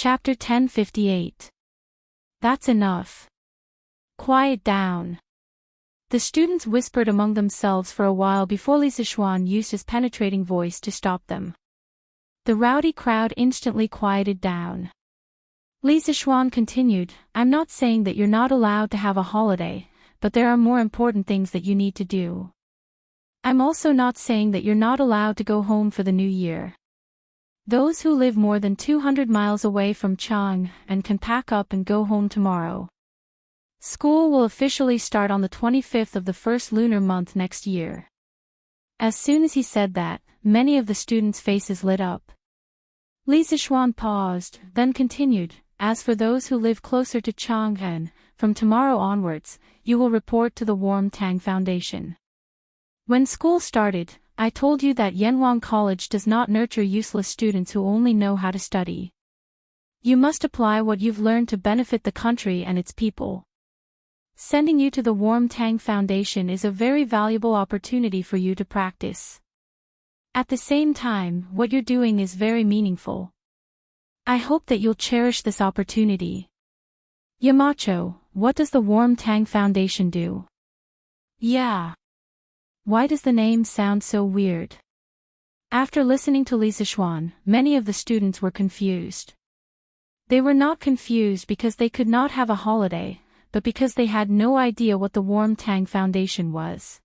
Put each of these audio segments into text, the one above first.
Chapter 1058. That's enough. Quiet down. The students whispered among themselves for a while before Li Zixuan used his penetrating voice to stop them. The rowdy crowd instantly quieted down. Li Zixuan continued, I'm not saying that you're not allowed to have a holiday, but there are more important things that you need to do. I'm also not saying that you're not allowed to go home for the new year. Those who live more than 200 miles away from Chang and can pack up and go home tomorrow. School will officially start on the 25th of the first lunar month next year. As soon as he said that, many of the students' faces lit up. Li Zixuan paused, then continued, as for those who live closer to Chang'an, from tomorrow onwards, you will report to the Warm Tang Foundation. When school started, I told you that Yanwang College does not nurture useless students who only know how to study. You must apply what you've learned to benefit the country and its people. Sending you to the Warm Tang Foundation is a very valuable opportunity for you to practice. At the same time, what you're doing is very meaningful. I hope that you'll cherish this opportunity. Yamacho, what does the Warm Tang Foundation do? Yeah. Why does the name sound so weird? After listening to Li Zixuan, many of the students were confused. They were not confused because they could not have a holiday, but because they had no idea what the Warm Tang Foundation was.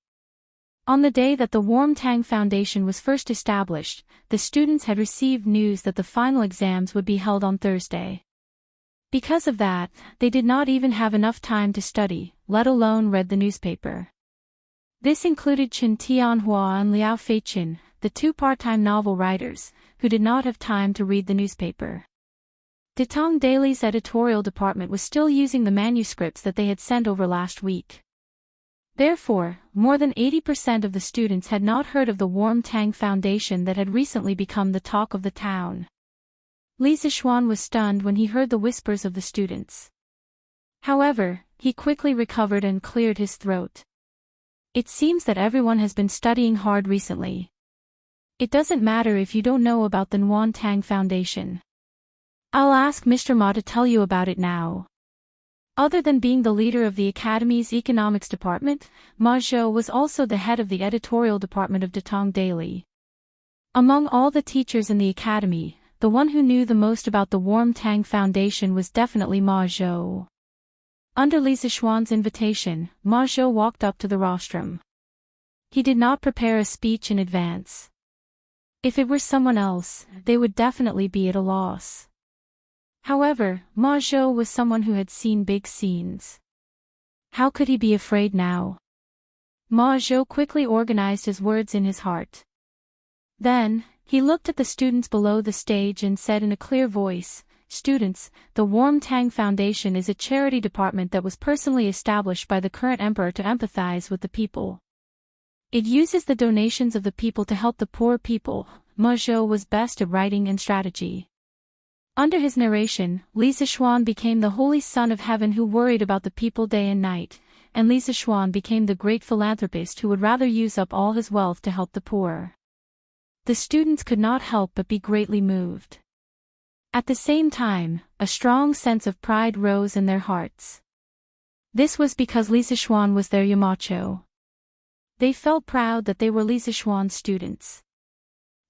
On the day that the Warm Tang Foundation was first established, the students had received news that the final exams would be held on Thursday. Because of that, they did not even have enough time to study, let alone read the newspaper. This included Chen Tianhua and Liao Feiqin, the two part-time novel writers, who did not have time to read the newspaper. Detong Daily's editorial department was still using the manuscripts that they had sent over last week. Therefore, more than 80% of the students had not heard of the Warm Tang Foundation that had recently become the talk of the town. Li Zixuan was stunned when he heard the whispers of the students. However, he quickly recovered and cleared his throat. It seems that everyone has been studying hard recently. It doesn't matter if you don't know about the Nuan Tang Foundation. I'll ask Mr. Ma to tell you about it now. Other than being the leader of the Academy's economics department, Ma Zhou was also the head of the editorial department of Detong Daily. Among all the teachers in the academy, the one who knew the most about the Warm Tang Foundation was definitely Ma Zhou. Under Li Zixuan's invitation, Ma Zhou walked up to the rostrum. He did not prepare a speech in advance. If it were someone else, they would definitely be at a loss. However, Ma Zhou was someone who had seen big scenes. How could he be afraid now? Ma Zhou quickly organized his words in his heart. Then, he looked at the students below the stage and said in a clear voice, Students, the Warm Tang Foundation is a charity department that was personally established by the current emperor to empathize with the people. It uses the donations of the people to help the poor people. Ma Zhou was best at writing and strategy. Under his narration, Li Zixuan became the holy son of heaven who worried about the people day and night, and Li Zixuan became the great philanthropist who would rather use up all his wealth to help the poor. The students could not help but be greatly moved. At the same time, a strong sense of pride rose in their hearts. This was because Li Zixuan was their Yamacho. They felt proud that they were Li Zixuan's students.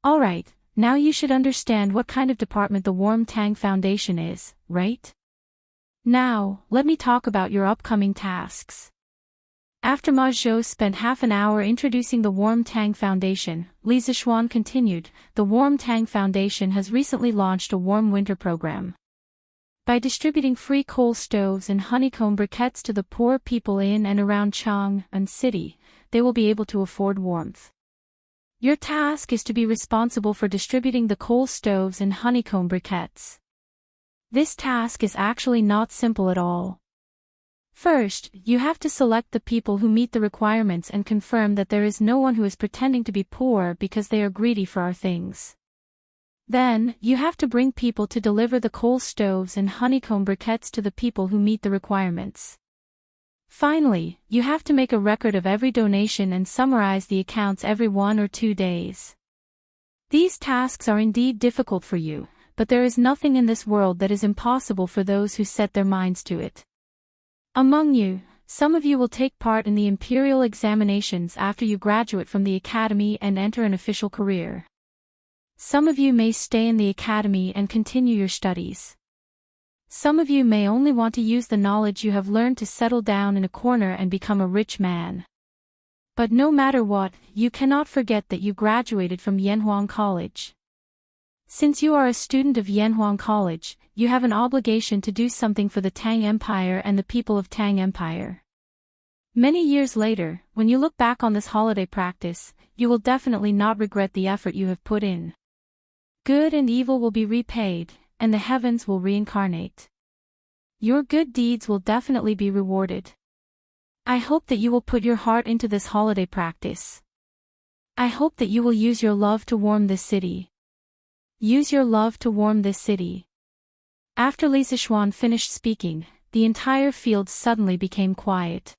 Alright, now you should understand what kind of department the Warm Tang Foundation is, right? Now, let me talk about your upcoming tasks. After Ma Zhou spent half an hour introducing the Warm Tang Foundation, Li Zixuan continued, the Warm Tang Foundation has recently launched a warm winter program. By distributing free coal stoves and honeycomb briquettes to the poor people in and around Chang'an City, they will be able to afford warmth. Your task is to be responsible for distributing the coal stoves and honeycomb briquettes. This task is actually not simple at all. First, you have to select the people who meet the requirements and confirm that there is no one who is pretending to be poor because they are greedy for our things. Then, you have to bring people to deliver the coal stoves and honeycomb briquettes to the people who meet the requirements. Finally, you have to make a record of every donation and summarize the accounts every 1 or 2 days. These tasks are indeed difficult for you, but there is nothing in this world that is impossible for those who set their minds to it. Among you, some of you will take part in the imperial examinations after you graduate from the academy and enter an official career. Some of you may stay in the academy and continue your studies. Some of you may only want to use the knowledge you have learned to settle down in a corner and become a rich man. But no matter what, you cannot forget that you graduated from Yanhuang College. Since you are a student of Yanhuang College, you have an obligation to do something for the Tang Empire and the people of Tang Empire. Many years later, when you look back on this holiday practice, you will definitely not regret the effort you have put in. Good and evil will be repaid, and the heavens will reincarnate. Your good deeds will definitely be rewarded. I hope that you will put your heart into this holiday practice. I hope that you will use your love to warm this city. Use your love to warm this city. After Li Zixuan finished speaking, the entire field suddenly became quiet.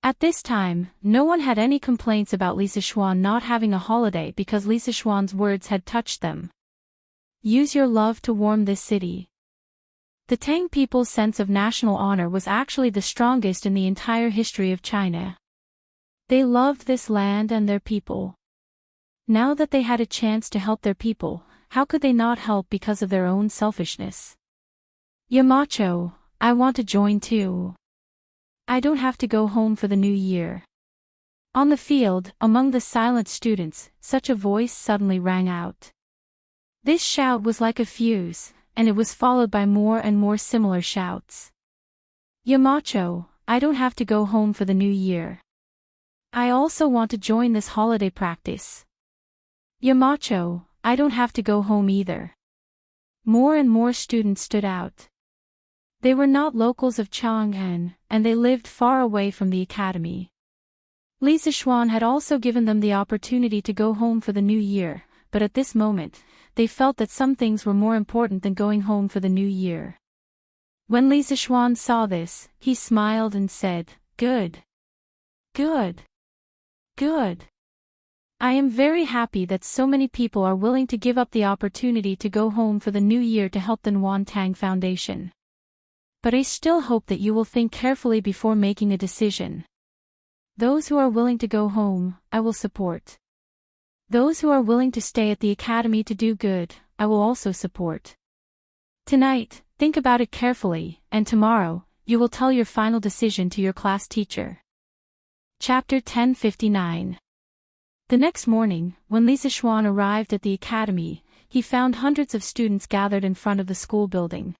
At this time, no one had any complaints about Li Zixuan not having a holiday because Li Zixuan's words had touched them. Use your love to warm this city. The Tang people's sense of national honor was actually the strongest in the entire history of China. They loved this land and their people. Now that they had a chance to help their people, how could they not help because of their own selfishness? Yamacho, I want to join too. I don't have to go home for the new year. On the field, among the silent students, such a voice suddenly rang out. This shout was like a fuse, and it was followed by more and more similar shouts. Yamacho, I don't have to go home for the new year. I also want to join this holiday practice. Yamacho, I don't have to go home either. More and more students stood out. They were not locals of Chang'an, and they lived far away from the academy. Li Zixuan had also given them the opportunity to go home for the new year, but at this moment, they felt that some things were more important than going home for the new year. When Li Zixuan saw this, he smiled and said, "Good. Good. Good. I am very happy that so many people are willing to give up the opportunity to go home for the new year to help the Nuan Tang Foundation. But I still hope that you will think carefully before making a decision. Those who are willing to go home, I will support. Those who are willing to stay at the academy to do good, I will also support. Tonight, think about it carefully, and tomorrow, you will tell your final decision to your class teacher." Chapter 1059. The next morning, when Li Zixuan arrived at the academy, he found hundreds of students gathered in front of the school building.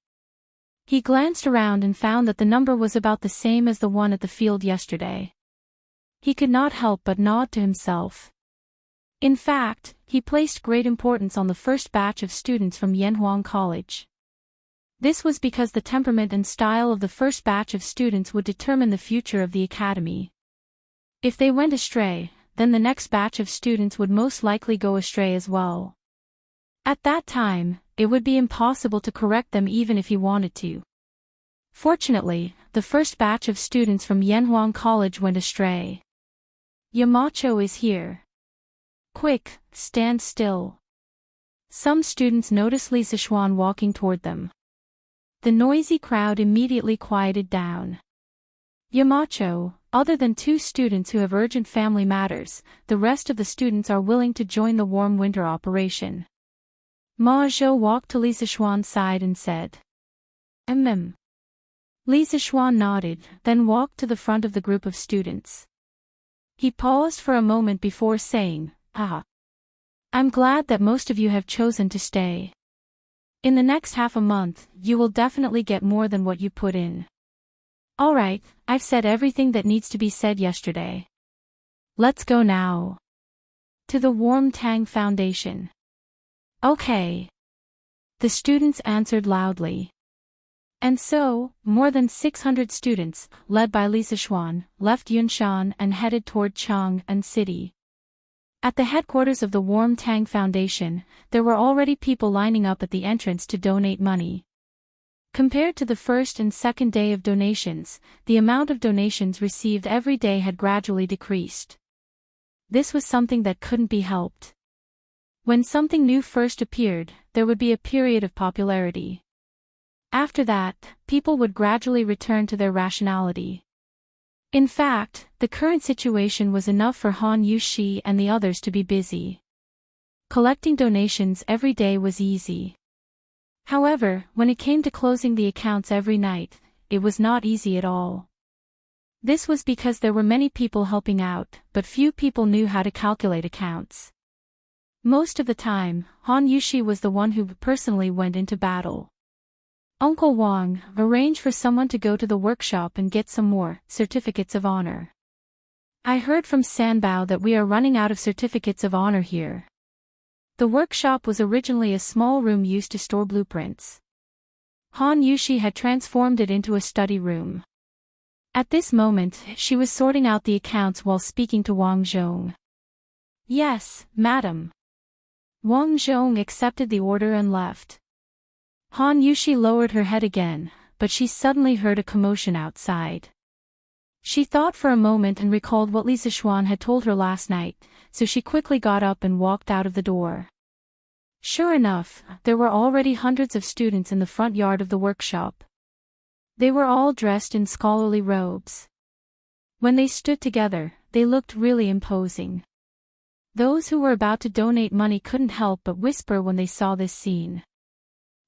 He glanced around and found that the number was about the same as the one at the field yesterday. He could not help but nod to himself. In fact, he placed great importance on the first batch of students from Yanhuang College. This was because the temperament and style of the first batch of students would determine the future of the academy. If they went astray, then the next batch of students would most likely go astray as well. At that time, it would be impossible to correct them even if he wanted to. Fortunately, the first batch of students from Yanhuang College went astray. Yamacho is here. Quick, stand still. Some students noticed Li Zixuan walking toward them. The noisy crowd immediately quieted down. Yamacho, other than 2 students who have urgent family matters, the rest of the students are willing to join the warm winter operation. Ma Zhou walked to Li Zixuan's side and said, "Mm." Li Zixuan nodded, then walked to the front of the group of students. He paused for a moment before saying, I'm glad that most of you have chosen to stay. In the next half a month, you will definitely get more than what you put in. Alright, I've said everything that needs to be said yesterday. Let's go now. To the Warm Tang Foundation. Okay. The students answered loudly. And so, more than 600 students, led by Li Zixuan, left Yunshan and headed toward Chang'an City. At the headquarters of the Warm Tang Foundation, there were already people lining up at the entrance to donate money. Compared to the first and second day of donations, the amount of donations received every day had gradually decreased. This was something that couldn't be helped. When something new first appeared, there would be a period of popularity. After that, people would gradually return to their rationality. In fact, the current situation was enough for Han Yushi and the others to be busy. Collecting donations every day was easy. However, when it came to closing the accounts every night, it was not easy at all. This was because there were many people helping out, but few people knew how to calculate accounts. Most of the time, Han Yushi was the one who personally went into battle. Uncle Wang arranged for someone to go to the workshop and get some more certificates of honor. I heard from Sanbao that we are running out of certificates of honor here. The workshop was originally a small room used to store blueprints. Han Yushi had transformed it into a study room. At this moment, she was sorting out the accounts while speaking to Wang Zhong. Yes, madam. Wang Zhong accepted the order and left. Han Yushi lowered her head again, but she suddenly heard a commotion outside. She thought for a moment and recalled what Li Zixuan had told her last night, so she quickly got up and walked out of the door. Sure enough, there were already hundreds of students in the front yard of the workshop. They were all dressed in scholarly robes. When they stood together, they looked really imposing. Those who were about to donate money couldn't help but whisper when they saw this scene.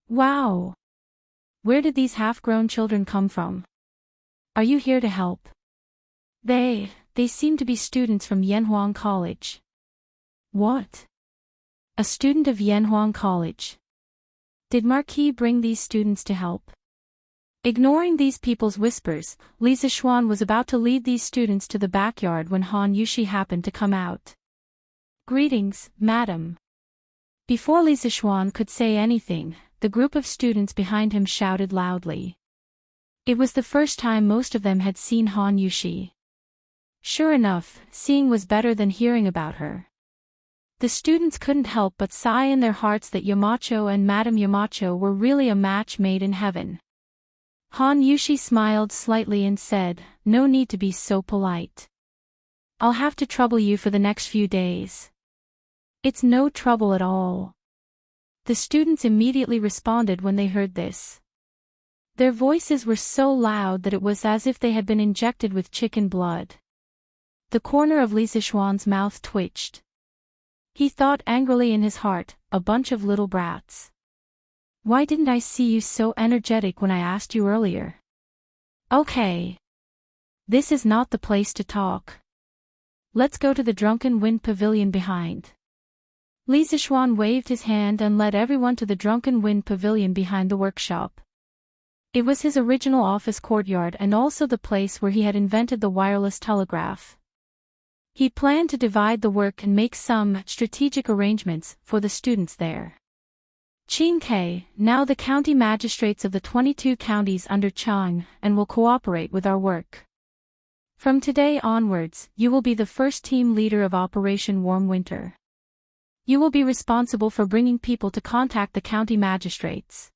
Wow! Where did these half-grown children come from? Are you here to help? They seem to be students from Yanhuang College. What? A student of Yanhuang College? Did Marquis bring these students to help? Ignoring these people's whispers, Li Zixuan was about to lead these students to the backyard when Han Yushi happened to come out. Greetings, madam. Before Li Zixuan could say anything, the group of students behind him shouted loudly. It was the first time most of them had seen Han Yushi. Sure enough, seeing was better than hearing about her. The students couldn't help but sigh in their hearts that Yamacho and Madame Yamacho were really a match made in heaven. Han Yushi smiled slightly and said, "No need to be so polite. I'll have to trouble you for the next few days." "It's no trouble at all." The students immediately responded when they heard this. Their voices were so loud that it was as if they had been injected with chicken blood. The corner of Li Zixuan's mouth twitched. He thought angrily in his heart, a bunch of little brats. Why didn't I see you so energetic when I asked you earlier? Okay. This is not the place to talk. Let's go to the Drunken Wind Pavilion behind. Li Zixuan waved his hand and led everyone to the Drunken Wind Pavilion behind the workshop. It was his original office courtyard and also the place where he had invented the wireless telegraph. He planned to divide the work and make some strategic arrangements for the students there. Qingke, now the county magistrates of the 22 counties under Chang, and will cooperate with our work. From today onwards, you will be the first team leader of Operation Warm Winter. You will be responsible for bringing people to contact the county magistrates.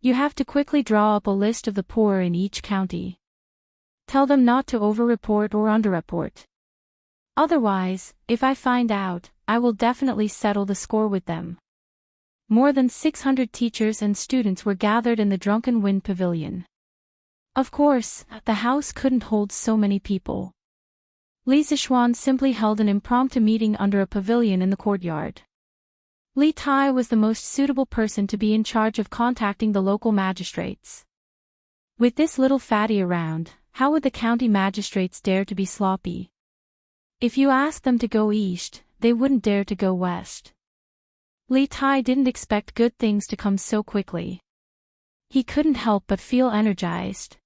You have to quickly draw up a list of the poor in each county. Tell them not to over-report or under-report. Otherwise, if I find out, I will definitely settle the score with them. More than 600 teachers and students were gathered in the Drunken Wind Pavilion. Of course, the house couldn't hold so many people. Li Zixuan simply held an impromptu meeting under a pavilion in the courtyard. Li Tai was the most suitable person to be in charge of contacting the local magistrates. With this little fatty around, how would the county magistrates dare to be sloppy? If you asked them to go east, they wouldn't dare to go west. Li Tai didn't expect good things to come so quickly. He couldn't help but feel energized.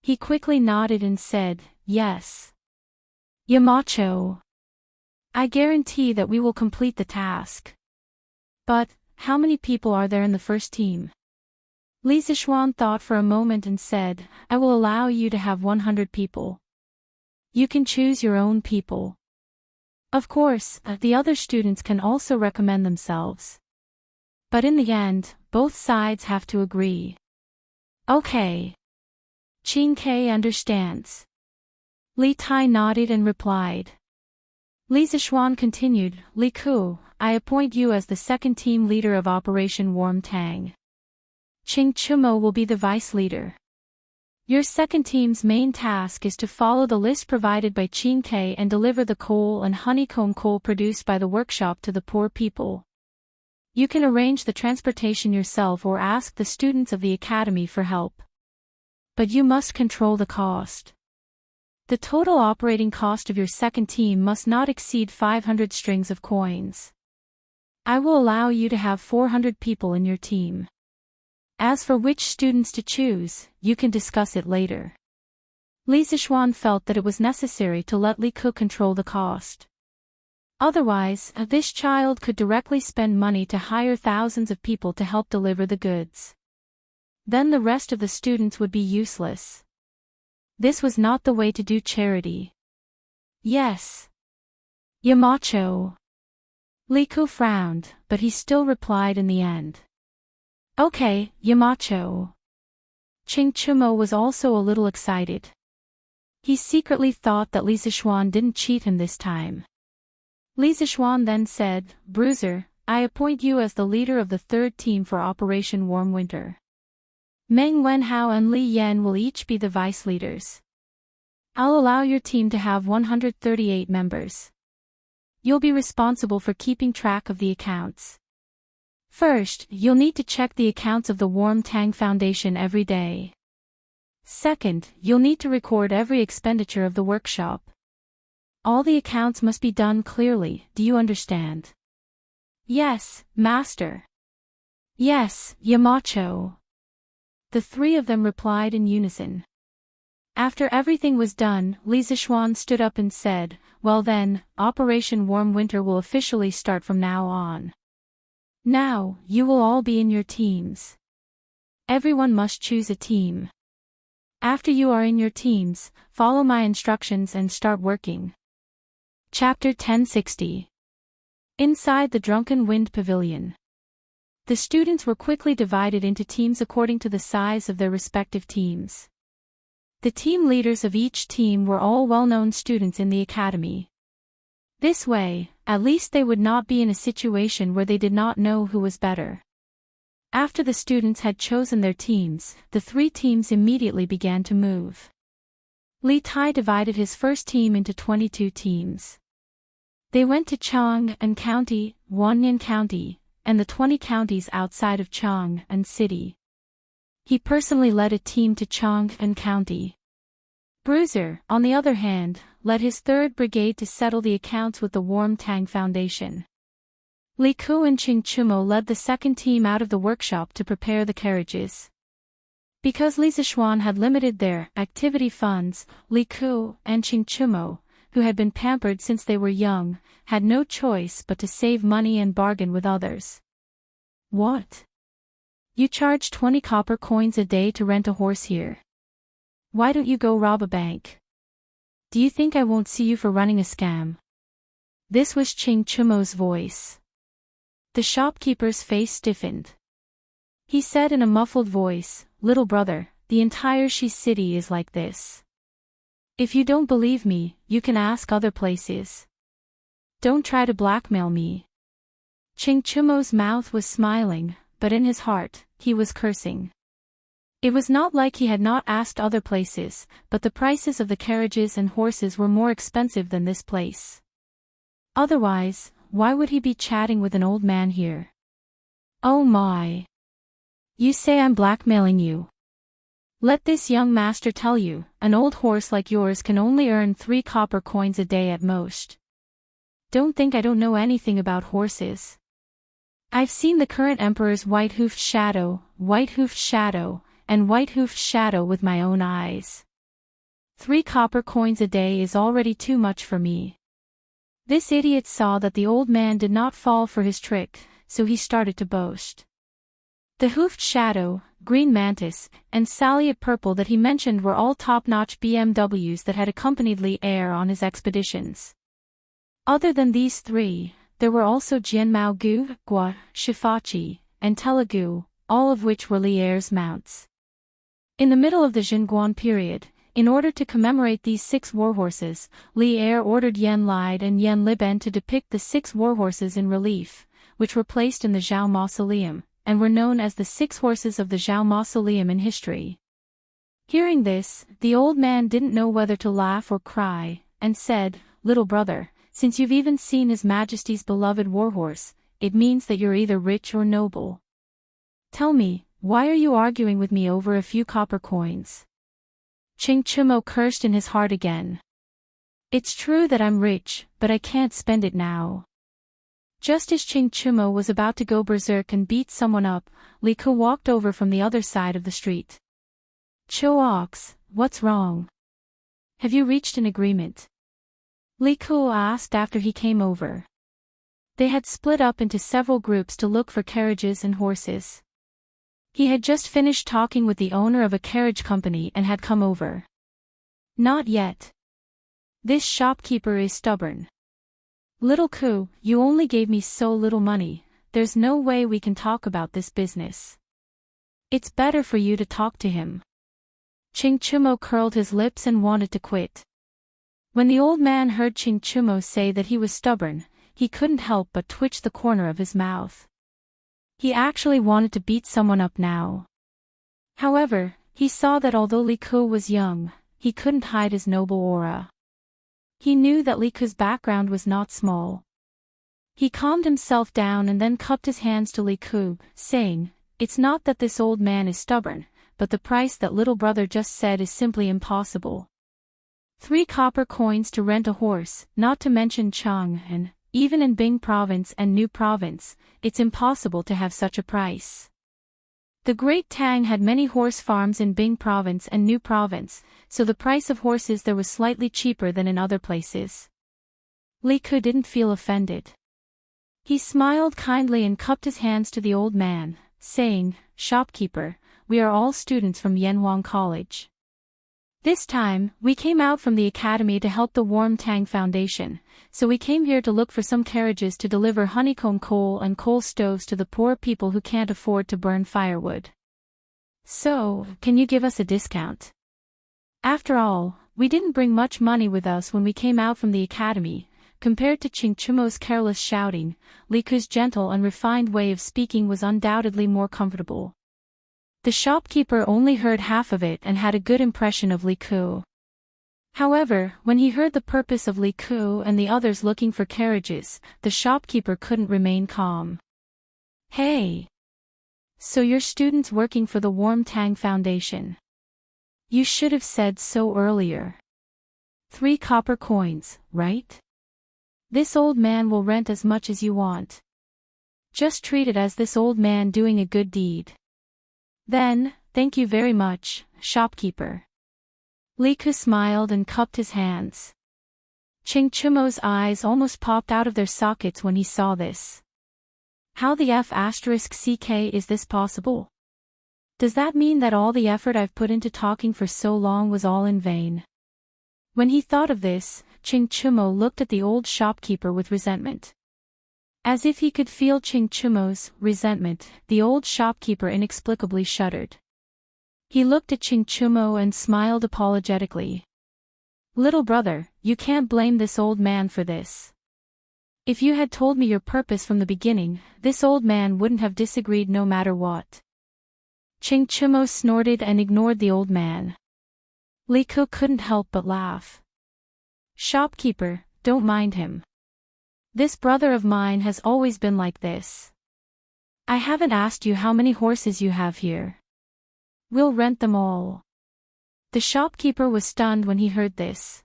He quickly nodded and said, "Yes. Yamacho. I guarantee that we will complete the task." But, how many people are there in the first team? Li Zixuan thought for a moment and said, "I will allow you to have 100 people. You can choose your own people. Of course, the other students can also recommend themselves. But in the end, both sides have to agree." Okay. Qingke understands. Li Tai nodded and replied. Li Zixuan continued, "Li Ku, I appoint you as the second team leader of Operation Warm Tang. Ching Chumo will be the vice leader. Your second team's main task is to follow the list provided by Ching K and deliver the coal and honeycomb coal produced by the workshop to the poor people. You can arrange the transportation yourself or ask the students of the academy for help. But you must control the cost. The total operating cost of your second team must not exceed 500 strings of coins. I will allow you to have 400 people in your team. As for which students to choose, you can discuss it later. Li Zixuan felt that it was necessary to let Li Ku control the cost. Otherwise, this child could directly spend money to hire thousands of people to help deliver the goods. Then the rest of the students would be useless. This was not the way to do charity. Yes. Yamacho. Li Ku frowned, but he still replied in the end. Okay, Yamacho. Ching Chumo was also a little excited. He secretly thought that Li Zixuan didn't cheat him this time. Li Zixuan then said, Bruiser, I appoint you as the leader of the third team for Operation Warm Winter. Meng Wenhao and Li Yan will each be the vice leaders. I'll allow your team to have 138 members. You'll be responsible for keeping track of the accounts. First, you'll need to check the accounts of the Warm Tang Foundation every day. Second, you'll need to record every expenditure of the workshop. All the accounts must be done clearly, do you understand? Yes, Master. Yes, Yamacho. The three of them replied in unison. After everything was done, Li Zixuan stood up and said, Well then, Operation Warm Winter will officially start from now on. Now, you will all be in your teams. Everyone must choose a team. After you are in your teams, follow my instructions and start working. Chapter 1060. Inside the Drunken Wind Pavilion. The students were quickly divided into teams according to the size of their respective teams. The team leaders of each team were all well-known students in the academy. This way, at least they would not be in a situation where they did not know who was better. After the students had chosen their teams, the three teams immediately began to move. Li Tai divided his first team into 22 teams. They went to Chang'an County, Wanyan County, and the 20 counties outside of Chang'an City. He personally led a team to Chang'an County. Bruiser, on the other hand, led his 3rd Brigade to settle the accounts with the Warm Tang Foundation. Li Ku and Ching Chumo led the second team out of the workshop to prepare the carriages. Because Li Zixuan had limited their activity funds, Li Ku and Ching Chumo, who had been pampered since they were young, had no choice but to save money and bargain with others. What? You charge 20 copper coins a day to rent a horse here. Why don't you go rob a bank? Do you think I won't see you for running a scam? This was Ching Chumo's voice. The shopkeeper's face stiffened. He said in a muffled voice, Little brother, the entire Shi city is like this. If you don't believe me, you can ask other places. Don't try to blackmail me. Ching Chumo's mouth was smiling, but in his heart, he was cursing. It was not like he had not asked other places, but the prices of the carriages and horses were more expensive than this place. Otherwise, why would he be chatting with an old man here? Oh my. You say I'm blackmailing you. Let this young master tell you, an old horse like yours can only earn 3 copper coins a day at most. Don't think I don't know anything about horses. I've seen the current emperor's white-hoofed shadow, and white-hoofed shadow with my own eyes. 3 copper coins a day is already too much for me. This idiot saw that the old man did not fall for his trick, so he started to boast. The hoofed shadow, green mantis, and Sally Purple that he mentioned were all top-notch BMWs that had accompanied Li Er on his expeditions. Other than these 3, there were also Jianmao Gu, Gua, Shifachi, and Telugu, all of which were Li Er's mounts. In the middle of the Xinguan period, In order to commemorate these 6 warhorses, Li Er ordered Yen Lide and Yen Liben to depict the 6 warhorses in relief, which were placed in the Zhao Mausoleum, and were known as the 6 horses of the Zhao Mausoleum in history. Hearing this, the old man didn't know whether to laugh or cry, and said, "Little brother, since you've even seen His Majesty's beloved warhorse, it means that you're either rich or noble. Tell me, why are you arguing with me over a few copper coins?" Ching Chumo cursed in his heart again. "It's true that I'm rich, but I can't spend it now." Just as Ching Chumo was about to go berserk and beat someone up, Li Ku walked over from the other side of the street. "Cho Ox, what's wrong? Have you reached an agreement?" Li Ku asked after he came over. They had split up into several groups to look for carriages and horses. He had just finished talking with the owner of a carriage company and had come over. "Not yet. This shopkeeper is stubborn. Little Ku, you only gave me so little money, there's no way we can talk about this business. It's better for you to talk to him." Ching Chumo curled his lips and wanted to quit. When the old man heard Ching Chumo say that he was stubborn, he couldn't help but twitch the corner of his mouth. He actually wanted to beat someone up now. However, he saw that although Li Ku was young, he couldn't hide his noble aura. He knew that Li Ku's background was not small. He calmed himself down and then cupped his hands to Li Ku, saying, "It's not that this old man is stubborn, but the price that little brother just said is simply impossible. 3 copper coins to rent a horse, not to mention Chang, and even in Bing Province and New Province, it's impossible to have such a price." The Great Tang had many horse farms in Bing Province and New Province, so the price of horses there was slightly cheaper than in other places. Li Ku didn't feel offended. He smiled kindly and cupped his hands to the old man, saying, "Shopkeeper, we are all students from Yanhuang College. This time, we came out from the academy to help the Warm Tang Foundation, so we came here to look for some carriages to deliver honeycomb coal and coal stoves to the poor people who can't afford to burn firewood. So, can you give us a discount? After all, we didn't bring much money with us when we came out from the academy." Compared to Ching Chumo's careless shouting, Li Ku's gentle and refined way of speaking was undoubtedly more comfortable. The shopkeeper only heard half of it and had a good impression of Li Ku. However, when he heard the purpose of Li Ku and the others looking for carriages, the shopkeeper couldn't remain calm. "Hey! So you're students working for the Warm Tang Foundation. You should have said so earlier. 3 copper coins, right? This old man will rent as much as you want. Just treat it as this old man doing a good deed. Then, thank you very much, shopkeeper." Li Ku smiled and cupped his hands. Ching Chumo's eyes almost popped out of their sockets when he saw this. How the F***ck is this possible? Does that mean that all the effort I've put into talking for so long was all in vain? When he thought of this, Ching Chumo looked at the old shopkeeper with resentment. As if he could feel Ching Chumo's resentment, the old shopkeeper inexplicably shuddered. He looked at Ching Chumo and smiled apologetically. "Little brother, you can't blame this old man for this. If you had told me your purpose from the beginning, this old man wouldn't have disagreed no matter what." Ching Chumo snorted and ignored the old man. Li Ku couldn't help but laugh. "Shopkeeper, don't mind him. This brother of mine has always been like this. I haven't asked you how many horses you have here. We'll rent them all." The shopkeeper was stunned when he heard this.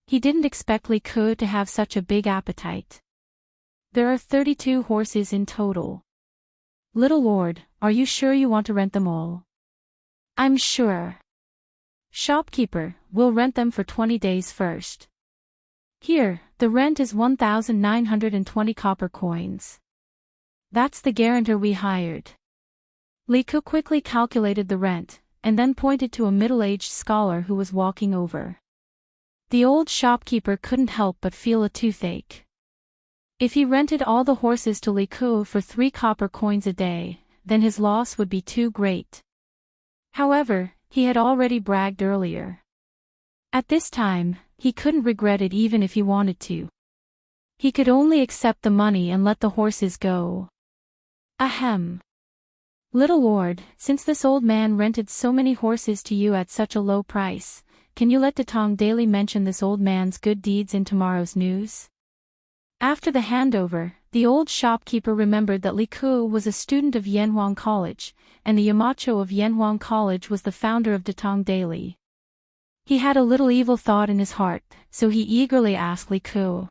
He didn't expect Li Ku to have such a big appetite. "There are 32 horses in total. Little lord, are you sure you want to rent them all?" "I'm sure." "Shopkeeper, we'll rent them for 20 days first. Here, the rent is 1,920 copper coins. That's the guarantor we hired." Li Ku quickly calculated the rent, and then pointed to a middle-aged scholar who was walking over. The old shopkeeper couldn't help but feel a toothache. If he rented all the horses to Li Ku for 3 copper coins a day, then his loss would be too great. However, he had already bragged earlier. At this time, he couldn't regret it even if he wanted to. He could only accept the money and let the horses go. Ahem. Little lord, since this old man rented so many horses to you at such a low price, can you let Datong daily mention this old man's good deeds in tomorrow's news? After the handover, the old shopkeeper remembered that Li Ku was a student of Yanhuang College, and the Yamacho of Yanhuang College was the founder of Datong Daily. He had a little evil thought in his heart, so he eagerly asked Li Ku.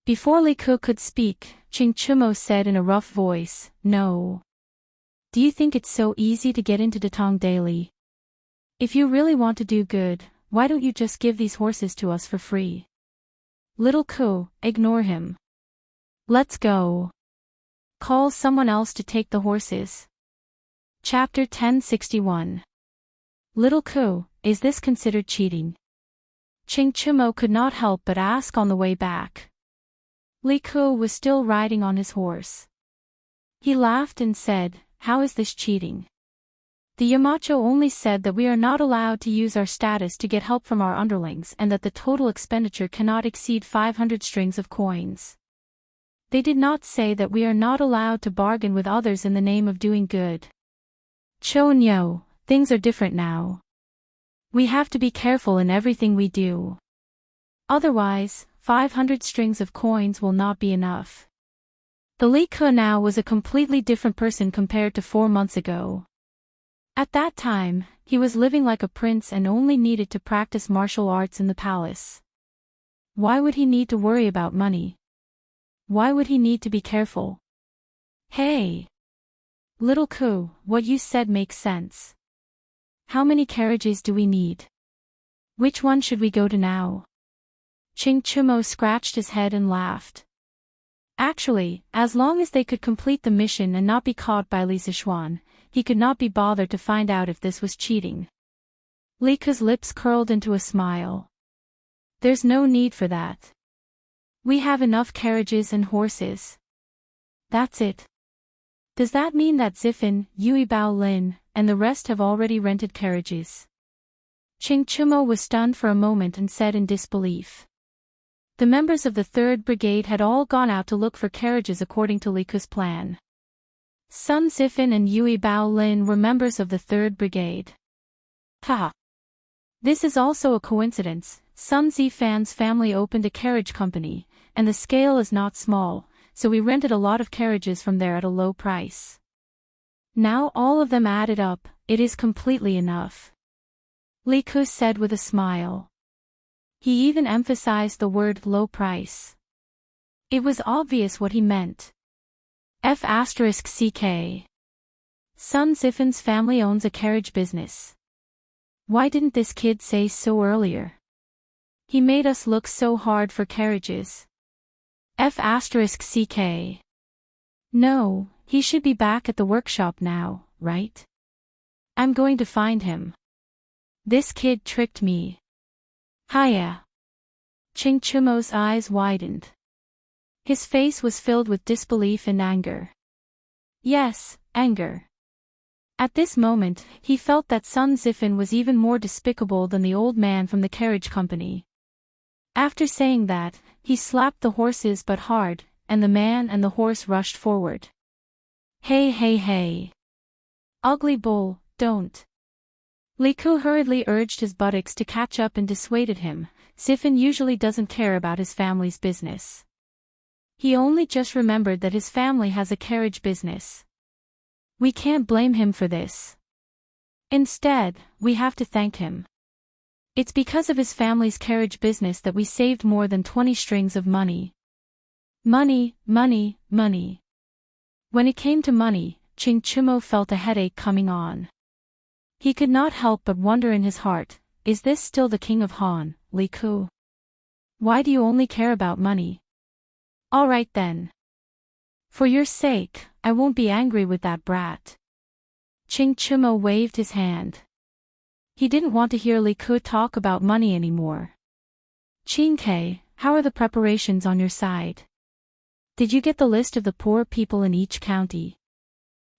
Before Li Ku could speak, Ching Chumo said in a rough voice, "No. Do you think it's so easy to get into Datong Daily? If you really want to do good, why don't you just give these horses to us for free?" Little Ku, ignore him. Let's go. Call someone else to take the horses. Chapter 1061. Little Ku, is this considered cheating? Ching Chumo could not help but ask on the way back. Li Ku was still riding on his horse. He laughed and said, "How is this cheating? The Yamacho only said that we are not allowed to use our status to get help from our underlings and that the total expenditure cannot exceed 500 strings of coins. They did not say that we are not allowed to bargain with others in the name of doing good. Cho Nyo, things are different now. We have to be careful in everything we do. Otherwise, 500 strings of coins will not be enough." The Li Ku now was a completely different person compared to 4 months ago. At that time, he was living like a prince and only needed to practice martial arts in the palace. Why would he need to worry about money? Why would he need to be careful? Hey! Little Ku, what you said makes sense. How many carriages do we need? Which one should we go to now? Ching Chumo scratched his head and laughed. Actually, as long as they could complete the mission and not be caught by Li Sichuan, he could not be bothered to find out if this was cheating. Li Ku's lips curled into a smile. There's no need for that. We have enough carriages and horses. That's it. Does that mean that Zifin, Yui Bao Lin, and the rest have already rented carriages? Ching Chumo was stunned for a moment and said in disbelief. The members of the 3rd Brigade had all gone out to look for carriages according to Li Ku's plan. Sun Zifin and Yui Bao Lin were members of the 3rd Brigade. Ha! This is also a coincidence. Sun Zifan's family opened a carriage company, and the scale is not small, so we rented a lot of carriages from there at a low price. Now all of them added up, it is completely enough. Li Ku said with a smile. He even emphasized the word low price. It was obvious what he meant. F***CK. Sun Zifan's family owns a carriage business. Why didn't this kid say so earlier? He made us look so hard for carriages. F***CK. No, he should be back at the workshop now, right? I'm going to find him. This kid tricked me. Hiya. Ching Chumo's eyes widened. His face was filled with disbelief and anger. Yes, anger. At this moment, he felt that Sun Zifin was even more despicable than the old man from the carriage company. After saying that, he slapped the horses but hard, and the man and the horse rushed forward. Hey hey hey. Ugly bull, don't. Li Ku hurriedly urged his buttocks to catch up and dissuaded him. Zifin usually doesn't care about his family's business. He only just remembered that his family has a carriage business. We can't blame him for this. Instead, we have to thank him. It's because of his family's carriage business that we saved more than 20 strings of money. Money, money, money. When it came to money, Ching Chumo felt a headache coming on. He could not help but wonder in his heart, is this still the king of Han, Li Ku? Why do you only care about money? All right then. For your sake, I won't be angry with that brat. Ching Chumo waved his hand. He didn't want to hear Li Ku talk about money anymore. Ching Ke, how are the preparations on your side? Did you get the list of the poor people in each county?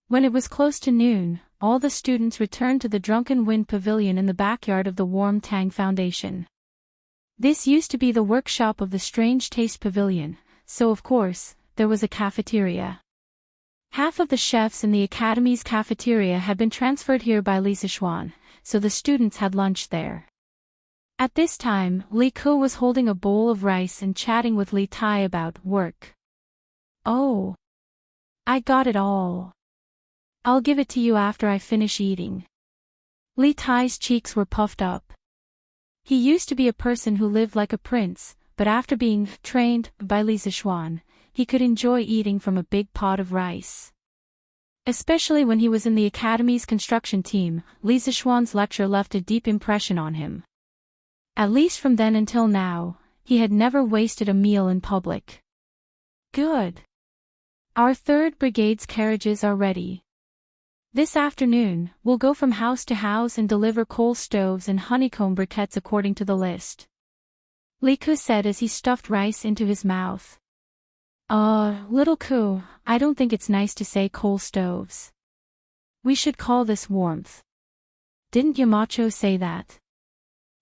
When it was close to noon, all the students returned to the Drunken Wind Pavilion in the backyard of the Warm Tang Foundation. This used to be the workshop of the Strange Taste Pavilion, so of course, there was a cafeteria. Half of the chefs in the Academy's cafeteria had been transferred here by Li Sichuan, so the students had lunch there. At this time, Li Ke was holding a bowl of rice and chatting with Li Tai about work. "Oh. I got it all. I'll give it to you after I finish eating." Li Tai's cheeks were puffed up. He used to be a person who lived like a prince, but after being trained by Li Sichuan, he could enjoy eating from a big pot of rice. Especially when he was in the Academy's construction team, Li Sichuan's lecture left a deep impression on him. At least from then until now, he had never wasted a meal in public. "Good. Our 3rd Brigade's carriages are ready. This afternoon, we'll go from house to house and deliver coal stoves and honeycomb briquettes according to the list," Li Ke said as he stuffed rice into his mouth. Little Ku, I don't think it's nice to say coal stoves. We should call this warmth. Didn't Yamacho say that?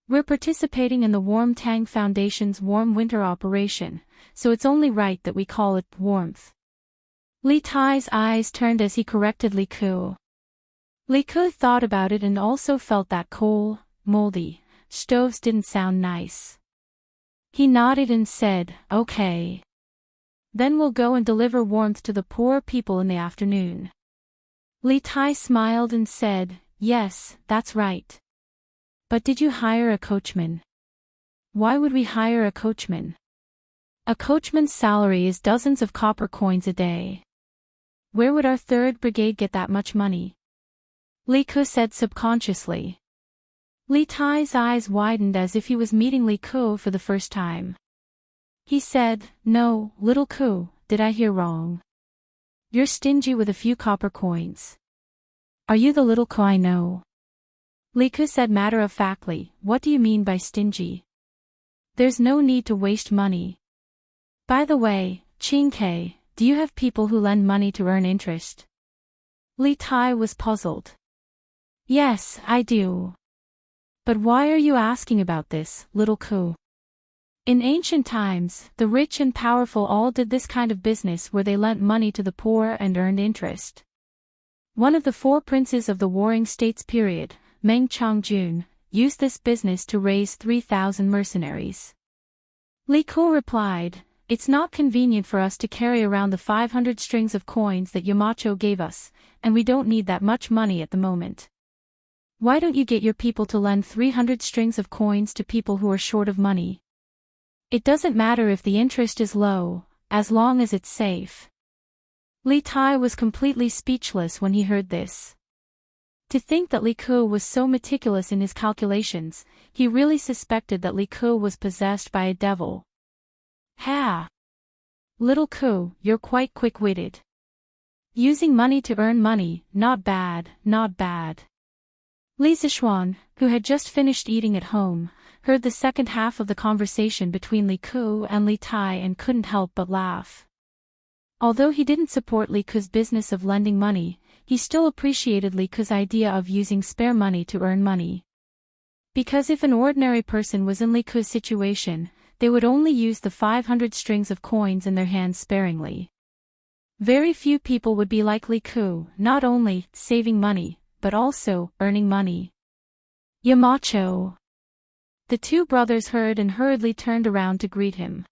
We're participating in the Warm Tang Foundation's warm winter operation, so it's only right that we call it warmth. Li Tai's eyes turned as he corrected Li Ke. Li Ke thought about it and also felt that coal, moldy, stoves didn't sound nice. He nodded and said, "Okay. Then we'll go and deliver warmth to the poor people in the afternoon." Li Tai smiled and said, "Yes, that's right. But did you hire a coachman?" "Why would we hire a coachman? A coachman's salary is dozens of copper coins a day. Where would our 3rd Brigade get that much money?" Li Ke said subconsciously. Li Tai's eyes widened as if he was meeting Li Ke for the first time. He said, "No, little Ku, did I hear wrong? You're stingy with a few copper coins. Are you the little Ku I know?" Li Ke said matter-of-factly, "What do you mean by stingy? There's no need to waste money. By the way, Ching Ke, do you have people who lend money to earn interest?" Li Tai was puzzled. "Yes, I do. But why are you asking about this, little Ku?" In ancient times, the rich and powerful all did this kind of business where they lent money to the poor and earned interest. One of the 4 princes of the Warring States period, Meng Changjun, used this business to raise 3,000 mercenaries. Li Ke replied, "It's not convenient for us to carry around the 500 strings of coins that Yamacho gave us, and we don't need that much money at the moment. Why don't you get your people to lend 300 strings of coins to people who are short of money? It doesn't matter if the interest is low, as long as it's safe." Li Tai was completely speechless when he heard this. To think that Li Ke was so meticulous in his calculations, he really suspected that Li Ke was possessed by a devil. "Ha! Little Ku, you're quite quick-witted. Using money to earn money, not bad, not bad." Li Sichuan, who had just finished eating at home, heard the second half of the conversation between Li Ke and Li Tai and couldn't help but laugh. Although he didn't support Li Ke's business of lending money, he still appreciated Li Ke's idea of using spare money to earn money. Because if an ordinary person was in Li Ke's situation, they would only use the 500 strings of coins in their hands sparingly. Very few people would be like Li Ke, not only saving money, but also earning money. "Yamacho!" The 2 brothers heard and hurriedly turned around to greet him.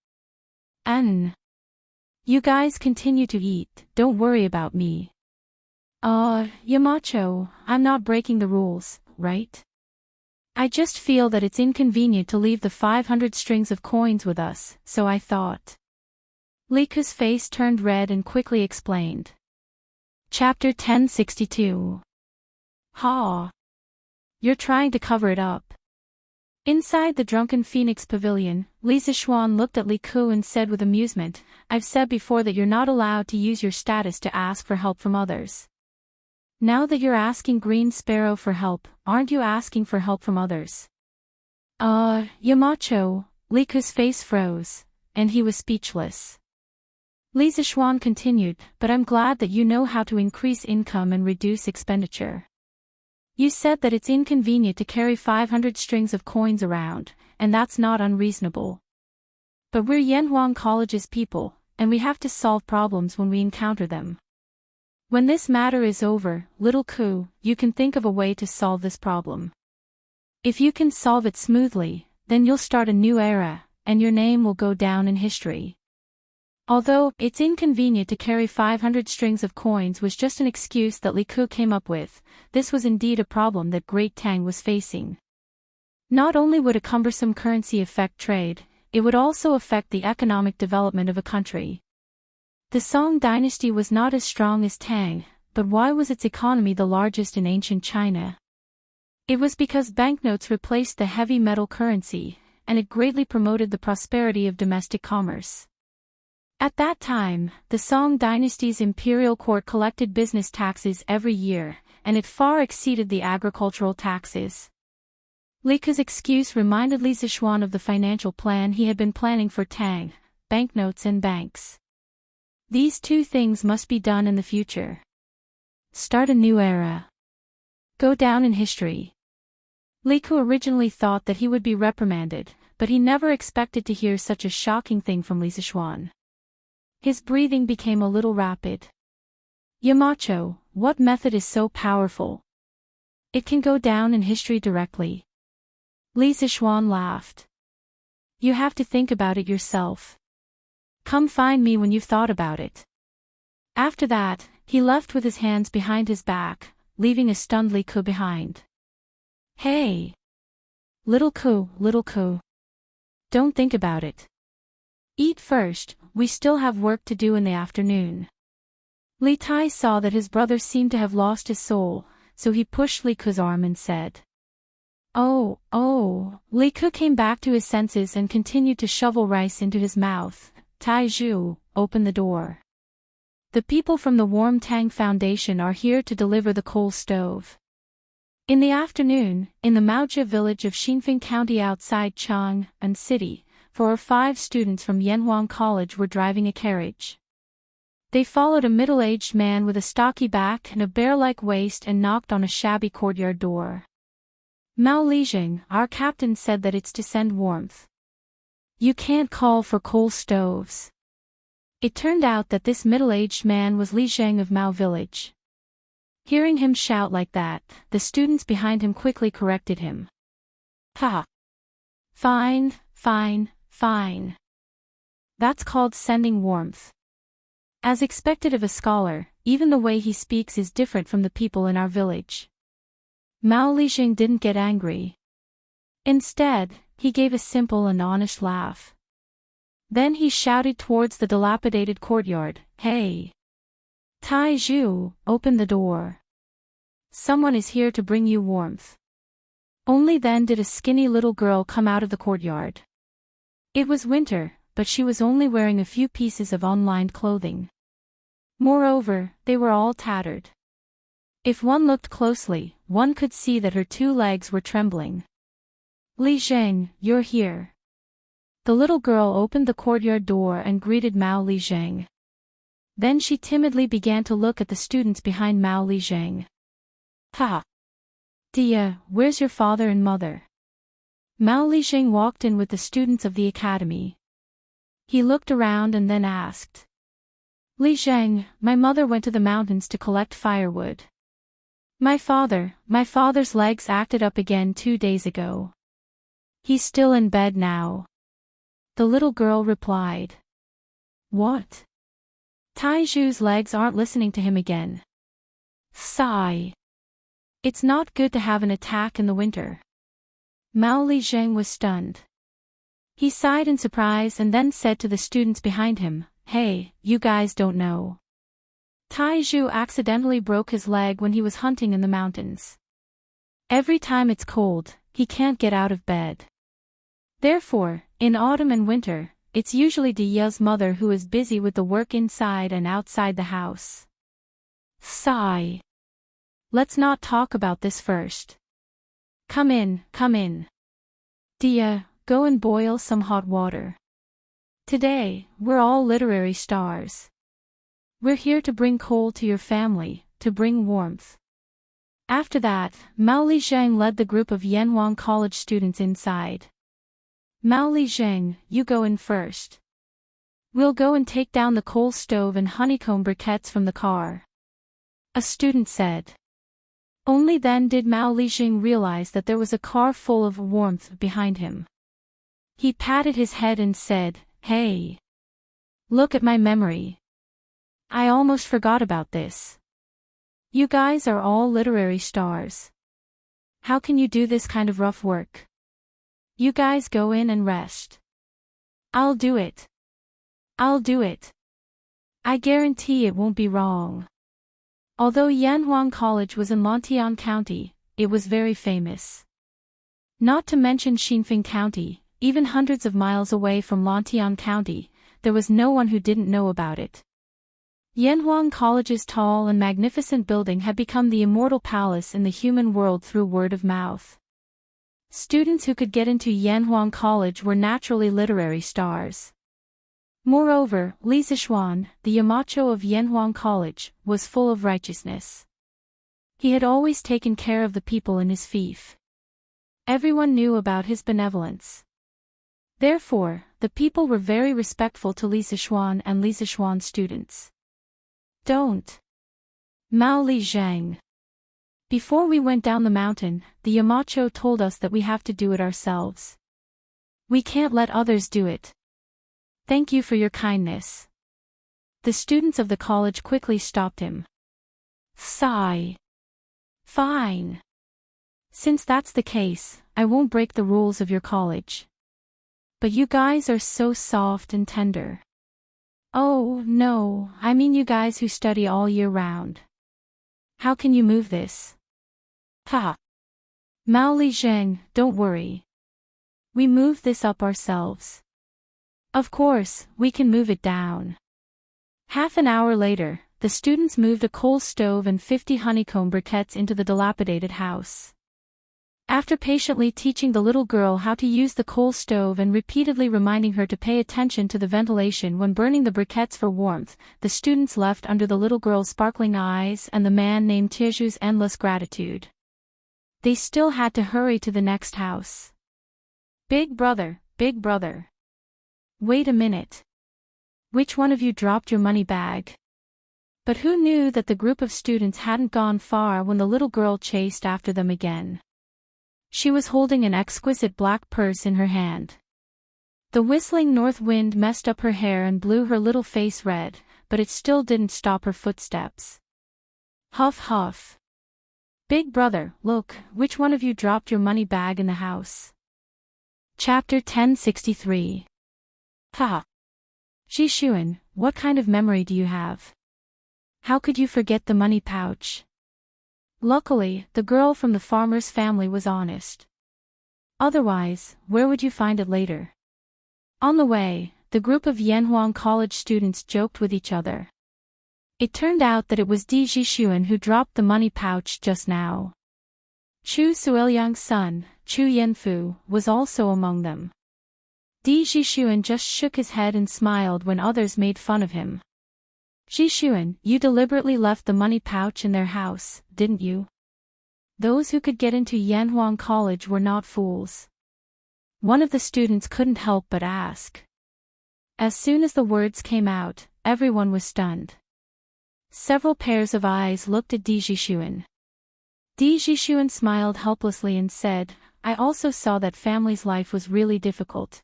You guys continue to eat, don't worry about me." Yamacho, I'm not breaking the rules, right? I just feel that it's inconvenient to leave the 500 strings of coins with us, so I thought." Li Ke's face turned red and quickly explained. Chapter 1062. Ha! You're trying to cover it up. Inside the Drunken Phoenix Pavilion, Li Sichuan looked at Li Ke and said with amusement, "I've said before that you're not allowed to use your status to ask for help from others. Now that you're asking Green Sparrow for help, aren't you asking for help from others?" Yamacho, Li Ke's face froze, and he was speechless. Li Sichuan continued, "But I'm glad that you know how to increase income and reduce expenditure. You said that it's inconvenient to carry 500 strings of coins around, and that's not unreasonable. But we're Yanhuang College's people, and we have to solve problems when we encounter them. When this matter is over, little Ku, you can think of a way to solve this problem. If you can solve it smoothly, then you'll start a new era, and your name will go down in history. Although, it's inconvenient to carry 500 strings of coins was just an excuse that Li Ku came up with, this was indeed a problem that Great Tang was facing. Not only would a cumbersome currency affect trade, it would also affect the economic development of a country. The Song dynasty was not as strong as Tang, but why was its economy the largest in ancient China? It was because banknotes replaced the heavy metal currency, and it greatly promoted the prosperity of domestic commerce. At that time, the Song dynasty's imperial court collected business taxes every year, and it far exceeded the agricultural taxes. Li Ku's excuse reminded Li Zixuan of the financial plan he had been planning for Tang, banknotes and banks. These two things must be done in the future. Start a new era. Go down in history. Li Ku originally thought that he would be reprimanded, but he never expected to hear such a shocking thing from Li Zixuan. His breathing became a little rapid. Yamacho, what method is so powerful? It can go down in history directly. Li Zixuan laughed. You have to think about it yourself. Come find me when you've thought about it. After that, he left with his hands behind his back, leaving a stunned Li Ku behind. Hey! Little Ku. Don't think about it. Eat first, we still have work to do in the afternoon. Li Tai saw that his brother seemed to have lost his soul, so he pushed Li Ku's arm and said. Oh. Li Ku came back to his senses and continued to shovel rice into his mouth. Tai Zhu, open the door. The people from the Warm Tang Foundation are here to deliver the coal stove. In the afternoon, in the Maojia village of Xinfeng County outside Chang'an City, 4 or 5 students from Yanhuang College were driving a carriage. They followed a middle-aged man with a stocky back and a bear-like waist and knocked on a shabby courtyard door. Mao Lijing, our captain, said that it's to send warmth. You can't call for coal stoves. It turned out that this middle-aged man was Li Zheng of Mao Village. Hearing him shout like that, the students behind him quickly corrected him. Ha! Fine. That's called sending warmth. As expected of a scholar, even the way he speaks is different from the people in our village. Mao Lijing didn't get angry. Instead, he gave a simple and honest laugh. Then he shouted towards the dilapidated courtyard, Hey! Tai Zhu, open the door. Someone is here to bring you warmth. Only then did a skinny little girl come out of the courtyard. It was winter, but she was only wearing a few pieces of unlined clothing. Moreover, they were all tattered. If one looked closely, one could see that her 2 legs were trembling. Li Zheng, you're here. The little girl opened the courtyard door and greeted Mao Lijing. Then she timidly began to look at the students behind Mao Lijing. Ha! Dia, where's your father and mother? Mao Lijing walked in with the students of the academy. He looked around and then asked. Li Zheng, my mother went to the mountains to collect firewood. My father's legs acted up again 2 days ago. He's still in bed now. The little girl replied. What? Tai Zhu's legs aren't listening to him again. Sigh. It's not good to have an attack in the winter. Mao Lijing was stunned. He sighed in surprise and then said to the students behind him, Hey, you guys don't know. Tai Zhu accidentally broke his leg when he was hunting in the mountains. Every time it's cold, he can't get out of bed. Therefore, in autumn and winter, it's usually Diya's mother who is busy with the work inside and outside the house. Sigh. Let's not talk about this first. Come in. Diya, go and boil some hot water. Today, we're all literary stars. We're here to bring coal to your family, to bring warmth. After that, Mao Lizheng led the group of Yanhuang College students inside. Mao Lizheng, you go in first. We'll go and take down the coal stove and honeycomb briquettes from the car. A student said. Only then did Mao Lizheng realize that there was a car full of warmth behind him. He patted his head and said, "Hey. Look at my memory. I almost forgot about this. You guys are all literary stars. How can you do this kind of rough work? You guys go in and rest. I'll do it. I'll do it. I guarantee it won't be wrong." Although Yanhuang College was in Lontian County, it was very famous. Not to mention Xinfeng County, even hundreds of miles away from Lontian County, there was no one who didn't know about it. Yanhuang College's tall and magnificent building had become the immortal palace in the human world through word of mouth. Students who could get into Yanhuang College were naturally literary stars. Moreover, Li Zixuan, the Yamacho of Yanhuang College, was full of righteousness. He had always taken care of the people in his fief. Everyone knew about his benevolence. Therefore, the people were very respectful to Li Zixuan and Li Zixuan's students. Don't. Mao Lizheng. Before we went down the mountain, the Yamacho told us that we have to do it ourselves. We can't let others do it. Thank you for your kindness. The students of the college quickly stopped him. Sigh. Fine. Since that's the case, I won't break the rules of your college. But you guys are so soft and tender. Oh, no, I mean you guys who study all year round. How can you move this? Ha! Mao Lizheng, don't worry. We move this up ourselves. Of course, we can move it down. Half an hour later, the students moved a coal stove and 50 honeycomb briquettes into the dilapidated house. After patiently teaching the little girl how to use the coal stove and repeatedly reminding her to pay attention to the ventilation when burning the briquettes for warmth, the students left under the little girl's sparkling eyes and the man named Tieju's endless gratitude. They still had to hurry to the next house. Big brother, big brother. Wait a minute. Which one of you dropped your money bag? But who knew that the group of students hadn't gone far when the little girl chased after them again. She was holding an exquisite black purse in her hand. The whistling north wind messed up her hair and blew her little face red, but it still didn't stop her footsteps. Huff huff. Big brother, look, which one of you dropped your money bag in the house? Chapter 1063. Ha! Zixuan, what kind of memory do you have? How could you forget the money pouch? Luckily, the girl from the farmer's family was honest. Otherwise, where would you find it later? On the way, the group of Yanhuang College students joked with each other. It turned out that it was Di Zixuan who dropped the money pouch just now. Chu Suiliang's son, Chu Yanfu, was also among them. Di Zixuan just shook his head and smiled when others made fun of him. Zixuan, you deliberately left the money pouch in their house, didn't you? Those who could get into Yanhuang College were not fools. One of the students couldn't help but ask. As soon as the words came out, everyone was stunned. Several pairs of eyes looked at Di Zixuan. Di Zixuan smiled helplessly and said, I also saw that family's life was really difficult.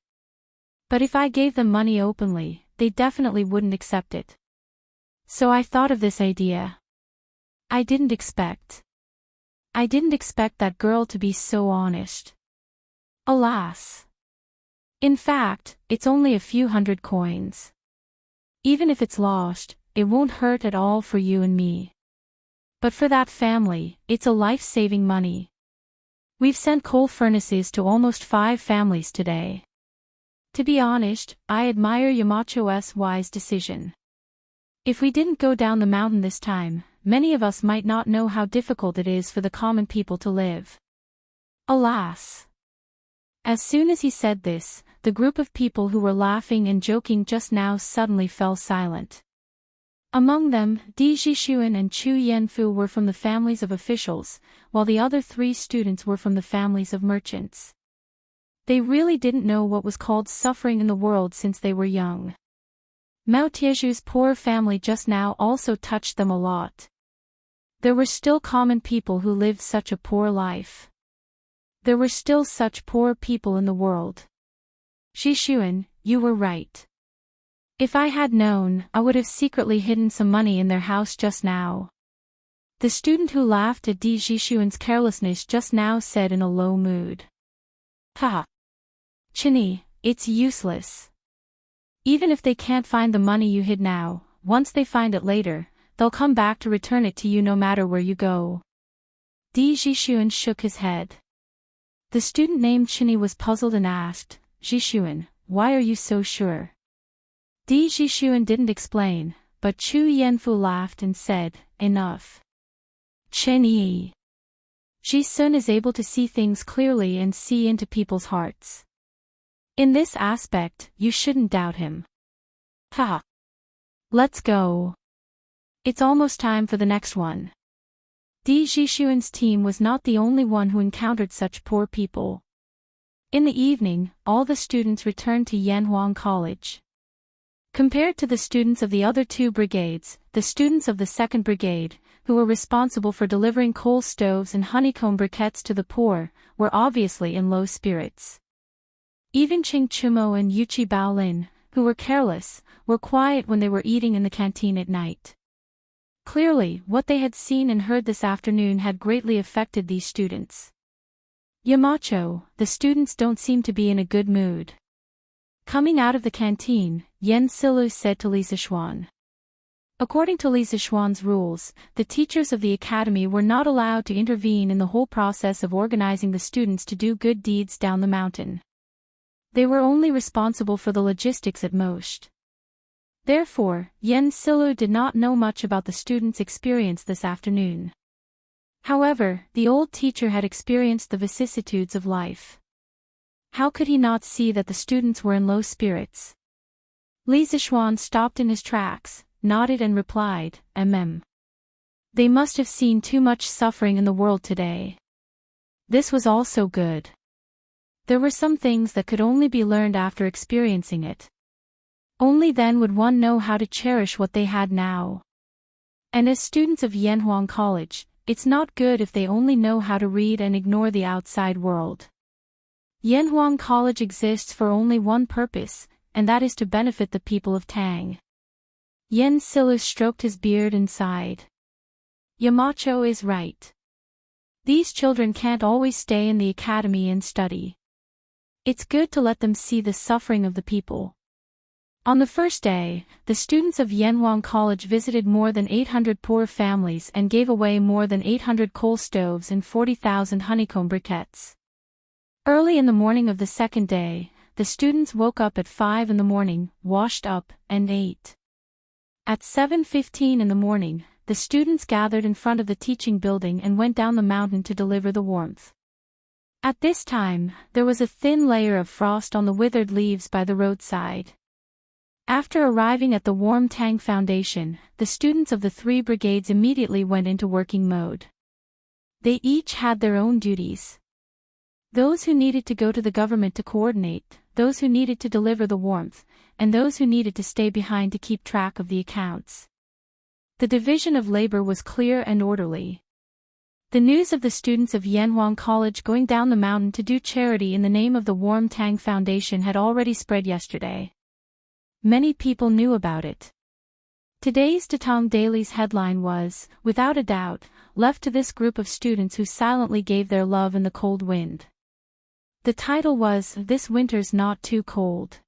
But if I gave them money openly, they definitely wouldn't accept it. So I thought of this idea. I didn't expect that girl to be so honest. Alas. In fact, it's only a few hundred coins. Even if it's lost, it won't hurt at all for you and me. But for that family, it's a life-saving money. We've sent coal furnaces to almost 5 families today. To be honest, I admire Yamacho's wise decision. If we didn't go down the mountain this time, many of us might not know how difficult it is for the common people to live. Alas. As soon as he said this, the group of people who were laughing and joking just now suddenly fell silent. Among them, Di Jixuan and Chu Yanfu were from the families of officials, while the other 3 students were from the families of merchants. They really didn't know what was called suffering in the world since they were young. Mao Tieju's poor family just now also touched them a lot. There were still common people who lived such a poor life. There were still such poor people in the world. Jixuan, you were right. If I had known, I would have secretly hidden some money in their house just now. The student who laughed at Di Jixuan's carelessness just now said in a low mood. Ha! Chinny, it's useless. Even if they can't find the money you hid now, once they find it later, they'll come back to return it to you no matter where you go. Di Jixuan shook his head. The student named Chinny was puzzled and asked, Jixuan, why are you so sure? Di Jixuan didn't explain, but Chu Yanfu laughed and said, enough. Chinny. Ji-sun is able to see things clearly and see into people's hearts. In this aspect, you shouldn't doubt him. Ha! Let's go. It's almost time for the next one. Di Jixuan's team was not the only one who encountered such poor people. In the evening, all the students returned to Yanhuang College. Compared to the students of the other 2 brigades, the students of the 2nd Brigade, who were responsible for delivering coal stoves and honeycomb briquettes to the poor, were obviously in low spirits. Even Ching Chumo and Yuchi Baolin, who were careless, were quiet when they were eating in the canteen at night. Clearly, what they had seen and heard this afternoon had greatly affected these students. Yamacho, the students don't seem to be in a good mood. Coming out of the canteen, Yen Silu said to Li Zixuan. According to Li Zixuan's rules, the teachers of the academy were not allowed to intervene in the whole process of organizing the students to do good deeds down the mountain. They were only responsible for the logistics at most. Therefore, Yen Silu did not know much about the students' experience this afternoon. However, the old teacher had experienced the vicissitudes of life. How could he not see that the students were in low spirits? Li Zixuan stopped in his tracks, nodded and replied, They must have seen too much suffering in the world today. This was all so good. There were some things that could only be learned after experiencing it. Only then would one know how to cherish what they had now. And as students of Yanhuang College, it's not good if they only know how to read and ignore the outside world. Yanhuang College exists for only one purpose, and that is to benefit the people of Tang. Yen Silu stroked his beard and sighed. Yamacho is right. These children can't always stay in the academy and study. It's good to let them see the suffering of the people. On the first day, the students of Yanhuang College visited more than 800 poor families and gave away more than 800 coal stoves and 40,000 honeycomb briquettes. Early in the morning of the second day, the students woke up at 5 in the morning, washed up, and ate. At 7:15 in the morning, the students gathered in front of the teaching building and went down the mountain to deliver the warmth. At this time, there was a thin layer of frost on the withered leaves by the roadside. After arriving at the warm Tang Foundation, the students of the 3 brigades immediately went into working mode. They each had their own duties. Those who needed to go to the government to coordinate, those who needed to deliver the warmth, and those who needed to stay behind to keep track of the accounts. The division of labor was clear and orderly. The news of the students of Yanhuang College going down the mountain to do charity in the name of the Warm Tang Foundation had already spread yesterday. Many people knew about it. Today's Datong Daily's headline was, without a doubt, left to this group of students who silently gave their love in the cold wind. The title was, This Winter's Not Too Cold.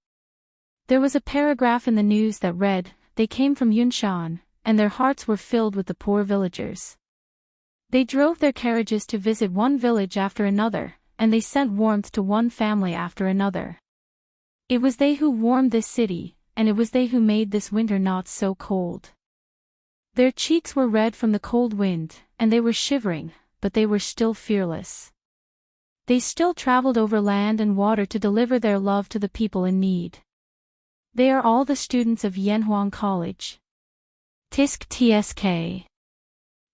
There was a paragraph in the news that read, They came from Yunshan, and their hearts were filled with the poor villagers. They drove their carriages to visit one village after another, and they sent warmth to one family after another. It was they who warmed this city, and it was they who made this winter not so cold. Their cheeks were red from the cold wind, and they were shivering, but they were still fearless. They still traveled over land and water to deliver their love to the people in need. They are all the students of Yanhuang College. Tisk tsk.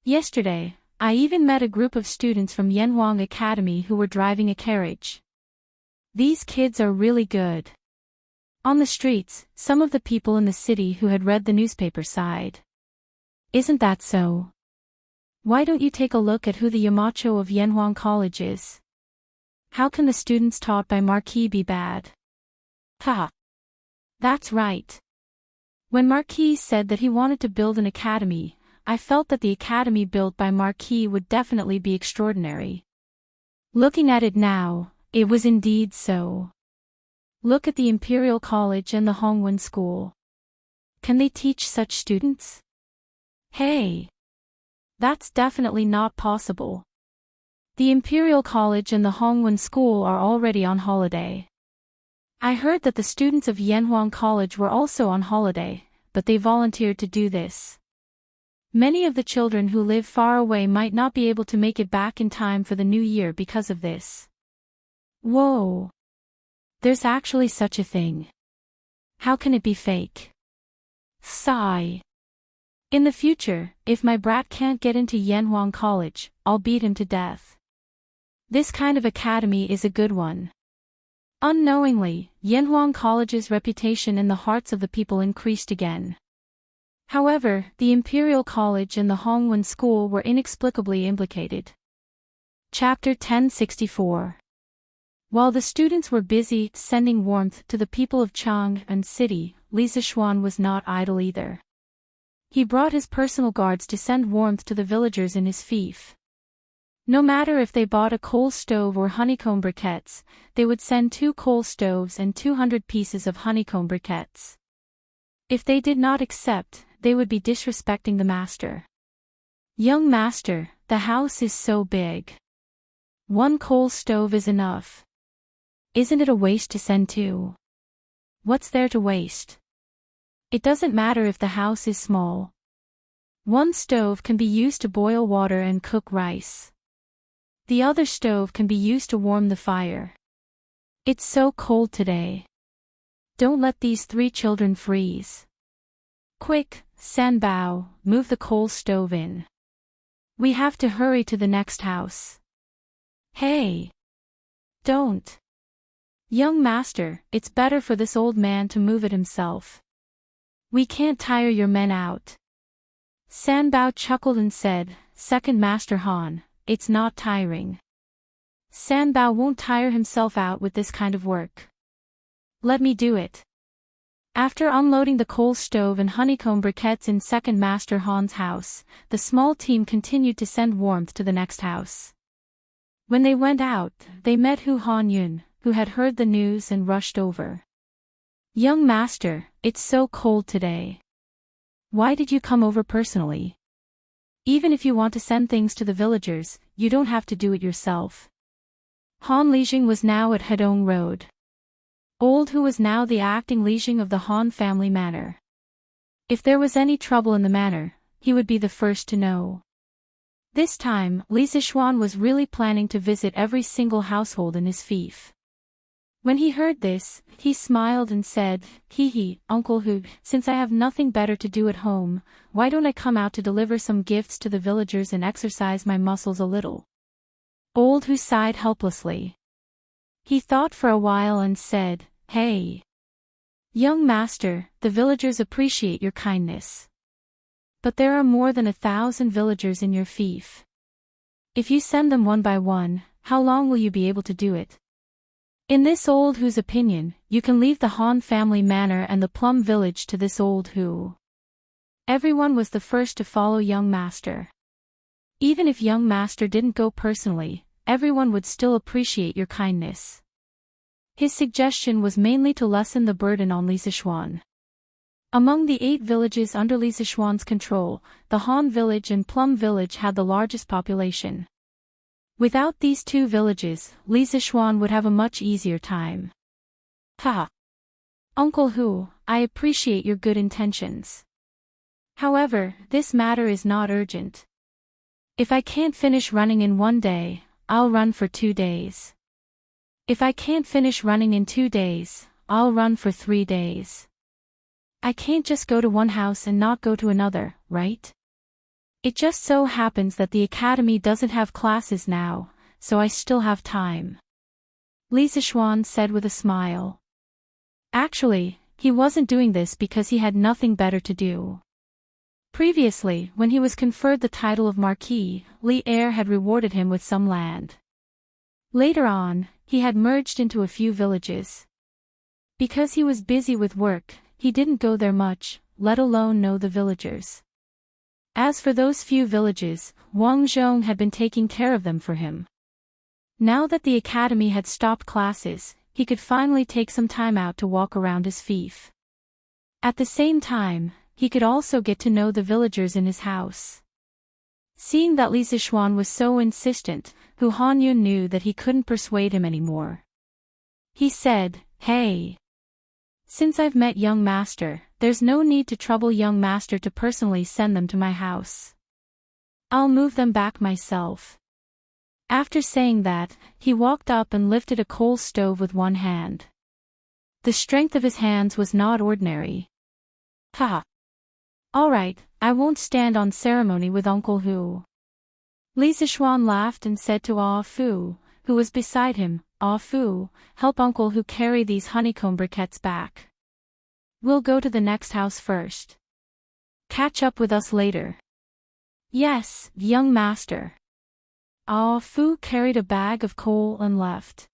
Yesterday, I even met a group of students from Yenhuang Academy who were driving a carriage. These kids are really good. On the streets, some of the people in the city who had read the newspaper sighed. Isn't that so? Why don't you take a look at who the Yamacho of Yenhuang College is? How can the students taught by Marquis be bad? Ha! That's right. When Marquis said that he wanted to build an academy, I felt that the academy built by Marquis would definitely be extraordinary. Looking at it now, it was indeed so. Look at the Imperial College and the Hongwen School. Can they teach such students? Hey! That's definitely not possible. The Imperial College and the Hongwen School are already on holiday. I heard that the students of Yenhuang College were also on holiday, but they volunteered to do this. Many of the children who live far away might not be able to make it back in time for the new year because of this. Whoa! There's actually such a thing. How can it be fake? Sigh. In the future, if my brat can't get into Yenhuang College, I'll beat him to death. This kind of academy is a good one. Unknowingly, Yenhuang College's reputation in the hearts of the people increased again. However, the Imperial College and the Hongwen School were inexplicably implicated. Chapter 1064. While the students were busy sending warmth to the people of Chang and City, Li Zixuan was not idle either. He brought his personal guards to send warmth to the villagers in his fief. No matter if they bought a coal stove or honeycomb briquettes, they would send 2 coal stoves and 200 pieces of honeycomb briquettes. If they did not accept, they would be disrespecting the master. Young master, the house is so big. 1 coal stove is enough. Isn't it a waste to send 2? What's there to waste? It doesn't matter if the house is small. 1 stove can be used to boil water and cook rice. The other stove can be used to warm the fire. It's so cold today. Don't let these 3 children freeze. Quick, Sanbao, move the coal stove in. We have to hurry to the next house. Hey! Don't. Young master, it's better for this old man to move it himself. We can't tire your men out. Sanbao chuckled and said, Second Master Han, it's not tiring. Sanbao won't tire himself out with this kind of work. Let me do it. After unloading the coal stove and honeycomb briquettes in Second Master Han's house, the small team continued to send warmth to the next house. When they went out, they met Hu Hanyun, who had heard the news and rushed over. Young master, it's so cold today. Why did you come over personally? Even if you want to send things to the villagers, you don't have to do it yourself. Han Lijing was now at Hedong Road. Old Hu was now the acting Lijing of the Han family manor. If there was any trouble in the manor, he would be the first to know. This time, Li Zixuan was really planning to visit every single household in his fief. When he heard this, he smiled and said, Hee, Uncle Hu, since I have nothing better to do at home, why don't I come out to deliver some gifts to the villagers and exercise my muscles a little? Old Hu sighed helplessly. He thought for a while and said, Hey! Young master, the villagers appreciate your kindness. But there are more than 1,000 villagers in your fief. If you send them one by one, how long will you be able to do it? In this old Hu's opinion, you can leave the Han family manor and the Plum village to this old Hu. Everyone was the first to follow young master. Even if young master didn't go personally, everyone would still appreciate your kindness. His suggestion was mainly to lessen the burden on Li Zixuan. Among the 8 villages under Li Zixuan's control, the Han village and Plum village had the largest population. Without these 2 villages, Li Zixuan would have a much easier time. Ha! Uncle Hu, I appreciate your good intentions. However, this matter is not urgent. If I can't finish running in 1 day, I'll run for 2 days. If I can't finish running in 2 days, I'll run for 3 days. I can't just go to one house and not go to another, right? It just so happens that the academy doesn't have classes now, so I still have time. Li Zishuan said with a smile. Actually, he wasn't doing this because he had nothing better to do. Previously, when he was conferred the title of Marquis, Li Er had rewarded him with some land. Later on, he had merged into a few villages. Because he was busy with work, he didn't go there much, let alone know the villagers. As for those few villages, Wang Zhong had been taking care of them for him. Now that the academy had stopped classes, he could finally take some time out to walk around his fief. At the same time, he could also get to know the villagers in his house. Seeing that Li Zishuan was so insistent, Hu Hanyun knew that he couldn't persuade him anymore. He said, "Hey. Since I've met young master, there's no need to trouble young master to personally send them to my house. I'll move them back myself." After saying that, he walked up and lifted a coal stove with one hand. The strength of his hands was not ordinary. "Ha! All right, I won't stand on ceremony with Uncle Hu." Li Zishuan laughed and said to Ah Fu, who was beside him, "Ah Fu, help Uncle Hu carry these honeycomb briquettes back. We'll go to the next house first. Catch up with us later." "Yes, young master." Ah Fu carried a bag of coal and left.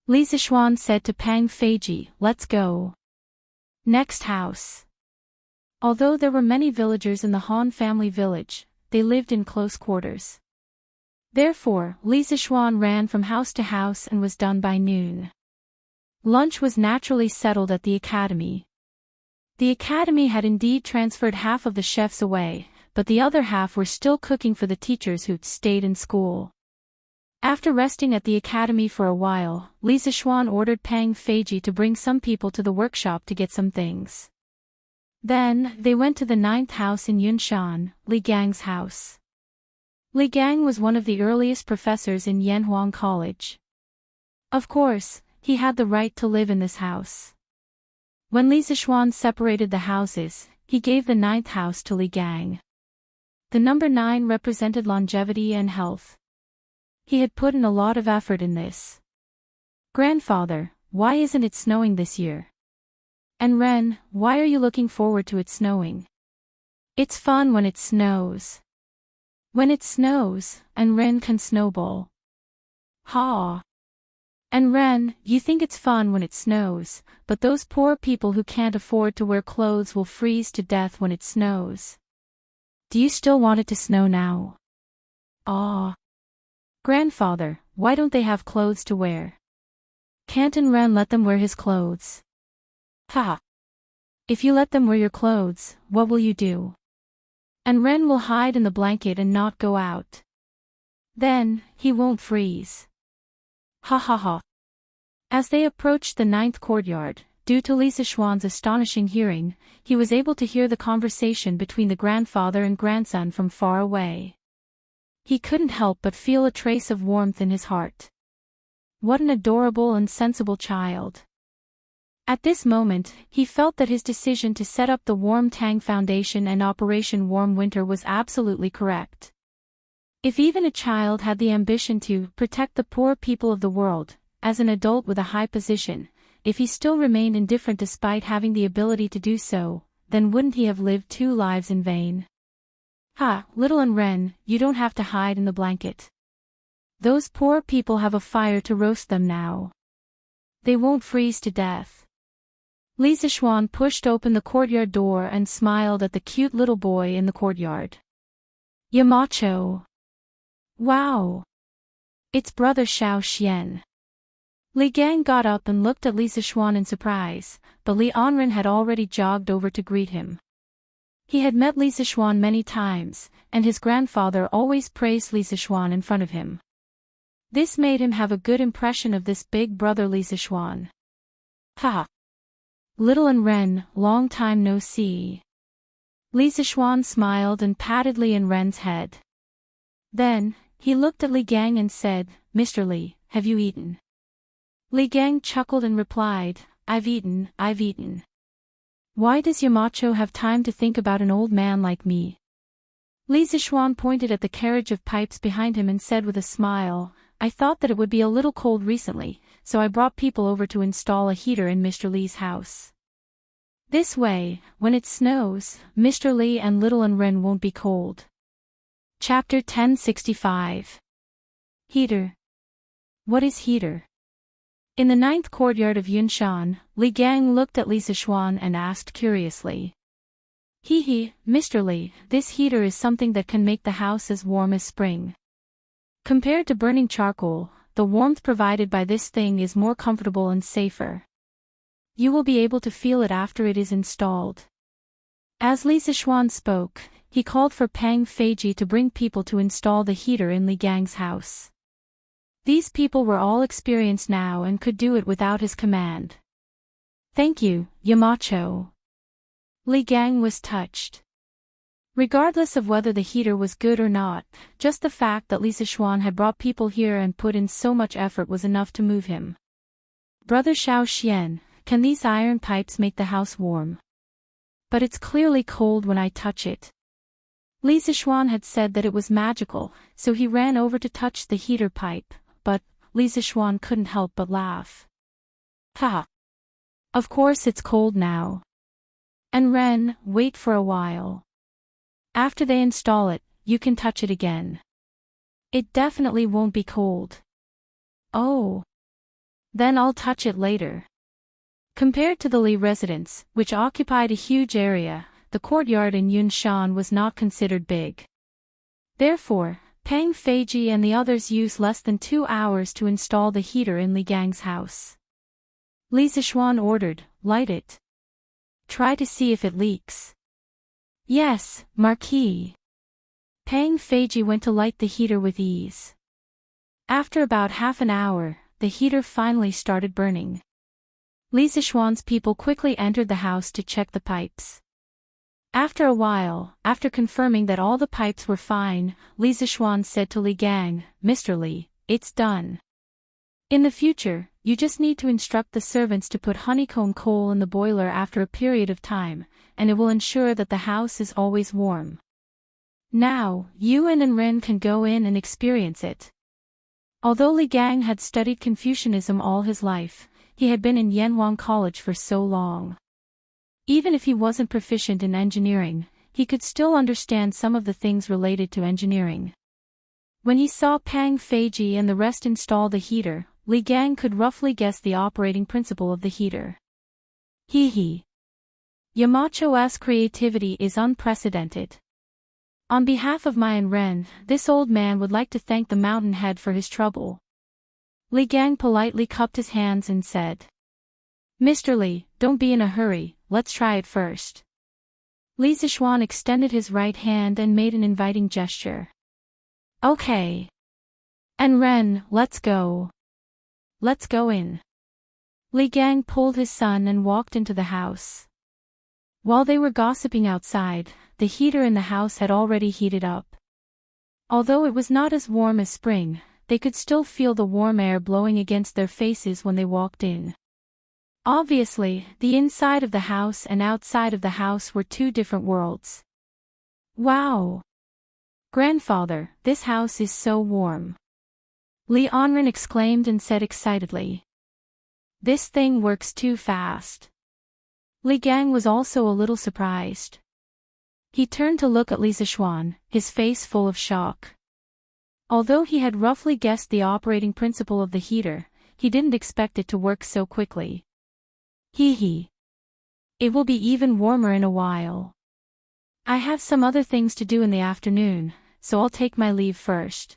Li Zishuan said to Pang Feiji, "Let's go." Next house. Although there were many villagers in the Han family village, they lived in close quarters. Therefore, Li Zishuan ran from house to house and was done by noon. Lunch was naturally settled at the academy. The academy had indeed transferred half of the chefs away, but the other half were still cooking for the teachers who'd stayed in school. After resting at the academy for a while, Li Zishuan ordered Pang Feiji to bring some people to the workshop to get some things. Then, they went to the 9th house in Yunshan, Li Gang's house. Li Gang was one of the earliest professors in Yanhuang College. Of course, he had the right to live in this house. When Li Zishuan separated the houses, he gave the 9th house to Li Gang. The number 9 represented longevity and health. He had put in a lot of effort in this. "Grandfather, why isn't it snowing this year? And Ren, why are you looking forward to it snowing? It's fun when it snows. When it snows, and Ren can snowball." "Ha! And Ren, you think it's fun when it snows, but those poor people who can't afford to wear clothes will freeze to death when it snows. Do you still want it to snow now?" "Ah. Grandfather, why don't they have clothes to wear? Can't Ren let them wear his clothes?" "Ha! If you let them wear your clothes, what will you do? And Ren will hide in the blanket and not go out. Then, he won't freeze. Ha ha ha." As they approached the 9th courtyard, due to Li Zishuan's astonishing hearing, he was able to hear the conversation between the grandfather and grandson from far away. He couldn't help but feel a trace of warmth in his heart. What an adorable and sensible child. At this moment, he felt that his decision to set up the Warm Tang Foundation and Operation Warm Winter was absolutely correct. If even a child had the ambition to protect the poor people of the world, as an adult with a high position, if he still remained indifferent despite having the ability to do so, then wouldn't he have lived 2 lives in vain? "Ha, little Ren, you don't have to hide in the blanket. Those poor people have a fire to roast them now. They won't freeze to death." Li Zishuan pushed open the courtyard door and smiled at the cute little boy in the courtyard. "Yamacho. Wow. It's brother Xiao Xian." Li Gang got up and looked at Li Zishuan in surprise, but Li Anren had already jogged over to greet him. He had met Li Zishuan many times, and his grandfather always praised Li Zishuan in front of him. This made him have a good impression of this big brother Li Zishuan. "Ha! Little Ren, long time no see." Li Zishuan smiled and patted Li Ren's head. Then, he looked at Li Gang and said, "Mr. Li, have you eaten?" Li Gang chuckled and replied, I've eaten." Why does Yamacho have time to think about an old man like me? Li Zixuan pointed at the carriage of pipes behind him and said with a smile, I thought that it would be a little cold recently, so I brought people over to install a heater in Mr. Li's house. This way, when it snows, Mr. Li and little Ren won't be cold. Chapter 1065. Heater. What is heater? In the 9th courtyard of Yunshan, Li Gang looked at Li Zixuan and asked curiously. Mr. Li, this heater is something that can make the house as warm as spring. Compared to burning charcoal, the warmth provided by this thing is more comfortable and safer. You will be able to feel it after it is installed. As Li Zixuan spoke, he called for Pang Feiji to bring people to install the heater in Li Gang's house. These people were all experienced now and could do it without his command. Thank you, Yamacho. Li Gang was touched. Regardless of whether the heater was good or not, just the fact that Li Zixuan had brought people here and put in so much effort was enough to move him. Brother Xiao Xian, can these iron pipes make the house warm? But it's clearly cold when I touch it. Li Zixuan had said that it was magical, so he ran over to touch the heater pipe, but Li Zixuan couldn't help but laugh. Ha! Of course it's cold now. And Ren, wait for a while. After they install it, you can touch it again. It definitely won't be cold. Oh. Then I'll touch it later. Compared to the Li residence, which occupied a huge area, the courtyard in Yunshan was not considered big. Therefore, Pang Feiji and the others used less than 2 hours to install the heater in Li Gang's house. Li Zixuan ordered, light it. Try to see if it leaks. Yes, Marquis. Pang Feiji went to light the heater with ease. After about half an hour, the heater finally started burning. Li Zixuan's people quickly entered the house to check the pipes. After a while, after confirming that all the pipes were fine, Li Zixuan said to Li Gang, Mr. Li, it's done. In the future, you just need to instruct the servants to put honeycomb coal in the boiler after a period of time, and it will ensure that the house is always warm. Now, you and Ren can go in and experience it. Although Li Gang had studied Confucianism all his life, he had been in Yanhuang College for so long. Even if he wasn't proficient in engineering, he could still understand some of the things related to engineering. When he saw Pang Feiji and the rest install the heater, Li Gang could roughly guess the operating principle of the heater. Yamacho's creativity is unprecedented. On behalf of Mai and Ren, this old man would like to thank the mountain head for his trouble. Li Gang politely cupped his hands and said, Mr. Li, don't be in a hurry, let's try it first. Li Zixuan extended his right hand and made an inviting gesture. Okay. And Ren, let's go. Let's go in. Li Gang pulled his son and walked into the house. While they were gossiping outside, the heater in the house had already heated up. Although it was not as warm as spring, they could still feel the warm air blowing against their faces when they walked in. Obviously, the inside of the house and outside of the house were two different worlds. Wow! Grandfather, this house is so warm. Li Anren exclaimed and said excitedly. This thing works too fast. Li Gang was also a little surprised. He turned to look at Li Zixuan, his face full of shock. Although he had roughly guessed the operating principle of the heater, he didn't expect it to work so quickly. It will be even warmer in a while. I have some other things to do in the afternoon, so I'll take my leave first.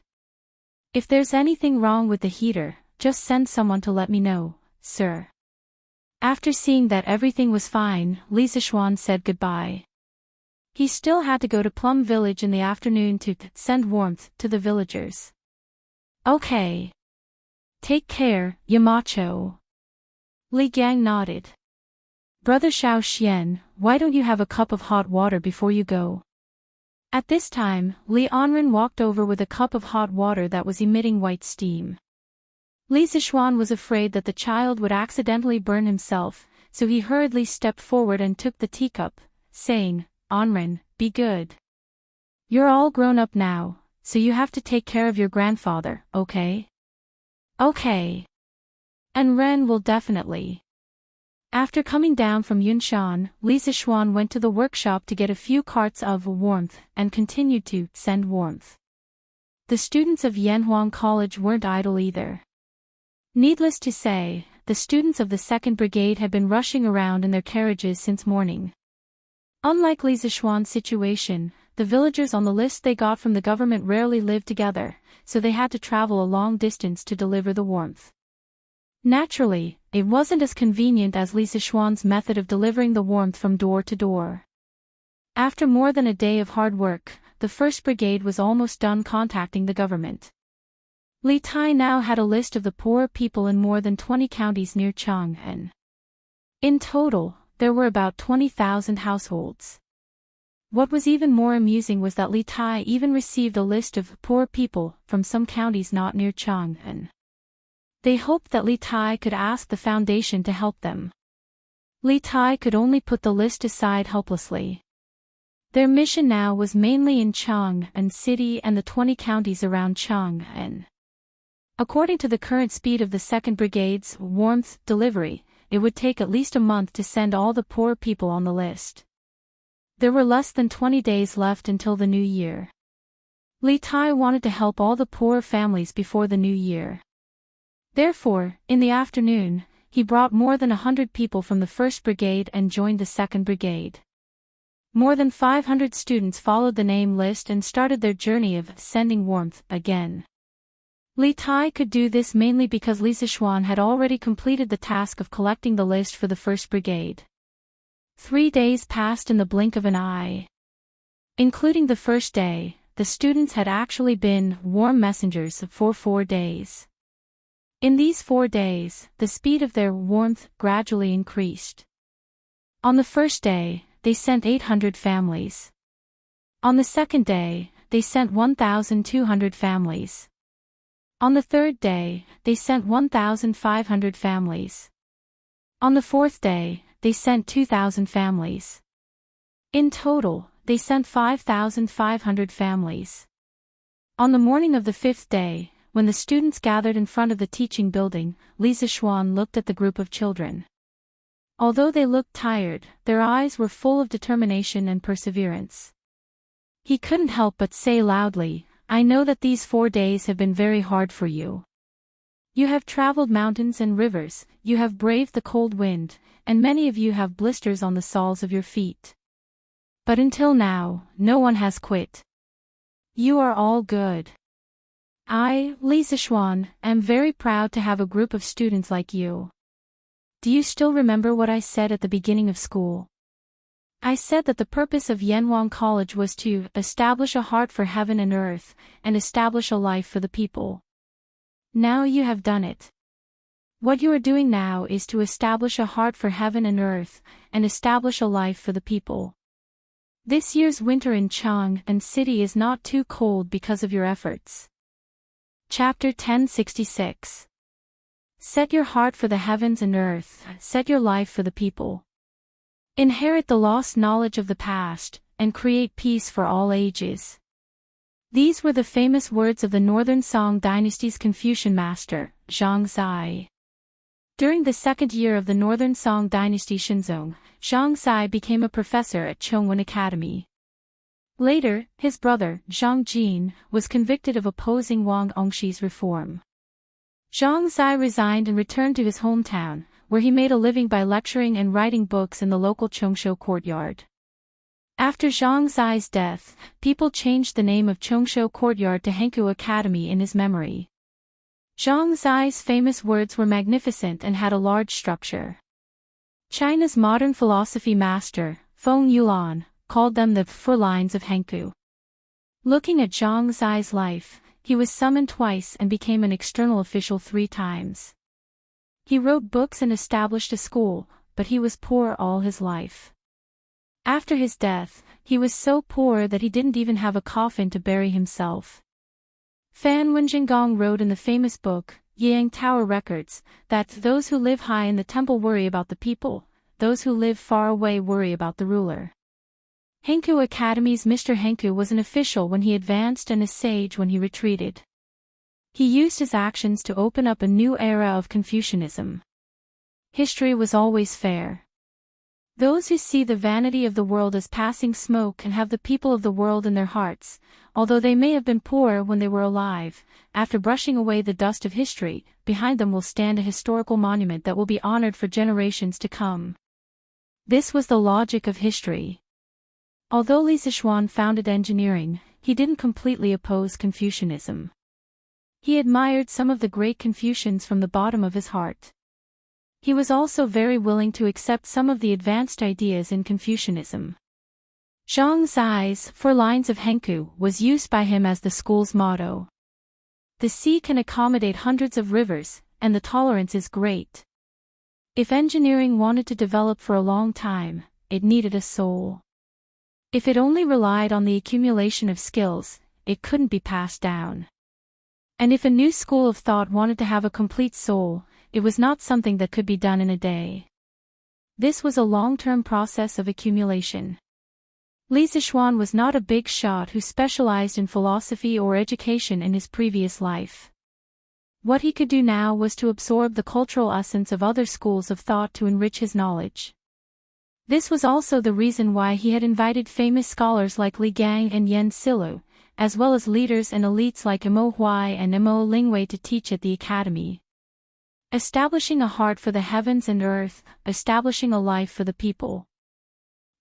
If there's anything wrong with the heater, just send someone to let me know, sir. After seeing that everything was fine, Li Zixuan said goodbye. He still had to go to Plum Village in the afternoon to send warmth to the villagers. Okay. Take care, Yamacho. Li Gang nodded. Brother Xiao Xian, why don't you have a cup of hot water before you go? At this time, Li Anren walked over with a cup of hot water that was emitting white steam. Li Zixuan was afraid that the child would accidentally burn himself, so he hurriedly stepped forward and took the teacup, saying, "Onren, be good. You're all grown up now, so you have to take care of your grandfather, okay?" "Okay. And Ren will definitely." After coming down from Yunshan, Li Zixuan went to the workshop to get a few carts of warmth and continued to send warmth. The students of Yanhuang College weren't idle either. Needless to say, the students of the 2nd Brigade had been rushing around in their carriages since morning. Unlike Li Zixuan's situation, the villagers on the list they got from the government rarely lived together, so they had to travel a long distance to deliver the warmth. Naturally, it wasn't as convenient as Li Zixuan's method of delivering the warmth from door to door. After more than a day of hard work, the 1st Brigade was almost done contacting the government. Li Tai now had a list of the poor people in more than 20 counties near Chang'an. In total, there were about 20,000 households. What was even more amusing was that Li Tai even received a list of poor people from some counties not near Chang'an. They hoped that Li Tai could ask the foundation to help them. Li Tai could only put the list aside helplessly. Their mission now was mainly in Chang'an City and the 20 counties around Chang'an. According to the current speed of the 2nd Brigade's warmth delivery, it would take at least a month to send all the poor people on the list. There were less than 20 days left until the new year. Li Tai wanted to help all the poor families before the new year. Therefore, in the afternoon, he brought more than 100 people from the 1st Brigade and joined the 2nd Brigade. More than 500 students followed the name list and started their journey of sending warmth again. Li Tai could do this mainly because Li Zixuan had already completed the task of collecting the list for the 1st Brigade. 3 days passed in the blink of an eye. Including the first day, the students had actually been warm messengers for 4 days. In these 4 days, the speed of their warmth gradually increased. On the first day, they sent 800 families. On the second day, they sent 1,200 families. On the third day, they sent 1,500 families. On the fourth day, they sent 2,000 families. In total, they sent 5,500 families. On the morning of the 5th day, when the students gathered in front of the teaching building, Li Zixuan looked at the group of children. Although they looked tired, their eyes were full of determination and perseverance. He couldn't help but say loudly, "I know that these 4 days have been very hard for you. You have traveled mountains and rivers, you have braved the cold wind, and many of you have blisters on the soles of your feet. But until now, no one has quit. You are all good. I, Li Zixuan, am very proud to have a group of students like you. Do you still remember what I said at the beginning of school? I said that the purpose of Yanhuang College was to establish a heart for heaven and earth, and establish a life for the people. Now you have done it. What you are doing now is to establish a heart for heaven and earth, and establish a life for the people. This year's winter in Chang'an City is not too cold because of your efforts." Chapter 1066. Set your heart for the heavens and earth, set your life for the people. Inherit the lost knowledge of the past, and create peace for all ages. These were the famous words of the Northern Song Dynasty's Confucian master, Zhang Zai. During the 2nd year of the Northern Song Dynasty Xinzong, Zhang Zai became a professor at Chongwen Academy. Later, his brother, Zhang Jin, was convicted of opposing Wang Ongshi's reform. Zhang Zai resigned and returned to his hometown, where he made a living by lecturing and writing books in the local Chongsho courtyard. After Zhang Zai's death, people changed the name of Chongsho Courtyard to Henku Academy in his memory. Zhang Zai's famous words were magnificent and had a large structure. China's modern philosophy master, Feng Yulan, called them the 4 lines of Henku. Looking at Zhang Zai's life, he was summoned twice and became an external official 3 times. He wrote books and established a school, but he was poor all his life. After his death, he was so poor that he didn't even have a coffin to bury himself. Fan Wenjingong wrote in the famous book, Yang Tower Records, that those who live high in the temple worry about the people, those who live far away worry about the ruler. Henku Academy's Mr. Henku was an official when he advanced and a sage when he retreated. He used his actions to open up a new era of Confucianism. History was always fair. Those who see the vanity of the world as passing smoke and have the people of the world in their hearts, although they may have been poor when they were alive, after brushing away the dust of history, behind them will stand a historical monument that will be honored for generations to come. This was the logic of history. Although Li Zixuan founded engineering, he didn't completely oppose Confucianism. He admired some of the great Confucians from the bottom of his heart. He was also very willing to accept some of the advanced ideas in Confucianism. Zhang Zai's 4 lines of Henku was used by him as the school's motto. The sea can accommodate hundreds of rivers, and the tolerance is great. If engineering wanted to develop for a long time, it needed a soul. If it only relied on the accumulation of skills, it couldn't be passed down. And if a new school of thought wanted to have a complete soul, it was not something that could be done in a day. This was a long-term process of accumulation. Li Zixuan was not a big shot who specialized in philosophy or education in his previous life. What he could do now was to absorb the cultural essence of other schools of thought to enrich his knowledge. This was also the reason why he had invited famous scholars like Li Gang and Yen Silu, as well as leaders and elites like Mo Huai and Mo Lingwei to teach at the academy. Establishing a heart for the heavens and earth, establishing a life for the people.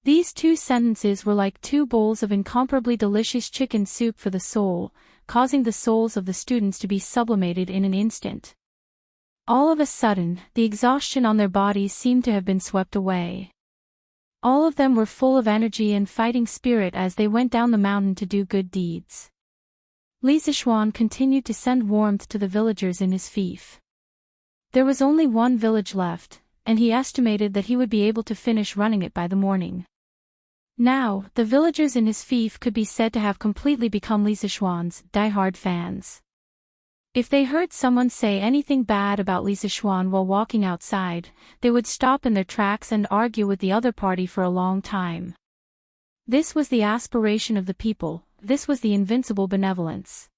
These 2 sentences were like 2 bowls of incomparably delicious chicken soup for the soul, causing the souls of the students to be sublimated in an instant. All of a sudden, the exhaustion on their bodies seemed to have been swept away. All of them were full of energy and fighting spirit as they went down the mountain to do good deeds. Li Zixuan continued to send warmth to the villagers in his fief. There was only 1 village left, and he estimated that he would be able to finish running it by the morning. Now, the villagers in his fief could be said to have completely become Li Zixuan's die-hard fans. If they heard someone say anything bad about Li Zixuan while walking outside, they would stop in their tracks and argue with the other party for a long time. This was the aspiration of the people, this was the invincible benevolence.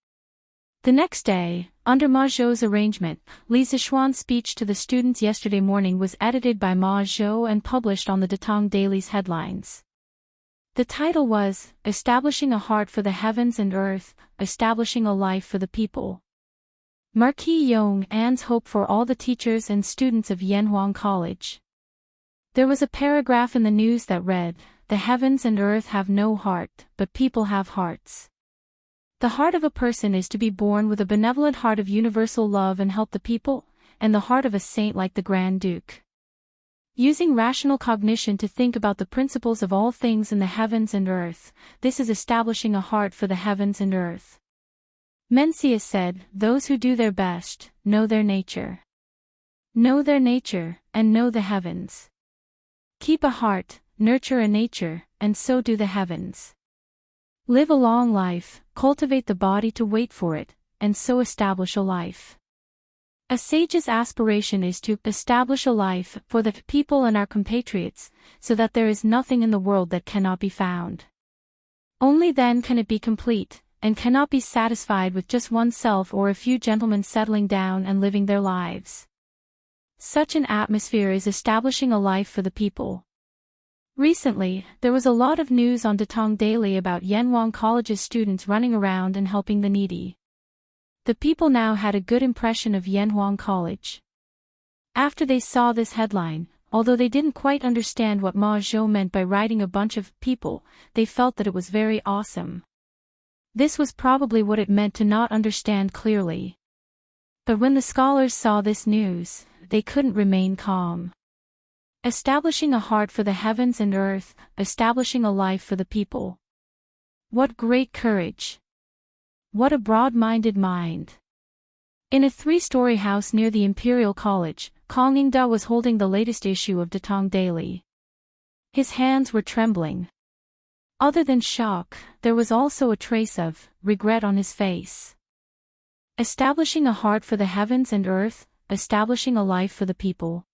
The next day, under Ma Zhou's arrangement, Li Zixuan's speech to the students yesterday morning was edited by Ma Zhou and published on the Datong Daily's headlines. The title was, Establishing a Heart for the Heavens and Earth, Establishing a Life for the People. Marquis Yong An's hope for all the teachers and students of Yanhuang College. There was a paragraph in the news that read, The heavens and earth have no heart, but people have hearts. The heart of a person is to be born with a benevolent heart of universal love and help the people, and the heart of a saint like the Grand Duke. Using rational cognition to think about the principles of all things in the heavens and earth, this is establishing a heart for the heavens and earth. Mencius said, those who do their best, know their nature. Know their nature, and know the heavens. Keep a heart, nurture a nature, and so do the heavens. Live a long life, cultivate the body to wait for it, and so establish a life. A sage's aspiration is to establish a life for the people and our compatriots, so that there is nothing in the world that cannot be found. Only then can it be complete, and cannot be satisfied with just oneself or a few gentlemen settling down and living their lives. Such an atmosphere is establishing a life for the people. Recently, there was a lot of news on Datong Daily about Yanhuang College's students running around and helping the needy. The people now had a good impression of Yanhuang College. After they saw this headline, although they didn't quite understand what Ma Zhou meant by writing a bunch of people, they felt that it was very awesome. This was probably what it meant to not understand clearly. But when the scholars saw this news, they couldn't remain calm. Establishing a heart for the heavens and earth, establishing a life for the people. What great courage! What a broad-minded mind! In a 3-story house near the Imperial College, Kong Yingda was holding the latest issue of Datong Daily. His hands were trembling. Other than shock, there was also a trace of regret on his face. Establishing a heart for the heavens and earth, establishing a life for the people.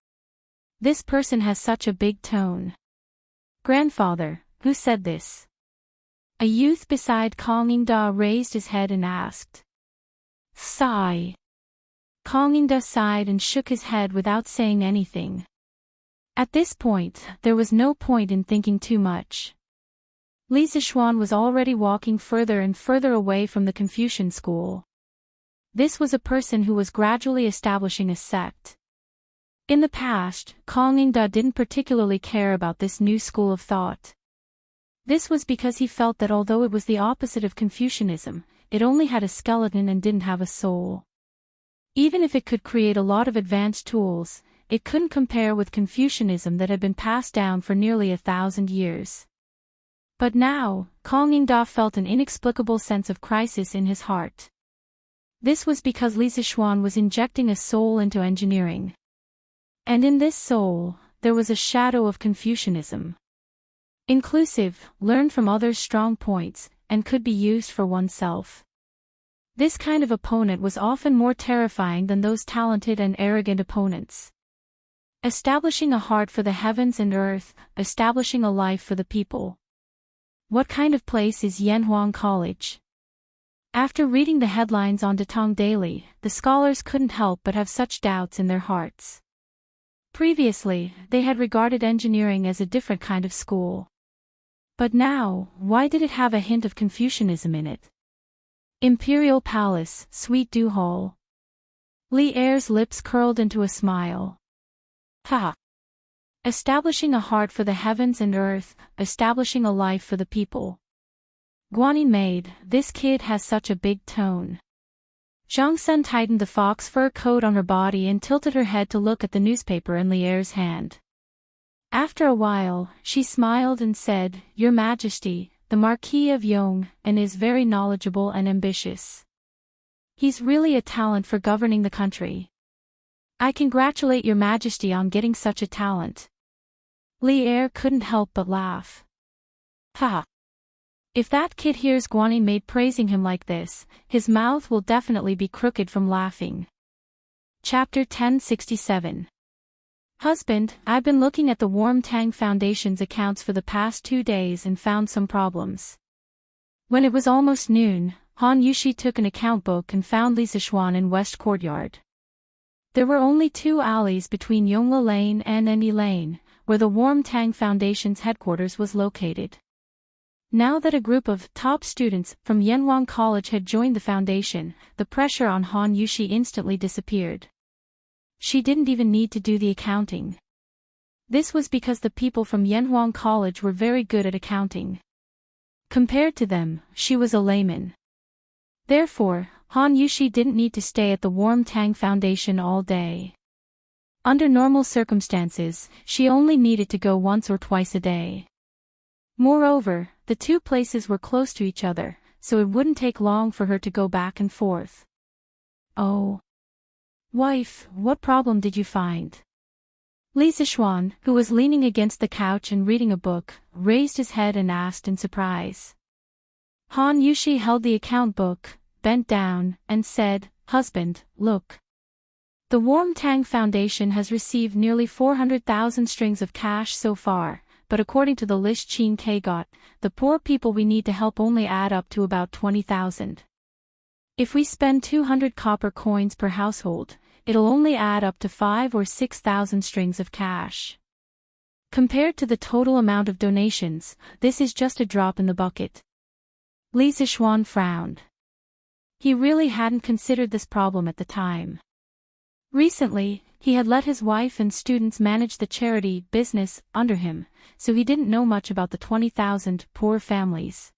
This person has such a big tone. Grandfather, who said this? A youth beside Kongingda raised his head and asked. Sigh. Kongingda sighed and shook his head without saying anything. At this point, there was no point in thinking too much. Li Zixuan was already walking further and further away from the Confucian school. This was a person who was gradually establishing a sect. In the past, Kongingda didn't particularly care about this new school of thought. This was because he felt that although it was the opposite of Confucianism, it only had a skeleton and didn't have a soul. Even if it could create a lot of advanced tools, it couldn't compare with Confucianism that had been passed down for nearly 1,000 years. But now, Kongingda felt an inexplicable sense of crisis in his heart. This was because Li Zixuan was injecting a soul into engineering. And in this soul, there was a shadow of Confucianism. Inclusive, learned from others' strong points, and could be used for oneself. This kind of opponent was often more terrifying than those talented and arrogant opponents. Establishing a heart for the heavens and earth, establishing a life for the people. What kind of place is Yanhuang College? After reading the headlines on Datong Daily, the scholars couldn't help but have such doubts in their hearts. Previously, they had regarded engineering as a different kind of school. But now, why did it have a hint of Confucianism in it? Imperial Palace, Sweet Dew Hall. Li Er's lips curled into a smile. Ha! Establishing a heart for the heavens and earth, establishing a life for the people. Guanyin maid, this kid has such a big tone. Zhang Sun tightened the fox fur coat on her body and tilted her head to look at the newspaper in Li Er's hand. After a while, she smiled and said, Your Majesty, the Marquis of Yong, and is very knowledgeable and ambitious. He's really a talent for governing the country. I congratulate Your Majesty on getting such a talent. Li Er couldn't help but laugh. Ha! If that kid hears Guanyin maid praising him like this, his mouth will definitely be crooked from laughing. Chapter 1067. Husband, I've been looking at the Warm Tang Foundation's accounts for the past 2 days and found some problems. When it was almost noon, Han Yushi took an account book and found Li Zixuan in West Courtyard. There were only 2 alleys between Yongla Lane and Enyi Lane, where the Warm Tang Foundation's headquarters was located. Now that a group of top students from Yanhuang College had joined the foundation, the pressure on Han Yushi instantly disappeared. She didn't even need to do the accounting. This was because the people from Yanhuang College were very good at accounting. Compared to them, she was a layman. Therefore, Han Yushi didn't need to stay at the Warm Tang Foundation all day. Under normal circumstances, she only needed to go once or twice a day. Moreover, the 2 places were close to each other, so it wouldn't take long for her to go back and forth. Oh. Wife, what problem did you find? Li Zixuan, who was leaning against the couch and reading a book, raised his head and asked in surprise. Han Yushi held the account book, bent down, and said, Husband, look. The Warm Tang Foundation has received nearly 400,000 strings of cash so far, but according to the list Qin Ke got, the poor people we need to help only add up to about 20,000. If we spend 200 copper coins per household, it'll only add up to 5 or 6,000 strings of cash. Compared to the total amount of donations, this is just a drop in the bucket. Li Zixuan frowned. He really hadn't considered this problem at the time. Recently, he had let his wife and students manage the charity business under him, so he didn't know much about the 20,000 poor families.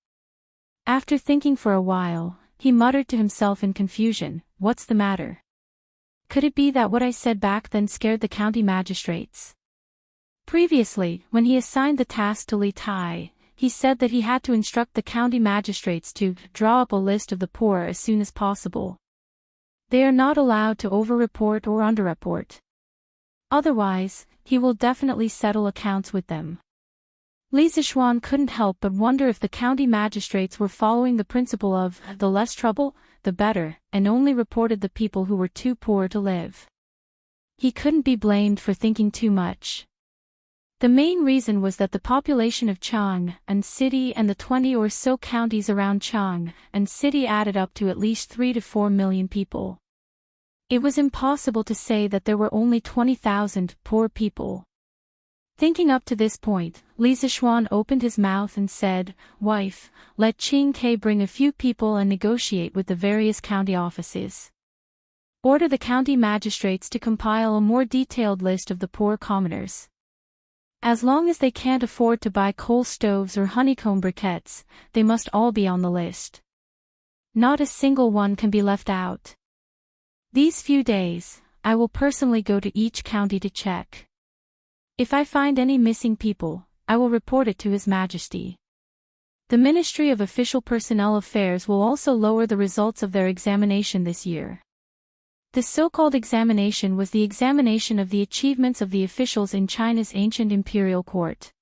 After thinking for a while, he muttered to himself in confusion, What's the matter? Could it be that what I said back then scared the county magistrates? Previously, when he assigned the task to Li Tai, he said that he had to instruct the county magistrates to draw up a list of the poor as soon as possible. They are not allowed to over-report or under-report. Otherwise, he will definitely settle accounts with them. Li Zixuan couldn't help but wonder if the county magistrates were following the principle of the less trouble, the better, and only reported the people who were too poor to live. He couldn't be blamed for thinking too much. The main reason was that the population of Chang and City and the 20 or so counties around Chang and City added up to at least 3 to 4 million people. It was impossible to say that there were only 20,000 poor people. Thinking up to this point, Li Zixuan opened his mouth and said, "Wife, let Qing Ke bring a few people and negotiate with the various county offices. Order the county magistrates to compile a more detailed list of the poor commoners. As long as they can't afford to buy coal stoves or honeycomb briquettes, they must all be on the list. Not a single one can be left out. These few days, I will personally go to each county to check. If I find any missing people, I will report it to His Majesty. The Ministry of Official Personnel Affairs will also lower the results of their examination this year." The so-called examination was the examination of the achievements of the officials in China's ancient imperial court.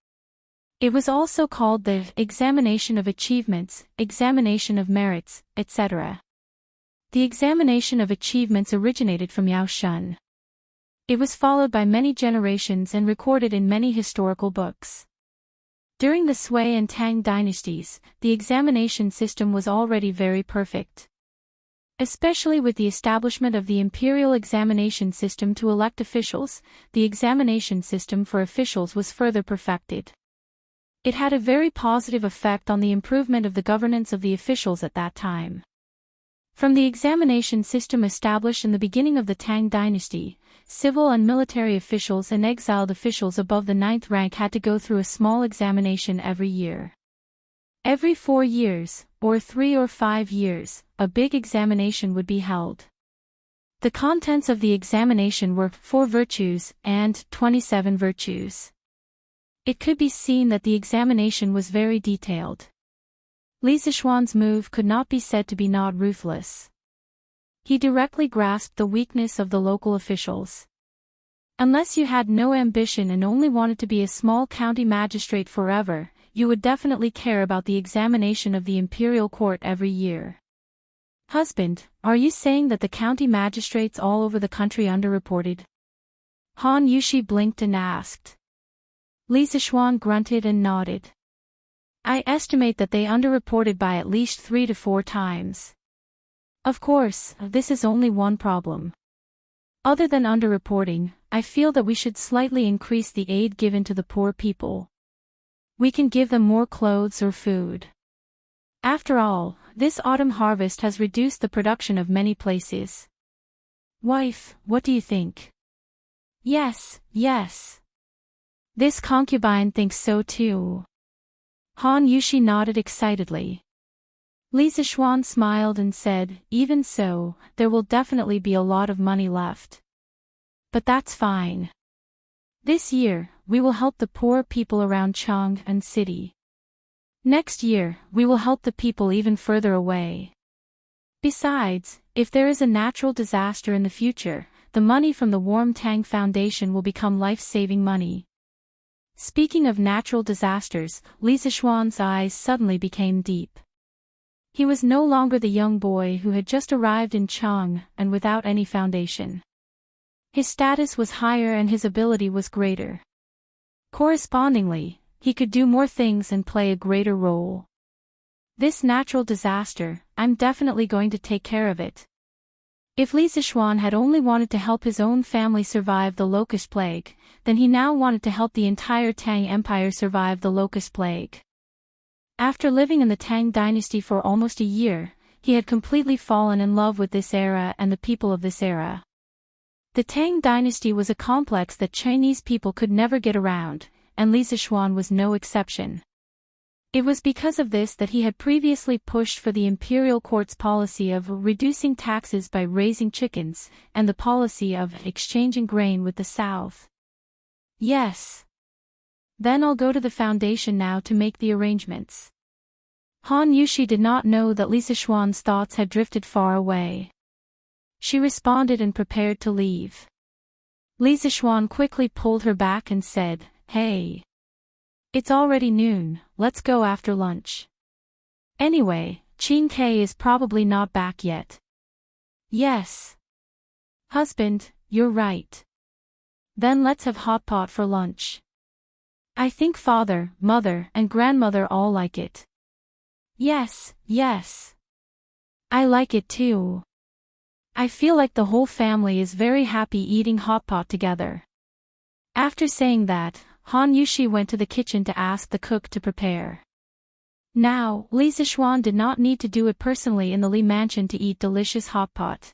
It was also called the examination of achievements, examination of merits, etc. The examination of achievements originated from Yao Shun. It was followed by many generations and recorded in many historical books. During the Sui and Tang dynasties, the examination system was already very perfect. Especially with the establishment of the imperial examination system to elect officials, the examination system for officials was further perfected. It had a very positive effect on the improvement of the governance of the officials at that time. From the examination system established in the beginning of the Tang dynasty, civil and military officials and exiled officials above the 9th rank had to go through a small examination every year. Every 4 years, or 3 or 5 years, a big examination would be held. The contents of the examination were 4 virtues and 27 virtues. It could be seen that the examination was very detailed. Li Zixuan's move could not be said to be not ruthless. He directly grasped the weakness of the local officials. Unless you had no ambition and only wanted to be a small county magistrate forever, you would definitely care about the examination of the imperial court every year. Husband, are you saying that the county magistrates all over the country underreported? Han Yushi blinked and asked. Li Zixuan grunted and nodded. I estimate that they underreported by at least 3 to 4 times. Of course, this is only one problem. Other than underreporting, I feel that we should slightly increase the aid given to the poor people. We can give them more clothes or food. After all, this autumn harvest has reduced the production of many places. Wife, what do you think? Yes, yes. This concubine thinks so too. Han Yushi nodded excitedly. Li Zixuan smiled and said, even so, there will definitely be a lot of money left. But that's fine. This year, we will help the poor people around Chang and City. Next year, we will help the people even further away. Besides, if there is a natural disaster in the future, the money from the Warm Tang Foundation will become life-saving money. Speaking of natural disasters, Li Zixuan's eyes suddenly became deep. He was no longer the young boy who had just arrived in Chang and without any foundation. His status was higher and his ability was greater. Correspondingly, he could do more things and play a greater role. This natural disaster, I'm definitely going to take care of it. If Li Zixuan had only wanted to help his own family survive the locust plague, then he now wanted to help the entire Tang Empire survive the locust plague. After living in the Tang dynasty for almost a year, he had completely fallen in love with this era and the people of this era. The Tang dynasty was a complex that Chinese people could never get around, and Li Zixuan was no exception. It was because of this that he had previously pushed for the imperial court's policy of reducing taxes by raising chickens, and the policy of exchanging grain with the south. Yes. Then I'll go to the foundation now to make the arrangements. Han Yushi did not know that Li Zixuan's thoughts had drifted far away. She responded and prepared to leave. Li Zixuan quickly pulled her back and said, "Hey. It's already noon, let's go after lunch. Anyway, Qing Ke is probably not back yet." "Yes. Husband, you're right. Then let's have hot pot for lunch. I think father, mother, and grandmother all like it. Yes, yes. I like it too. I feel like the whole family is very happy eating hot pot together. After saying that, Han Yushi went to the kitchen to ask the cook to prepare. Now, Li Zixuan did not need to do it personally in the Li mansion to eat delicious hot pot.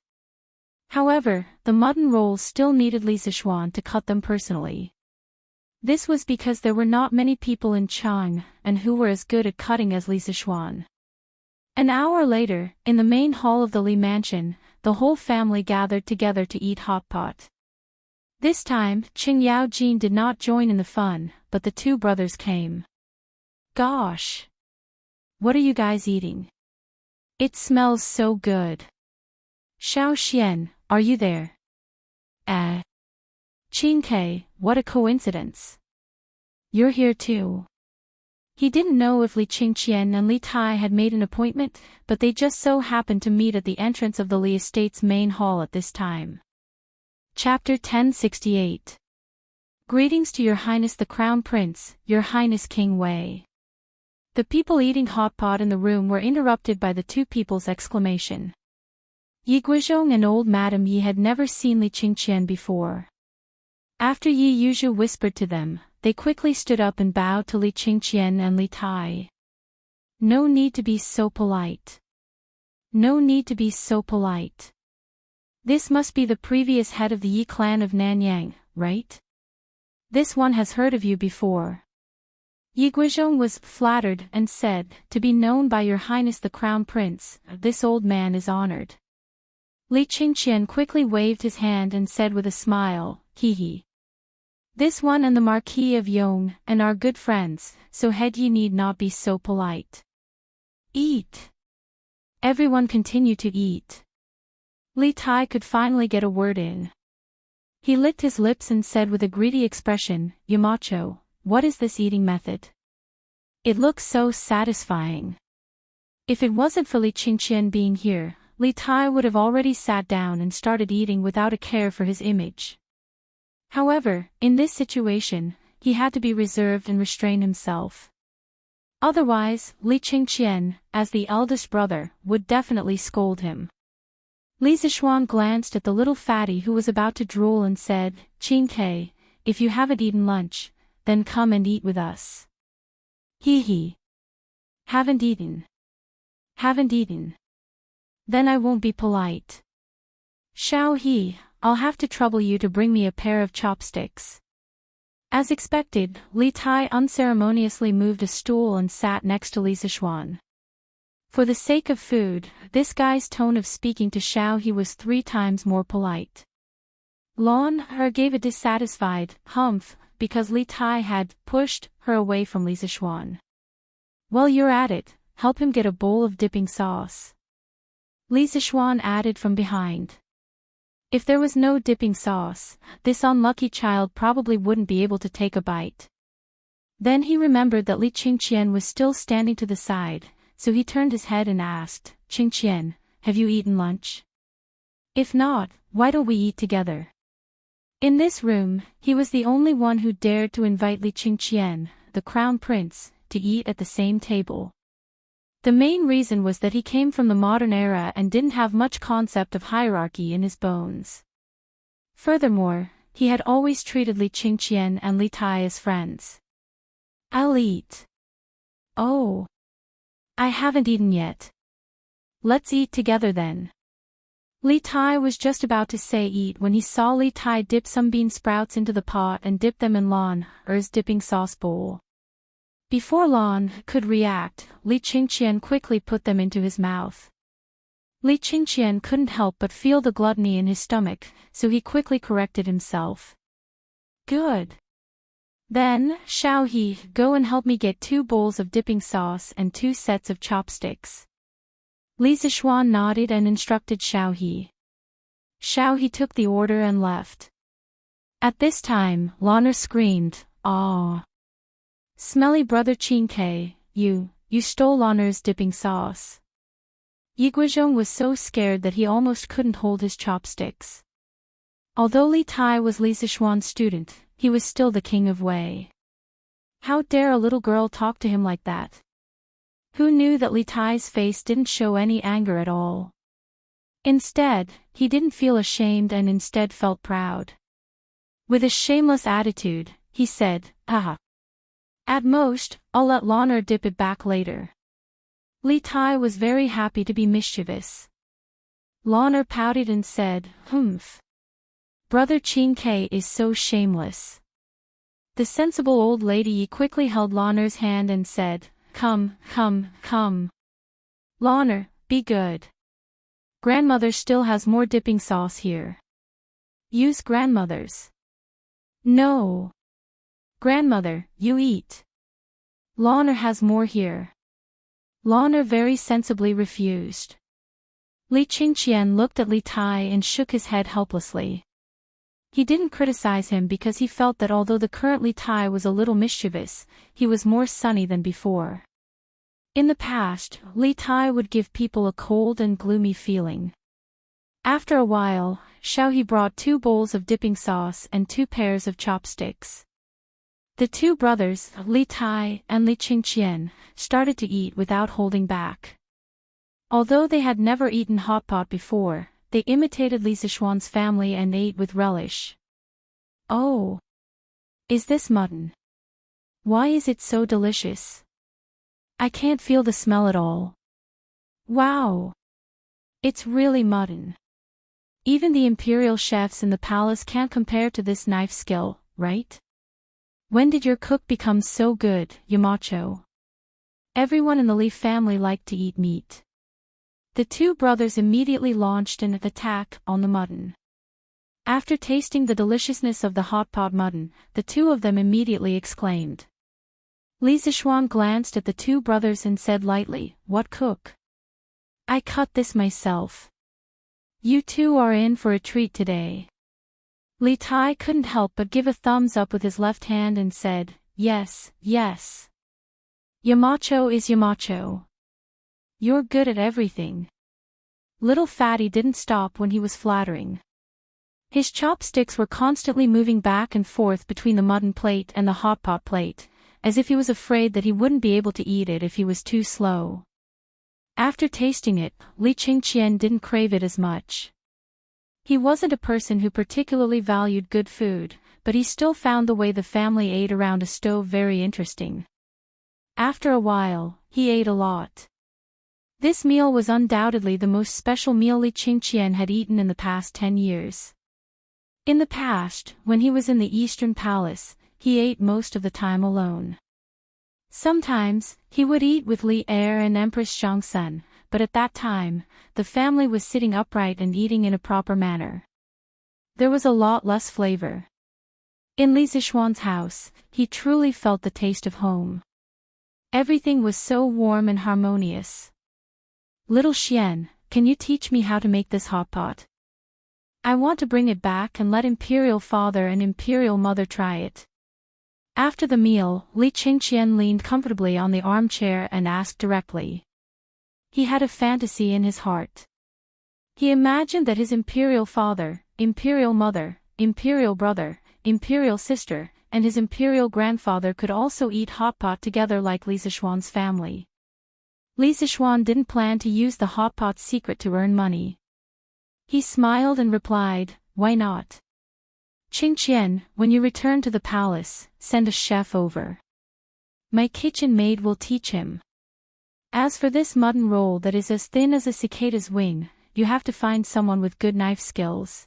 However, the mutton rolls still needed Li Zixuan to cut them personally. This was because there were not many people in Chang, and who were as good at cutting as Li Zixuan. An hour later, in the main hall of the Li mansion, the whole family gathered together to eat hot pot. This time, Qing Yao Jin did not join in the fun, but the two brothers came. Gosh! What are you guys eating? It smells so good. Xiao Xian, are you there? Qing Ke, what a coincidence. You're here too. He didn't know if Li Qingqian and Li Tai had made an appointment, but they just so happened to meet at the entrance of the Li estate's main hall at this time. Chapter 1068. Greetings to Your Highness the Crown Prince, Your Highness King Wei. The people eating hot pot in the room were interrupted by the two people's exclamation. Yi Guizhong and old Madame Yi had never seen Li Qingqian before. After Yi Yuzhu whispered to them, they quickly stood up and bowed to Li Qingqian and Li Tai. No need to be so polite. No need to be so polite. This must be the previous head of the Yi clan of Nanyang, right? This one has heard of you before. Yi Guizhong was flattered and said, to be known by Your Highness the Crown Prince, this old man is honored. Li Qingqian quickly waved his hand and said with a smile, hee. This one and the Marquis of Yong and are good friends, so head ye need not be so polite. Eat. Everyone continue to eat. Li Tai could finally get a word in. He licked his lips and said with a greedy expression, Yamacho, what is this eating method? It looks so satisfying. If it wasn't for Li Qingqian being here, Li Tai would have already sat down and started eating without a care for his image. However, in this situation, he had to be reserved and restrain himself. Otherwise, Li Qingqian, as the eldest brother, would definitely scold him. Li Zixuan glanced at the little fatty who was about to drool and said, Qing Ke, if you haven't eaten lunch, then come and eat with us. Hee. Haven't eaten. Haven't eaten. Then I won't be polite. Xiao He, I'll have to trouble you to bring me a pair of chopsticks. As expected, Li Tai unceremoniously moved a stool and sat next to Li Zixuan. For the sake of food, this guy's tone of speaking to Xiao He was 3 times more polite. Lon Her gave a dissatisfied humph because Li Tai had pushed her away from Li Zixuan. While you're at it, help him get a bowl of dipping sauce. Li Zixuan added from behind. If there was no dipping sauce, this unlucky child probably wouldn't be able to take a bite. Then he remembered that Li Qingqian was still standing to the side, so he turned his head and asked, Qingqian, have you eaten lunch? If not, why don't we eat together? In this room, he was the only one who dared to invite Li Qingqian, the crown prince, to eat at the same table. The main reason was that he came from the modern era and didn't have much concept of hierarchy in his bones. Furthermore, he had always treated Li Qingqian and Li Tai as friends. I'll eat. Oh. I haven't eaten yet. Let's eat together then. Li Tai was just about to say eat when he saw Li Tai dip some bean sprouts into the pot and dip them in Lon Er's dipping sauce bowl. Before Lon could react, Li Qingqian quickly put them into his mouth. Li Qingqian couldn't help but feel the gluttony in his stomach, so he quickly corrected himself. Good. Then, Xiao He, go and help me get 2 bowls of dipping sauce and 2 sets of chopsticks. Li Zixuan nodded and instructed Xiao He. Xiao He took the order and left. At this time, Lon screamed, "Aw! Smelly brother Qing Ke, you stole Lon Er's dipping sauce." Yi Guizhong was so scared that he almost couldn't hold his chopsticks. Although Li Tai was Li Zixuan's student, he was still the king of Wei. How dare a little girl talk to him like that? Who knew that Li Tai's face didn't show any anger at all? Instead, he didn't feel ashamed and instead felt proud. With a shameless attitude, he said, "Haha. At most, I'll let LoveLore dip it back later." Li Tai was very happy to be mischievous. LoveLore pouted and said, "Humph. Brother Qin Ke is so shameless." The sensible old lady quickly held LoveLore's hand and said, "Come, come, come. LoveLore, be good. Grandmother still has more dipping sauce here. Use grandmother's." "No. Grandmother, you eat. LoveLore has more here." LoveLore very sensibly refused. Li Qingqian looked at Li Tai and shook his head helplessly. He didn't criticize him because he felt that although the current Li Tai was a little mischievous, he was more sunny than before. In the past, Li Tai would give people a cold and gloomy feeling. After a while, Xiao brought 2 bowls of dipping sauce and 2 pairs of chopsticks. The 2 brothers, Li Tai and Li Qingqian, started to eat without holding back. Although they had never eaten hot pot before, they imitated Li Zixuan's family and ate with relish. "Oh! Is this mutton? Why is it so delicious? I can't feel the smell at all. Wow! It's really mutton. Even the imperial chefs in the palace can't compare to this knife skill, right? When did your cook become so good, Yamacho?" Everyone in the Li family liked to eat meat. The 2 brothers immediately launched an attack on the mutton. After tasting the deliciousness of the hot pot mutton, the 2 of them immediately exclaimed. Li Zixuan glanced at the 2 brothers and said lightly, "What cook? I cut this myself. You 2 are in for a treat today." Li Tai couldn't help but give a thumbs up with his left hand and said, "Yes, yes. Yamacho is Yamacho. You're good at everything." Little Fatty didn't stop when he was flattering. His chopsticks were constantly moving back and forth between the mutton plate and the hot pot plate, as if he was afraid that he wouldn't be able to eat it if he was too slow. After tasting it, Li Qingqian didn't crave it as much. He wasn't a person who particularly valued good food, but he still found the way the family ate around a stove very interesting. After a while, he ate a lot. This meal was undoubtedly the most special meal Li Qingqian had eaten in the past 10 years. In the past, when he was in the Eastern Palace, he ate most of the time alone. Sometimes, he would eat with Li Er and Empress Zhangsun, but at that time, the family was sitting upright and eating in a proper manner. There was a lot less flavor. In Li Zixuan's house, he truly felt the taste of home. Everything was so warm and harmonious. "Little Xian, can you teach me how to make this hot pot? I want to bring it back and let Imperial Father and Imperial Mother try it." After the meal, Li Qingqian leaned comfortably on the armchair and asked directly. He had a fantasy in his heart. He imagined that his Imperial Father, Imperial Mother, Imperial Brother, Imperial Sister, and his Imperial Grandfather could also eat hot pot together like Li Zixuan's family. Li Zixuan didn't plan to use the hot pot's secret to earn money. He smiled and replied, "Why not? Qingqian, when you return to the palace, send a chef over. My kitchen maid will teach him. As for this mutton roll that is as thin as a cicada's wing, you have to find someone with good knife skills.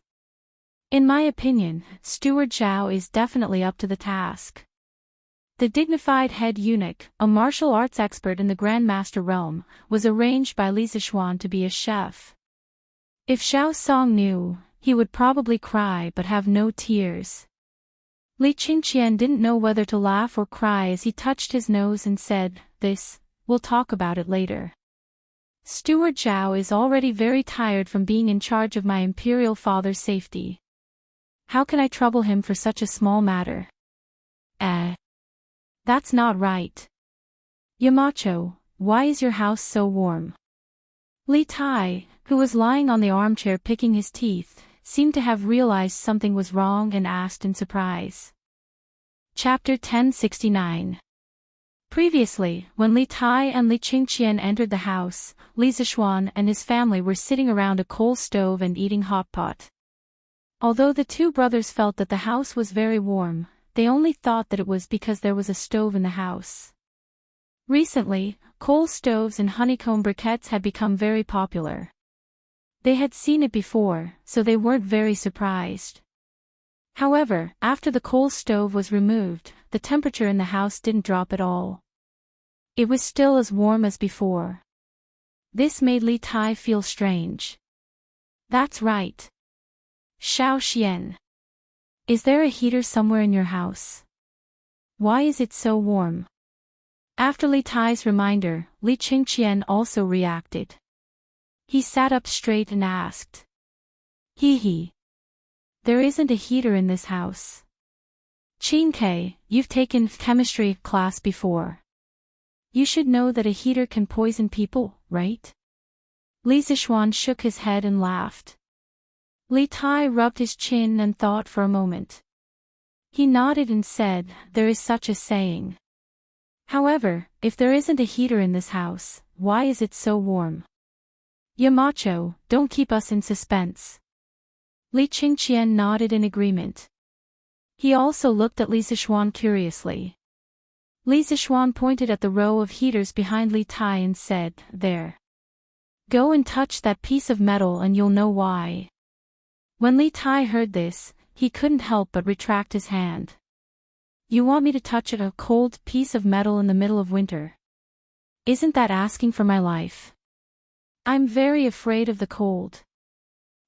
In my opinion, Steward Zhao is definitely up to the task." The dignified head eunuch, a martial arts expert in the Grand Master realm, was arranged by Li Zixuan to be a chef. If Xiao Song knew, he would probably cry but have no tears. Li Qingqian didn't know whether to laugh or cry as he touched his nose and said, We'll talk about it later. Steward Zhao is already very tired from being in charge of my imperial father's safety. How can I trouble him for such a small matter? That's not right. Yamacho, why is your house so warm?" Li Tai, who was lying on the armchair picking his teeth, seemed to have realized something was wrong and asked in surprise. Chapter 1069. Previously, when Li Tai and Li Qingqian entered the house, Li Zixuan and his family were sitting around a coal stove and eating hot pot. Although the two brothers felt that the house was very warm, they only thought that it was because there was a stove in the house. Recently, coal stoves and honeycomb briquettes had become very popular. They had seen it before, so they weren't very surprised. However, after the coal stove was removed, the temperature in the house didn't drop at all. It was still as warm as before. This made Li Tai feel strange. That's right. Xiao Xian. Is there a heater somewhere in your house? Why is it so warm? After Li Tai's reminder, Li Qingqian also reacted. He sat up straight and asked. Hee. There isn't a heater in this house. Qingke, you've taken chemistry class before. You should know that a heater can poison people, right? Li Zixuan shook his head and laughed. Li Tai rubbed his chin and thought for a moment. He nodded and said, there is such a saying. However, if there isn't a heater in this house, why is it so warm? Yamacho, don't keep us in suspense. Li Qingqian nodded in agreement. He also looked at Li Zixuan curiously. Li Zixuan pointed at the row of heaters behind Li Tai and said, there. Go and touch that piece of metal and you'll know why. When Li Tai heard this, he couldn't help but retract his hand. You want me to touch a cold piece of metal in the middle of winter? Isn't that asking for my life? I'm very afraid of the cold.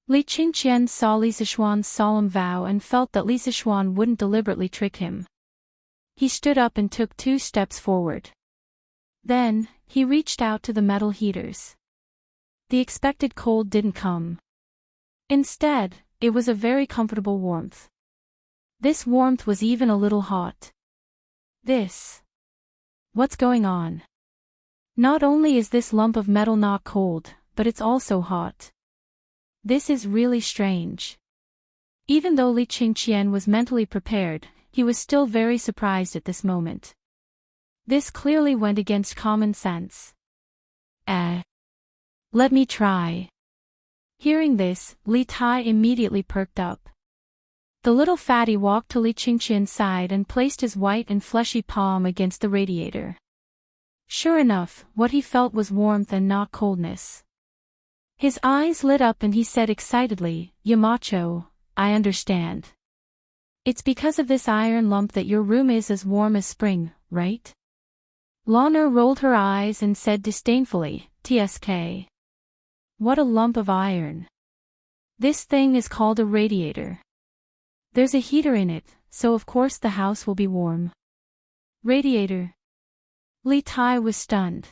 Li Qingqian saw Li Zixuan's solemn vow and felt that Li Zixuan wouldn't deliberately trick him. He stood up and took 2 steps forward. Then, he reached out to the metal heaters. The expected cold didn't come. Instead, it was a very comfortable warmth. This warmth was even a little hot. What's going on? Not only is this lump of metal not cold, but it's also hot. This is really strange. Even though Li Qingqian was mentally prepared, he was still very surprised at this moment. This clearly went against common sense. Let me try. Hearing this, Li Tai immediately perked up. The little fatty walked to Li Qingqian's side and placed his white and fleshy palm against the radiator. Sure enough, what he felt was warmth and not coldness. His eyes lit up and he said excitedly, Yamacho, I understand. It's because of this iron lump that your room is as warm as spring, right? Lana rolled her eyes and said disdainfully, TSK. What a lump of iron. This thing is called a radiator. There's a heater in it, so of course the house will be warm. Radiator. Li Tai was stunned.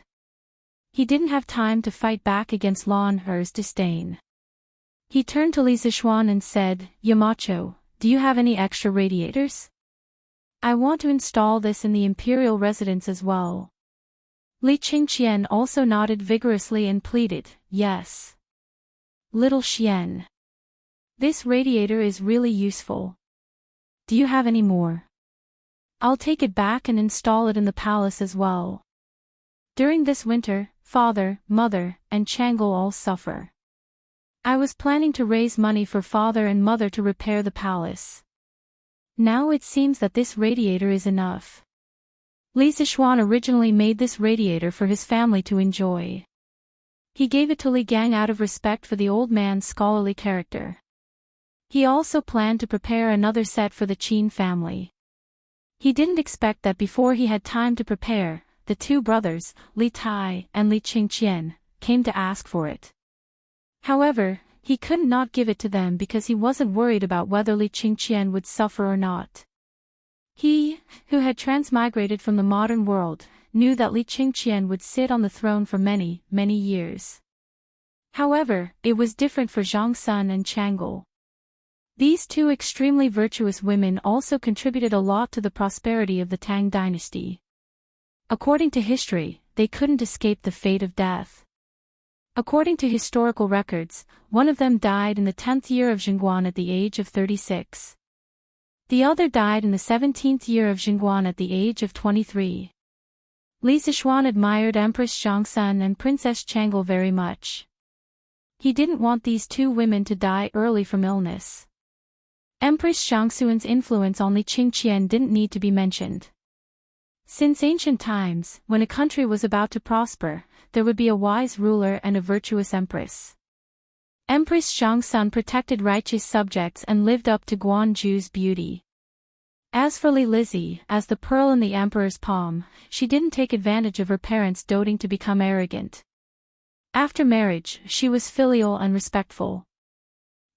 He didn't have time to fight back against Lan Er's disdain. He turned to Li Zixuan and said, Yamacho, do you have any extra radiators? I want to install this in the imperial residence as well. Li Qingqian also nodded vigorously and pleaded, yes. Little Xian. This radiator is really useful. Do you have any more? I'll take it back and install it in the palace as well. During this winter, father, mother, and Chang'e all suffer. I was planning to raise money for father and mother to repair the palace. Now it seems that this radiator is enough. Li Zixuan originally made this radiator for his family to enjoy. He gave it to Li Gang out of respect for the old man's scholarly character. He also planned to prepare another set for the Qin family. He didn't expect that before he had time to prepare, the 2 brothers, Li Tai and Li Qingqian, came to ask for it. However, he couldn't not give it to them because he wasn't worried about whether Li Qingqian would suffer or not. He, who had transmigrated from the modern world, knew that Li Qingqian would sit on the throne for many, many years. However, it was different for Zhang Sun and Chang'e. These 2 extremely virtuous women also contributed a lot to the prosperity of the Tang dynasty. According to history, they couldn't escape the fate of death. According to historical records, one of them died in the 10th year of Jingguan at the age of 36. The other died in the 17th year of Jingguan at the age of 23. Li Zishuan admired Empress Zhangsun and Princess Changle very much. He didn't want these two women to die early from illness. Empress Zhangsun's influence on Li Qingqian didn't need to be mentioned. Since ancient times, when a country was about to prosper, there would be a wise ruler and a virtuous empress. Empress Zhangsun protected righteous subjects and lived up to Guanju's beauty. As for Li Lizzie, as the pearl in the emperor's palm, she didn't take advantage of her parents' doting to become arrogant. After marriage, she was filial and respectful.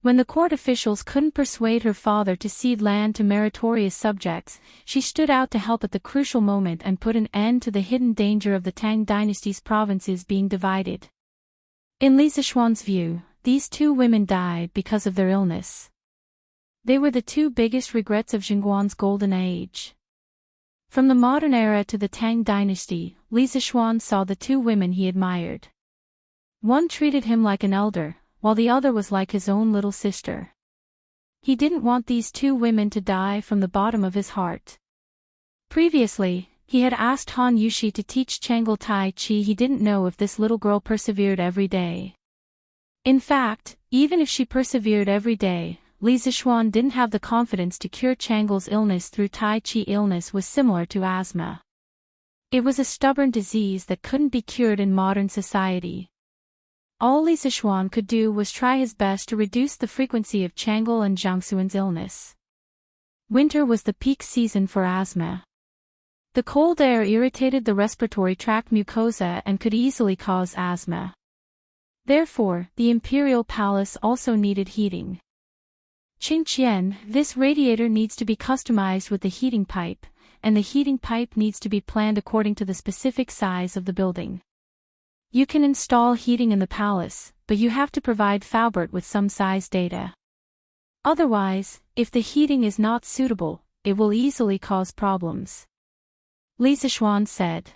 When the court officials couldn't persuade her father to cede land to meritorious subjects, she stood out to help at the crucial moment and put an end to the hidden danger of the Tang dynasty's provinces being divided. In Li Zishuan's view, these two women died because of their illness. They were the two biggest regrets of Jingguan's golden age. From the modern era to the Tang dynasty, Li Zishuan saw the two women he admired. One treated him like an elder, while the other was like his own little sister. He didn't want these two women to die from the bottom of his heart. Previously, he had asked Han Yushi to teach Changle Tai Chi. He didn't know if this little girl persevered every day. In fact, even if she persevered every day, Li Zishuan didn't have the confidence to cure Changle's illness through Tai Chi. Illness was similar to asthma. It was a stubborn disease that couldn't be cured in modern society. All Li Zishuan could do was try his best to reduce the frequency of Changle and Zhangsuan's illness. Winter was the peak season for asthma. The cold air irritated the respiratory tract mucosa and could easily cause asthma. Therefore, the imperial palace also needed heating. Qingqian, this radiator needs to be customized with the heating pipe, and the heating pipe needs to be planned according to the specific size of the building. You can install heating in the palace, but you have to provide Faubert with some size data. Otherwise, if the heating is not suitable, it will easily cause problems. Li Zishuan said.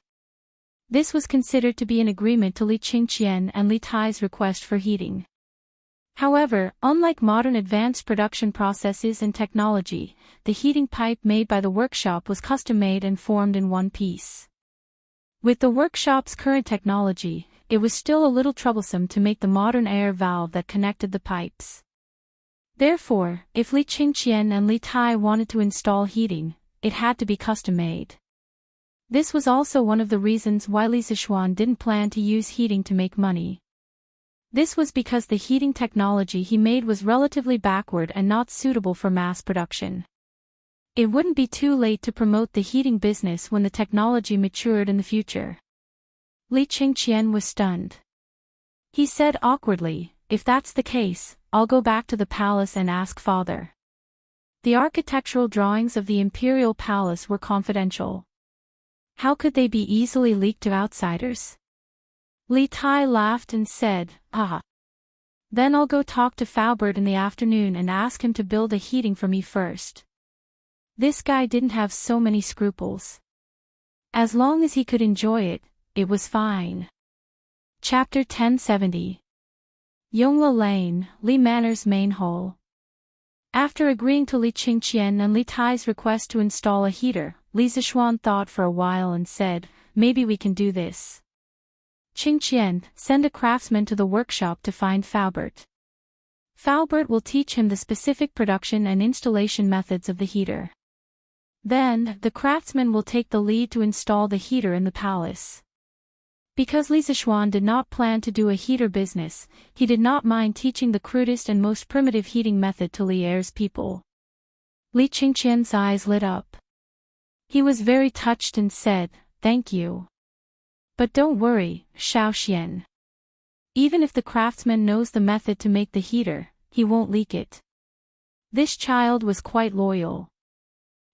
This was considered to be an agreement to Li Qingqian and Li Tai's request for heating. However, unlike modern advanced production processes and technology, the heating pipe made by the workshop was custom-made and formed in one piece. With the workshop's current technology, it was still a little troublesome to make the modern air valve that connected the pipes. Therefore, if Li Qingqian and Li Tai wanted to install heating, it had to be custom-made. This was also one of the reasons why Li Zishuan didn't plan to use heating to make money. This was because the heating technology he made was relatively backward and not suitable for mass production. It wouldn't be too late to promote the heating business when the technology matured in the future. Li Qingqian was stunned. He said awkwardly, "If that's the case, I'll go back to the palace and ask father." The architectural drawings of the imperial palace were confidential. How could they be easily leaked to outsiders? Li Tai laughed and said, "Ah. Then I'll go talk to Faubert in the afternoon and ask him to build a heating for me first." This guy didn't have so many scruples. As long as he could enjoy it, it was fine. Chapter 1070. Yongla Lane, Li Manor's main hall. After agreeing to Li Qingqian and Li Tai's request to install a heater, Li Zishuan thought for a while and said, "Maybe we can do this. Qingqian, send a craftsman to the workshop to find Faubert. Faubert will teach him the specific production and installation methods of the heater. Then, the craftsman will take the lead to install the heater in the palace." Because Li Zishuan did not plan to do a heater business, he did not mind teaching the crudest and most primitive heating method to Li Er's people. Li Qingqian's eyes lit up. He was very touched and said, "Thank you. But don't worry, Xiaoxian. Even if the craftsman knows the method to make the heater, he won't leak it." This child was quite loyal.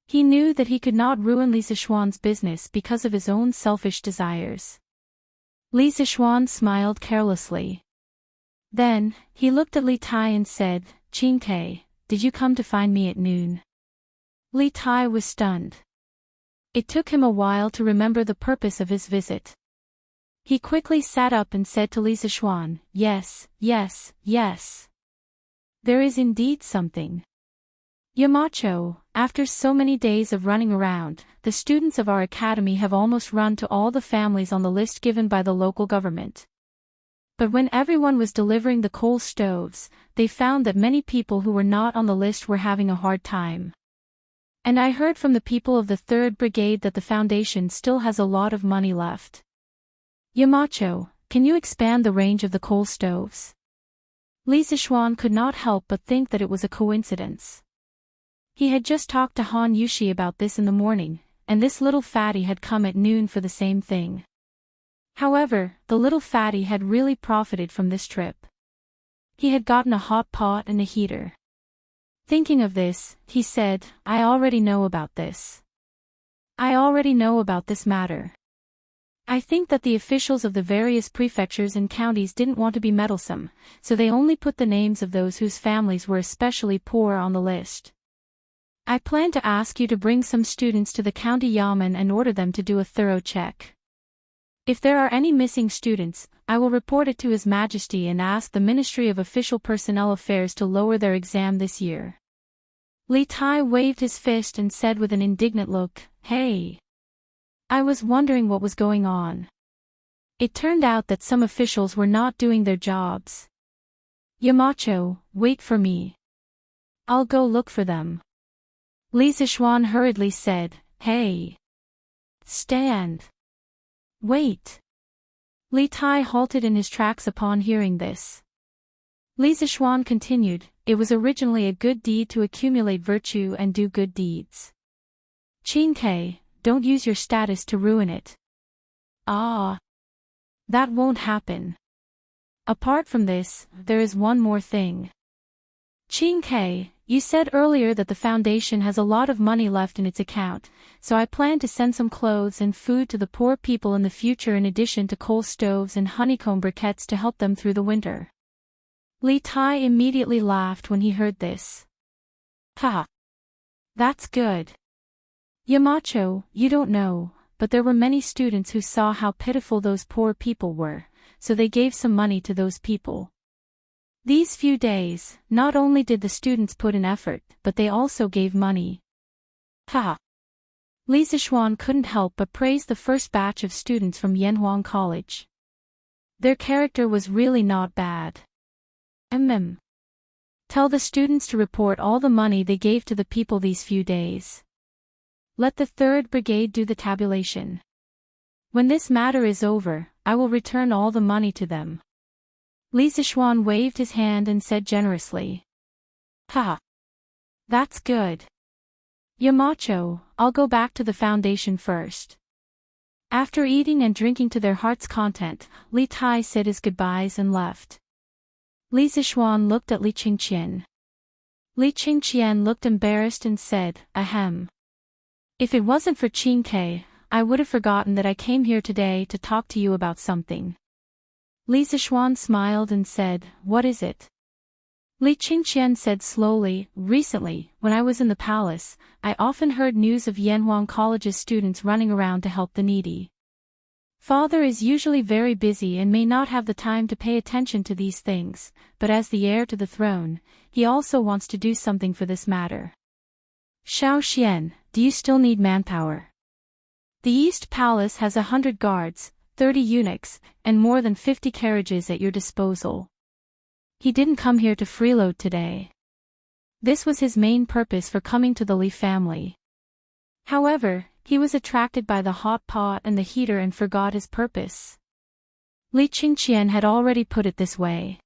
He knew that he could not ruin Li Zishuan's business because of his own selfish desires. Li Zishuan smiled carelessly. Then, he looked at Li Tai and said, "Qingke, did you come to find me at noon?" Li Tai was stunned. It took him a while to remember the purpose of his visit. He quickly sat up and said to Li Zishuan, "Yes, yes, yes. There is indeed something. Yamacho, after so many days of running around, the students of our academy have almost run to all the families on the list given by the local government. But when everyone was delivering the coal stoves, they found that many people who were not on the list were having a hard time. And I heard from the people of the 3rd Brigade that the Foundation still has a lot of money left. Yamacho, can you expand the range of the coal stoves?" Li Zishuan could not help but think that it was a coincidence. He had just talked to Han Yushi about this in the morning, and this little fatty had come at noon for the same thing. However, the little fatty had really profited from this trip. He had gotten a hot pot and a heater. Thinking of this, he said, "I already know about this. I already know about this matter. I think that the officials of the various prefectures and counties didn't want to be meddlesome, so they only put the names of those whose families were especially poor on the list. I plan to ask you to bring some students to the county yamen and order them to do a thorough check. If there are any missing students, I will report it to His Majesty and ask the Ministry of Official Personnel Affairs to lower their exam this year." Li Tai waved his fist and said with an indignant look, "Hey! I was wondering what was going on. It turned out that some officials were not doing their jobs. Yamacho, wait for me. I'll go look for them." Li Zishuan hurriedly said, "Hey! Stand! Wait!" Li Tai halted in his tracks upon hearing this. Li Zishuan continued, "It was originally a good deed to accumulate virtue and do good deeds. Qin-Kai, don't use your status to ruin it. Ah! That won't happen. Apart from this, there is one more thing. Qin-Kai, you said earlier that the Foundation has a lot of money left in its account, so I plan to send some clothes and food to the poor people in the future in addition to coal stoves and honeycomb briquettes to help them through the winter." Li Tai immediately laughed when he heard this. "Ha! That's good. Yamacho, you don't know, but there were many students who saw how pitiful those poor people were, so they gave some money to those people. These few days, not only did the students put in effort, but they also gave money." Ha! Li Zishuan couldn't help but praise the first batch of students from Yanhuang College. Their character was really not bad. Tell the students to report all the money they gave to the people these few days. Let the 3rd Brigade do the tabulation. When this matter is over, I will return all the money to them." Li Zishuan waved his hand and said generously. "Ha! That's good. Yamacho, I'll go back to the Foundation first." After eating and drinking to their heart's content, Li Tai said his goodbyes and left. Li Zishuan looked at Li Qingqian. Li Qingqian looked embarrassed and said, "Ahem. If it wasn't for Qin-Kai, I would have forgotten that I came here today to talk to you about something." Li Zishuan smiled and said, "What is it?" Li Qingqian said slowly, "Recently, when I was in the palace, I often heard news of Yanhuang College's students running around to help the needy. Father is usually very busy and may not have the time to pay attention to these things, but as the heir to the throne, he also wants to do something for this matter. Xiao Xian, do you still need manpower? The East Palace has 100 guards, 30 eunuchs, and more than 50 carriages at your disposal." He didn't come here to freeload today. This was his main purpose for coming to the Li family. However, he was attracted by the hot pot and the heater and forgot his purpose. Li Qingqian had already put it this way.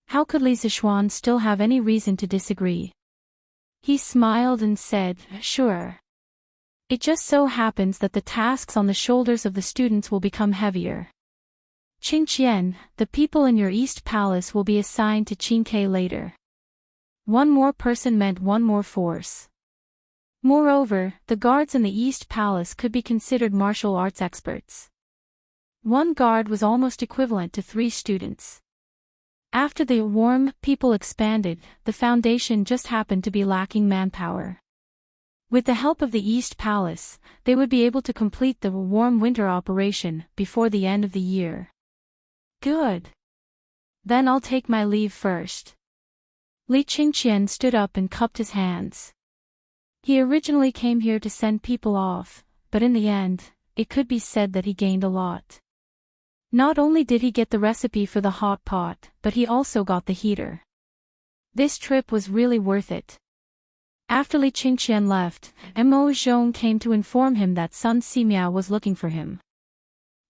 How could Li Zishuan still have any reason to disagree? He smiled and said, "Sure. It just so happens that the tasks on the shoulders of the students will become heavier. Qingqian, the people in your East Palace will be assigned to Qin-Kai later." One more person meant one more force. Moreover, the guards in the East Palace could be considered martial arts experts. One guard was almost equivalent to 3 students. After the warm people expanded, the Foundation just happened to be lacking manpower. With the help of the East Palace, they would be able to complete the warm winter operation before the end of the year. Good. Then I'll take my leave first. Li Qingqian stood up and cupped his hands. He originally came here to send people off, but in the end, it could be said that he gained a lot. Not only did he get the recipe for the hot pot, but he also got the heater. This trip was really worth it. After Li Qingqian left, Mo Zhong came to inform him that Sun Simiao was looking for him.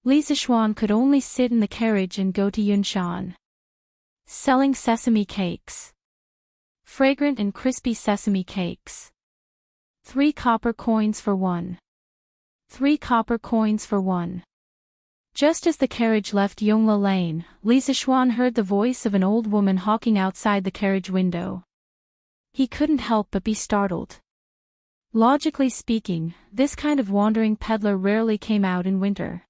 Li Zishuan could only sit in the carriage and go to Yunshan. Selling sesame cakes. Fragrant and crispy sesame cakes. 3 copper coins for 1. 3 copper coins for 1. Just as the carriage left Yongla Lane, Li Zishuan heard the voice of an old woman hawking outside the carriage window. He couldn't help but be startled. Logically speaking, this kind of wandering peddler rarely came out in winter.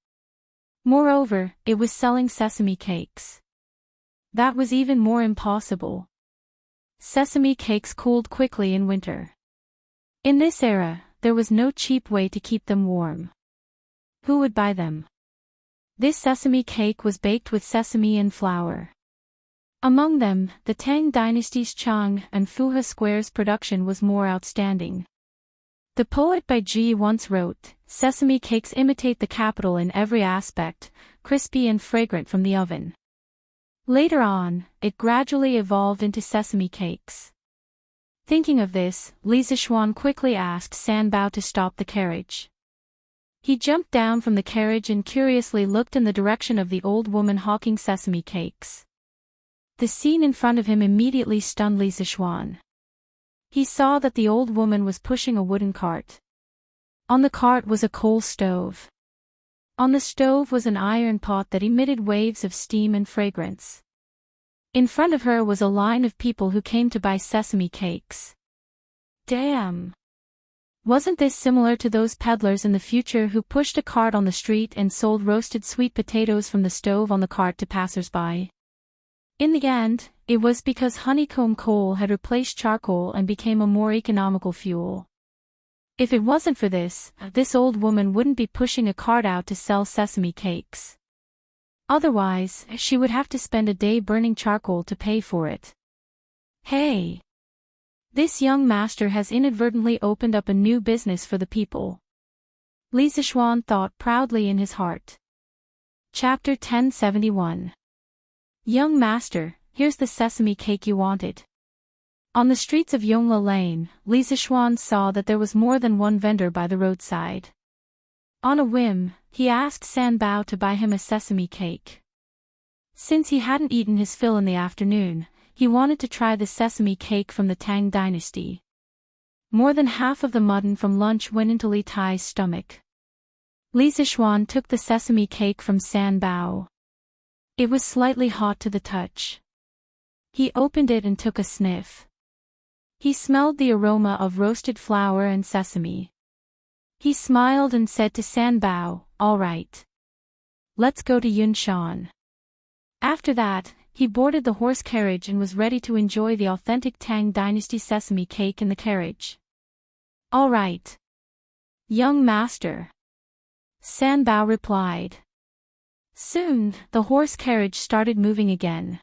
Moreover, it was selling sesame cakes. That was even more impossible. Sesame cakes cooled quickly in winter. In this era, there was no cheap way to keep them warm. Who would buy them? This sesame cake was baked with sesame and flour. Among them, the Tang dynasty's Chang and Fuhe squares production was more outstanding. The poet Bai Ji once wrote, "Sesame cakes imitate the capital in every aspect, crispy and fragrant from the oven." Later on, it gradually evolved into sesame cakes. Thinking of this, Li Zishuan quickly asked San Bao to stop the carriage. He jumped down from the carriage and curiously looked in the direction of the old woman hawking sesame cakes. The scene in front of him immediately stunned Li Zishuan. He saw that the old woman was pushing a wooden cart. On the cart was a coal stove. On the stove was an iron pot that emitted waves of steam and fragrance. In front of her was a line of people who came to buy sesame cakes. Damn! Wasn't this similar to those peddlers in the future who pushed a cart on the street and sold roasted sweet potatoes from the stove on the cart to passers-by? In the end, it was because honeycomb coal had replaced charcoal and became a more economical fuel. If it wasn't for this, this old woman wouldn't be pushing a cart out to sell sesame cakes. Otherwise, she would have to spend a day burning charcoal to pay for it. Hey! This young master has inadvertently opened up a new business for the people. Li Zishuan thought proudly in his heart. Chapter 1071. Young master, here's the sesame cake you wanted. On the streets of Yongla Lane, Li Zishuan saw that there was more than one vendor by the roadside. On a whim, he asked San Bao to buy him a sesame cake. Since he hadn't eaten his fill in the afternoon, he wanted to try the sesame cake from the Tang dynasty. More than half of the mutton from lunch went into Li Tai's stomach. Li Zishuan took the sesame cake from San Bao. It was slightly hot to the touch. He opened it and took a sniff. He smelled the aroma of roasted flour and sesame. He smiled and said to San Bao, "All right. Let's go to Yunshan." After that, he boarded the horse carriage and was ready to enjoy the authentic Tang dynasty sesame cake in the carriage. "All right. Young master," San Bao replied. Soon, the horse carriage started moving again.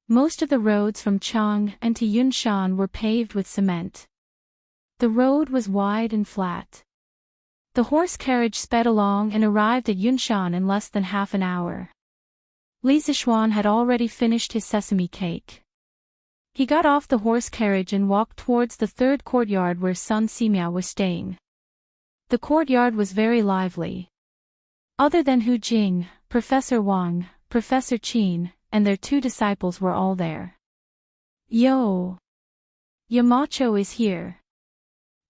Most of the roads from Chang and to Yunshan were paved with cement. The road was wide and flat. The horse carriage sped along and arrived at Yunshan in less than half an hour. Li Zishuan had already finished his sesame cake. He got off the horse carriage and walked towards the third courtyard where Sun Simiao was staying. The courtyard was very lively. Other than Hu Jing, Professor Wang, Professor Qin, and their 2 disciples were all there. Yo! Yamacho is here.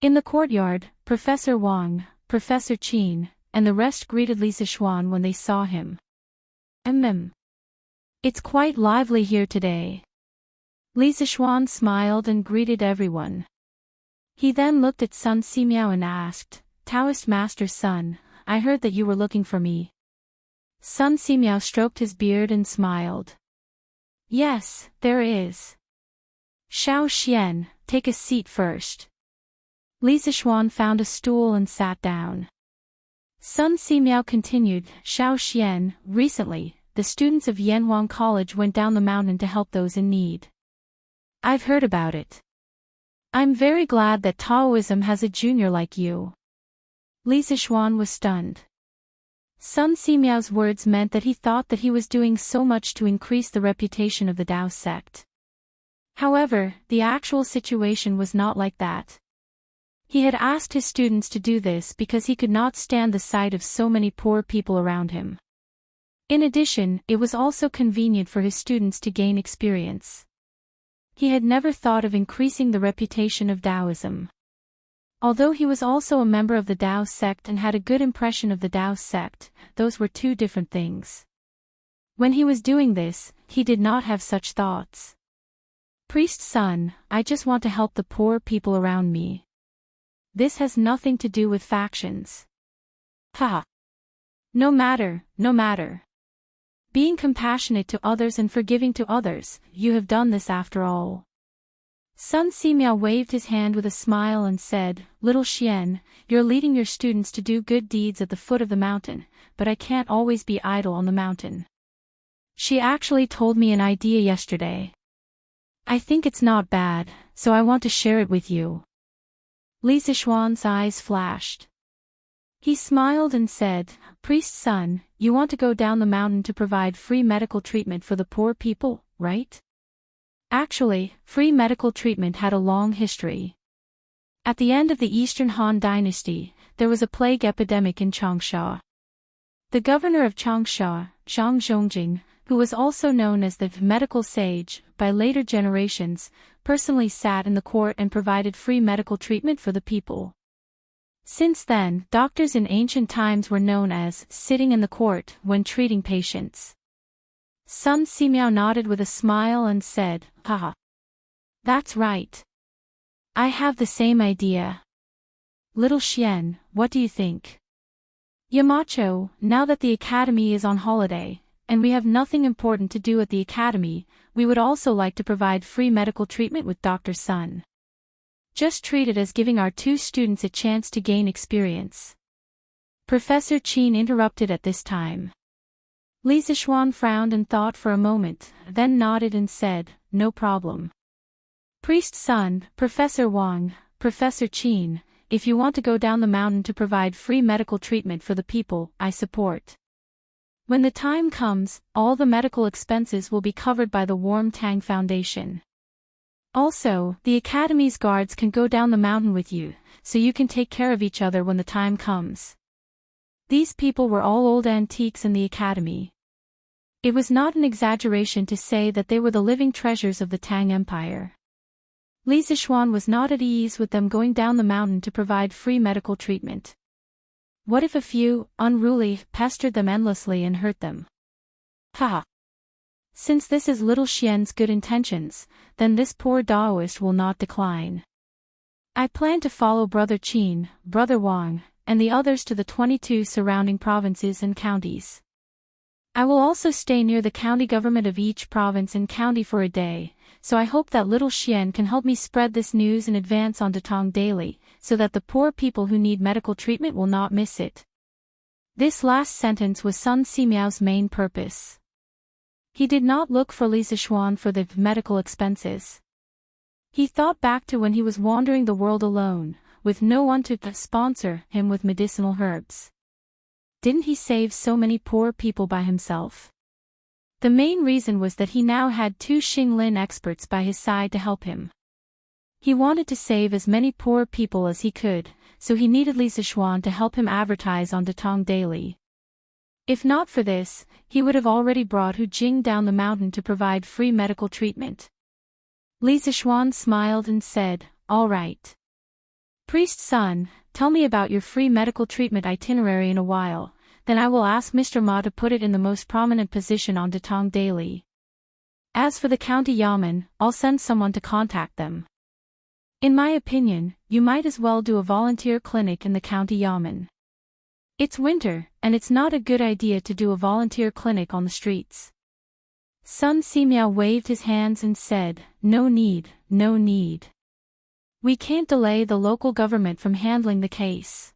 In the courtyard, Professor Wang, Professor Qin, and the rest greeted Li Zishuan when they saw him. It's quite lively here today. Li Zishuan smiled and greeted everyone. He then looked at Sun Simiao and asked, "Taoist Master's son, I heard that you were looking for me." Sun Simiao stroked his beard and smiled. "Yes, there is. Shao Xian, take a seat first." Li Zixuan found a stool and sat down. Sun Simiao continued, Xiao Xian, recently, the students of Yanhuang College went down the mountain to help those in need. I've heard about it. I'm very glad that Taoism has a junior like you. Li Zixuan was stunned. Sun Simiao's words meant that he thought that he was doing so much to increase the reputation of the Tao sect. However, the actual situation was not like that. He had asked his students to do this because he could not stand the sight of so many poor people around him. In addition, it was also convenient for his students to gain experience. He had never thought of increasing the reputation of Taoism. Although he was also a member of the Tao sect and had a good impression of the Tao sect, those were two different things. When he was doing this, he did not have such thoughts. Priest's son, I just want to help the poor people around me. This has nothing to do with factions. Haha. No matter. Being compassionate to others and forgiving to others, you have done this after all. Sun Simiao waved his hand with a smile and said, Little Xian, you're leading your students to do good deeds at the foot of the mountain, but I can't always be idle on the mountain. She actually told me an idea yesterday. I think it's not bad, so I want to share it with you. Li Zixuan's eyes flashed. He smiled and said, Priest's son, you want to go down the mountain to provide free medical treatment for the poor people, right? Actually, free medical treatment had a long history. At the end of the Eastern Han Dynasty, there was a plague epidemic in Changsha. The governor of Changsha, Zhang Zhongjing, who was also known as the medical sage by later generations, personally sat in the court and provided free medical treatment for the people. Since then, doctors in ancient times were known as sitting in the court when treating patients. Sun Simiao nodded with a smile and said, Haha. That's right. I have the same idea. Little Xian, what do you think? Yamacho, now that the academy is on holiday, and we have nothing important to do at the academy, we would also like to provide free medical treatment with Dr. Sun. Just treat it as giving our two students a chance to gain experience. Professor Qin interrupted at this time. Li Zixuan frowned and thought for a moment, then nodded and said, No problem. Priest's son, Professor Wang, Professor Qin, if you want to go down the mountain to provide free medical treatment for the people, I support. When the time comes, all the medical expenses will be covered by the Warm Tang Foundation. Also, the Academy's guards can go down the mountain with you, so you can take care of each other when the time comes. These people were all old antiques in the Academy. It was not an exaggeration to say that they were the living treasures of the Tang Empire. Li Zixuan was not at ease with them going down the mountain to provide free medical treatment. What if a few, unruly, pestered them endlessly and hurt them? Haha. Since this is little Xian's good intentions, then this poor Daoist will not decline. I plan to follow Brother Qin, Brother Wang, and the others to the 22 surrounding provinces and counties. I will also stay near the county government of each province and county for a day, so I hope that little Xian can help me spread this news in advance on Datong Daily, so that the poor people who need medical treatment will not miss it. This last sentence was Sun Simiao's main purpose. He did not look for Li Zixuan for the medical expenses. He thought back to when he was wandering the world alone, with no one to sponsor him with medicinal herbs. Didn't he save so many poor people by himself? The main reason was that he now had two Xinglin experts by his side to help him. He wanted to save as many poor people as he could, so he needed Li Zixuan to help him advertise on Datong Daily. If not for this, he would have already brought Hu Jing down the mountain to provide free medical treatment. Li Zixuan smiled and said, All right. Priest's son, tell me about your free medical treatment itinerary in a while, then I will ask Mr. Ma to put it in the most prominent position on Datong Daily. As for the county yamen, I'll send someone to contact them. In my opinion, you might as well do a volunteer clinic in the county yamen. It's winter, and it's not a good idea to do a volunteer clinic on the streets. Sun Simiao waved his hands and said, No need, no need. We can't delay the local government from handling the case.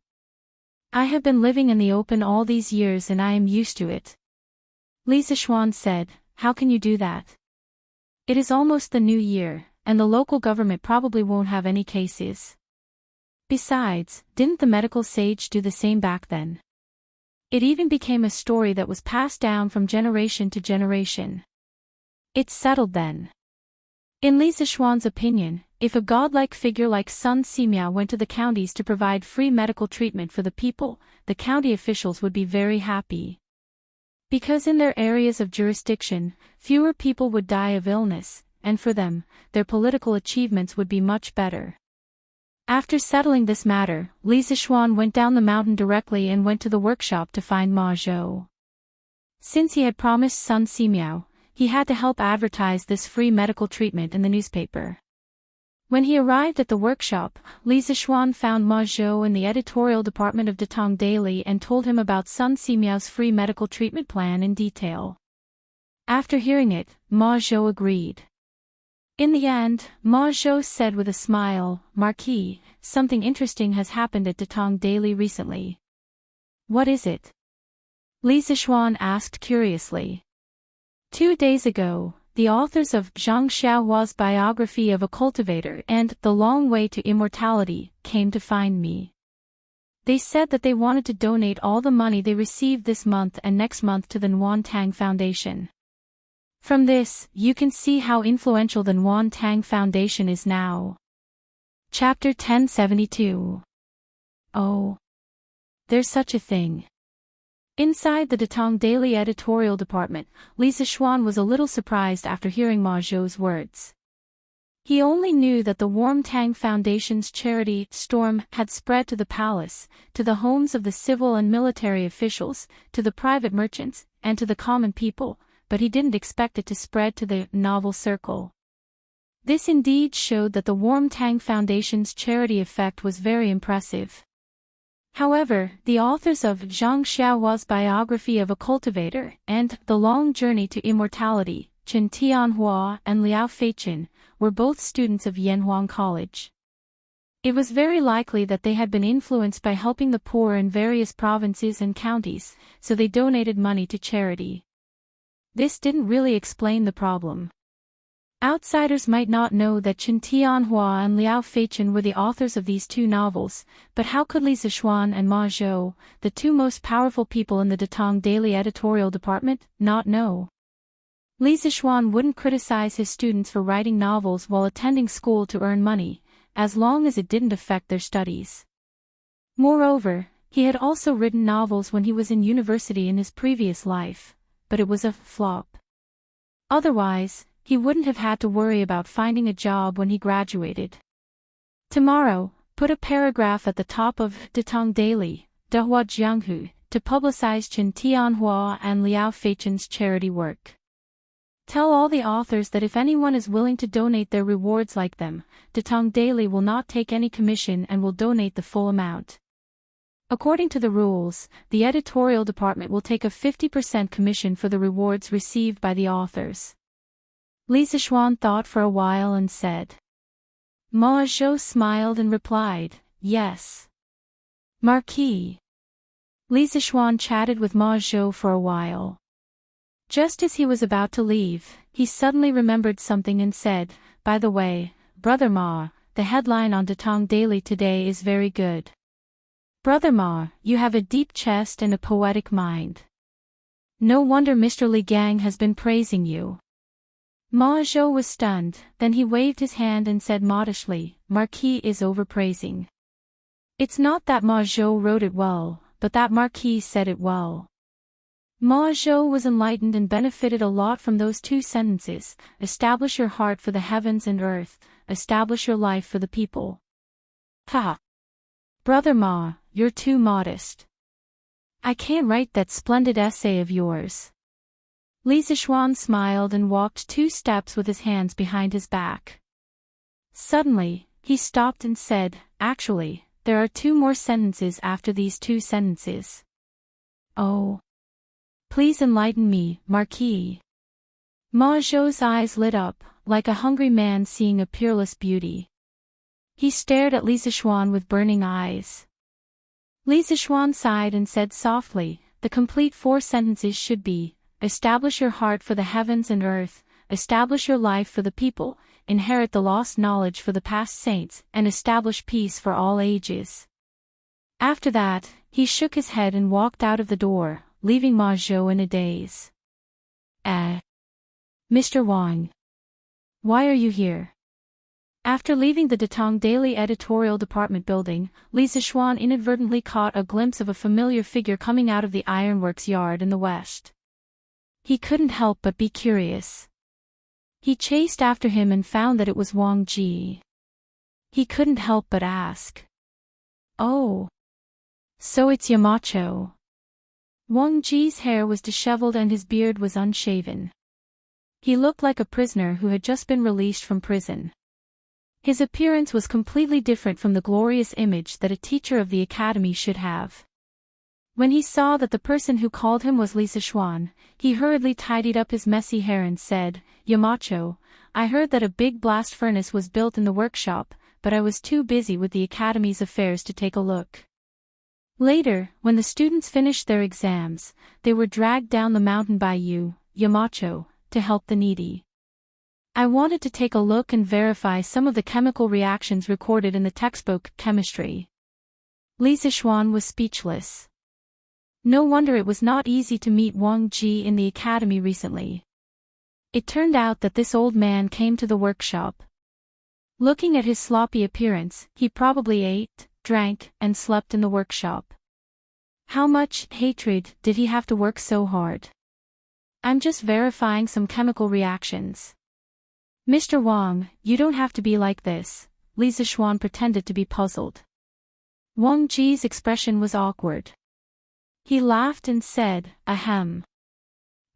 I have been living in the open all these years and I am used to it. Li Zishuan said, how can you do that? It is almost the new year, and the local government probably won't have any cases. Besides, didn't the medical sage do the same back then? It even became a story that was passed down from generation to generation. It's settled then. In Li Zishuan's opinion, if a godlike figure like Sun Simiao went to the counties to provide free medical treatment for the people, the county officials would be very happy. Because in their areas of jurisdiction, fewer people would die of illness, and for them, their political achievements would be much better. After settling this matter, Li Zishuan went down the mountain directly and went to the workshop to find Ma Zhou. Since he had promised Sun Simiao, he had to help advertise this free medical treatment in the newspaper. When he arrived at the workshop, Li Zishuan found Ma Zhou in the editorial department of Datong Daily and told him about Sun Simiao's free medical treatment plan in detail. After hearing it, Ma Zhou agreed. In the end, Ma Zhou said with a smile, Marquis, something interesting has happened at Datong Daily recently. What is it? Li Zishuan asked curiously. 2 days ago, the authors of Zhang Xiaohua's biography of a cultivator and The Long Way to Immortality came to find me. They said that they wanted to donate all the money they received this month and next month to the Nguyen Tang Foundation. From this, you can see how influential the Nguyen Tang Foundation is now. Chapter 1072. Oh. There's such a thing. Inside the Datong Daily editorial department, Li Zishuan was a little surprised after hearing Ma Zhou's words. He only knew that the Warm Tang Foundation's charity, Storm, had spread to the palace, to the homes of the civil and military officials, to the private merchants, and to the common people, but he didn't expect it to spread to the novel circle. This indeed showed that the Warm Tang Foundation's charity effect was very impressive. However, the authors of Zhang Xiaohua's biography of a cultivator and The Long Journey to Immortality, Chen Tianhua and Liao Feichen, were both students of Yanhuang College. It was very likely that they had been influenced by helping the poor in various provinces and counties, so they donated money to charity. This didn't really explain the problem. Outsiders might not know that Chen Tianhua and Liao Feichen were the authors of these 2 novels, but how could Li Zishuan and Ma Zhou, the 2 most powerful people in the Datong Daily editorial department, not know? Li Zishuan wouldn't criticize his students for writing novels while attending school to earn money, as long as it didn't affect their studies. Moreover, he had also written novels when he was in university in his previous life, but it was a flop. Otherwise, he wouldn't have had to worry about finding a job when he graduated. Tomorrow, put a paragraph at the top of Datong Daily, Dehua Jianghu, to publicize Chen Tianhua and Liao Feichen's charity work. Tell all the authors that if anyone is willing to donate their rewards like them, Datong Daily will not take any commission and will donate the full amount. According to the rules, the editorial department will take a 50% commission for the rewards received by the authors. Li Zishuan thought for a while and said. Ma Zhou smiled and replied, yes. Marquis. Li Zishuan chatted with Ma Zhou for a while. Just as he was about to leave, he suddenly remembered something and said, by the way, Brother Ma, the headline on Datong Daily today is very good. Brother Ma, you have a deep chest and a poetic mind. No wonder Mr. Li Gang has been praising you. Ma Zhou was stunned, then he waved his hand and said modestly, Marquis is overpraising. It's not that Ma Zhou wrote it well, but that Marquis said it well. Ma Zhou was enlightened and benefited a lot from those 2 sentences, establish your heart for the heavens and earth, establish your life for the people. Ha! Brother Ma, you're too modest. I can't write that splendid essay of yours. Li Zishuan smiled and walked 2 steps with his hands behind his back. Suddenly, he stopped and said, actually, there are 2 more sentences after these 2 sentences. Oh. Please enlighten me, Marquis. Ma Zhou's eyes lit up, like a hungry man seeing a peerless beauty. He stared at Li Zixuan with burning eyes. Li Zixuan sighed and said softly, the complete 4 sentences should be, establish your heart for the heavens and earth, establish your life for the people, inherit the lost knowledge for the past saints, and establish peace for all ages. After that, he shook his head and walked out of the door, leaving Ma Zhou in a daze. Mr. Wang. Why are you here? After leaving the Datong Daily Editorial Department building, Li Zixuan inadvertently caught a glimpse of a familiar figure coming out of the ironworks yard in the west. He couldn't help but be curious. He chased after him and found that it was Wang Ji. He couldn't help but ask. Oh. So it's Yamacho. Wang Ji's hair was disheveled and his beard was unshaven. He looked like a prisoner who had just been released from prison. His appearance was completely different from the glorious image that a teacher of the academy should have. When he saw that the person who called him was Li Zixuan, he hurriedly tidied up his messy hair and said, Yamacho, I heard that a big blast furnace was built in the workshop, but I was too busy with the academy's affairs to take a look. Later, when the students finished their exams, they were dragged down the mountain by you, Yamacho, to help the needy. I wanted to take a look and verify some of the chemical reactions recorded in the textbook Chemistry. Li Zixuan was speechless. No wonder it was not easy to meet Wang Ji in the academy recently. It turned out that this old man came to the workshop. Looking at his sloppy appearance, he probably ate, drank, and slept in the workshop. How much hatred did he have to work so hard? I'm just verifying some chemical reactions. Mr. Wang, you don't have to be like this, Li Zixuan pretended to be puzzled. Wang Ji's expression was awkward. He laughed and said, ahem.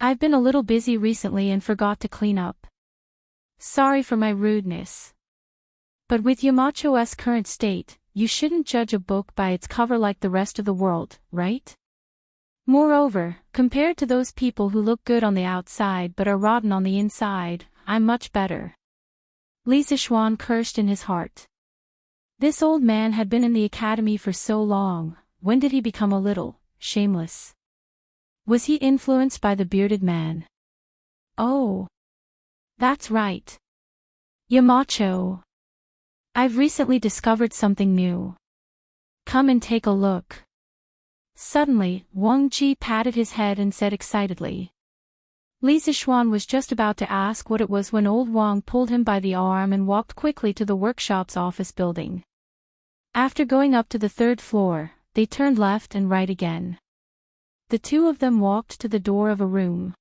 I've been a little busy recently and forgot to clean up. Sorry for my rudeness. But with Yamacho's current state, you shouldn't judge a book by its cover like the rest of the world, right? Moreover, compared to those people who look good on the outside but are rotten on the inside, I'm much better. Li Zixuan cursed in his heart. This old man had been in the academy for so long, when did he become a little shameless? Was he influenced by the bearded man? Oh. That's right. Yamacho. I've recently discovered something new. Come and take a look. Suddenly, Wang Ji patted his head and said excitedly. Li Zixuan was just about to ask what it was when old Wang pulled him by the arm and walked quickly to the workshop's office building. After going up to the 3rd floor, they turned left and right again. The two of them walked to the door of a room.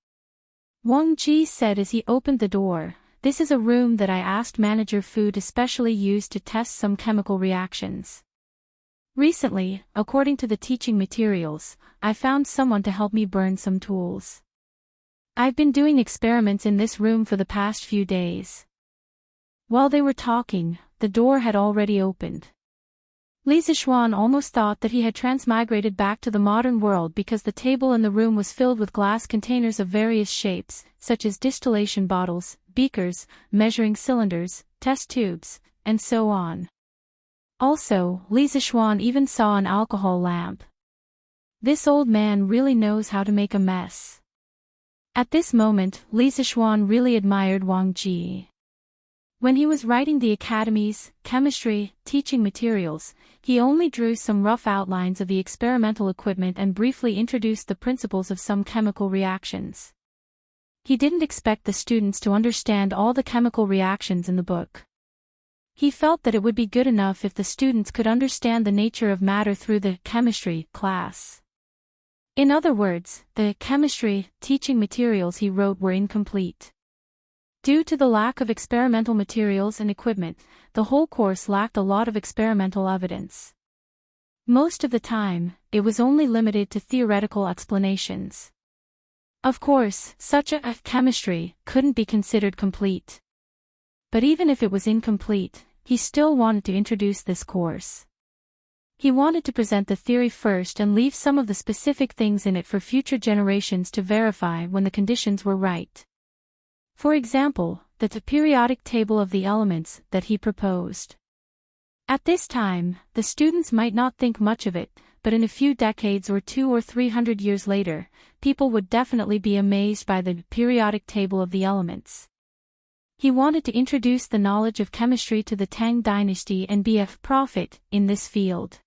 Wang Ji said as he opened the door, this is a room that I asked Manager Fu to specially use to test some chemical reactions. Recently, according to the teaching materials, I found someone to help me burn some tools. I've been doing experiments in this room for the past few days. While they were talking, the door had already opened. Li Zixuan almost thought that he had transmigrated back to the modern world because the table in the room was filled with glass containers of various shapes, such as distillation bottles, beakers, measuring cylinders, test tubes, and so on. Also, Li Zixuan even saw an alcohol lamp. This old man really knows how to make a mess. At this moment, Li Zixuan really admired Wang Ji. When he was writing the academy's chemistry teaching materials, he only drew some rough outlines of the experimental equipment and briefly introduced the principles of some chemical reactions. He didn't expect the students to understand all the chemical reactions in the book. He felt that it would be good enough if the students could understand the nature of matter through the chemistry class. In other words, the chemistry teaching materials he wrote were incomplete. Due to the lack of experimental materials and equipment, the whole course lacked a lot of experimental evidence. Most of the time, it was only limited to theoretical explanations. Of course, such a chemistry couldn't be considered complete. But even if it was incomplete, he still wanted to introduce this course. He wanted to present the theory first and leave some of the specific things in it for future generations to verify when the conditions were right. For example, the periodic table of the elements that he proposed. At this time, the students might not think much of it, but in a few decades or 200 or 300 years later, people would definitely be amazed by the periodic table of the elements. He wanted to introduce the knowledge of chemistry to the Tang dynasty and be a prophet in this field.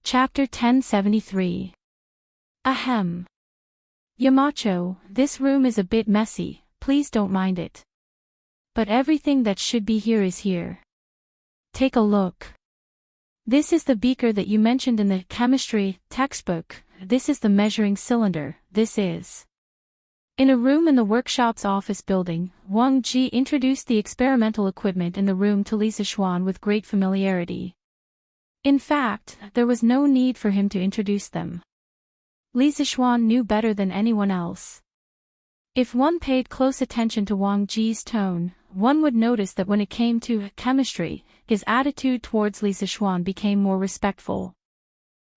Chapter 1073. Ahem. Yamacho, this room is a bit messy, please don't mind it. But everything that should be here is here. Take a look. This is the beaker that you mentioned in the chemistry textbook, this is the measuring cylinder, this is. In a room in the workshop's office building, Wang Ji introduced the experimental equipment in the room to Li Sichuan with great familiarity. In fact, there was no need for him to introduce them. Li Sichuan knew better than anyone else. If one paid close attention to Wang Ji's tone, one would notice that when it came to chemistry, his attitude towards Li Sichuan became more respectful.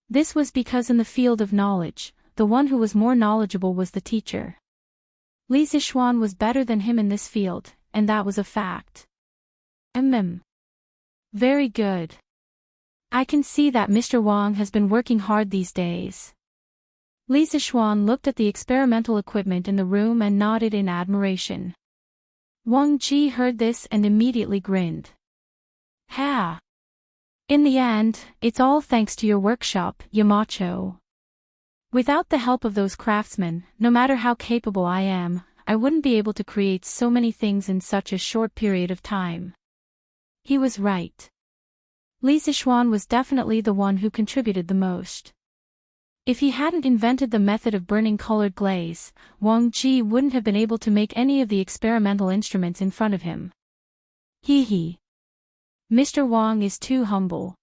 This was because in the field of knowledge, the one who was more knowledgeable was the teacher. Li Sichuan was better than him in this field, and that was a fact. Very good. I can see that Mr. Wang has been working hard these days. Li Sichuan looked at the experimental equipment in the room and nodded in admiration. Wang Ji heard this and immediately grinned. Ha! In the end, it's all thanks to your workshop, Yamacho. Without the help of those craftsmen, no matter how capable I am, I wouldn't be able to create so many things in such a short period of time. He was right. Li Sichuan was definitely the one who contributed the most. If he hadn't invented the method of burning colored glaze, Wang Ji wouldn't have been able to make any of the experimental instruments in front of him. Hee. Mr. Wang is too humble.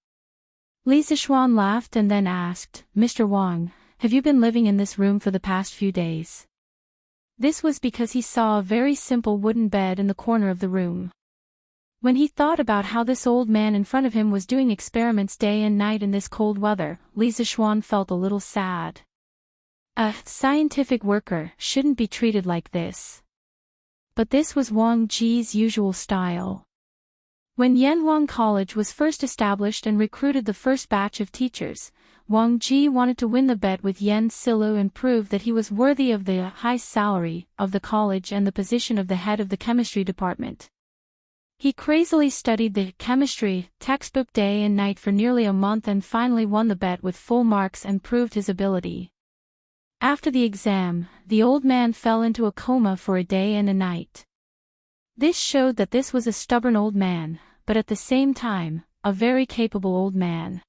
Li Sichuan laughed and then asked, Mr. Wang, have you been living in this room for the past few days? This was because he saw a very simple wooden bed in the corner of the room. When he thought about how this old man in front of him was doing experiments day and night in this cold weather, Li Sichuan felt a little sad. A scientific worker shouldn't be treated like this. But this was Wang Ji's usual style. When Yanwang College was first established and recruited the first batch of teachers, Wang Ji wanted to win the bet with Yan Silu and prove that he was worthy of the high salary of the college and the position of the head of the chemistry department. He crazily studied the chemistry textbook day and night for nearly a month and finally won the bet with full marks and proved his ability. After the exam, the old man fell into a coma for a day and a night. This showed that this was a stubborn old man, but at the same time, a very capable old man.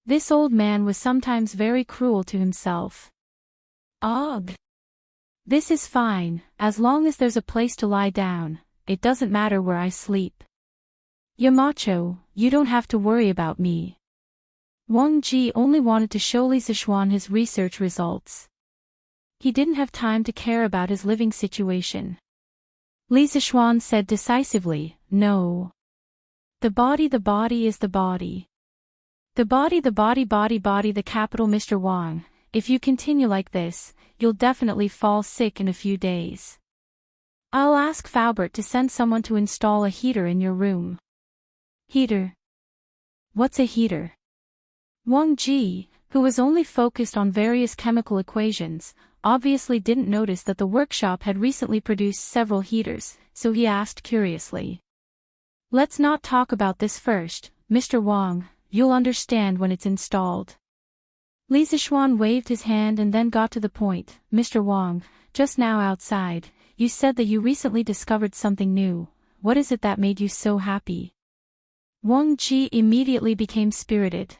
This old man was sometimes very cruel to himself. Ugh! This is fine, as long as there's a place to lie down, it doesn't matter where I sleep. Yamacho, you don't have to worry about me. Wang Ji only wanted to show Li Sichuan his research results. He didn't have time to care about his living situation. Li Sichuan said decisively, no. The body is the body. The body, the capital Mr. Wang, if you continue like this, you'll definitely fall sick in a few days. I'll ask Faubert to send someone to install a heater in your room. Heater? What's a heater? Wang Ji, who was only focused on various chemical equations, obviously didn't notice that the workshop had recently produced several heaters, so he asked curiously. Let's not talk about this first, Mr. Wang, you'll understand when it's installed. Li Sichuan waved his hand and then got to the point. Mr. Wang, just now outside, you said that you recently discovered something new. What is it that made you so happy? Wang Ji immediately became spirited.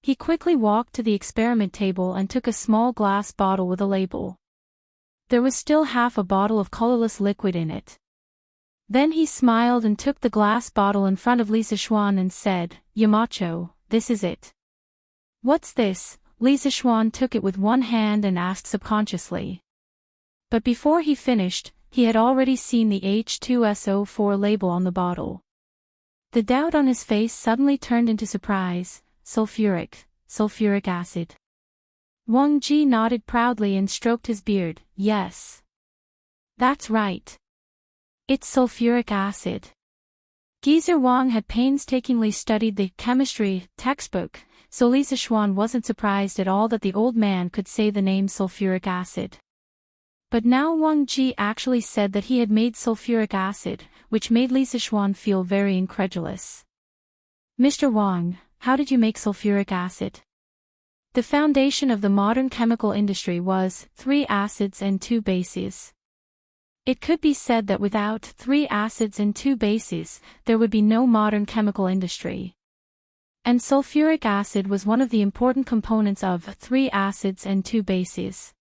He quickly walked to the experiment table and took a small glass bottle with a label. There was still half a bottle of colorless liquid in it. Then he smiled and took the glass bottle in front of Li Sichuan and said, Yamacho, this is it. What's this? Li Sichuan took it with one hand and asked subconsciously. But before he finished, he had already seen the H2SO4 label on the bottle. The doubt on his face suddenly turned into surprise. Sulfuric acid. Wang Ji nodded proudly and stroked his beard. Yes. That's right. It's sulfuric acid. Geezer Wang had painstakingly studied the chemistry textbook, so Li Zixuan wasn't surprised at all that the old man could say the name sulfuric acid. But now Wang Ji actually said that he had made sulfuric acid, which made Li Zixuan feel very incredulous. Mr. Wang, how did you make sulfuric acid? The foundation of the modern chemical industry was 3 acids and 2 bases. It could be said that without 3 acids and 2 bases, there would be no modern chemical industry. And sulfuric acid was one of the important components of 3 acids and 2 bases.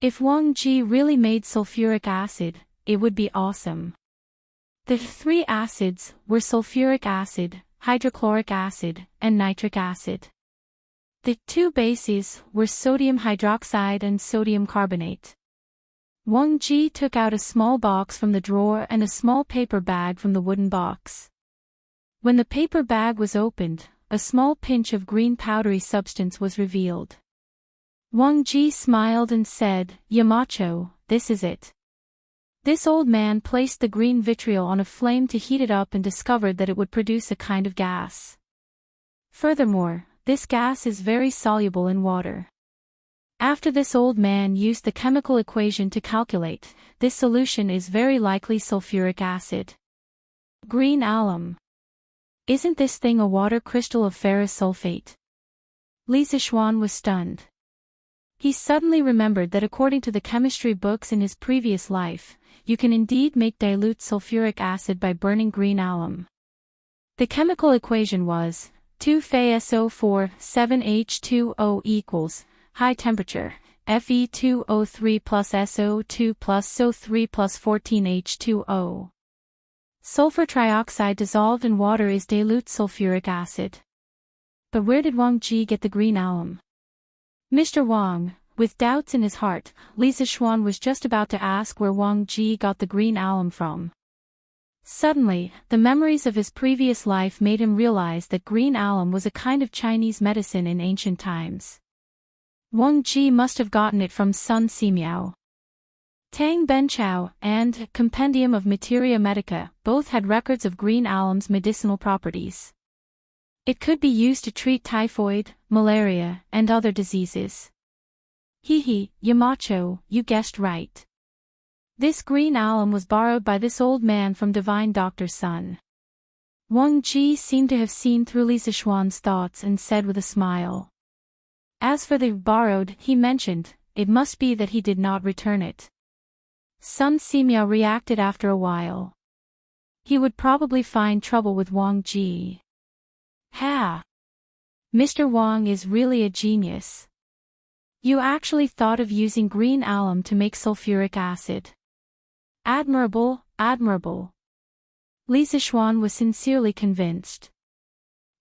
If Wang Ji really made sulfuric acid, it would be awesome. The 3 acids were sulfuric acid, hydrochloric acid, and nitric acid. The 2 bases were sodium hydroxide and sodium carbonate. Wang Ji took out a small box from the drawer and a small paper bag from the wooden box. When the paper bag was opened, a small pinch of green powdery substance was revealed. Wang Ji smiled and said, "Yamacho, this is it." This old man placed the green vitriol on a flame to heat it up and discovered that it would produce a kind of gas. Furthermore, this gas is very soluble in water. After this old man used the chemical equation to calculate, this solution is very likely sulfuric acid. Green alum. Isn't this thing a water crystal of ferrous sulfate? Li Zixuan was stunned. He suddenly remembered that according to the chemistry books in his previous life, you can indeed make dilute sulfuric acid by burning green alum. The chemical equation was 2FeSO4 7H2O equals high temperature, Fe2O3 plus SO2 plus SO3 plus 14H2O. Sulfur trioxide dissolved in water is dilute sulfuric acid. But where did Wang Ji get the green alum? Mr. Wang, with doubts in his heart, Li Zixuan was just about to ask where Wang Ji got the green alum from. Suddenly, the memories of his previous life made him realize that green alum was a kind of Chinese medicine in ancient times. Wang Ji must have gotten it from Sun Simiao. Tang Benchao and Compendium of Materia Medica both had records of green alum's medicinal properties. It could be used to treat typhoid, malaria, and other diseases. Yamacho, you guessed right. This green alum was borrowed by this old man from divine Dr. Sun. Wang Ji seemed to have seen through Li Zixuan's thoughts and said with a smile. As for the borrowed, he mentioned, it must be that he did not return it. Sun Simiao reacted after a while. He would probably find trouble with Wang Ji. Ha! Mr. Wang is really a genius. You actually thought of using green alum to make sulfuric acid. Admirable, admirable. Li Zixuan was sincerely convinced.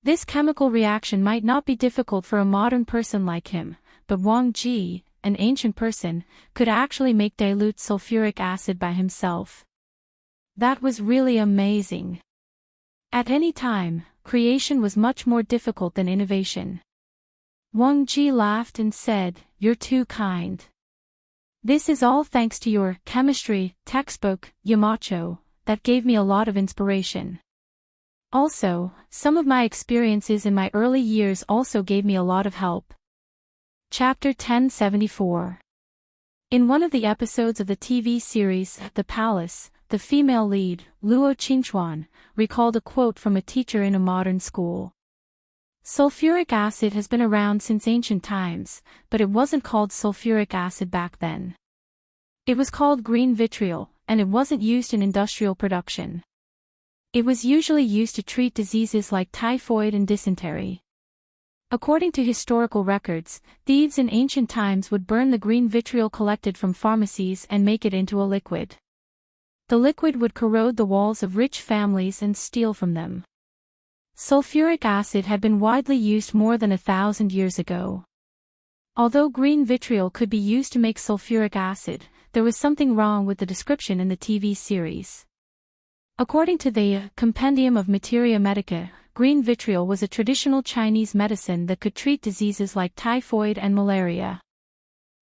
This chemical reaction might not be difficult for a modern person like him, but Wang Ji, an ancient person, could actually make dilute sulfuric acid by himself. That was really amazing. At any time, creation was much more difficult than innovation. Wang Ji laughed and said, "You're too kind. This is all thanks to your chemistry textbook, Yamacho, that gave me a lot of inspiration. Also, some of my experiences in my early years also gave me a lot of help." Chapter 1074. In one of the episodes of the TV series The Palace, the female lead, Luo Qingchuan, recalled a quote from a teacher in a modern school. Sulfuric acid has been around since ancient times, but it wasn't called sulfuric acid back then. It was called green vitriol, and it wasn't used in industrial production. It was usually used to treat diseases like typhoid and dysentery. According to historical records, thieves in ancient times would burn the green vitriol collected from pharmacies and make it into a liquid. The liquid would corrode the walls of rich families and steal from them. Sulfuric acid had been widely used more than 1,000 years ago. Although green vitriol could be used to make sulfuric acid, there was something wrong with the description in the TV series. According to the Compendium of Materia Medica, green vitriol was a traditional Chinese medicine that could treat diseases like typhoid and malaria.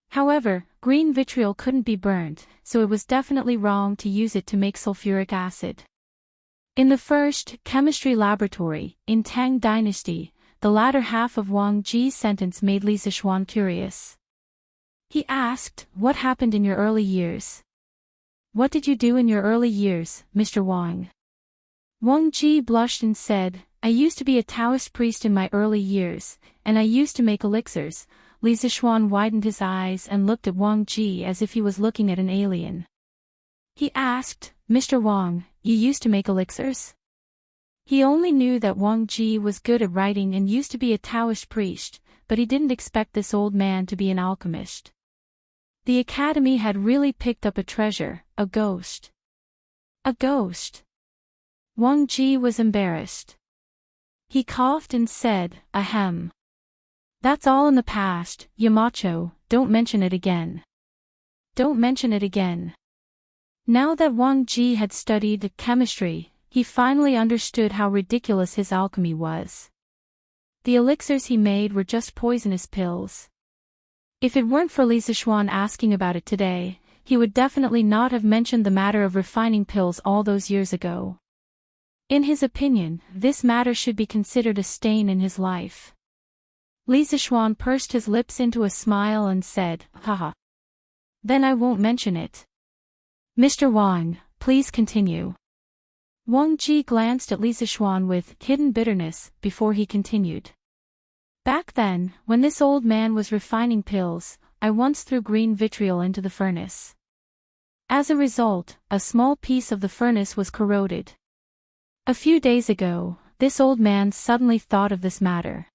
However, green vitriol couldn't be burned, so it was definitely wrong to use it to make sulfuric acid. In the first chemistry laboratory, in Tang Dynasty, the latter half of Wang Ji's sentence made Li Zixuan curious. He asked, "What happened in your early years?" "What did you do in your early years, Mr. Wang?" Wang Ji blushed and said, "I used to be a Taoist priest in my early years, and I used to make elixirs." Li Zixuan widened his eyes and looked at Wang Ji as if he was looking at an alien. He asked, "Mr. Wang, you used to make elixirs?" He only knew that Wang Ji was good at writing and used to be a Taoist priest, but he didn't expect this old man to be an alchemist. The academy had really picked up a treasure, a ghost. A ghost. Wang Ji was embarrassed. He coughed and said, "Ahem. That's all in the past, Yamacho, don't mention it again. Don't mention it again." Now that Wang Ji had studied chemistry, he finally understood how ridiculous his alchemy was. The elixirs he made were just poisonous pills. If it weren't for Li Zixuan asking about it today, he would definitely not have mentioned the matter of refining pills all those years ago. In his opinion, this matter should be considered a stain in his life. Li Zixuan pursed his lips into a smile and said, "Haha. Then I won't mention it. Mr. Wang, please continue." Wang Ji glanced at Li Zixuan with hidden bitterness before he continued. "Back then, when this old man was refining pills, I once threw green vitriol into the furnace. As a result, a small piece of the furnace was corroded. A few days ago, this old man suddenly thought of this matter.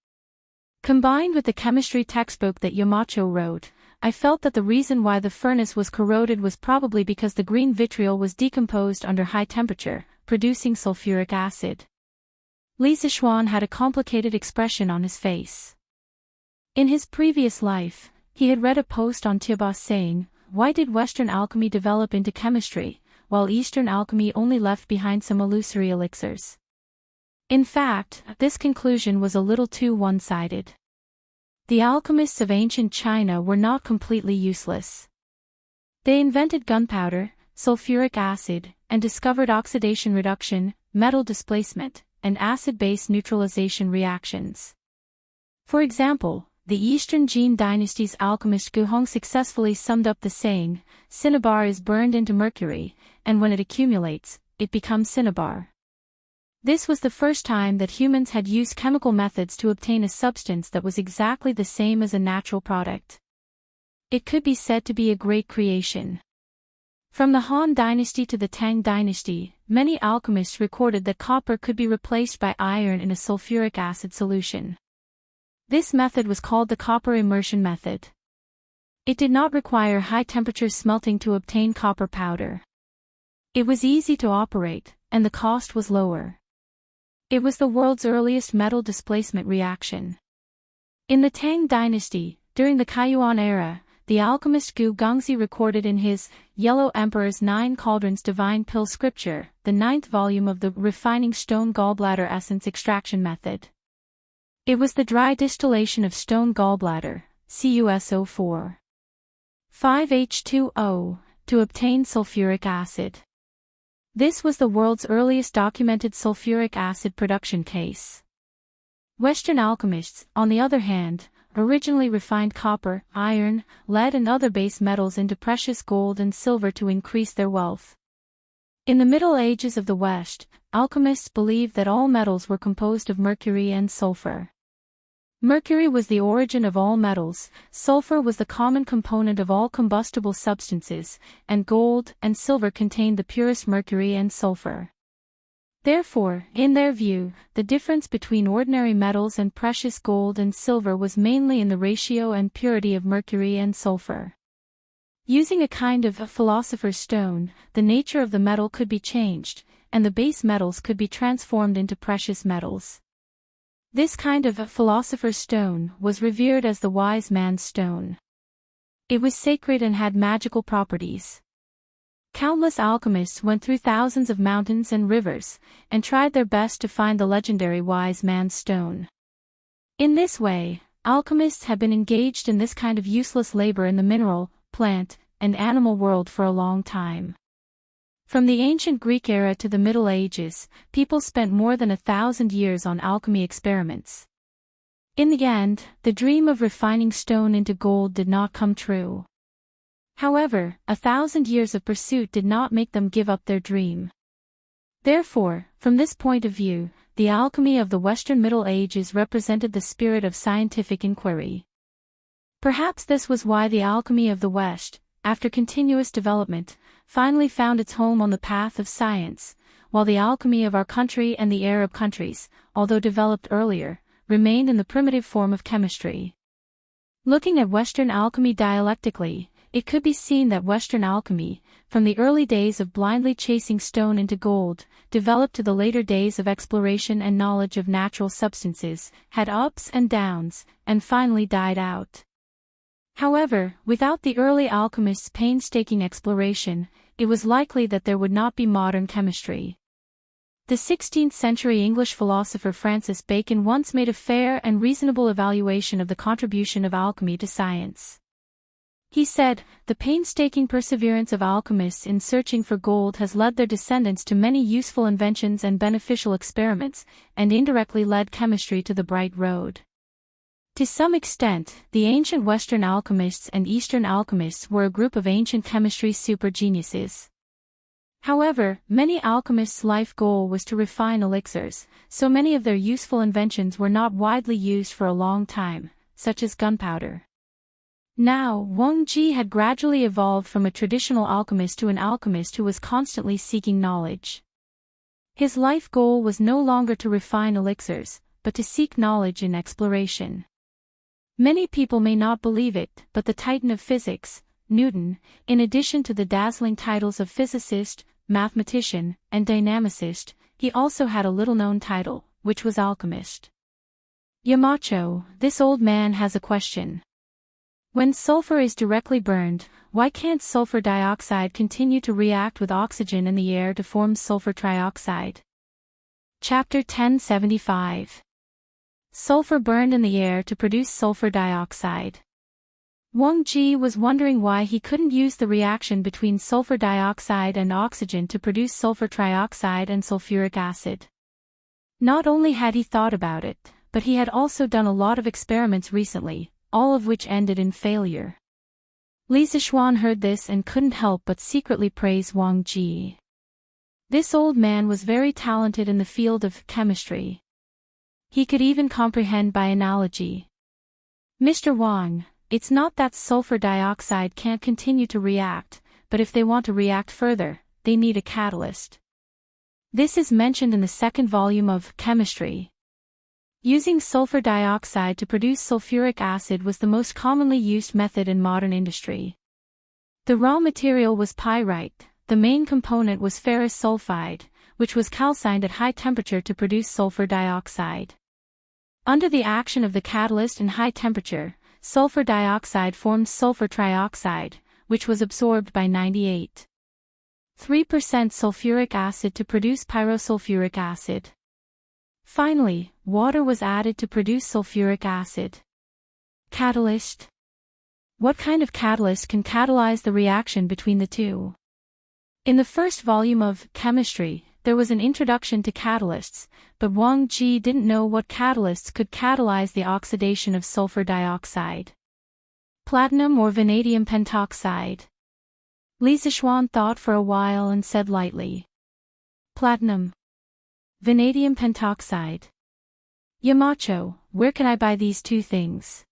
Combined with the chemistry textbook that Yamacho wrote, I felt that the reason why the furnace was corroded was probably because the green vitriol was decomposed under high temperature, producing sulfuric acid." Li Zixuan had a complicated expression on his face. In his previous life, he had read a post on Tiba saying, "Why did Western alchemy develop into chemistry, while Eastern alchemy only left behind some illusory elixirs?" In fact, this conclusion was a little too one-sided. The alchemists of ancient China were not completely useless. They invented gunpowder, sulfuric acid, and discovered oxidation reduction, metal displacement, and acid-base neutralization reactions. For example, the Eastern Jin dynasty's alchemist Gu Hong successfully summed up the saying, "Cinnabar is burned into mercury, and when it accumulates, it becomes cinnabar." This was the first time that humans had used chemical methods to obtain a substance that was exactly the same as a natural product. It could be said to be a great creation. From the Han dynasty to the Tang dynasty, many alchemists recorded that copper could be replaced by iron in a sulfuric acid solution. This method was called the copper immersion method. It did not require high-temperature smelting to obtain copper powder. It was easy to operate, and the cost was lower. It was the world's earliest metal displacement reaction. In the Tang dynasty, during the Kaiyuan era, the alchemist Gu Gongzi recorded in his Yellow Emperor's Nine Cauldrons Divine Pill Scripture, the 9th volume of the Refining Stone Gallbladder Essence Extraction Method. It was the dry distillation of stone gallbladder, CuSO4. 5H2O, to obtain sulfuric acid. This was the world's earliest documented sulfuric acid production case. Western alchemists, on the other hand, originally refined copper, iron, lead and other base metals into precious gold and silver to increase their wealth. In the Middle Ages of the West, alchemists believed that all metals were composed of mercury and sulfur. Mercury was the origin of all metals, sulfur was the common component of all combustible substances, and gold and silver contained the purest mercury and sulfur. Therefore, in their view, the difference between ordinary metals and precious gold and silver was mainly in the ratio and purity of mercury and sulfur. Using a kind of a philosopher's stone, the nature of the metal could be changed, and the base metals could be transformed into precious metals. This kind of a philosopher's stone was revered as the wise man's stone. It was sacred and had magical properties. Countless alchemists went through thousands of mountains and rivers, and tried their best to find the legendary wise man's stone. In this way, alchemists have been engaged in this kind of useless labor in the mineral, plant, and animal world for a long time. From the ancient Greek era to the Middle Ages, people spent more than 1,000 years on alchemy experiments. In the end, the dream of refining stone into gold did not come true. However, 1,000 years of pursuit did not make them give up their dream. Therefore, from this point of view, the alchemy of the Western Middle Ages represented the spirit of scientific inquiry. Perhaps this was why the alchemy of the West, after continuous development, finally found its home on the path of science, while the alchemy of our country and the Arab countries, although developed earlier, remained in the primitive form of chemistry. Looking at Western alchemy dialectically, it could be seen that Western alchemy, from the early days of blindly chasing stone into gold, developed to the later days of exploration and knowledge of natural substances, had ups and downs, and finally died out. However, without the early alchemists' painstaking exploration, it was likely that there would not be modern chemistry. The 16th-century English philosopher Francis Bacon once made a fair and reasonable evaluation of the contribution of alchemy to science. He said, "The painstaking perseverance of alchemists in searching for gold has led their descendants to many useful inventions and beneficial experiments, and indirectly led chemistry to the bright road." To some extent, the ancient Western alchemists and Eastern alchemists were a group of ancient chemistry super-geniuses. However, many alchemists' life goal was to refine elixirs, so many of their useful inventions were not widely used for a long time, such as gunpowder. Now, Wang Ji had gradually evolved from a traditional alchemist to an alchemist who was constantly seeking knowledge. His life goal was no longer to refine elixirs, but to seek knowledge in exploration. Many people may not believe it, but the titan of physics, Newton, in addition to the dazzling titles of physicist, mathematician, and dynamicist, he also had a little-known title, which was alchemist. Yamacho, this old man has a question. When sulfur is directly burned, why can't sulfur dioxide continue to react with oxygen in the air to form sulfur trioxide? Chapter 1075. Sulfur burned in the air to produce sulfur dioxide. Wang Ji was wondering why he couldn't use the reaction between sulfur dioxide and oxygen to produce sulfur trioxide and sulfuric acid. Not only had he thought about it, but he had also done a lot of experiments recently, all of which ended in failure. Li Zixuan heard this and couldn't help but secretly praise Wang Ji. This old man was very talented in the field of chemistry. He could even comprehend by analogy. "Mr. Wang, it's not that sulfur dioxide can't continue to react, but if they want to react further, they need a catalyst. This is mentioned in the second volume of Chemistry. Using sulfur dioxide to produce sulfuric acid was the most commonly used method in modern industry. The raw material was pyrite, the main component was ferrous sulfide, which was calcined at high temperature to produce sulfur dioxide. Under the action of the catalyst in high temperature, sulfur dioxide formed sulfur trioxide, which was absorbed by 98.3% sulfuric acid to produce pyrosulfuric acid. Finally, water was added to produce sulfuric acid. Catalyst. What kind of catalyst can catalyze the reaction between the two? In the first volume of Chemistry, there was an introduction to catalysts, but Wang Ji didn't know what catalysts could catalyze the oxidation of sulfur dioxide. Platinum or vanadium pentoxide? Li Zixuan thought for a while and said lightly. Platinum. Vanadium pentoxide. Yamacho, where can I buy these two things?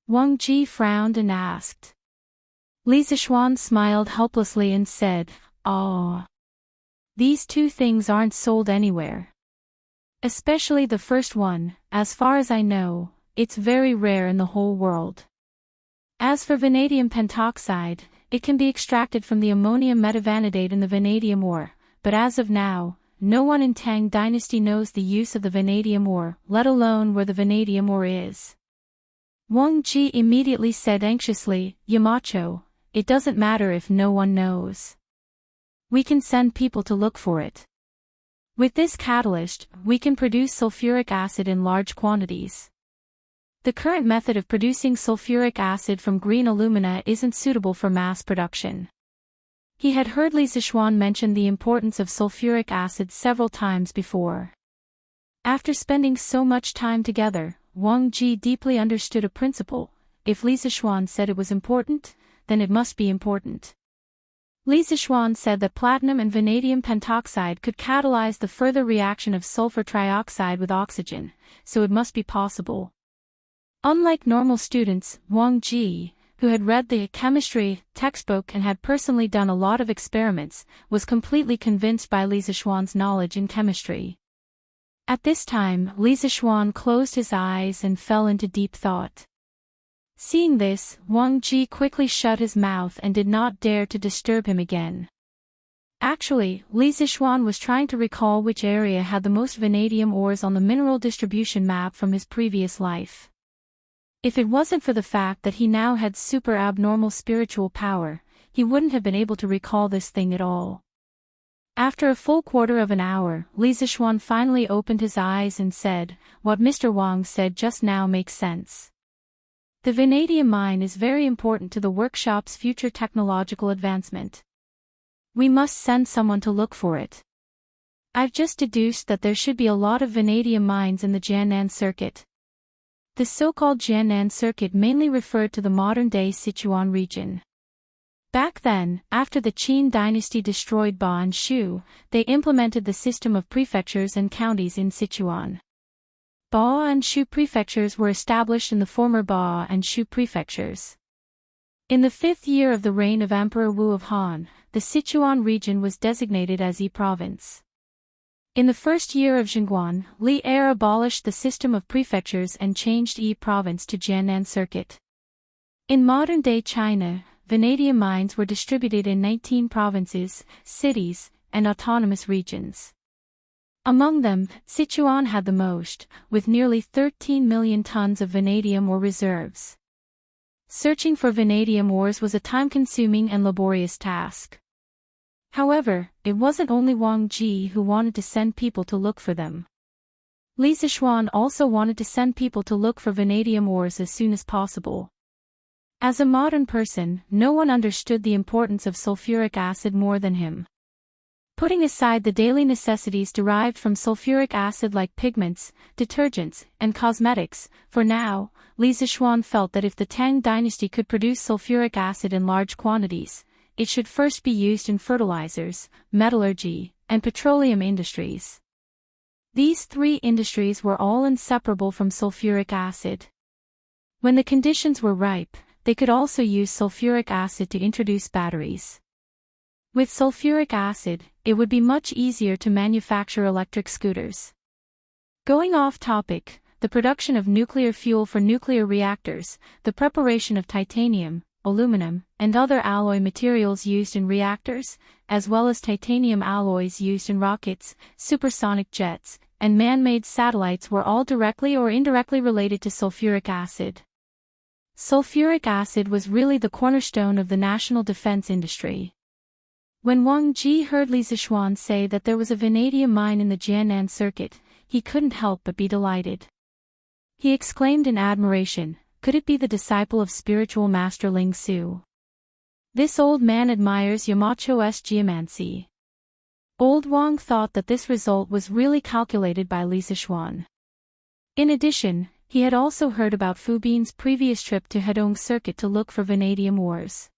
Wang Ji frowned and asked. Li Zixuan smiled helplessly and said, "Oh. These two things aren't sold anywhere. Especially the first one, as far as I know, it's very rare in the whole world. As for vanadium pentoxide, it can be extracted from the ammonium metavanadate in the vanadium ore, but as of now, no one in Tang Dynasty knows the use of the vanadium ore, let alone where the vanadium ore is." Wang Ji immediately said anxiously, "Yamacho, it doesn't matter if no one knows. We can send people to look for it. With this catalyst, we can produce sulfuric acid in large quantities. The current method of producing sulfuric acid from green alumina isn't suitable for mass production. He had heard Li Zixuan mention the importance of sulfuric acid several times before. After spending so much time together, Wang Ji deeply understood a principle: if Li Zixuan said it was important, then it must be important. Li Zixuan said that platinum and vanadium pentoxide could catalyze the further reaction of sulfur trioxide with oxygen, so it must be possible. Unlike normal students, Wang Ji, who had read the chemistry textbook and had personally done a lot of experiments, was completely convinced by Li Zixuan's knowledge in chemistry. At this time, Li Zixuan closed his eyes and fell into deep thought. Seeing this, Wang Ji quickly shut his mouth and did not dare to disturb him again. Actually, Li Zixuan was trying to recall which area had the most vanadium ores on the mineral distribution map from his previous life. If it wasn't for the fact that he now had super abnormal spiritual power, he wouldn't have been able to recall this thing at all. After a full quarter of an hour, Li Zixuan finally opened his eyes and said, "What Mr. Wang said just now makes sense. The vanadium mine is very important to the workshop's future technological advancement. We must send someone to look for it. I've just deduced that there should be a lot of vanadium mines in the Jiannan circuit." The so-called Jiannan circuit mainly referred to the modern-day Sichuan region. Back then, after the Qin dynasty destroyed Ba and Shu, they implemented the system of prefectures and counties in Sichuan. Ba and Shu prefectures were established in the former Ba and Shu prefectures. In the 5th year of the reign of Emperor Wu of Han, the Sichuan region was designated as Yi province. In the 1st year of Zhengguan, Li Er abolished the system of prefectures and changed Yi province to Jiannan circuit. In modern-day China, vanadium mines were distributed in 19 provinces, cities, and autonomous regions. Among them, Sichuan had the most, with nearly 13 million tons of vanadium ore reserves. Searching for vanadium ores was a time-consuming and laborious task. However, it wasn't only Wang Ji who wanted to send people to look for them. Li Zixuan also wanted to send people to look for vanadium ores as soon as possible. As a modern person, no one understood the importance of sulfuric acid more than him. Putting aside the daily necessities derived from sulfuric acid like pigments, detergents, and cosmetics, for now, Li Zixuan felt that if the Tang dynasty could produce sulfuric acid in large quantities, it should first be used in fertilizers, metallurgy, and petroleum industries. These 3 industries were all inseparable from sulfuric acid. When the conditions were ripe, they could also use sulfuric acid to introduce batteries. With sulfuric acid, it would be much easier to manufacture electric scooters. Going off topic, the production of nuclear fuel for nuclear reactors, the preparation of titanium, aluminum, and other alloy materials used in reactors, as well as titanium alloys used in rockets, supersonic jets, and man-made satellites were all directly or indirectly related to sulfuric acid. Sulfuric acid was really the cornerstone of the national defense industry. When Wang Ji heard Li Zixuan say that there was a vanadium mine in the Jiannan circuit, he couldn't help but be delighted. He exclaimed in admiration, "Could it be the disciple of spiritual master Ling Su? This old man admires Yamacho's geomancy." Old Wang thought that this result was really calculated by Li Zixuan. In addition, he had also heard about Fu Bin's previous trip to Hedong circuit to look for vanadium ores.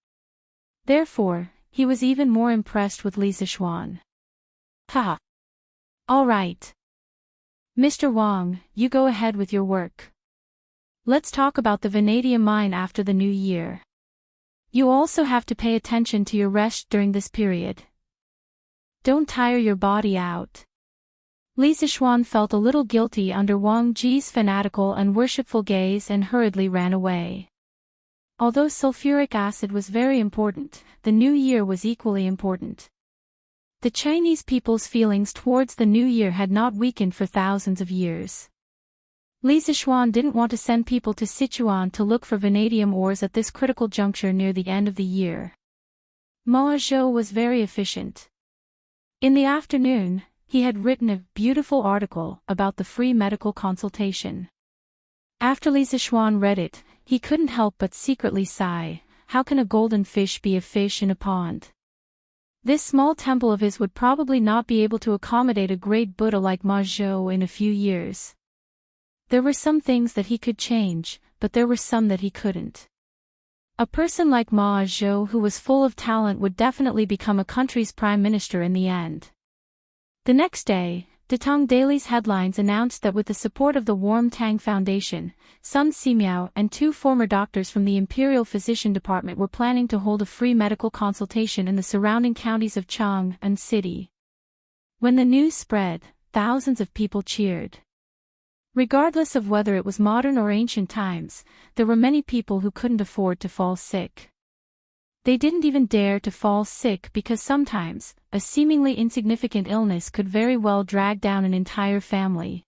Therefore, he was even more impressed with Li Zixuan. "Ha! All right. Mr. Wang, you go ahead with your work. Let's talk about the vanadium mine after the new year. You also have to pay attention to your rest during this period. Don't tire your body out." Li Zixuan felt a little guilty under Wang Ji's fanatical and worshipful gaze and hurriedly ran away. Although sulfuric acid was very important, the new year was equally important. The Chinese people's feelings towards the new year had not weakened for thousands of years. Li Zixuan didn't want to send people to Sichuan to look for vanadium ores at this critical juncture near the end of the year. Ma Zhou was very efficient. In the afternoon, he had written a beautiful article about the free medical consultation. After Li Zixuan read it, he couldn't help but secretly sigh, "How can a golden fish be a fish in a pond?" This small temple of his would probably not be able to accommodate a great Buddha like Ma Zhou in a few years. There were some things that he could change, but there were some that he couldn't. A person like Ma Zhou who was full of talent would definitely become a country's prime minister in the end. The next day, Datong Daily's headlines announced that with the support of the Warm Tang Foundation, Sun Simiao and 2 former doctors from the Imperial Physician Department were planning to hold a free medical consultation in the surrounding counties of Chang and City. When the news spread, thousands of people cheered. Regardless of whether it was modern or ancient times, there were many people who couldn't afford to fall sick. They didn't even dare to fall sick because sometimes, a seemingly insignificant illness could very well drag down an entire family.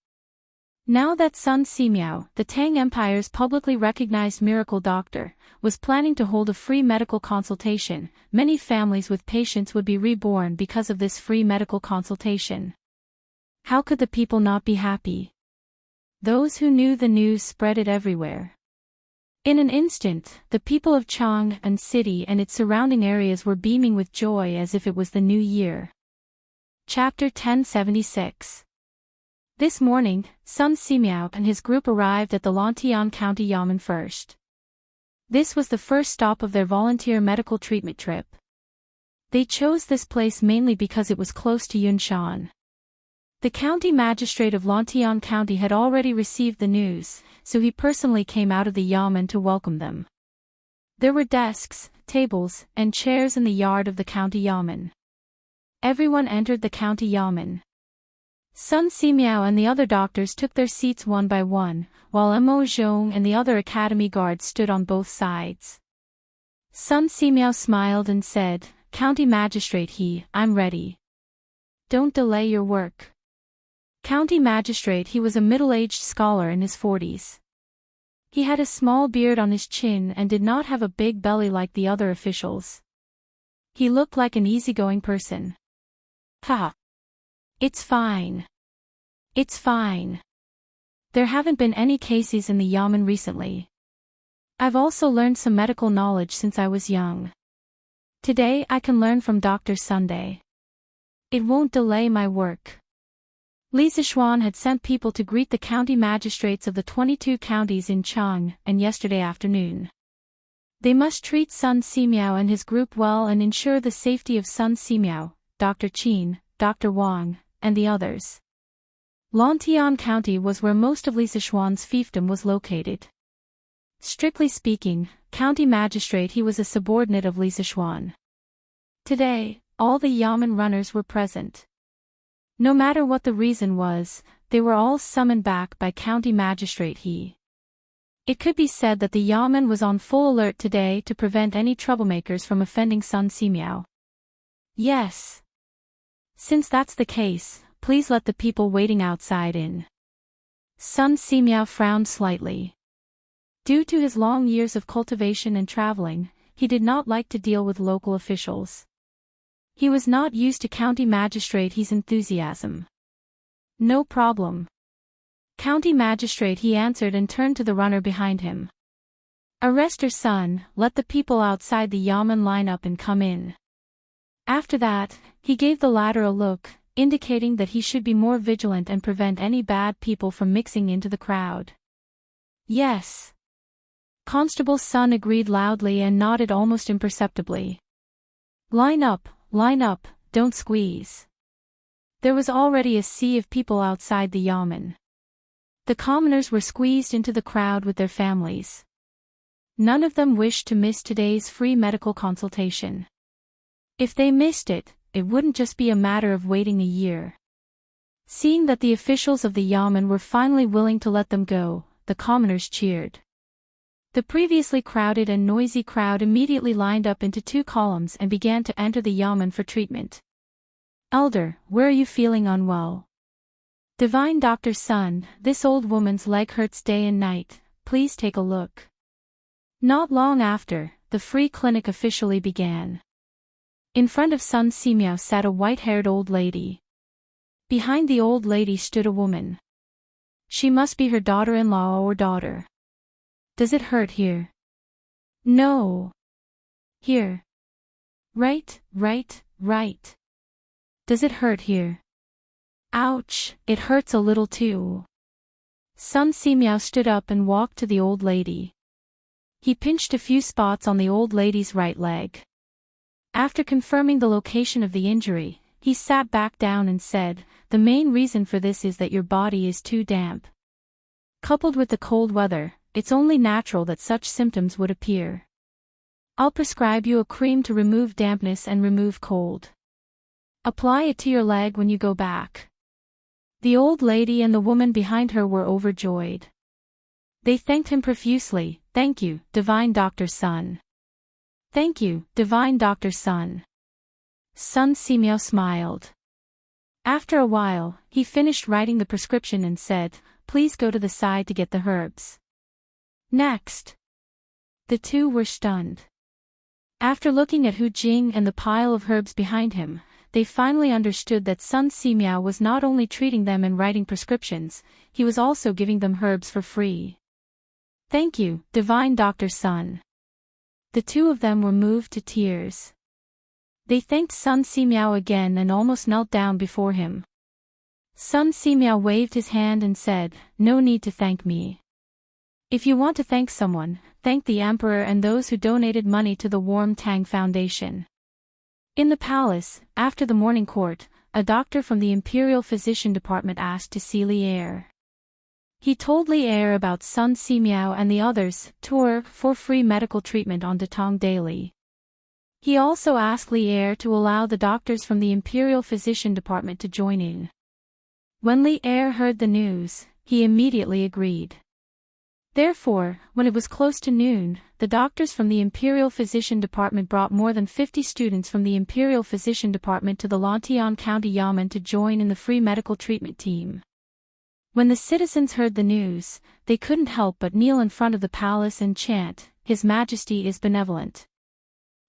Now that Sun Simiao, the Tang Empire's publicly recognized miracle doctor, was planning to hold a free medical consultation, many families with patients would be reborn because of this free medical consultation. How could the people not be happy? Those who knew the news spread it everywhere. In an instant, the people of Chang and City and its surrounding areas were beaming with joy as if it was the new year. Chapter 1076. This morning, Sun Simiao and his group arrived at the Lantian County Yamen first. This was the first stop of their volunteer medical treatment trip. They chose this place mainly because it was close to Yunshan. The county magistrate of Lantian County had already received the news, so he personally came out of the yamen to welcome them. There were desks, tables, and chairs in the yard of the county yamen. Everyone entered the county yamen. Sun Simiao and the other doctors took their seats one by one, while Mo Zhong and the other academy guards stood on both sides. Sun Simiao smiled and said, "County magistrate I'm ready. Don't delay your work." County magistrate he was a middle-aged scholar in his 40s. He had a small beard on his chin and did not have a big belly like the other officials. He looked like an easygoing person. "Ha! It's fine. It's fine. There haven't been any cases in the yamen recently. I've also learned some medical knowledge since I was young. Today I can learn from Dr. Sunday. It won't delay my work." Li Zixuan had sent people to greet the county magistrates of the 22 counties in Chang and yesterday afternoon. They must treat Sun Simiao and his group well and ensure the safety of Sun Simiao, Dr. Qin, Dr. Wang, and the others. Lantian County was where most of Li Zixuan's fiefdom was located. Strictly speaking, county magistrate he was a subordinate of Li Zixuan. Today, all the yamen runners were present. No matter what the reason was, they were all summoned back by county magistrate he. It could be said that the yamen was on full alert today to prevent any troublemakers from offending Sun Simiao. Yes. Since that's the case, please let the people waiting outside in. Sun Simiao frowned slightly. Due to his long years of cultivation and traveling, he did not like to deal with local officials. He was not used to county magistrate he's enthusiasm. "No problem. County magistrate he answered and turned to the runner behind him. "Arrest her son, let the people outside the yamen line up and come in." After that, he gave the latter a look, indicating that he should be more vigilant and prevent any bad people from mixing into the crowd. "Yes." Constable's son agreed loudly and nodded almost imperceptibly. Line up, don't squeeze." There was already a sea of people outside the yamen. The commoners were squeezed into the crowd with their families. None of them wished to miss today's free medical consultation. If they missed it, it wouldn't just be a matter of waiting a year. Seeing that the officials of the yamen were finally willing to let them go, the commoners cheered. The previously crowded and noisy crowd immediately lined up into 2 columns and began to enter the yamen for treatment. "Elder, where are you feeling unwell?" "Divine Dr. Sun, this old woman's leg hurts day and night, please take a look." Not long after, the free clinic officially began. In front of Sun Simiao sat a white-haired old lady. Behind the old lady stood a woman. She must be her daughter-in-law or daughter. "Does it hurt here?" "No. Here." Right, right? Does it hurt here? Ouch, it hurts a little too. Sun Simiao stood up and walked to the old lady. He pinched a few spots on the old lady's right leg. After confirming the location of the injury, he sat back down and said, "The main reason for this is that your body is too damp. Coupled with the cold weather, it's only natural that such symptoms would appear. I'll prescribe you a cream to remove dampness and remove cold. Apply it to your leg when you go back." The old lady and the woman behind her were overjoyed. They thanked him profusely. "Thank you, Divine Doctor Sun. Thank you, Divine Doctor Sun." Sun Simiao smiled. After a while, he finished writing the prescription and said, "Please go to the side to get the herbs." Next. The two were stunned. After looking at Hu Jing and the pile of herbs behind him, they finally understood that Sun Simiao was not only treating them and writing prescriptions, he was also giving them herbs for free. "Thank you, Divine Doctor Sun." The two of them were moved to tears. They thanked Sun Simiao again and almost knelt down before him. Sun Simiao waved his hand and said, "No need to thank me. If you want to thank someone, thank the Emperor and those who donated money to the Warm Tang Foundation." In the palace, after the morning court, a doctor from the Imperial Physician Department asked to see Li Er. He told Li Er about Sun Simiao and the others, tour for free medical treatment on Datong daily. He also asked Li Er to allow the doctors from the Imperial Physician Department to join in. When Li Er heard the news, he immediately agreed. Therefore, when it was close to noon, the doctors from the Imperial Physician Department brought more than 50 students from the Imperial Physician Department to the Lantian County Yamen to join in the free medical treatment team. When the citizens heard the news, they couldn't help but kneel in front of the palace and chant, "His Majesty is benevolent."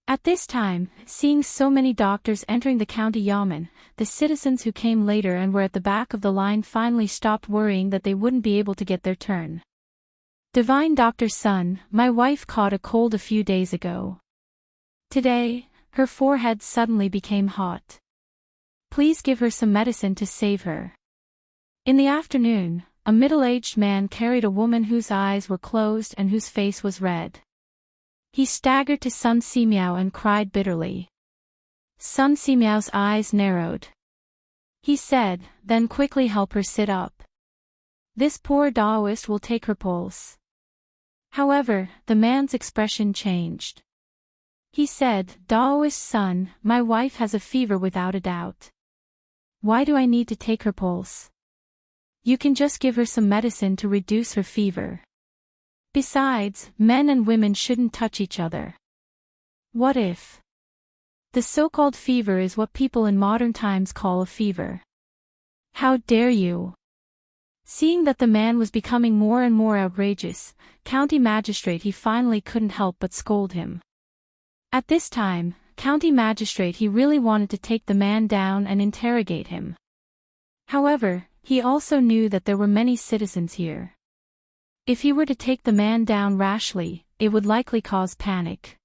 At this time, seeing so many doctors entering the county Yamen, the citizens who came later and were at the back of the line finally stopped worrying that they wouldn't be able to get their turn. "Divine Doctor Sun, my wife caught a cold a few days ago. Today, her forehead suddenly became hot. Please give her some medicine to save her." In the afternoon, a middle-aged man carried a woman whose eyes were closed and whose face was red. He staggered to Sun Simiao and cried bitterly. Sun Simiao's eyes narrowed. He said, "Then quickly help her sit up. This poor Taoist will take her pulse." However, the man's expression changed. He said, "Taoist son, my wife has a fever without a doubt. Why do I need to take her pulse? You can just give her some medicine to reduce her fever. Besides, men and women shouldn't touch each other. What if the so-called fever is what people in modern times call a fever? How dare you?" Seeing that the man was becoming more and more outrageous, County Magistrate he finally couldn't help but scold him. At this time, County Magistrate he really wanted to take the man down and interrogate him. However, he also knew that there were many citizens here. If he were to take the man down rashly, it would likely cause panic.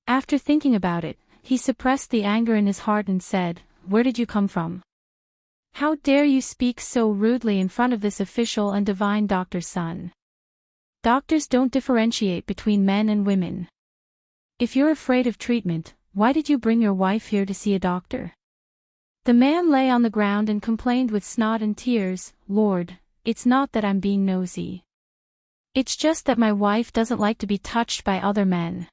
After thinking about it, he suppressed the anger in his heart and said, "Where did you come from? How dare you speak so rudely in front of this official and divine Doctor Sun? Doctors don't differentiate between men and women. If you're afraid of treatment, why did you bring your wife here to see a doctor?" The man lay on the ground and complained with snot and tears, "Lord, it's not that I'm being nosy. It's just that my wife doesn't like to be touched by other men.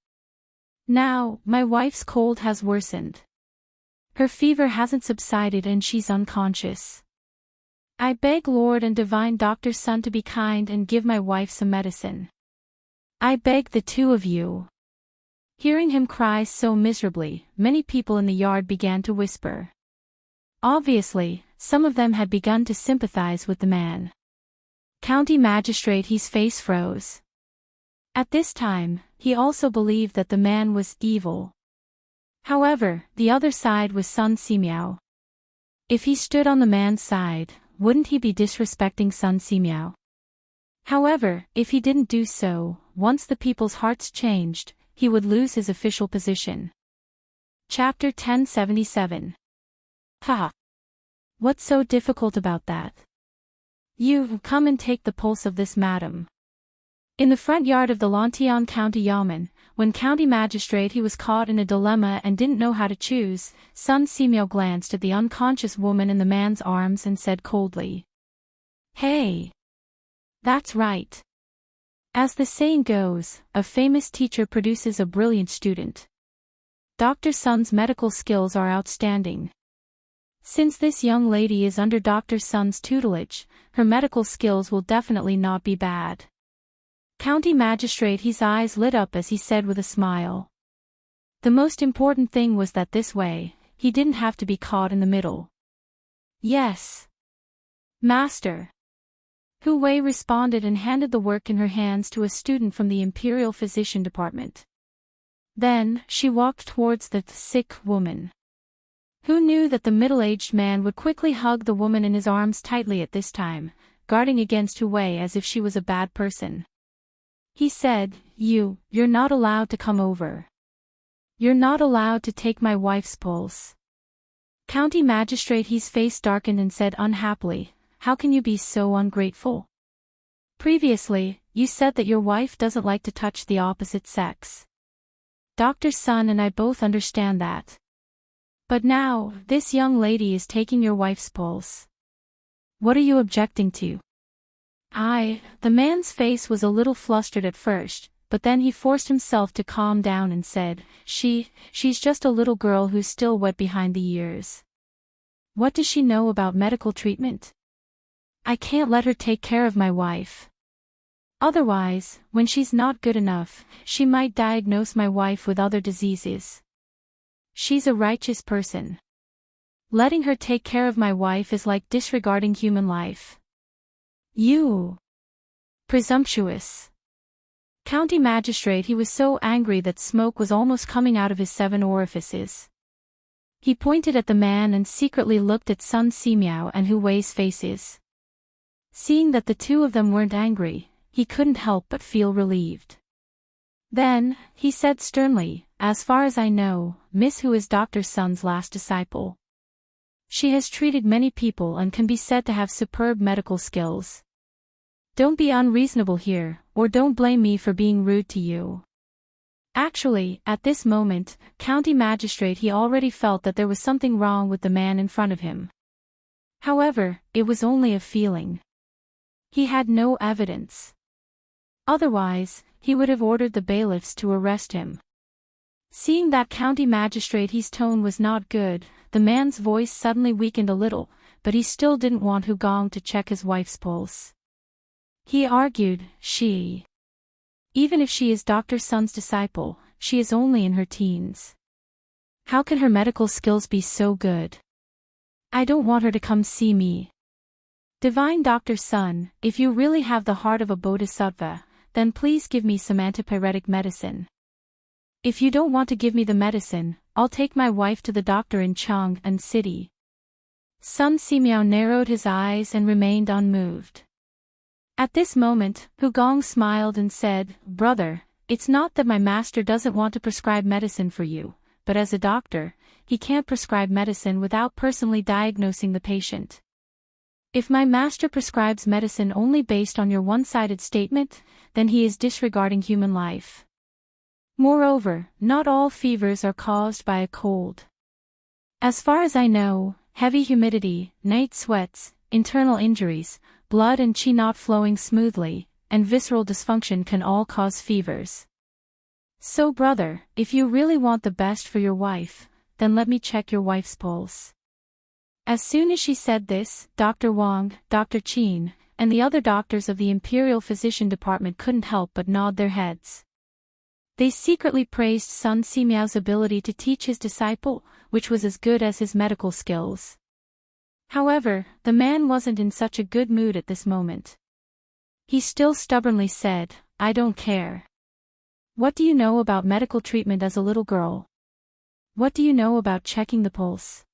Now, my wife's cold has worsened. Her fever hasn't subsided and she's unconscious. I beg Lord and Divine Doctor Sun to be kind and give my wife some medicine. I beg the two of you." Hearing him cry so miserably, many people in the yard began to whisper. Obviously, some of them had begun to sympathize with the man. County Magistrate his face froze. At this time, he also believed that the man was evil. However, the other side was Sun Simiao. If he stood on the man's side, wouldn't he be disrespecting Sun Simiao? However, if he didn't do so, once the people's hearts changed, he would lose his official position. Chapter 1077. Haha. What's so difficult about that? You come and take the pulse of this madam. In the front yard of the Lantion County Yamen, when county magistrate he was caught in a dilemma and didn't know how to choose, Sun Simeo glanced at the unconscious woman in the man's arms and said coldly. Hey. That's right. As the saying goes, a famous teacher produces a brilliant student. Dr. Sun's medical skills are outstanding. Since this young lady is under Dr. Sun's tutelage, her medical skills will definitely not be bad. County Magistrate his eyes lit up as he said with a smile. The most important thing was that this way, he didn't have to be caught in the middle. Yes. Master. Hu Wei responded and handed the work in her hands to a student from the Imperial Physician Department. Then, she walked towards the sick woman. Hu knew that the middle-aged man would quickly hug the woman in his arms tightly at this time, guarding against Hu Wei as if she was a bad person. He said, You're not allowed to come over. You're not allowed to take my wife's pulse. County Magistrate his face darkened and said unhappily, How can you be so ungrateful? Previously, you said that your wife doesn't like to touch the opposite sex. Dr. Sun and I both understand that. But now, this young lady is taking your wife's pulse. What are you objecting to? The man's face was a little flustered at first, but then he forced himself to calm down and said, She's just a little girl who's still wet behind the ears. What does she know about medical treatment? I can't let her take care of my wife. Otherwise, when she's not good enough, she might diagnose my wife with other diseases. She's a righteous person. Letting her take care of my wife is like disregarding human life. You. Presumptuous. County Magistrate he was so angry that smoke was almost coming out of his 7 orifices. He pointed at the man and secretly looked at Sun Simiao and Hu Wei's faces. Seeing that the two of them weren't angry, he couldn't help but feel relieved. Then, he said sternly, As far as I know, Miss Hu is Dr. Sun's last disciple. She has treated many people and can be said to have superb medical skills. Don't be unreasonable here, or don't blame me for being rude to you. Actually, at this moment, County Magistrate he already felt that there was something wrong with the man in front of him. However, it was only a feeling. He had no evidence. Otherwise, he would have ordered the bailiffs to arrest him. Seeing that County Magistrate his tone was not good, the man's voice suddenly weakened a little, but he still didn't want Hu Gong to check his wife's pulse. He argued, Even if she is Dr. Sun's disciple, she is only in her teens. How can her medical skills be so good? I don't want her to come see me. Divine Dr. Sun, if you really have the heart of a bodhisattva, then please give me some antipyretic medicine. If you don't want to give me the medicine, I'll take my wife to the doctor in Chang'an City. Sun Simiao narrowed his eyes and remained unmoved. At this moment, Hu Gong smiled and said, Brother, it's not that my master doesn't want to prescribe medicine for you, but as a doctor, he can't prescribe medicine without personally diagnosing the patient. If my master prescribes medicine only based on your one-sided statement, then he is disregarding human life. Moreover, not all fevers are caused by a cold. As far as I know, heavy humidity, night sweats, internal injuries, blood and qi not flowing smoothly, and visceral dysfunction can all cause fevers. So brother, if you really want the best for your wife, then let me check your wife's pulse. As soon as she said this, Dr. Wang, Dr. Qin, and the other doctors of the Imperial Physician Department couldn't help but nod their heads. They secretly praised Sun Simiao's ability to teach his disciple, which was as good as his medical skills. However, the man wasn't in such a good mood at this moment. He still stubbornly said, I don't care. What do you know about medical treatment as a little girl? What do you know about checking the pulse?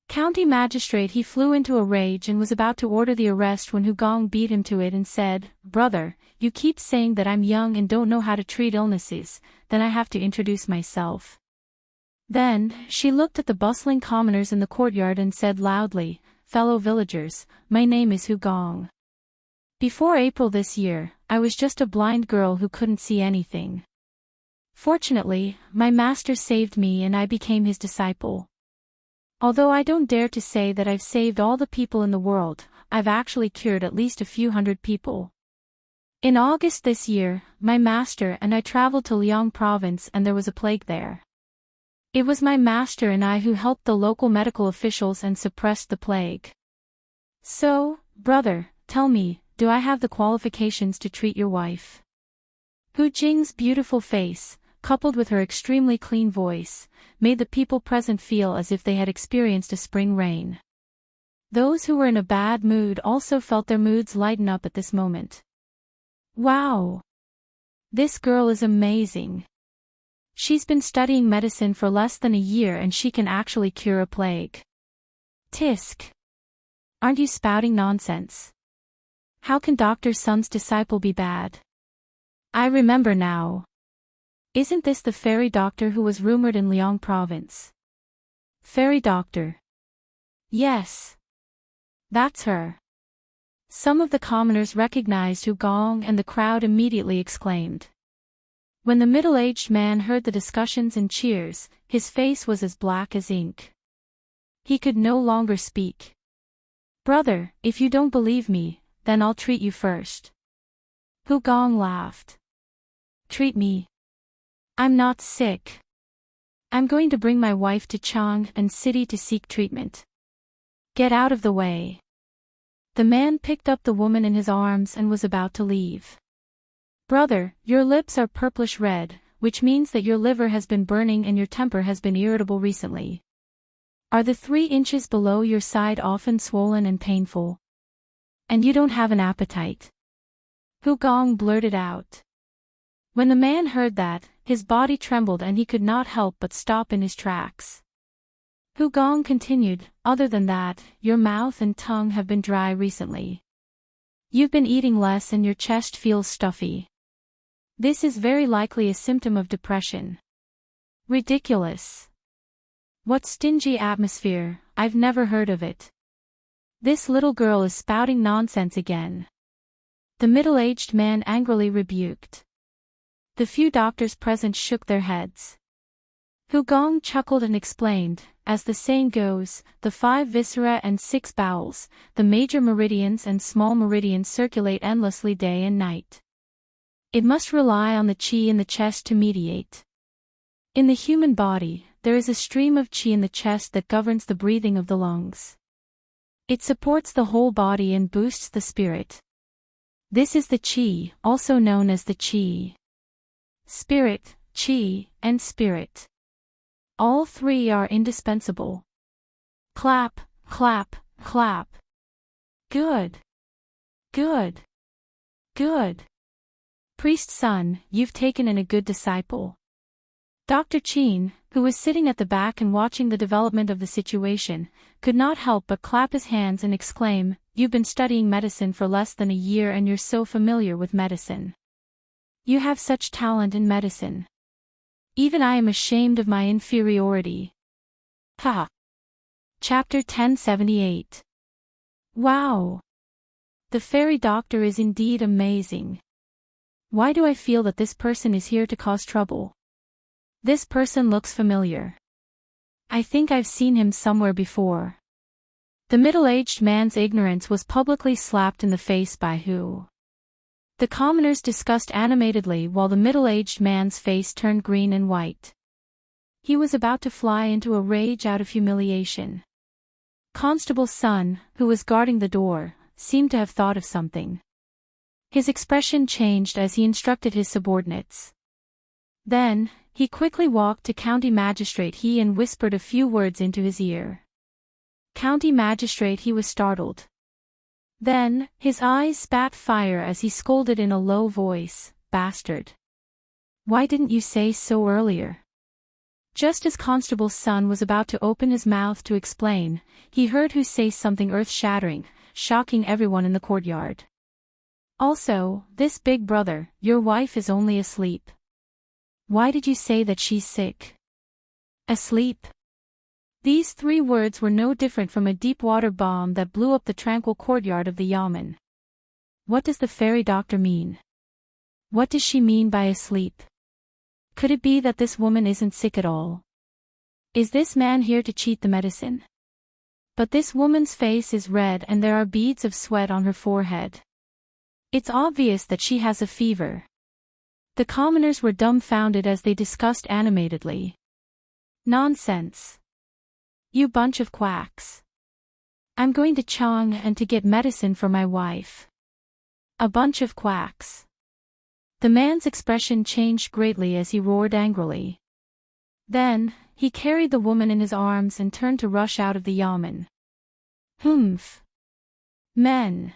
County Magistrate he flew into a rage and was about to order the arrest when Hu Gong beat him to it and said, Brother, you keep saying that I'm young and don't know how to treat illnesses, then I have to introduce myself. Then, she looked at the bustling commoners in the courtyard and said loudly, "Fellow villagers, my name is Hugong. Before April this year, I was just a blind girl who couldn't see anything. Fortunately, my master saved me and I became his disciple. Although I don't dare to say that I've saved all the people in the world, I've actually cured at least a few hundred people. In August this year, my master and I traveled to Liang province and there was a plague there. It was my master and I who helped the local medical officials and suppressed the plague. So, brother, tell me, do I have the qualifications to treat your wife?" Hu Jing's beautiful face, coupled with her extremely clean voice, made the people present feel as if they had experienced a spring rain. Those who were in a bad mood also felt their moods lighten up at this moment. Wow! This girl is amazing. She's been studying medicine for less than a year and she can actually cure a plague. Tisk! Aren't you spouting nonsense? How can Dr. Sun's disciple be bad? I remember now. Isn't this the fairy doctor who was rumored in Liang province? Fairy doctor. Yes. That's her. Some of the commoners recognized Hugong and the crowd immediately exclaimed. When the middle-aged man heard the discussions and cheers, his face was as black as ink. He could no longer speak. "Brother, if you don't believe me, then I'll treat you first." Hugong laughed. "Treat me? I'm not sick. I'm going to bring my wife to Chang and city to seek treatment. Get out of the way." The man picked up the woman in his arms and was about to leave. "Brother, your lips are purplish red, which means that your liver has been burning and your temper has been irritable recently. Are the 3 inches below your side often swollen and painful? And you don't have an appetite?" Hugong blurted out. When the man heard that, his body trembled and he could not help but stop in his tracks. Hugong continued, "Other than that, your mouth and tongue have been dry recently. You've been eating less and your chest feels stuffy. This is very likely a symptom of depression." Ridiculous. What stingy atmosphere, I've never heard of it. This little girl is spouting nonsense again. The middle-aged man angrily rebuked. The few doctors present shook their heads. Hugong chuckled and explained, "As the saying goes, the 5 viscera and 6 bowels, the major meridians and small meridians circulate endlessly day and night. It must rely on the qi in the chest to mediate. In the human body, there is a stream of qi in the chest that governs the breathing of the lungs. It supports the whole body and boosts the spirit. This is the qi, also known as the qi. Spirit, qi, and spirit. All 3 are indispensable. Clap, clap, clap. Good. Good. Good. Priest son, you've taken in a good disciple." Dr. Qin, who was sitting at the back and watching the development of the situation, could not help but clap his hands and exclaim, "You've been studying medicine for less than a year and you're so familiar with medicine. You have such talent in medicine. Even I am ashamed of my inferiority." Ha! Chapter 1078. Wow! The fairy doctor is indeed amazing. Why do I feel that this person is here to cause trouble? This person looks familiar. I think I've seen him somewhere before. The middle-aged man's ignorance was publicly slapped in the face by Hu. The commoners discussed animatedly while the middle-aged man's face turned green and white. He was about to fly into a rage out of humiliation. Constable's son, who was guarding the door, seemed to have thought of something. His expression changed as he instructed his subordinates. Then, he quickly walked to County Magistrate He and whispered a few words into his ear. County Magistrate He was startled. Then, his eyes spat fire as he scolded in a low voice, "Bastard! Why didn't you say so earlier?" Just as Constable's son was about to open his mouth to explain, he heard Hu say something earth-shattering, shocking everyone in the courtyard. "Also, this big brother, your wife is only asleep. Why did you say that she's sick?" Asleep? These 3 words were no different from a deep-water bomb that blew up the tranquil courtyard of the yamen. What does the fairy doctor mean? What does she mean by asleep? Could it be that this woman isn't sick at all? Is this man here to cheat the medicine? But this woman's face is red and there are beads of sweat on her forehead. It's obvious that she has a fever. The commoners were dumbfounded as they discussed animatedly. Nonsense. You bunch of quacks. I'm going to Chang and to get medicine for my wife. A bunch of quacks. The man's expression changed greatly as he roared angrily. Then, he carried the woman in his arms and turned to rush out of the yamen. Humph. Men.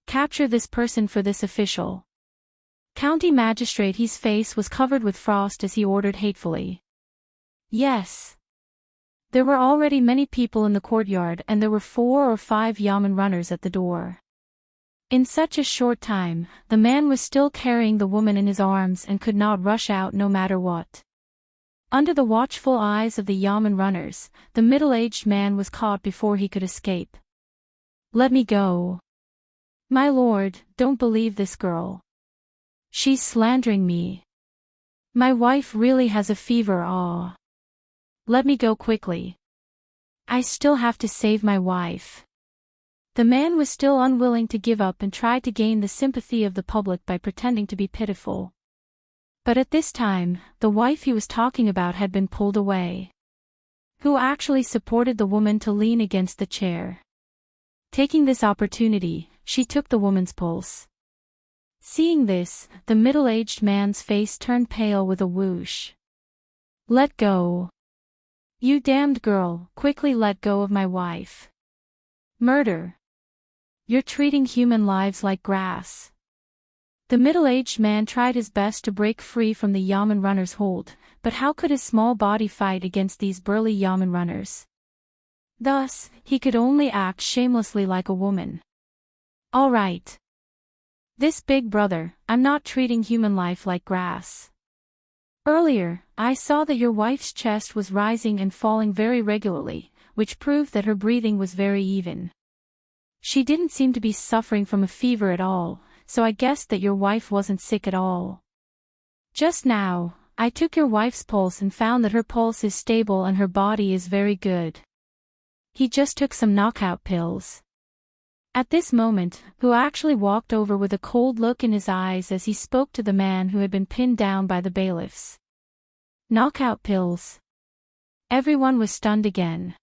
Capture this person for this official. County magistrate, his face was covered with frost as he ordered hatefully. Yes. There were already many people in the courtyard and there were 4 or 5 yamen runners at the door. In such a short time, the man was still carrying the woman in his arms and could not rush out no matter what. Under the watchful eyes of the yamen runners, the middle-aged man was caught before he could escape. Let me go. My lord, don't believe this girl. She's slandering me. My wife really has a fever. Let me go quickly. I still have to save my wife. The man was still unwilling to give up and tried to gain the sympathy of the public by pretending to be pitiful. But at this time, the wife he was talking about had been pulled away. Who actually supported the woman to lean against the chair. Taking this opportunity, she took the woman's pulse. Seeing this, the middle-aged man's face turned pale with a whoosh. Let go. You damned girl, quickly let go of my wife. Murder. You're treating human lives like grass. The middle-aged man tried his best to break free from the yamen runner's hold, but how could his small body fight against these burly yamen runners? Thus, he could only act shamelessly like a woman. All right. This big brother, I'm not treating human life like grass. Earlier, I saw that your wife's chest was rising and falling very regularly, which proved that her breathing was very even. She didn't seem to be suffering from a fever at all, so I guessed that your wife wasn't sick at all. Just now, I took your wife's pulse and found that her pulse is stable and her body is very good. He just took some knockout pills. At this moment, who actually walked over with a cold look in his eyes as he spoke to the man who had been pinned down by the bailiffs. Knockout pills. Everyone was stunned again.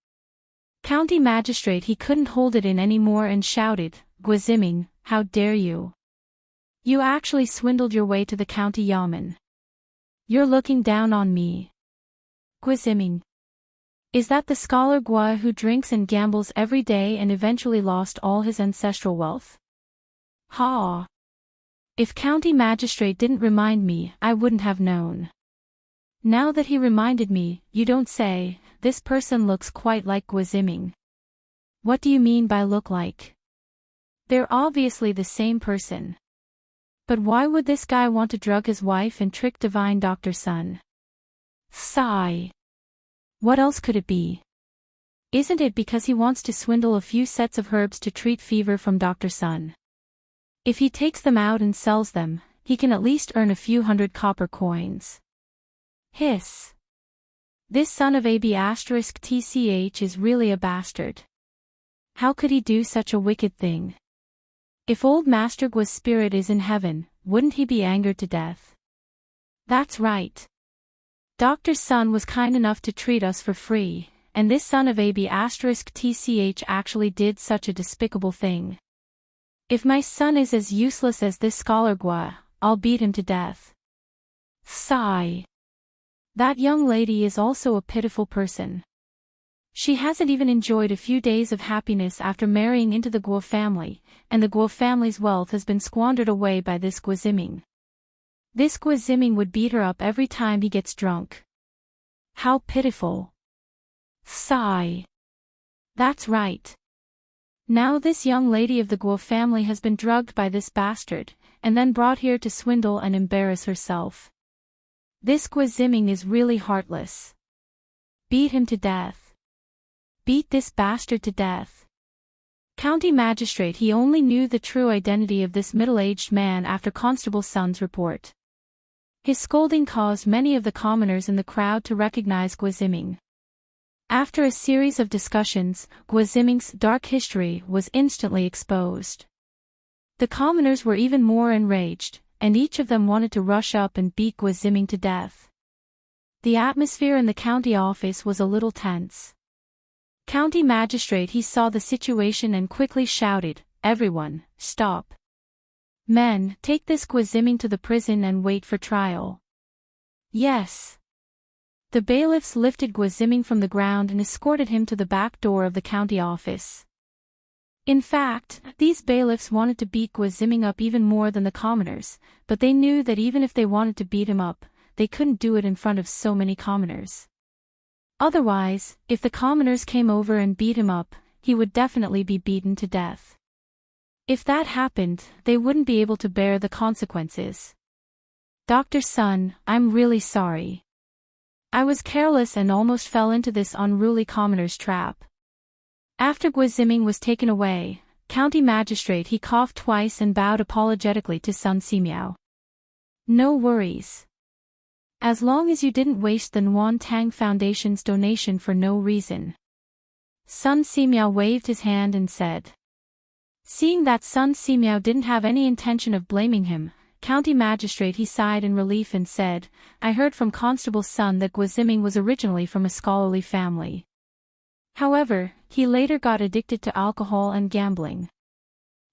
County magistrate, he couldn't hold it in anymore and shouted, Guiziming, how dare you? You actually swindled your way to the county yamen. You're looking down on me. Guiziming. Is that the scholar Gua who drinks and gambles every day and eventually lost all his ancestral wealth? Ha! If county magistrate didn't remind me, I wouldn't have known. Now that he reminded me, you don't say, this person looks quite like Guiziming. What do you mean by look like? They're obviously the same person. But why would this guy want to drug his wife and trick divine Dr. Sun? Sigh. What else could it be? Isn't it because he wants to swindle a few sets of herbs to treat fever from Dr. Sun? If he takes them out and sells them, he can at least earn a few hundred copper coins. Hiss. This son of AB** TCH is really a bastard. How could he do such a wicked thing? If old Master Gua's spirit is in heaven, wouldn't he be angered to death? That's right. Dr. Sun was kind enough to treat us for free, and this son of AB** TCH actually did such a despicable thing. If my son is as useless as this scholar Gua, I'll beat him to death. Sigh. That young lady is also a pitiful person. She hasn't even enjoyed a few days of happiness after marrying into the Guo family, and the Guo family's wealth has been squandered away by this Guiziming. This Guiziming would beat her up every time he gets drunk. How pitiful. Sigh. That's right. Now this young lady of the Guo family has been drugged by this bastard, and then brought here to swindle and embarrass herself. This Guiziming is really heartless. Beat him to death. Beat this bastard to death. County magistrate, he only knew the true identity of this middle-aged man after Constable Sun's report. His scolding caused many of the commoners in the crowd to recognize Gwaziming. After a series of discussions, Gwaziming's dark history was instantly exposed. The commoners were even more enraged, and each of them wanted to rush up and beat Gwaziming to death. The atmosphere in the county office was a little tense. County magistrate, he saw the situation and quickly shouted, "Everyone, stop. Men, take this Gwaziming to the prison and wait for trial." Yes. The bailiffs lifted Gwaziming from the ground and escorted him to the back door of the county office. In fact, these bailiffs wanted to beat Gwaziming up even more than the commoners, but they knew that even if they wanted to beat him up, they couldn't do it in front of so many commoners. Otherwise, if the commoners came over and beat him up, he would definitely be beaten to death. If that happened, they wouldn't be able to bear the consequences. "Dr. Sun, I'm really sorry. I was careless and almost fell into this unruly commoner's trap." After Gwaziming was taken away, county magistrate, he coughed twice and bowed apologetically to Sun Simiao. "No worries. As long as you didn't waste the Nguyen Tang Foundation's donation for no reason." Sun Simiao waved his hand and said. Seeing that Sun Simiao didn't have any intention of blaming him, county magistrate, he sighed in relief and said, "I heard from Constable Sun that Gwaziming was originally from a scholarly family. However, he later got addicted to alcohol and gambling.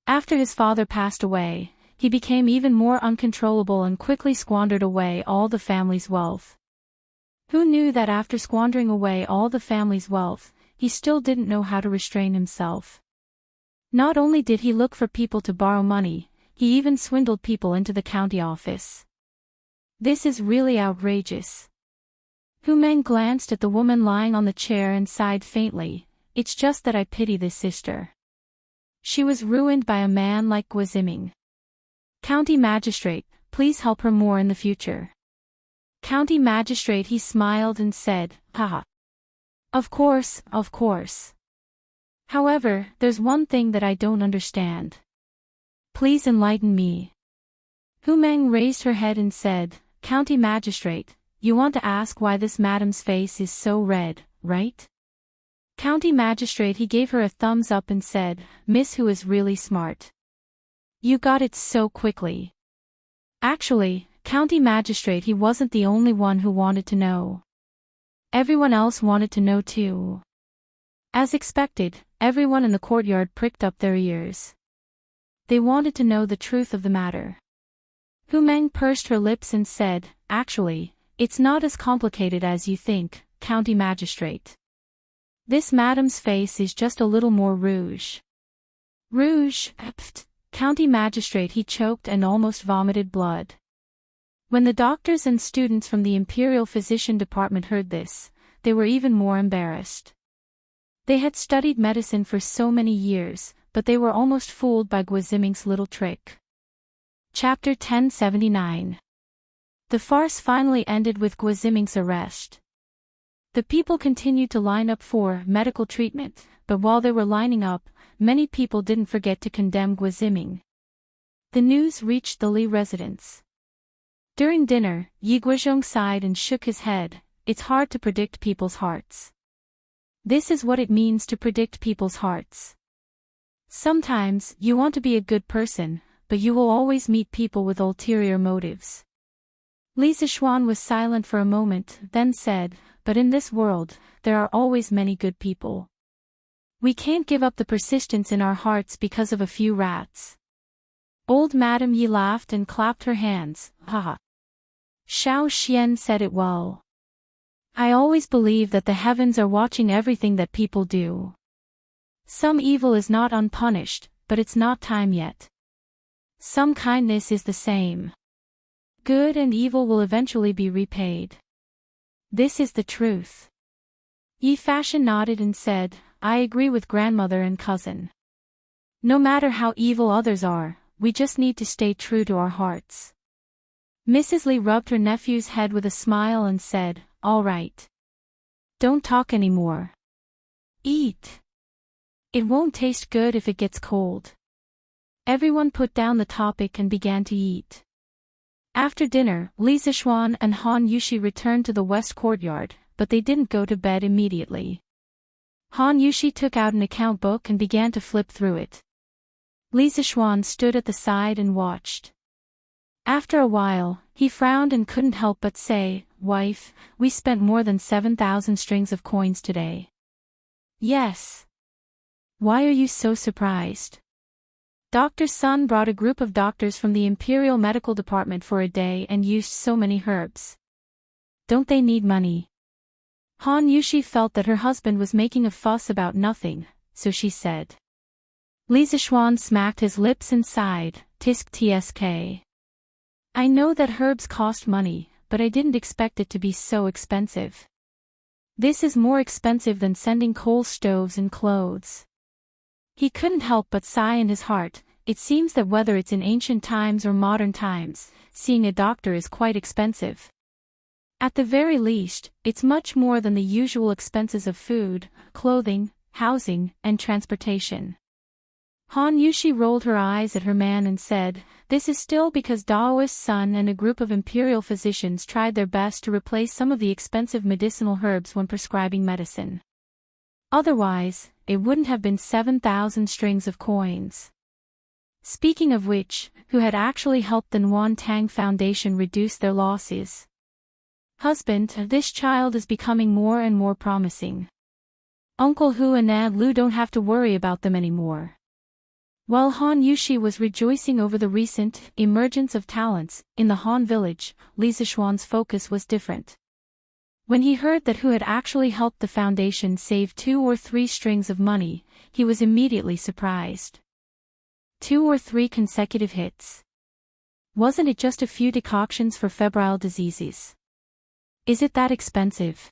After his father passed away, he became even more uncontrollable and quickly squandered away all the family's wealth. Who knew that after squandering away all the family's wealth, he still didn't know how to restrain himself? Not only did he look for people to borrow money, he even swindled people into the county office. This is really outrageous." Hu Meng glanced at the woman lying on the chair and sighed faintly, "It's just that I pity this sister. She was ruined by a man like Gwaziming. County magistrate, please help her more in the future." County magistrate, he smiled and said, "Haha. Of course, of course. However, there's one thing that I don't understand. Please enlighten me." Hu Meng raised her head and said, "County magistrate, you want to ask why this madam's face is so red, right?" County magistrate, he gave her a thumbs up and said, "Miss Hu is really smart. You got it so quickly." Actually, county magistrate, he wasn't the only one who wanted to know. Everyone else wanted to know too. As expected, everyone in the courtyard pricked up their ears. They wanted to know the truth of the matter. Hu Meng pursed her lips and said, "Actually, it's not as complicated as you think, county magistrate. This madam's face is just a little more rouge." "Rouge?" County magistrate, he choked and almost vomited blood. When the doctors and students from the Imperial Physician Department heard this, they were even more embarrassed. They had studied medicine for so many years, but they were almost fooled by Gwaziming's little trick. Chapter 1079. The farce finally ended with Gwaziming's arrest. The people continued to line up for medical treatment, but while they were lining up, many people didn't forget to condemn Gwaziming. The news reached the Li residence. During dinner, Yi Guizhong sighed and shook his head. "It's hard to predict people's hearts. This is what it means to predict people's hearts. Sometimes, you want to be a good person, but you will always meet people with ulterior motives." Li Zishuan was silent for a moment, then said, "But in this world, there are always many good people. We can't give up the persistence in our hearts because of a few rats." Old Madame Yi laughed and clapped her hands, "Haha. Xiao Xian said it well. I always believe that the heavens are watching everything that people do. Some evil is not unpunished, but it's not time yet. Some kindness is the same. Good and evil will eventually be repaid. This is the truth." Yi Fashion nodded and said, "I agree with grandmother and cousin. No matter how evil others are, we just need to stay true to our hearts." Mrs. Li rubbed her nephew's head with a smile and said, "All right. Don't talk anymore. Eat. It won't taste good if it gets cold. Everyone put down the topic and began to eat. After dinner, Li Zixuan and Han Yushi returned to the west courtyard, but they didn't go to bed immediately. Han Yushi took out an account book and began to flip through it. Li Zixuan stood at the side and watched. After a while, he frowned and couldn't help but say, "Wife, we spent more than 7,000 strings of coins today." "Yes. Why are you so surprised?" Dr. Sun brought a group of doctors from the Imperial Medical Department for a day and used so many herbs. Don't they need money? Han Yushi felt that her husband was making a fuss about nothing, so she said. Li Zixuan smacked his lips and sighed, "Tisk tsk. I know that herbs cost money, but I didn't expect it to be so expensive. This is more expensive than sending coal stoves and clothes." He couldn't help but sigh in his heart. It seems that whether it's in ancient times or modern times, seeing a doctor is quite expensive. At the very least, it's much more than the usual expenses of food, clothing, housing, and transportation. Han Yushi rolled her eyes at her man and said, "This is still because Daoist Sun and a group of imperial physicians tried their best to replace some of the expensive medicinal herbs when prescribing medicine. Otherwise, it wouldn't have been 7,000 strings of coins." Speaking of which, who had actually helped the Nguyen Tang Foundation reduce their losses? Husband, this child is becoming more and more promising. Uncle Hu and Aunt Lu don't have to worry about them anymore. While Han Yushi was rejoicing over the recent emergence of talents in the Han village, Li Zixuan's focus was different. When he heard that Hu had actually helped the foundation save 2 or 3 strings of money, he was immediately surprised. 2 or 3 consecutive hits. Wasn't it just a few decoctions for febrile diseases? Is it that expensive?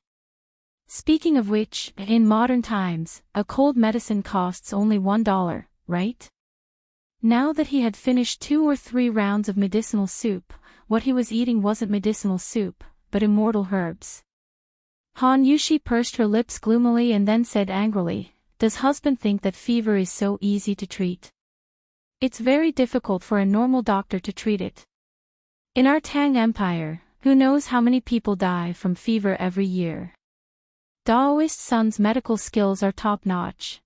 Speaking of which, in modern times, a cold medicine costs only $1, right? Now that he had finished 2 or 3 rounds of medicinal soup, what he was eating wasn't medicinal soup, but immortal herbs. Han Yushi pursed her lips gloomily and then said angrily, "Does husband think that fever is so easy to treat? It's very difficult for a normal doctor to treat it. In our Tang Empire, who knows how many people die from fever every year? Daoist Sun's medical skills are top-notch.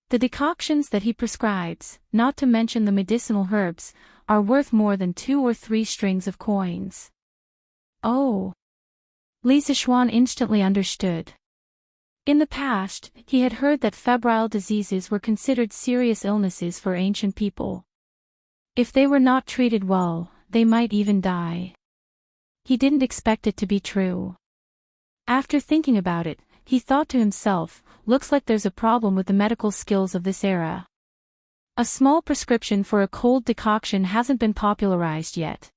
The decoctions that he prescribes, not to mention the medicinal herbs, are worth more than 2 or 3 strings of coins." Oh! Li Zixuan instantly understood. In the past, he had heard that febrile diseases were considered serious illnesses for ancient people. If they were not treated well, they might even die. He didn't expect it to be true. After thinking about it, he thought to himself, looks like there's a problem with the medical skills of this era. A small prescription for a cold decoction hasn't been popularized yet.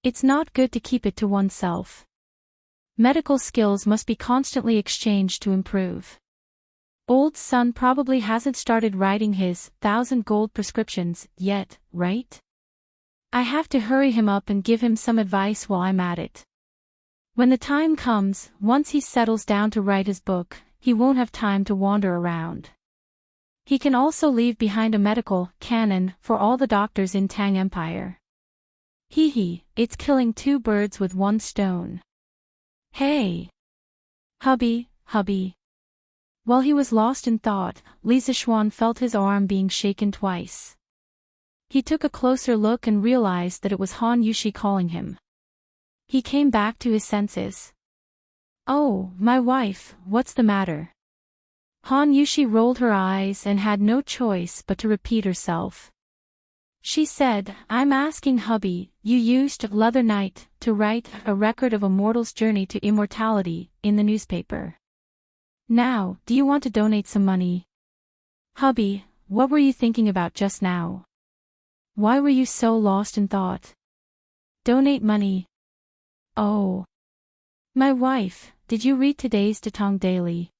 It's not good to keep it to oneself. Medical skills must be constantly exchanged to improve. Old Sun probably hasn't started writing his 1,000 gold prescriptions yet, right? I have to hurry him up and give him some advice while I'm at it. When the time comes, once he settles down to write his book, he won't have time to wander around. He can also leave behind a medical canon for all the doctors in Tang Empire. It's killing 2 birds with 1 stone. Hey! Hubby. While he was lost in thought, Li Zixuan felt his arm being shaken twice. He took a closer look and realized that it was Han Yushi calling him. He came back to his senses. "Oh, my wife, what's the matter?" Han Yushi rolled her eyes and had no choice but to repeat herself. She said, "I'm asking hubby, you used l'other night to write a record of a mortal's journey to immortality in the newspaper. Now, do you want to donate some money?" "Hubby, what were you thinking about just now? Why were you so lost in thought?" "Donate money." "Oh. My wife, did you read today's Detong Daily?"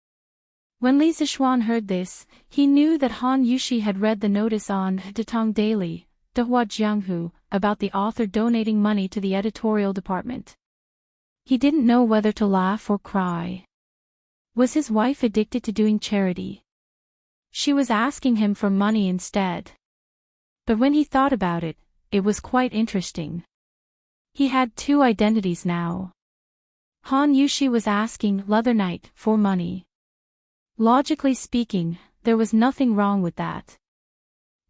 When Li Zixuan heard this, he knew that Han Yushi had read the notice on Detong Daily, Dehua Jianghu, about the author donating money to the editorial department. He didn't know whether to laugh or cry. Was his wife addicted to doing charity? She was asking him for money instead. But when he thought about it, it was quite interesting. He had two identities now. Han Yushi was asking Leather Knight for money. Logically speaking, there was nothing wrong with that.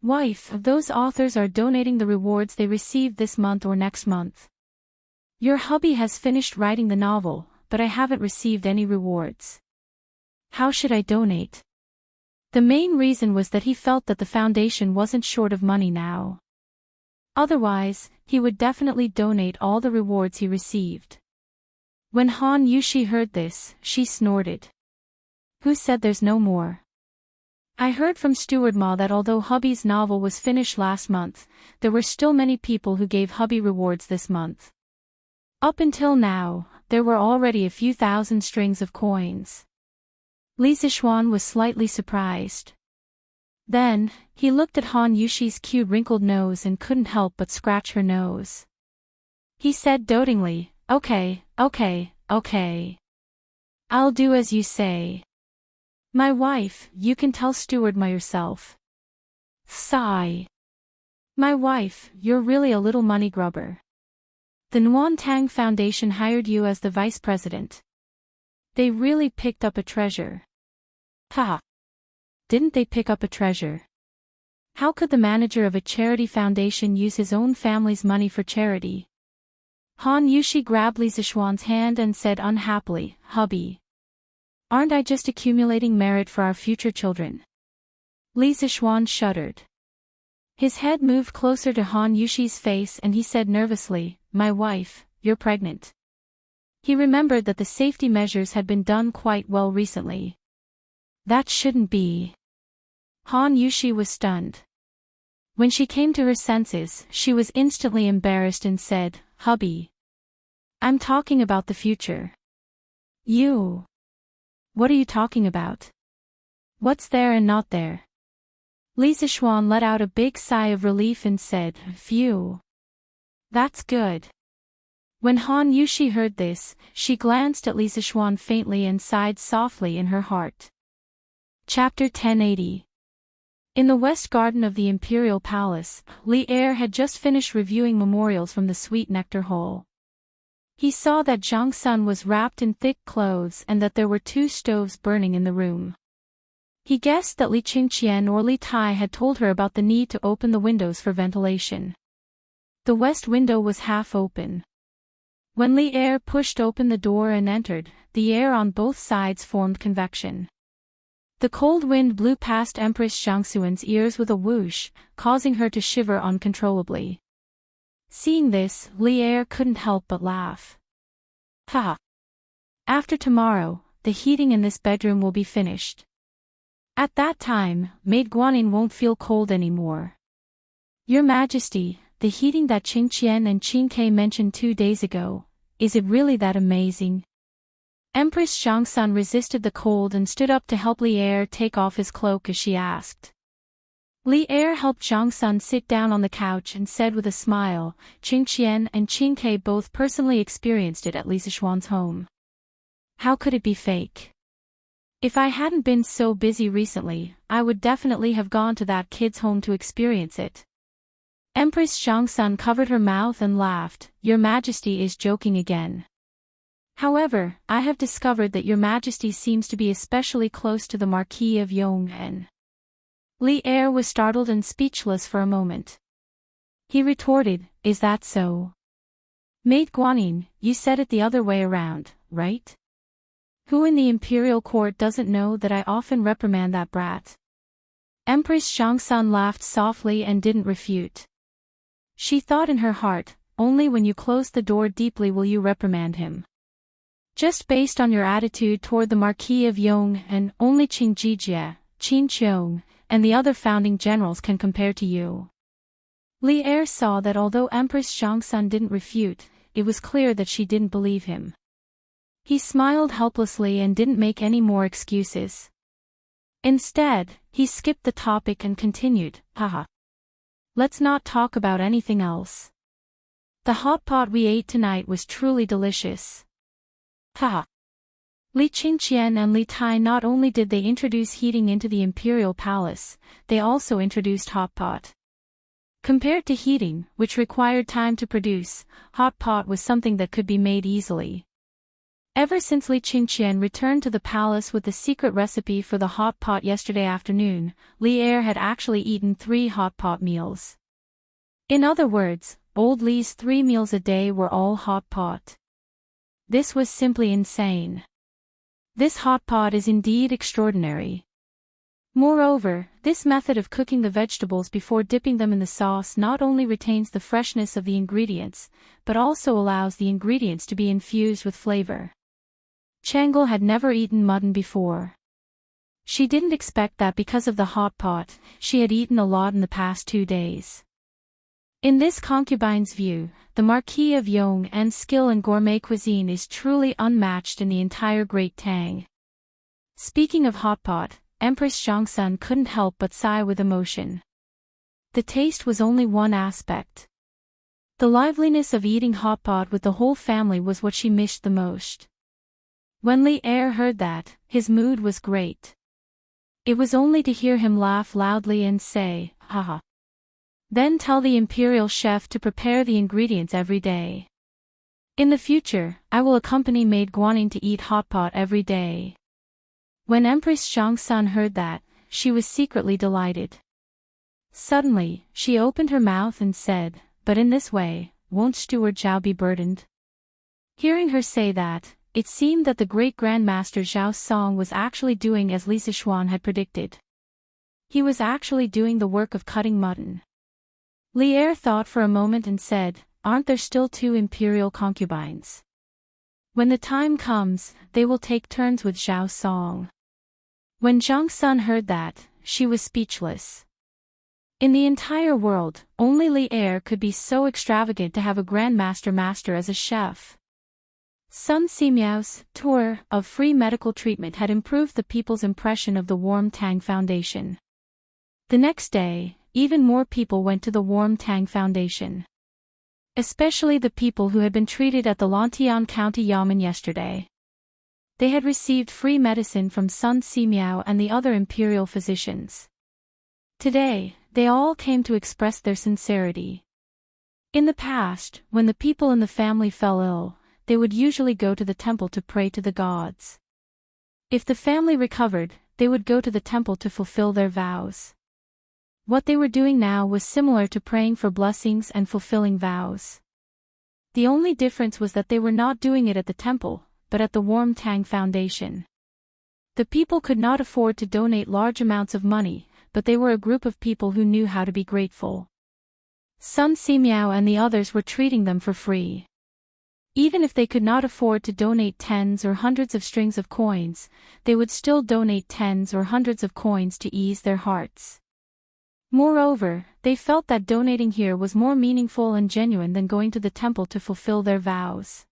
Wife, those authors are donating the rewards they received this month or next month. Your hubby has finished writing the novel, but I haven't received any rewards. How should I donate? The main reason was that he felt that the foundation wasn't short of money now. Otherwise, he would definitely donate all the rewards he received. When Han Yushi heard this, she snorted. Who said there's no more? I heard from Steward Ma that although hubby's novel was finished last month, there were still many people who gave hubby rewards this month. Up until now, there were already a few thousand strings of coins. Li Zixuan was slightly surprised. Then, he looked at Han Yushi's cute wrinkled nose and couldn't help but scratch her nose. He said dotingly, okay. I'll do as you say. My wife, you can tell Steward Ma yourself. Sigh. My wife, you're really a little money grubber. The Nguyen Tang Foundation hired you as the vice president. They really picked up a treasure. Ha! Didn't they pick up a treasure? How could the manager of a charity foundation use his own family's money for charity? Han Yushi grabbed Li Zixuan's hand and said unhappily, hubby. Aren't I just accumulating merit for our future children? Li Zixuan shuddered. His head moved closer to Han Yushi's face and he said nervously, my wife, you're pregnant. He remembered that the safety measures had been done quite well recently. That shouldn't be. Han Yushi was stunned. When she came to her senses, she was instantly embarrassed and said, hubby. I'm talking about the future. You. What are you talking about? What's there and not there? Li Zixuan let out a big sigh of relief and said, phew. That's good. When Han Yushi heard this, she glanced at Li Zixuan faintly and sighed softly in her heart. Chapter 1080. In the west garden of the Imperial Palace, Li Er had just finished reviewing memorials from the Sweet Nectar Hall. He saw that Zhang Sun was wrapped in thick clothes and that there were two stoves burning in the room. He guessed that Li Qingqian or Li Tai had told her about the need to open the windows for ventilation. The west window was half open. When Li Er pushed open the door and entered, the air on both sides formed convection. The cold wind blew past Empress Zhangxuan's ears with a whoosh, causing her to shiver uncontrollably. Seeing this, Li Er couldn't help but laugh. Ha! After tomorrow, the heating in this bedroom will be finished. At that time, Maid Guanyin won't feel cold anymore. Your Majesty, the heating that Qingqian and Qingke mentioned 2 days ago, is it really that amazing? Empress Zhangsun resisted the cold and stood up to help Li Er take off his cloak as she asked. Li Er helped Zhangsun sit down on the couch and said with a smile, Qingqian and Qingke both personally experienced it at Li Zixuan's home. How could it be fake? If I hadn't been so busy recently, I would definitely have gone to that kid's home to experience it. Empress Zhangsun covered her mouth and laughed, Your Majesty is joking again. However, I have discovered that Your Majesty seems to be especially close to the Marquis of Yong'an. Li Er was startled and speechless for a moment. He retorted, Is that so? Maid Guanyin, you said it the other way around, right? Who in the imperial court doesn't know that I often reprimand that brat? Empress Zhangsun laughed softly and didn't refute. She thought in her heart, only when you close the door deeply will you reprimand him. Just based on your attitude toward the Marquis of Yong'an, only Qing Jijie, Qin Qiong, and the other founding generals can compare to you. Li Er saw that although Empress Zhangsun didn't refute, it was clear that she didn't believe him. He smiled helplessly and didn't make any more excuses. Instead, he skipped the topic and continued, Haha. Let's not talk about anything else. The hot pot we ate tonight was truly delicious. Haha. Li Qingqian and Li Tai not only did they introduce heating into the imperial palace, they also introduced hot pot. Compared to heating, which required time to produce, hot pot was something that could be made easily. Ever since Li Qingqian returned to the palace with the secret recipe for the hot pot yesterday afternoon, Li Er had actually eaten 3 hot pot meals. In other words, old Li's 3 meals a day were all hot pot. This was simply insane. This hot pot is indeed extraordinary. Moreover, this method of cooking the vegetables before dipping them in the sauce not only retains the freshness of the ingredients, but also allows the ingredients to be infused with flavor. Changel had never eaten mutton before. She didn't expect that because of the hot pot, she had eaten a lot in the past 2 days. In this concubine's view, the Marquis of Yong's skill in gourmet cuisine is truly unmatched in the entire Great Tang. Speaking of hot pot, Empress Zhongsun couldn't help but sigh with emotion. The taste was only one aspect. The liveliness of eating hot pot with the whole family was what she missed the most. When Li Er heard that, his mood was great. It was only to hear him laugh loudly and say, haha. Then tell the imperial chef to prepare the ingredients every day. In the future, I will accompany maid Guanyin to eat hot pot every day. When Empress Zhongsun heard that, she was secretly delighted. Suddenly, she opened her mouth and said, but in this way, won't Steward Zhao be burdened? Hearing her say that, it seemed that the great Grandmaster Zhao Song was actually doing as Li Sichuan had predicted. He was actually doing the work of cutting mutton. Li Er thought for a moment and said, aren't there still 2 imperial concubines? When the time comes, they will take turns with Zhao Song. When Zhang Sun heard that, she was speechless. In the entire world, only Li Er could be so extravagant to have a Grandmaster Master as a chef. Sun Simiao's tour of free medical treatment had improved the people's impression of the Warm Tang Foundation. The next day, even more people went to the Warm Tang Foundation. Especially the people who had been treated at the Lantian County Yamen yesterday. They had received free medicine from Sun Simiao and the other imperial physicians. Today, they all came to express their sincerity. In the past, when the people in the family fell ill, they would usually go to the temple to pray to the gods. If the family recovered, they would go to the temple to fulfill their vows. What they were doing now was similar to praying for blessings and fulfilling vows. The only difference was that they were not doing it at the temple, but at the Warm Tang Foundation. The people could not afford to donate large amounts of money, but they were a group of people who knew how to be grateful. Sun Simiao and the others were treating them for free. Even if they could not afford to donate tens or hundreds of strings of coins, they would still donate tens or hundreds of coins to ease their hearts. Moreover, they felt that donating here was more meaningful and genuine than going to the temple to fulfill their vows.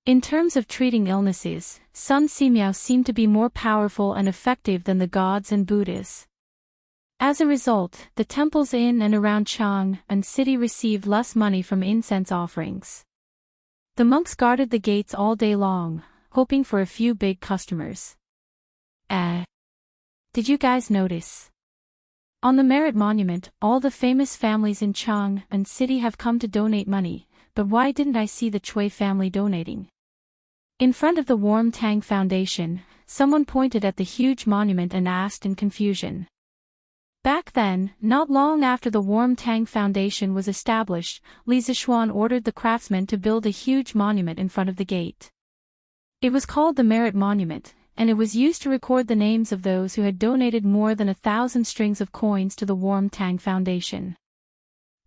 In terms of treating illnesses, Sun Simiao seemed to be more powerful and effective than the gods and Buddhas. As a result, the temples in and around Chang'an city received less money from incense offerings. The monks guarded the gates all day long, hoping for a few big customers. Did you guys notice? On the Merit Monument, all the famous families in Chang'an city have come to donate money, but why didn't I see the Chui family donating? In front of the Warm Tang Foundation, someone pointed at the huge monument and asked in confusion. Back then, not long after the Warm Tang Foundation was established, Li Zishuan ordered the craftsmen to build a huge monument in front of the gate. It was called the Merit Monument, and it was used to record the names of those who had donated more than 1,000 strings of coins to the Warm Tang Foundation.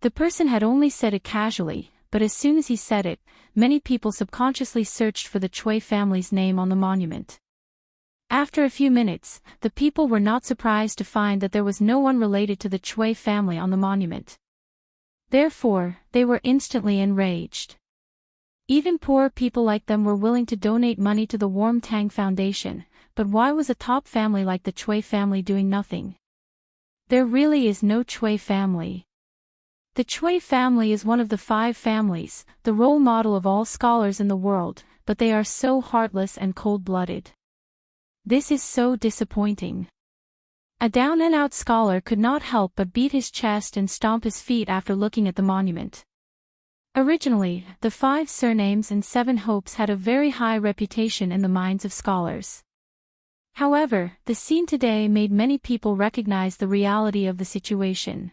The person had only said it casually, but as soon as he said it, many people subconsciously searched for the Chui family's name on the monument. After a few minutes, the people were not surprised to find that there was no one related to the Chui family on the monument. Therefore, they were instantly enraged. Even poor people like them were willing to donate money to the Warm Tang Foundation, but why was a top family like the Chui family doing nothing? There really is no Chui family. The Chui family is one of the 5 families, the role model of all scholars in the world, but they are so heartless and cold-blooded. This is so disappointing. A down-and-out scholar could not help but beat his chest and stomp his feet after looking at the monument. Originally, the 5 surnames and 7 hopes had a very high reputation in the minds of scholars. However, the scene today made many people recognize the reality of the situation.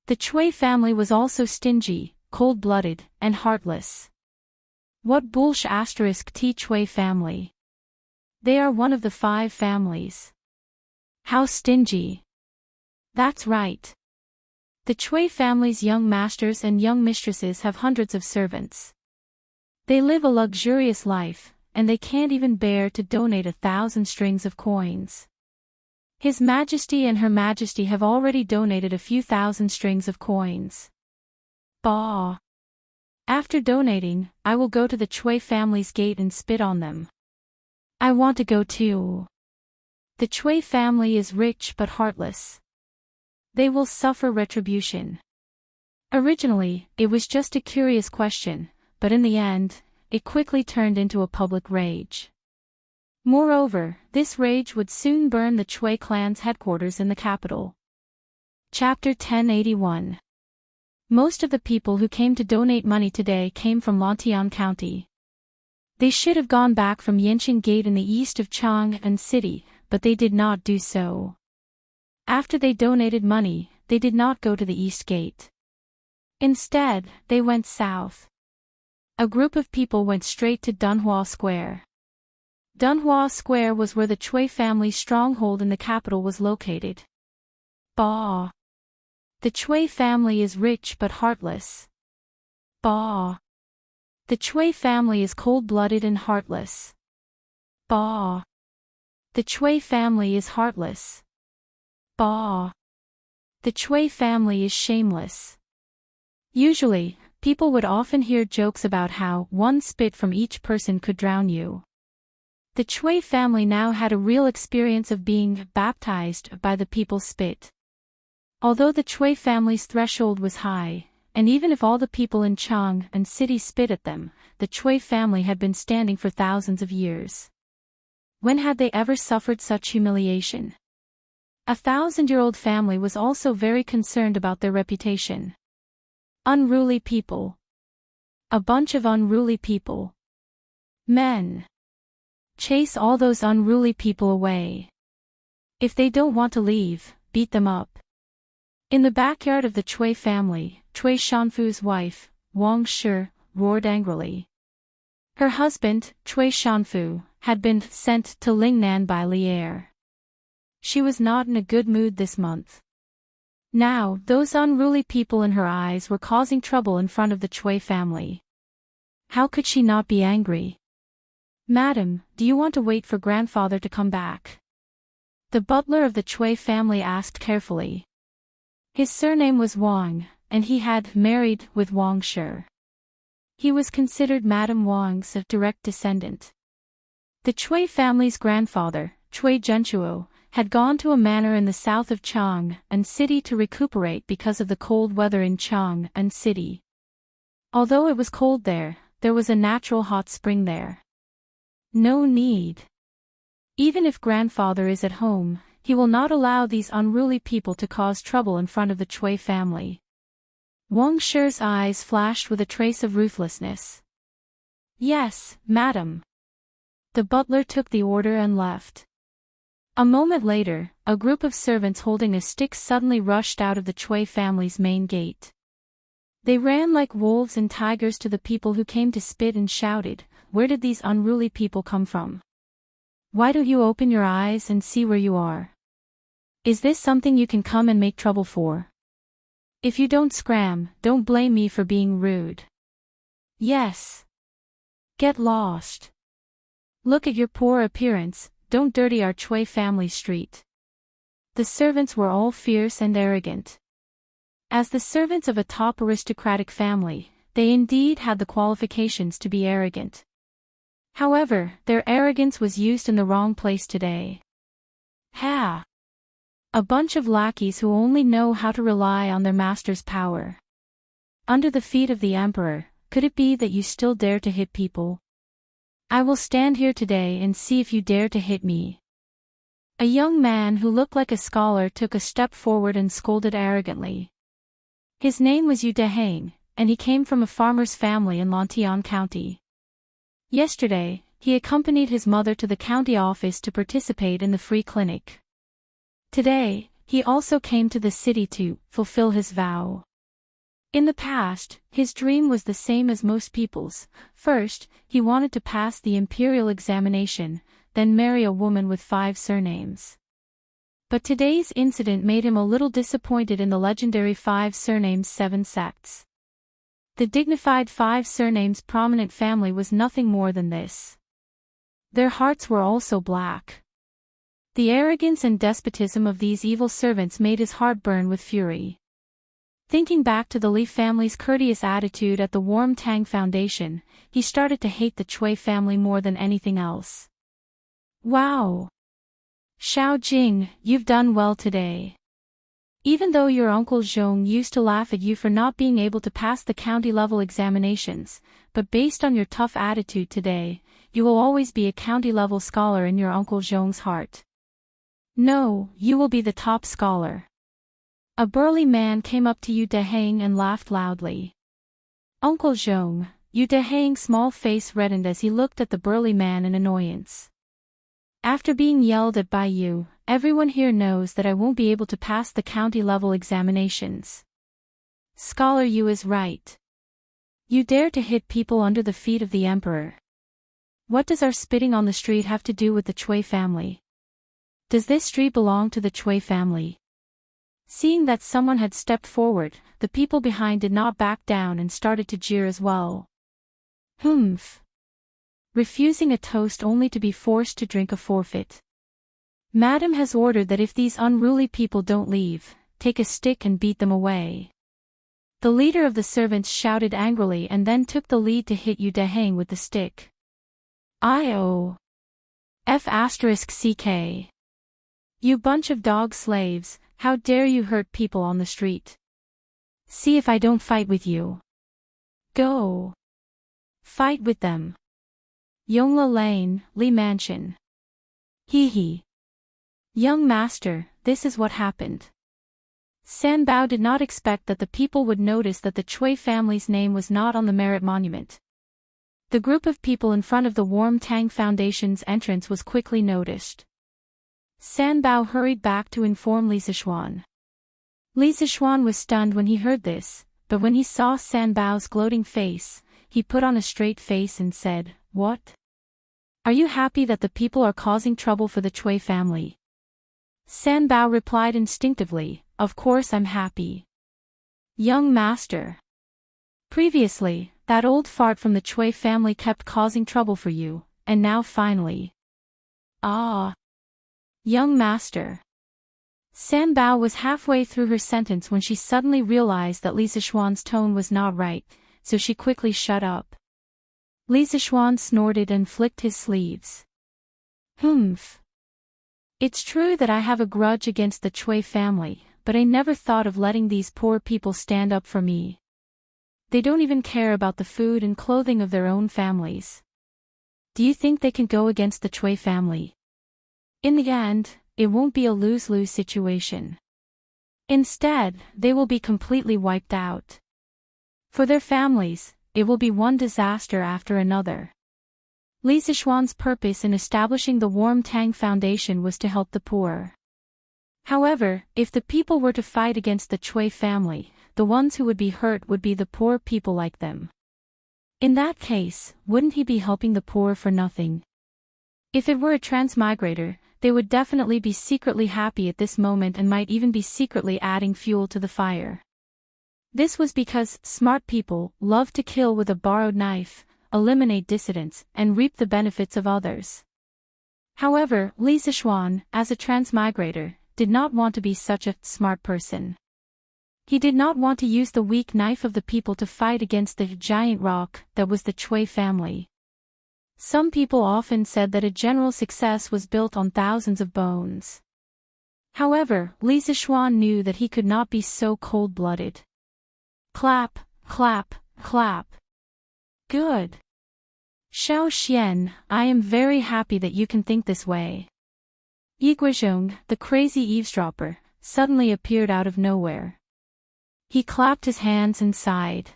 The Chui family was also stingy, cold-blooded, and heartless. What bullsh * T Chui family? They are one of the 5 families. How stingy. That's right. The Chui family's young masters and young mistresses have hundreds of servants. They live a luxurious life, and they can't even bear to donate 1,000 strings of coins. His Majesty and Her Majesty have already donated a few thousand strings of coins. Bah! After donating, I will go to the Chui family's gate and spit on them. I want to go too. The Chui family is rich but heartless. They will suffer retribution. Originally, it was just a curious question, but in the end, it quickly turned into a public rage. Moreover, this rage would soon burn the Chui clan's headquarters in the capital. Chapter 1081. Most of the people who came to donate money today came from Lontian County. They should have gone back from Yanqing Gate in the east of Chang'an City, but they did not do so. After they donated money, they did not go to the east gate. Instead, they went south. A group of people went straight to Dunhua Square. Dunhua Square was where the Chui family's stronghold in the capital was located. Bah! The Chui family is rich but heartless. Bah! The Chui family is cold-blooded and heartless. Bah! The Chui family is heartless. Bah! The Chui family is shameless. Usually, people would often hear jokes about how one spit from each person could drown you. The Chui family now had a real experience of being baptized by the people's spit. Although the Chui family's threshold was high, and even if all the people in Chang'an City spit at them, the Chui family had been standing for thousands of years. When had they ever suffered such humiliation? A 1,000-year-old family was also very concerned about their reputation. Unruly people. A bunch of unruly people. Men. Chase all those unruly people away. If they don't want to leave, beat them up. In the backyard of the Chui family, Chui Shanfu's wife, Wang Shi, roared angrily. Her husband, Chui Shanfu, had been sent to Lingnan by Lier. She was not in a good mood this month. Now, those unruly people in her eyes were causing trouble in front of the Chui family. How could she not be angry? Madam, do you want to wait for grandfather to come back? The butler of the Chui family asked carefully. His surname was Wang, and he had married with Wang Shi. He was considered Madame Wang's direct descendant. The Chui family's grandfather, Chui Zhenchuo, had gone to a manor in the south of Chang'an City to recuperate because of the cold weather in Chang'an City. Although it was cold there was a natural hot spring there. No need. Even if grandfather is at home, he will not allow these unruly people to cause trouble in front of the Chui family. Wang Shi's eyes flashed with a trace of ruthlessness. Yes, madam. The butler took the order and left. A moment later, a group of servants holding a stick suddenly rushed out of the Chui family's main gate. They ran like wolves and tigers to the people who came to spit and shouted, "Where did these unruly people come from? Why don't you open your eyes and see where you are? Is this something you can come and make trouble for? If you don't scram, don't blame me for being rude. Yes. Get lost. Look at your poor appearance, don't dirty our Chui family street." The servants were all fierce and arrogant. As the servants of a top aristocratic family, they indeed had the qualifications to be arrogant. However, their arrogance was used in the wrong place today. Ha! A bunch of lackeys who only know how to rely on their master's power. Under the feet of the emperor, could it be that you still dare to hit people? I will stand here today and see if you dare to hit me. A young man who looked like a scholar took a step forward and scolded arrogantly. His name was Yu Dehang, and he came from a farmer's family in Lontian County. Yesterday, he accompanied his mother to the county office to participate in the free clinic. Today, he also came to the city to fulfill his vow. In the past, his dream was the same as most people's. First, he wanted to pass the imperial examination, then marry a woman with 5 surnames. But today's incident made him a little disappointed in the legendary 5 surnames 7 sects. The dignified 5 surnames prominent family was nothing more than this. Their hearts were also black. The arrogance and despotism of these evil servants made his heart burn with fury. Thinking back to the Li family's courteous attitude at the Warm Tang Foundation, he started to hate the Cui family more than anything else. Wow! Xiao Jing, you've done well today. Even though your uncle Zhong used to laugh at you for not being able to pass the county-level examinations, but based on your tough attitude today, you will always be a county-level scholar in your uncle Zhong's heart. No, you will be the top scholar. A burly man came up to Yu Dehang and laughed loudly. Uncle Zhong, Yu Dehang's small face reddened as he looked at the burly man in annoyance. After being yelled at by you, everyone here knows that I won't be able to pass the county-level examinations. Scholar Yu is right. You dare to hit people under the feet of the emperor. What does our spitting on the street have to do with the Cui family? Does this street belong to the Cui family? Seeing that someone had stepped forward, the people behind did not back down and started to jeer as well. Humph. Refusing a toast only to be forced to drink a forfeit. Madam has ordered that if these unruly people don't leave, take a stick and beat them away. The leader of the servants shouted angrily and then took the lead to hit Yu Dehang with the stick. I-O. F***CK. You bunch of dog slaves, how dare you hurt people on the street? See if I don't fight with you. Go. Fight with them. Yongla Lane, Li Mansion. Hee hee. Young master, this is what happened. San Bao did not expect that the people would notice that the Cui family's name was not on the merit monument. The group of people in front of the Warm Tang Foundation's entrance was quickly noticed. San Bao hurried back to inform Li Zixuan. Li Zixuan was stunned when he heard this, but when he saw San Bao's gloating face, he put on a straight face and said, "What? Are you happy that the people are causing trouble for the Cui family?" San Bao replied instinctively, "Of course I'm happy. Young master. Previously, that old fart from the Cui family kept causing trouble for you, and now finally. Ah. Young master." San Bao was halfway through her sentence when she suddenly realized that Li Zixuan's tone was not right, so she quickly shut up. Li Zixuan snorted and flicked his sleeves. Humph. It's true that I have a grudge against the Cui family, but I never thought of letting these poor people stand up for me. They don't even care about the food and clothing of their own families. Do you think they can go against the Cui family? In the end, it won't be a lose-lose situation. Instead, they will be completely wiped out. For their families, it will be one disaster after another. Li Zixuan's purpose in establishing the Warm Tang Foundation was to help the poor. However, if the people were to fight against the Cui family, the ones who would be hurt would be the poor people like them. In that case, wouldn't he be helping the poor for nothing? If it were a transmigrator, they would definitely be secretly happy at this moment and might even be secretly adding fuel to the fire. This was because smart people love to kill with a borrowed knife, eliminate dissidents, and reap the benefits of others. However, Li Zixuan, as a transmigrator, did not want to be such a smart person. He did not want to use the weak knife of the people to fight against the giant rock that was the Cui family. Some people often said that a general success was built on thousands of bones. However, Li Zixuan knew that he could not be so cold-blooded. Clap, clap, clap. Good. Xiao Xian, I am very happy that you can think this way. Yi Guizhong, the crazy eavesdropper, suddenly appeared out of nowhere. He clapped his hands and sighed.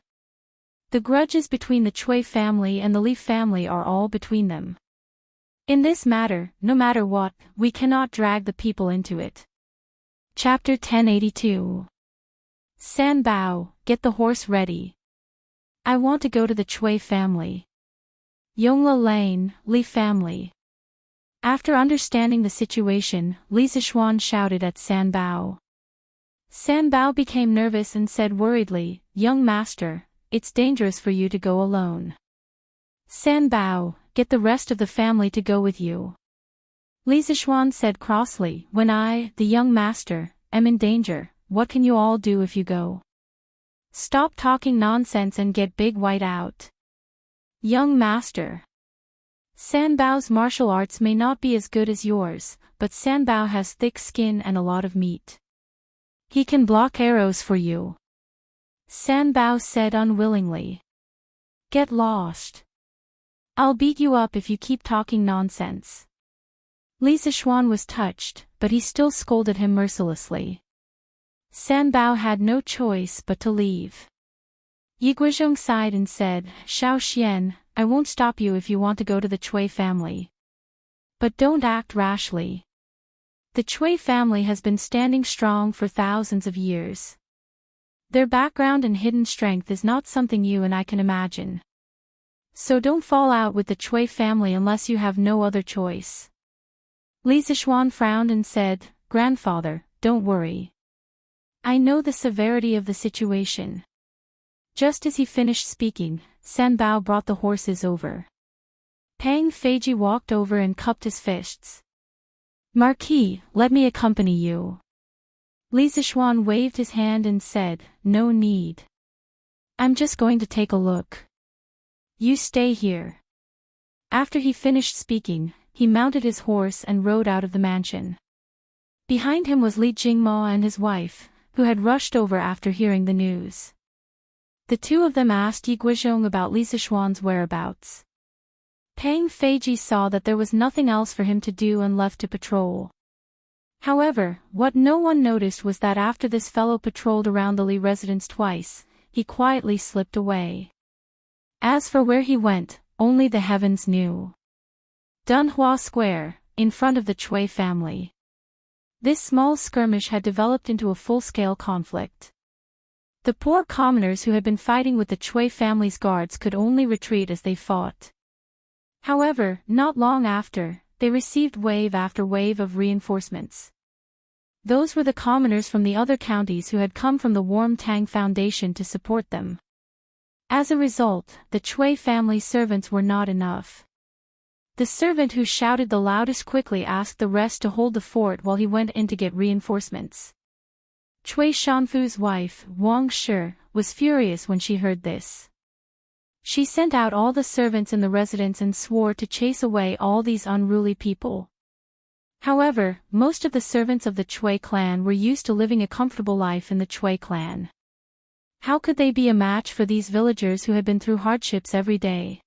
The grudges between the Cui family and the Li family are all between them. In this matter, no matter what, we cannot drag the people into it. Chapter 1082. San Bao, get the horse ready. I want to go to the Cui family. Yongla Lane, Li family. After understanding the situation, Li Zishuan shouted at San Bao. San Bao became nervous and said worriedly, Young master, it's dangerous for you to go alone. San Bao, get the rest of the family to go with you. Li Zishuan said crossly, when I, the young master, am in danger, what can you all do if you go? Stop talking nonsense and get Big White out. Young master. San Bao's martial arts may not be as good as yours, but San Bao has thick skin and a lot of meat. He can block arrows for you. San Bao said unwillingly. Get lost. I'll beat you up if you keep talking nonsense. Li Zishuan was touched, but he still scolded him mercilessly. San Bao had no choice but to leave. Yi Guizhong sighed and said, Xiao Xian, I won't stop you if you want to go to the Cui family. But don't act rashly. The Cui family has been standing strong for thousands of years. Their background and hidden strength is not something you and I can imagine. So don't fall out with the Cui family unless you have no other choice. Li Zishuan frowned and said, Grandfather, don't worry. I know the severity of the situation. Just as he finished speaking, San Bao brought the horses over. Pang Feiji walked over and cupped his fists. Marquis, let me accompany you. Li Zishuan waved his hand and said, No need. I'm just going to take a look. You stay here. After he finished speaking, he mounted his horse and rode out of the mansion. Behind him was Li Jingmo and his wife, who had rushed over after hearing the news. The two of them asked Yi Guizhong about Li Zishuan's whereabouts. Pang Feiji saw that there was nothing else for him to do and left to patrol. However, what no one noticed was that after this fellow patrolled around the Li residence twice, he quietly slipped away. As for where he went, only the heavens knew. Dunhua Square, in front of the Cui family. This small skirmish had developed into a full-scale conflict. The poor commoners who had been fighting with the Cui family's guards could only retreat as they fought. However, not long after, they received wave after wave of reinforcements. Those were the commoners from the other counties who had come from the Warm Tang Foundation to support them. As a result, the Cui family servants were not enough. The servant who shouted the loudest quickly asked the rest to hold the fort while he went in to get reinforcements. Cui Shanfu's wife, Wang Shi, was furious when she heard this. She sent out all the servants in the residence and swore to chase away all these unruly people. However, most of the servants of the Cui clan were used to living a comfortable life in the Cui clan. How could they be a match for these villagers who had been through hardships every day?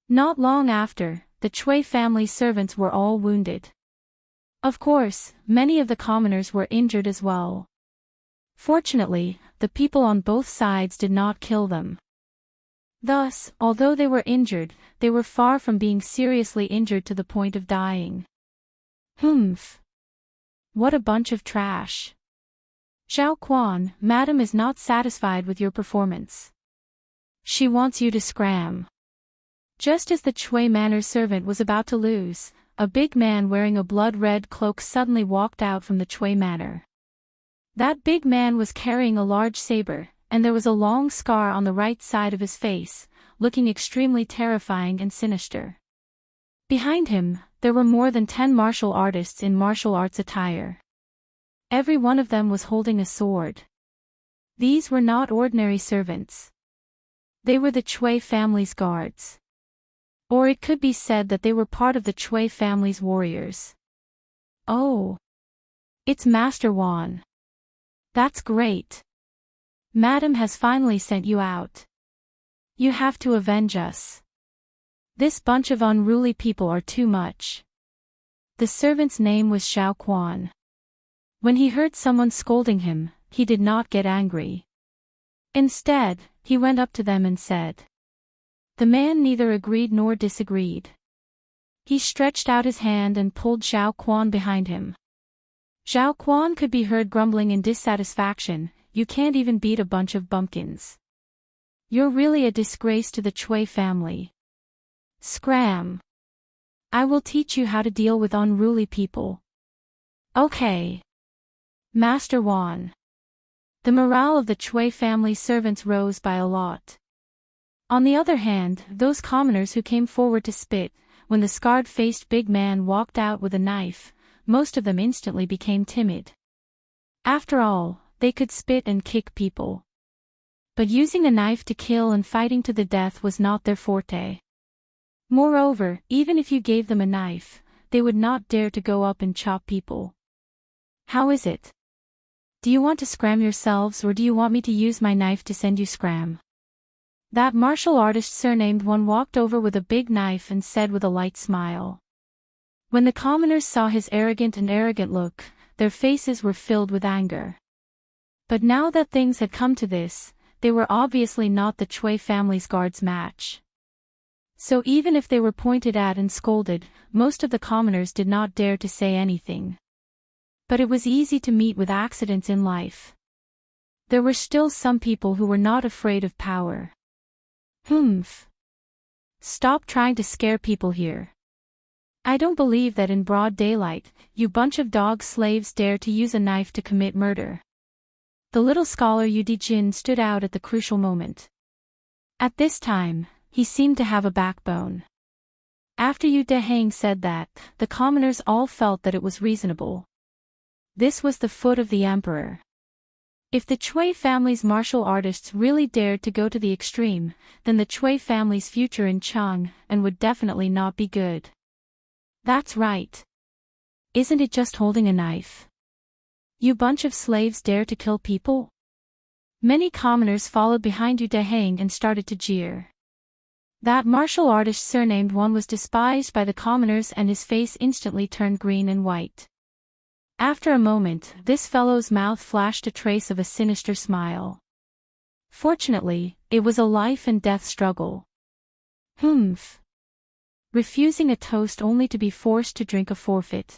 Not long after, the Cui family servants were all wounded. Of course, many of the commoners were injured as well. Fortunately, the people on both sides did not kill them. Thus, although they were injured, they were far from being seriously injured to the point of dying. Humph! What a bunch of trash! Zhao Quan, Madam is not satisfied with your performance. She wants you to scram. Just as the Cui manor servant was about to lose, a big man wearing a blood-red cloak suddenly walked out from the Cui manor. That big man was carrying a large saber, and there was a long scar on the right side of his face, looking extremely terrifying and sinister. Behind him, there were more than 10 martial artists in martial arts attire. Every one of them was holding a sword. These were not ordinary servants. They were the Cui family's guards. Or it could be said that they were part of the Cui family's warriors. Oh! It's Master Wan. That's great. Madam has finally sent you out. You have to avenge us. This bunch of unruly people are too much. The servant's name was Xiao Quan. When he heard someone scolding him, he did not get angry. Instead, he went up to them and said. The man neither agreed nor disagreed. He stretched out his hand and pulled Xiao Quan behind him. Xiao Quan could be heard grumbling in dissatisfaction, "You can't even beat a bunch of bumpkins. You're really a disgrace to the Chui family. Scram! I will teach you how to deal with unruly people." Okay. Master Wan. The morale of the Chui family servants rose by a lot. On the other hand, those commoners who came forward to spit, when the scarred-faced big man walked out with a knife, most of them instantly became timid. After all, they could spit and kick people. But using a knife to kill and fighting to the death was not their forte. Moreover, even if you gave them a knife, they would not dare to go up and chop people. How is it? Do you want to scram yourselves, or do you want me to use my knife to send you scram? That martial artist surnamed One walked over with a big knife and said with a light smile. When the commoners saw his arrogant look, their faces were filled with anger. But now that things had come to this, they were obviously not the Chui family's guards' match. So even if they were pointed at and scolded, most of the commoners did not dare to say anything. But it was easy to meet with accidents in life. There were still some people who were not afraid of power. Humph. Stop trying to scare people here. I don't believe that in broad daylight, you bunch of dog slaves dare to use a knife to commit murder. The little scholar Yu Dijin stood out at the crucial moment. At this time, he seemed to have a backbone. After Yu Dehang said that, the commoners all felt that it was reasonable. This was the foot of the emperor. If the Chui family's martial artists really dared to go to the extreme, then the Chui family's future in Chang and would definitely not be good. That's right. Isn't it just holding a knife? You bunch of slaves dare to kill people? Many commoners followed behind Yu Dehang and started to jeer. That martial artist surnamed One was despised by the commoners and his face instantly turned green and white. After a moment, this fellow's mouth flashed a trace of a sinister smile. Fortunately, it was a life-and-death struggle. Humph. Refusing a toast only to be forced to drink a forfeit.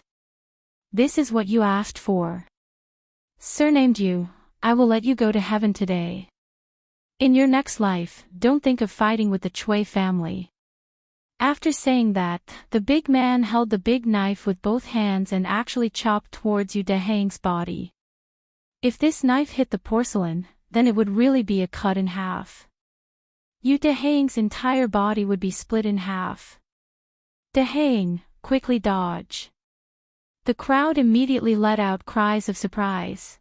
This is what you asked for. Surnamed Yu, I will let you go to heaven today. In your next life, don't think of fighting with the Chui family. After saying that, the big man held the big knife with both hands and actually chopped towards Yu Dehang's body. If this knife hit the porcelain, then it would really be a cut in half. Yu Dehang's entire body would be split in half. Dehang, quickly dodge. The crowd immediately let out cries of surprise.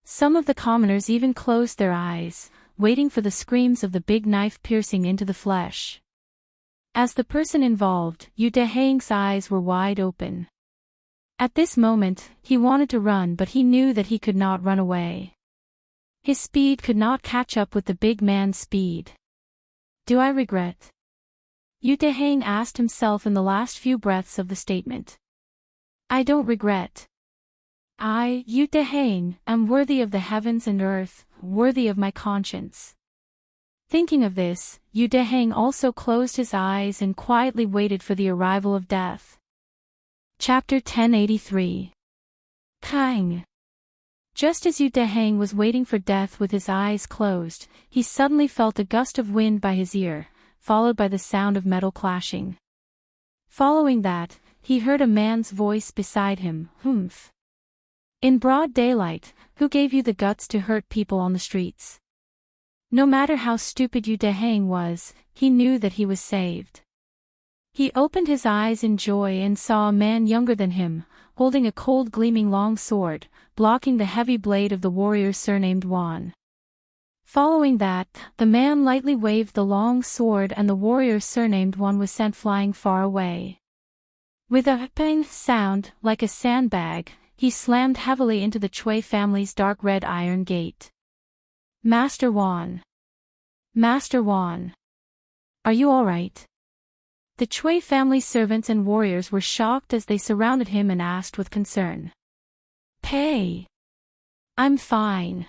Some of the commoners even closed their eyes, waiting for the screams of the big knife piercing into the flesh. As the person involved, Yu Dehang's eyes were wide open. At this moment, he wanted to run, but he knew that he could not run away. His speed could not catch up with the big man's speed. Do I regret? Yu Dehang asked himself in the last few breaths of the statement. I don't regret. I, Yu Dehang, am worthy of the heavens and earth, worthy of my conscience. Thinking of this, Yu Dehang also closed his eyes and quietly waited for the arrival of death. Chapter 1083. Kang. Just as Yu Dehang was waiting for death with his eyes closed, he suddenly felt a gust of wind by his ear, followed by the sound of metal clashing. Following that, he heard a man's voice beside him, Humph. In broad daylight, who gave you the guts to hurt people on the streets? No matter how stupid Yu Dehang was, he knew that he was saved. He opened his eyes in joy and saw a man younger than him, holding a cold gleaming long sword, blocking the heavy blade of the warrior surnamed Wan. Following that, the man lightly waved the long sword and the warrior surnamed Wan was sent flying far away. With a pang sound, like a sandbag, he slammed heavily into the Chui family's dark red iron gate. Master Wan. Master Wan. Are you all right? The Chui family servants and warriors were shocked as they surrounded him and asked with concern. "Hey! I'm fine."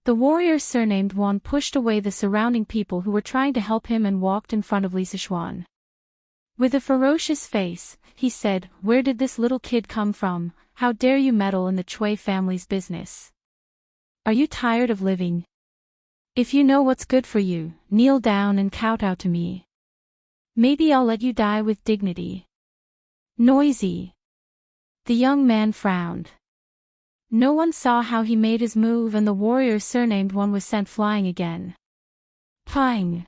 The warrior surnamed Wan pushed away the surrounding people who were trying to help him and walked in front of Li Sichuan. With a ferocious face, he said, "Where did this little kid come from? How dare you meddle in the Chui family's business? Are you tired of living? If you know what's good for you, kneel down and kowtow to me. Maybe I'll let you die with dignity." Noisy. The young man frowned. No one saw how he made his move and the warrior surnamed Wan was sent flying again. Pang!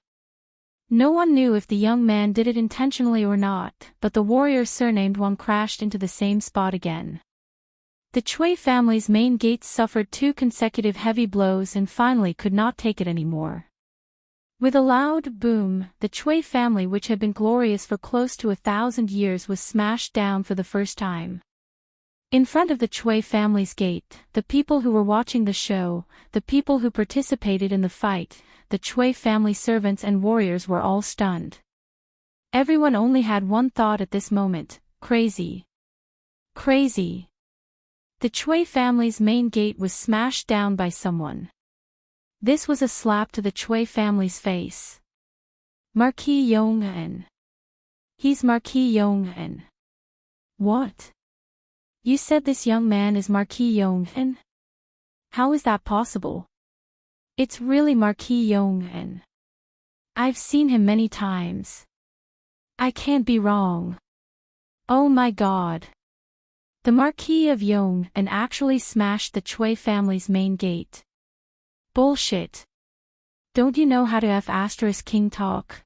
No one knew if the young man did it intentionally or not, but the warrior surnamed Wan crashed into the same spot again. The Chui family's main gates suffered 2 consecutive heavy blows and finally could not take it anymore. With a loud boom, the Chui family, which had been glorious for close to 1,000 years, was smashed down for the first time. In front of the Chui family's gate, the people who were watching the show, the people who participated in the fight, the Chui family servants and warriors were all stunned. Everyone only had one thought at this moment: crazy. Crazy. The Chui family's main gate was smashed down by someone. This was a slap to the Chui family's face. Marquis Yong'en. He's Marquis Yong'en. What? You said this young man is Marquis Yong'en? How is that possible? It's really Marquis Yong'en. I've seen him many times. I can't be wrong. Oh my God. The Marquis of Yong'en actually smashed the Chui family's main gate. Bullshit. Don't you know how to F***king talk?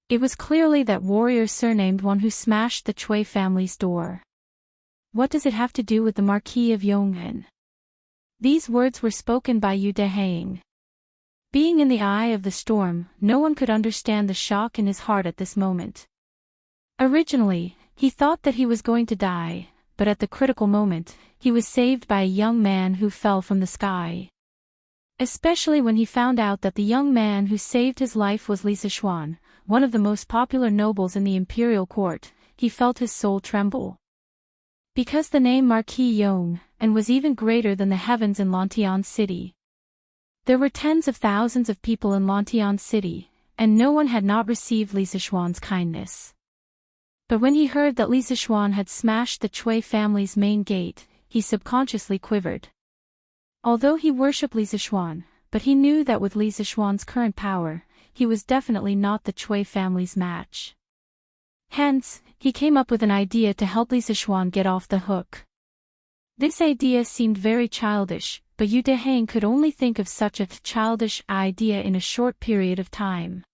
It was clearly that warrior surnamed Wan who smashed the Chui family's door. What does it have to do with the Marquis of Yong'en? These words were spoken by Yu Deheng. Being in the eye of the storm, no one could understand the shock in his heart at this moment. Originally, he thought that he was going to die, but at the critical moment, he was saved by a young man who fell from the sky. Especially when he found out that the young man who saved his life was Li Sichuan, one of the most popular nobles in the imperial court, he felt his soul tremble. Because the name Marquis Yong'en was even greater than the heavens in Lantian City. There were tens of thousands of people in Lantian City, and no one had not received Li Sichuan's kindness. But when he heard that Li Sichuan had smashed the Chui family's main gate, he subconsciously quivered. Although he worshipped Li Sichuan, but he knew that with Li Sichuan's current power, he was definitely not the Chui family's match. Hence, he came up with an idea to help Li Sichuan get off the hook. This idea seemed very childish, but Yu Deheng could only think of such a childish idea in a short period of time.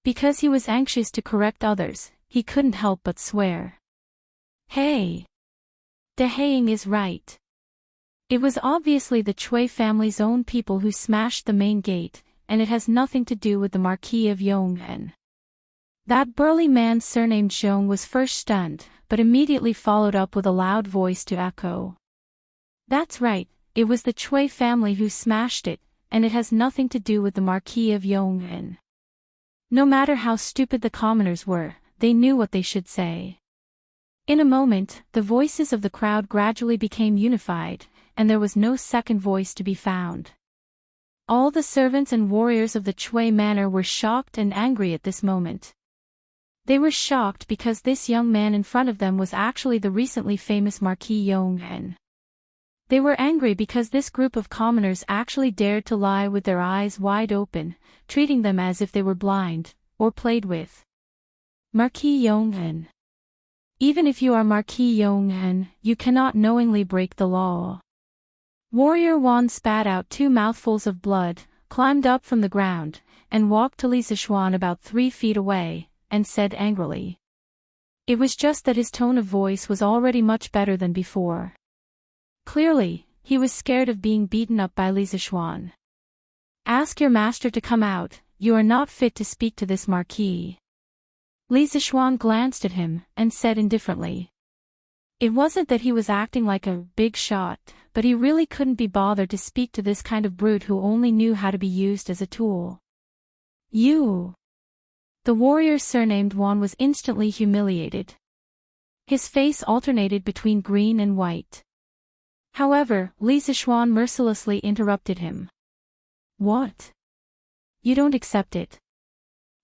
Because he was anxious to correct others, he couldn't help but swear. Hey! Deheng is right. It was obviously the Chui family's own people who smashed the main gate, and it has nothing to do with the Marquis of Yong'en. That burly man surnamed Zhong was first stunned, but immediately followed up with a loud voice to echo. That's right, it was the Chui family who smashed it, and it has nothing to do with the Marquis of Yong'en. No matter how stupid the commoners were, they knew what they should say. In a moment, the voices of the crowd gradually became unified, and there was no second voice to be found. All the servants and warriors of the Chui manor were shocked and angry at this moment. They were shocked because this young man in front of them was actually the recently famous Marquis Yong'en. They were angry because this group of commoners actually dared to lie with their eyes wide open, treating them as if they were blind, or played with. Marquis Yong'en. Even if you are Marquis Yong'en, you cannot knowingly break the law. Warrior Wan spat out 2 mouthfuls of blood, climbed up from the ground, and walked to Li Sichuan about 3 feet away, and said angrily. It was just that his tone of voice was already much better than before. Clearly, he was scared of being beaten up by Li Sichuan. Ask your master to come out, you are not fit to speak to this marquis. Li Sichuan glanced at him, and said indifferently. It wasn't that he was acting like a big shot, but he really couldn't be bothered to speak to this kind of brute who only knew how to be used as a tool. You! The warrior surnamed Wan was instantly humiliated. His face alternated between green and white. However, Li Zixuan mercilessly interrupted him. What? You don't accept it?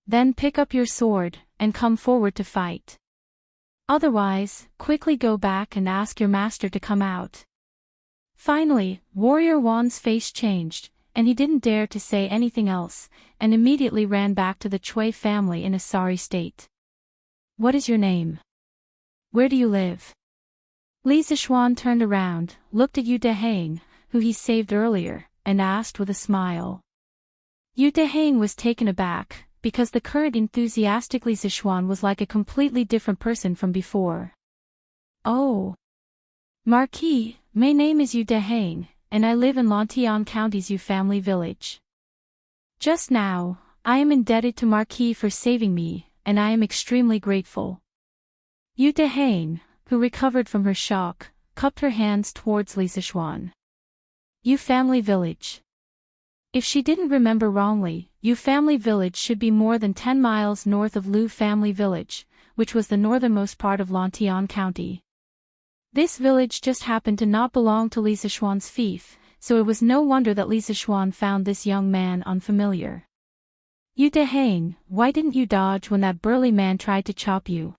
Then pick up your sword, and come forward to fight. Otherwise, quickly go back and ask your master to come out. Finally, Warrior Wan's face changed, and he didn't dare to say anything else, and immediately ran back to the Chui family in a sorry state. What is your name? Where do you live? Li Zixuan turned around, looked at Yu Deheng, who he saved earlier, and asked with a smile. Yu Deheng was taken aback, because the current enthusiastic Li Zixuan was like a completely different person from before. Oh. Marquis, my name is Yu Deheng, and I live in Lantian County's Yu family village. Just now, I am indebted to Marquis for saving me, and I am extremely grateful. Yu Deheng, who recovered from her shock, cupped her hands towards Li Zixuan. Yu family village. If she didn't remember wrongly, Yu family village should be more than 10 miles north of Lu family village, which was the northernmost part of Lantian County. This village just happened to not belong to Li Zixuan's fief, so it was no wonder that Li Zixuan found this young man unfamiliar. Yu Deheng, why didn't you dodge when that burly man tried to chop you?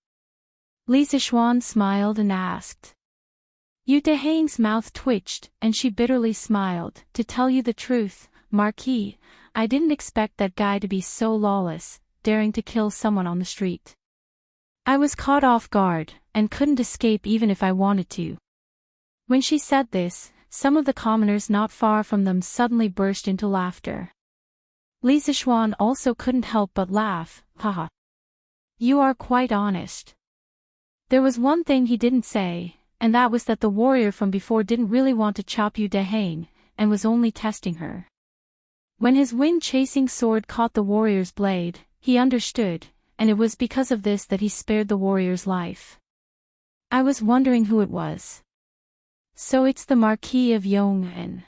Li Zixuan smiled and asked. Yu Deheng's mouth twitched, and she bitterly smiled. To tell you the truth, Marquis, I didn't expect that guy to be so lawless, daring to kill someone on the street. I was caught off guard, and couldn't escape even if I wanted to. When she said this, some of the commoners not far from them suddenly burst into laughter. Li Zixuan also couldn't help but laugh. Haha. You are quite honest. There was one thing he didn't say, and that was that the warrior from before didn't really want to chop Yu Deheng, and was only testing her. When his wind-chasing sword caught the warrior's blade, he understood, and it was because of this that he spared the warrior's life. I was wondering who it was. So it's the Marquis of Yong'an.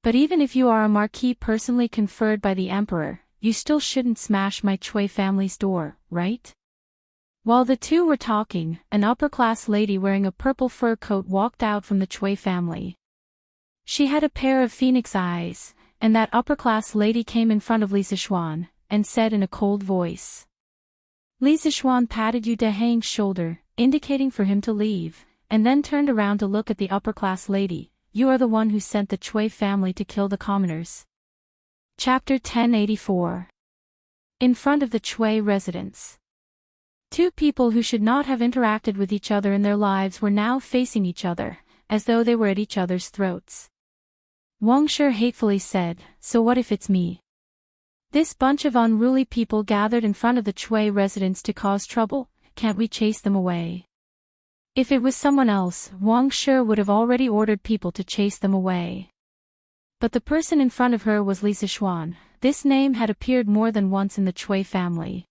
But even if you are a marquis personally conferred by the emperor, you still shouldn't smash my Chui family's door, right? While the two were talking, an upper-class lady wearing a purple fur coat walked out from the Chui family. She had a pair of phoenix eyes, and that upper-class lady came in front of Li Zixuan, and said in a cold voice. Li Zixuan patted Yu Deheng's shoulder, indicating for him to leave, and then turned around to look at the upper-class lady. You are the one who sent the Chui family to kill the commoners. Chapter 1084. In front of the Chui residence. Two people who should not have interacted with each other in their lives were now facing each other, as though they were at each other's throats. Wang Shi hatefully said, so what if it's me? This bunch of unruly people gathered in front of the Chui residence to cause trouble, can't we chase them away? If it was someone else, Wang Shi would have already ordered people to chase them away. But the person in front of her was Li Zixuan. This name had appeared more than once in the Chui family.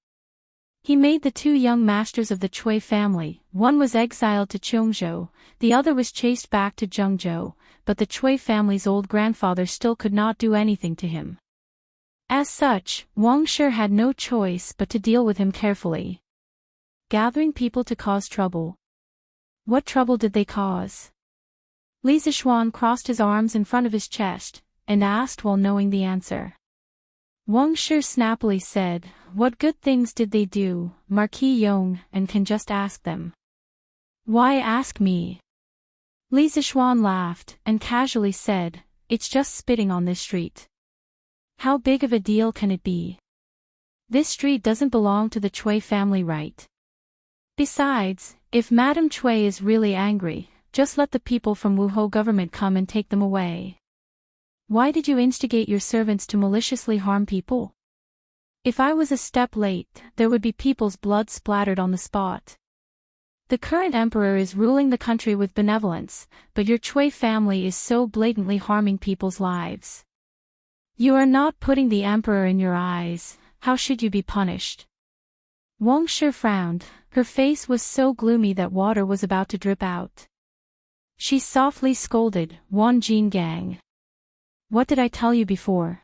He made the two young masters of the Chui family, one was exiled to Cheongzhou, the other was chased back to Zhengzhou, but the Chui family's old grandfather still could not do anything to him. As such, Wang Shi had no choice but to deal with him carefully. Gathering people to cause trouble. What trouble did they cause? Li Zixuan crossed his arms in front of his chest, and asked while knowing the answer. Wang Shi snappily said, what good things did they do, Marquis Yong, and can just ask them. Why ask me? Li Zixuan laughed, and casually said, it's just spitting on this street. How big of a deal can it be? This street doesn't belong to the Chui family, right? Besides, if Madame Chui is really angry, just let the people from Wuhou government come and take them away. Why did you instigate your servants to maliciously harm people? If I was a step late, there would be people's blood splattered on the spot. The current emperor is ruling the country with benevolence, but your Chui family is so blatantly harming people's lives. You are not putting the emperor in your eyes, how should you be punished? Wang Shi frowned, her face was so gloomy that water was about to drip out. She softly scolded, Wan Jingang. What did I tell you before?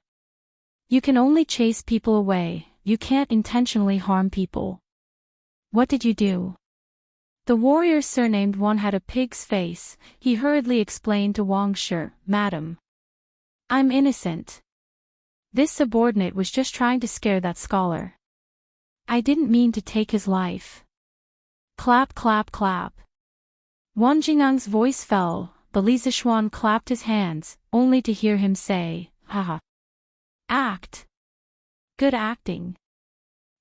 You can only chase people away, you can't intentionally harm people. What did you do? The warrior surnamed One had a pig's face. He hurriedly explained to Wang Shi, Madam. I'm innocent. This subordinate was just trying to scare that scholar. I didn't mean to take his life. Clap clap clap. Wang Jingang's voice fell, but Li Zixuan clapped his hands, only to hear him say, haha. Act. Good acting.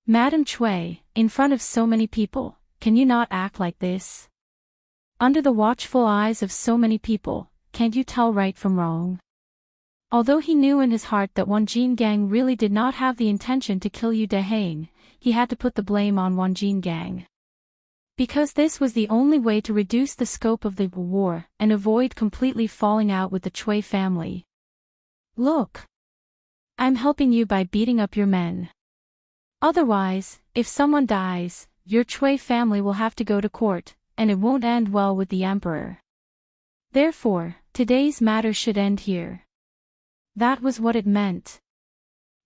Madam Cui, in front of so many people, can you not act like this? Under the watchful eyes of so many people, can't you tell right from wrong? Although he knew in his heart that Wang Jingang really did not have the intention to kill Yu Deheng, he had to put the blame on Wang Jingang. Because this was the only way to reduce the scope of the war and avoid completely falling out with the Cui family. Look. I'm helping you by beating up your men. Otherwise, if someone dies, your Cui family will have to go to court, and it won't end well with the emperor. Therefore, today's matter should end here. That was what it meant.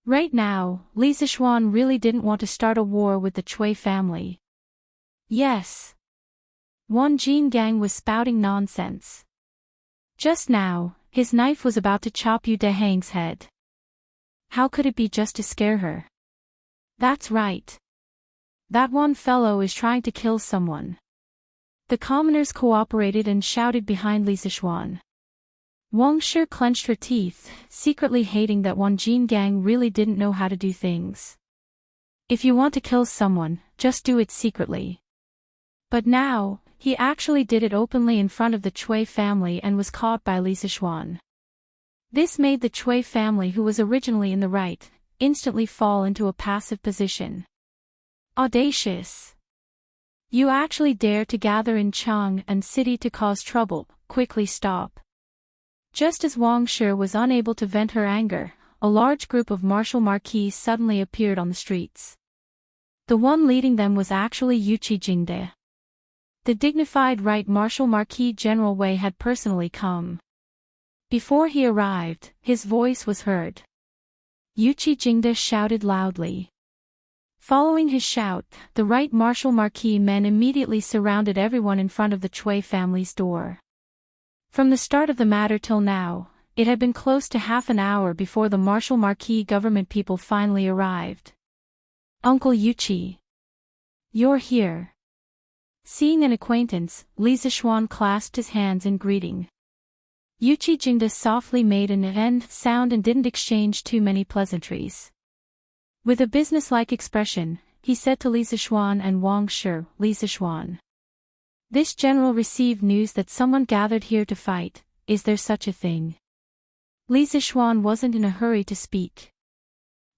Right now, Li Zixuan really didn't want to start a war with the Cui family. Yes. Wang Jingang was spouting nonsense. Just now, his knife was about to chop Yu Deheng's head. How could it be just to scare her? That's right. That one fellow is trying to kill someone. The commoners cooperated and shouted behind Li Zixuan. Wang Shi clenched her teeth, secretly hating that Wang Jingang really didn't know how to do things. If you want to kill someone, just do it secretly. But now, he actually did it openly in front of the Cui family and was caught by Li Zixuan. This made the Cui family, who was originally in the right, instantly fall into a passive position. Audacious! You actually dare to gather in Chang and city to cause trouble, quickly stop. Just as Wang Shi was unable to vent her anger, a large group of martial marquis suddenly appeared on the streets. The one leading them was actually Yuqi Jingde. The dignified right martial marquis General Wei had personally come. Before he arrived, his voice was heard. Yuqi Jingde shouted loudly. Following his shout, the right martial marquis men immediately surrounded everyone in front of the Cui family's door. From the start of the matter till now, it had been close to half an hour before the martial marquis government people finally arrived. Uncle Yuqi. You're here. Seeing an acquaintance, Li Zixuan clasped his hands in greeting. Yuqi Jingde softly made an end sound and didn't exchange too many pleasantries. With a businesslike expression, he said to Li Zixuan and Wang Shi, Li Zixuan. This general received news that someone gathered here to fight. Is there such a thing? Li Zixuan wasn't in a hurry to speak.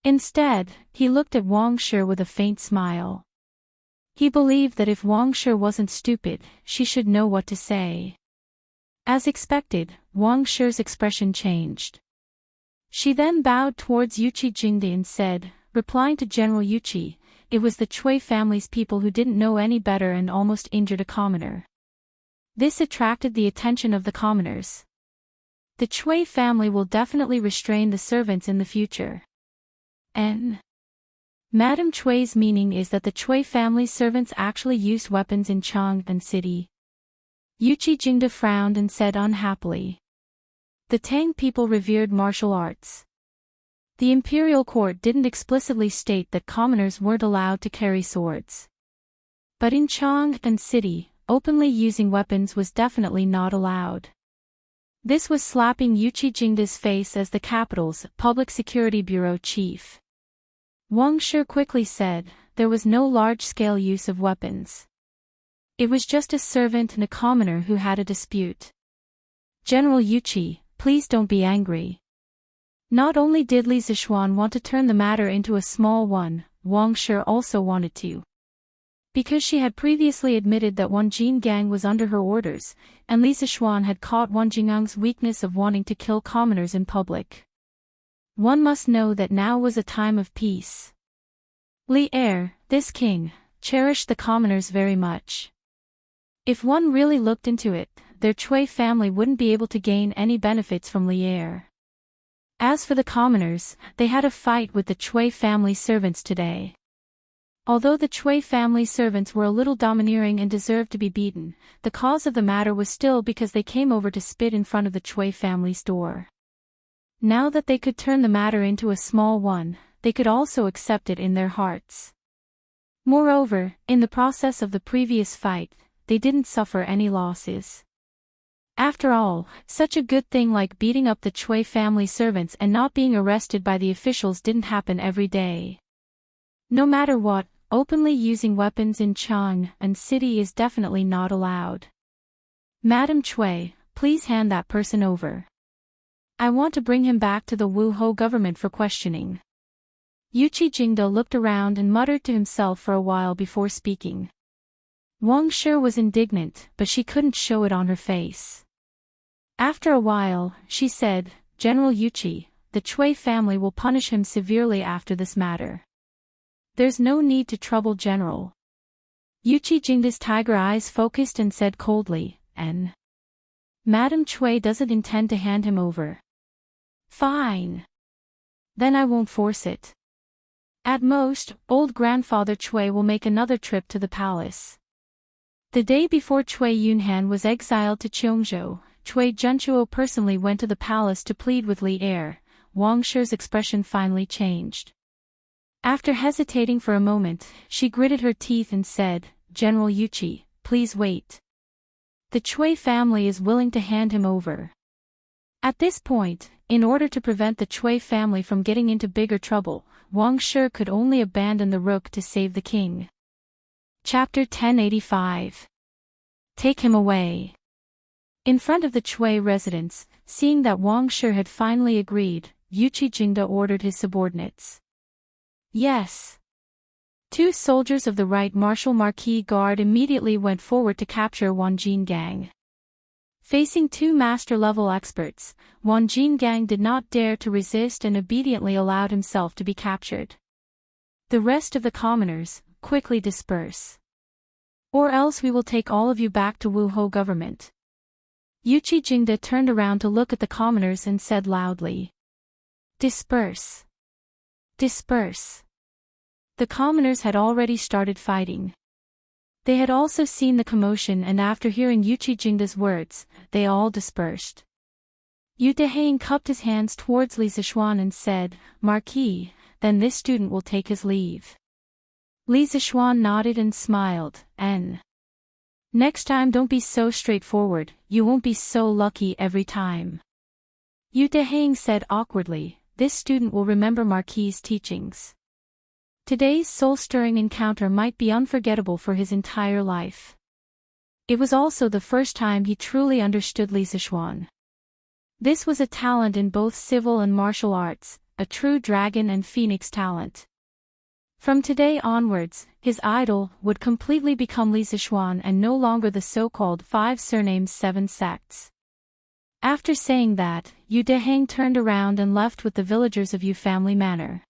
Instead, he looked at Wang Shi with a faint smile. He believed that if Wang Shi wasn't stupid, she should know what to say. As expected, Wang Shi's expression changed. She then bowed towards Yuqi Jingde and said, replying to General Yuqi, it was the Cui family's people who didn't know any better and almost injured a commoner. This attracted the attention of the commoners. The Cui family will definitely restrain the servants in the future. Madame Cui's meaning is that the Cui family's servants actually used weapons in Chang'an City. Yuqi Jingde frowned and said unhappily. The Tang people revered martial arts. The imperial court didn't explicitly state that commoners weren't allowed to carry swords. But in Chang'an City, openly using weapons was definitely not allowed. This was slapping Yuqi Jingde's face as the capital's Public Security Bureau chief. Wang Shi quickly said, there was no large-scale use of weapons. It was just a servant and a commoner who had a dispute. General Yuqi, please don't be angry. Not only did Li Zixuan want to turn the matter into a small one, Wang Shi also wanted to. Because she had previously admitted that Wang Jingang was under her orders, and Li Zixuan had caught Wang Jingang's weakness of wanting to kill commoners in public. One must know that now was a time of peace. Li Er, this king, cherished the commoners very much. If one really looked into it, their Cui family wouldn't be able to gain any benefits from Li Er. As for the commoners, they had a fight with the Chui family servants today. Although the Chui family servants were a little domineering and deserved to be beaten, the cause of the matter was still because they came over to spit in front of the Chui family's door. Now that they could turn the matter into a small one, they could also accept it in their hearts. Moreover, in the process of the previous fight, they didn't suffer any losses. After all, such a good thing like beating up the Chui family servants and not being arrested by the officials didn't happen every day. No matter what, openly using weapons in Chang'an City is definitely not allowed. Madam Chui, please hand that person over. I want to bring him back to the Wuhou government for questioning. Yuqi Jingde looked around and muttered to himself for a while before speaking. Wang Shi was indignant, but she couldn't show it on her face. After a while, she said, General Yuqi, the Chui family will punish him severely after this matter. There's no need to trouble General. Yuqi Jingde's tiger eyes focused and said coldly, Madam Chui doesn't intend to hand him over. Fine. Then I won't force it. At most, old grandfather Chui will make another trip to the palace. The day before Chui Yunhan was exiled to Cheongzhou, Chui Junchuo personally went to the palace to plead with Li Er. Wang Shi's expression finally changed. After hesitating for a moment, she gritted her teeth and said, General Yuqi, please wait. The Chui family is willing to hand him over. At this point, in order to prevent the Chui family from getting into bigger trouble, Wang Shi could only abandon the rook to save the king. Chapter 1085. Take him away. In front of the Chui residence, seeing that Wang Shi had finally agreed, Yuqi Jingde ordered his subordinates. Yes. 2 soldiers of the Right Martial Marquis Guard immediately went forward to capture Wan Jingang. Facing 2 master-level experts, Wan Jingang did not dare to resist and obediently allowed himself to be captured. The rest of the commoners, quickly disperse. Or else we will take all of you back to Wuhou government. Yuqi Jingde turned around to look at the commoners and said loudly. Disperse. Disperse. The commoners had already started fighting. They had also seen the commotion and after hearing Yuqi Jingde's words, they all dispersed. Yu Deheng cupped his hands towards Li Zixuan and said, Marquis, then this student will take his leave. Li Zixuan nodded and smiled, Next time don't be so straightforward, you won't be so lucky every time. Yu Deheng said awkwardly, this student will remember Marquis' teachings. Today's soul-stirring encounter might be unforgettable for his entire life. It was also the first time he truly understood Li Zixuan. This was a talent in both civil and martial arts, a true dragon and phoenix talent. From today onwards, his idol would completely become Li Zixuan and no longer the so-called 5 surnames 7 sects. After saying that, Yu Deheng turned around and left with the villagers of Yu Family Manor.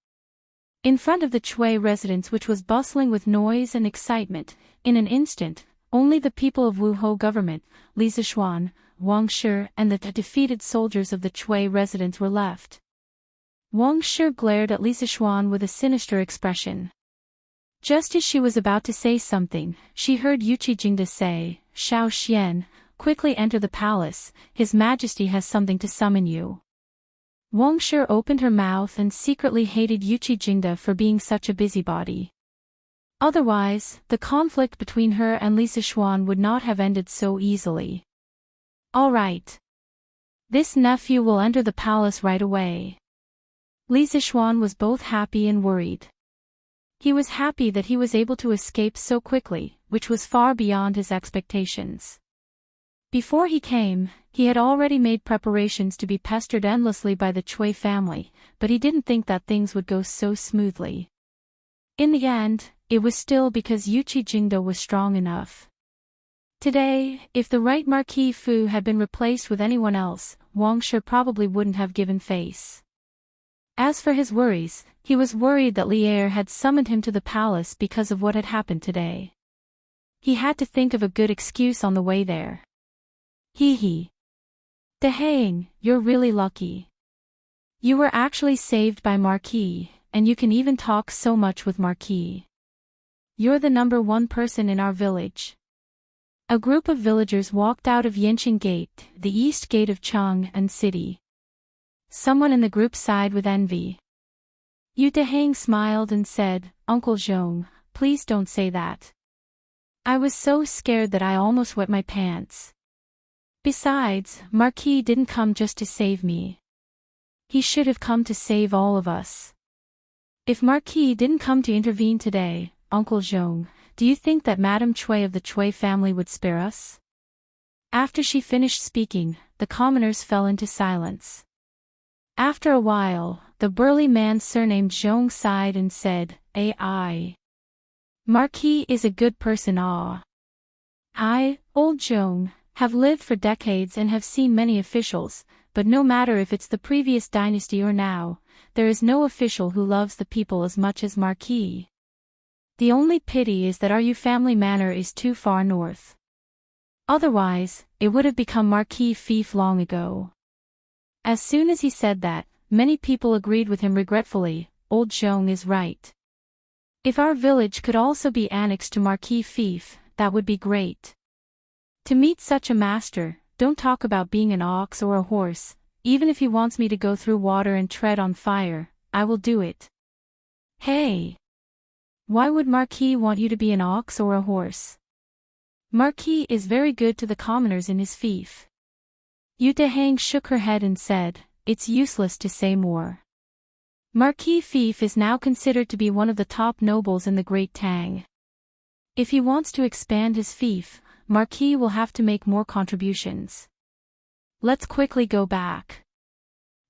In front of the Chui residence which was bustling with noise and excitement, in an instant, only the people of Wuhou government, Li Zixuan, Wang Shi and the defeated soldiers of the Chui residence were left. Wang Shi glared at Li Zixuan with a sinister expression. Just as she was about to say something, she heard Yuqi Jingde say, Shao Xian, quickly enter the palace, His Majesty has something to summon you. Wang Shi opened her mouth and secretly hated Yuqi Jingde for being such a busybody. Otherwise, the conflict between her and Li Zixuan would not have ended so easily. All right. This nephew will enter the palace right away. Li Zixuan was both happy and worried. He was happy that he was able to escape so quickly, which was far beyond his expectations. Before he came, he had already made preparations to be pestered endlessly by the Chui family, but he didn't think that things would go so smoothly. In the end, it was still because Yuqi Jingde was strong enough. Today, if the right Marquis Fu had been replaced with anyone else, Wang Shi probably wouldn't have given face. As for his worries, he was worried that Li Er had summoned him to the palace because of what had happened today. He had to think of a good excuse on the way there. Hee hee. Deheng, you're really lucky. You were actually saved by Marquis, and you can even talk so much with Marquis. You're the #1 person in our village. A group of villagers walked out of Yenching Gate, the east gate of Chang'an City. Someone in the group sighed with envy. Yu Dehang smiled and said, "Uncle Zhong, please don't say that. I was so scared that I almost wet my pants. Besides, Marquis didn't come just to save me. He should have come to save all of us. If Marquis didn't come to intervene today, Uncle Zhong, do you think that Madame Cui of the Cui family would spare us?" After she finished speaking, the commoners fell into silence. After a while, the burly man surnamed Zhong sighed and said, "I. Marquis is a good person. I, old Zhong, have lived for decades and have seen many officials, but no matter if it's the previous dynasty or now, there is no official who loves the people as much as Marquis. The only pity is that our Yu family manor is too far north. Otherwise, it would have become Marquis fief long ago." As soon as he said that, many people agreed with him regretfully. Old Zhong is right. If our village could also be annexed to Marquis fief, that would be great. To meet such a master, don't talk about being an ox or a horse. Even if he wants me to go through water and tread on fire, I will do it. Hey! Why would Marquis want you to be an ox or a horse? Marquis is very good to the commoners in his fief. Yu Dehang shook her head and said, "It's useless to say more. Marquis fief is now considered to be one of the top nobles in the Great Tang. If he wants to expand his fief, Marquis will have to make more contributions. Let's quickly go back."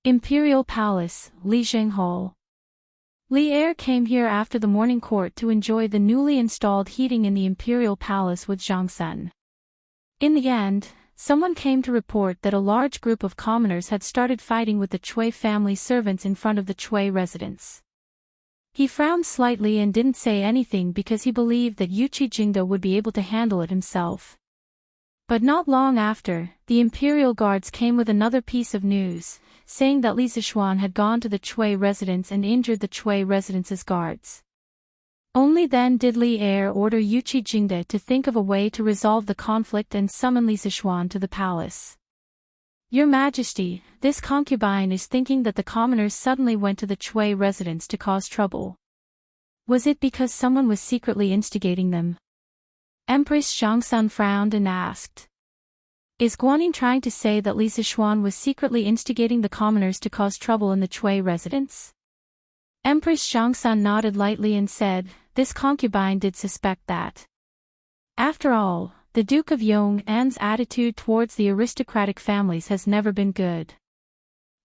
Imperial Palace, Lijiang Hall. Li Er came here after the morning court to enjoy the newly installed heating in the Imperial Palace with Zhang Sun. In the end, someone came to report that a large group of commoners had started fighting with the Cui family servants in front of the Cui residence. He frowned slightly and didn't say anything because he believed that Yuqi Jingda would be able to handle it himself. But not long after, the Imperial Guards came with another piece of news, saying that Li Zishuan had gone to the Cui residence and injured the Cui residence's guards. Only then did Li Er order Yuqi Jingda to think of a way to resolve the conflict and summon Li Zishuan to the palace. "Your Majesty, this concubine is thinking that the commoners suddenly went to the Cui residence to cause trouble. Was it because someone was secretly instigating them?" Empress Zhangsun frowned and asked. "Is Guanyin trying to say that Li Zishuan was secretly instigating the commoners to cause trouble in the Cui residence?" Empress Zhangsun nodded lightly and said, "This concubine did suspect that. After all, the Duke of Yong'an's attitude towards the aristocratic families has never been good.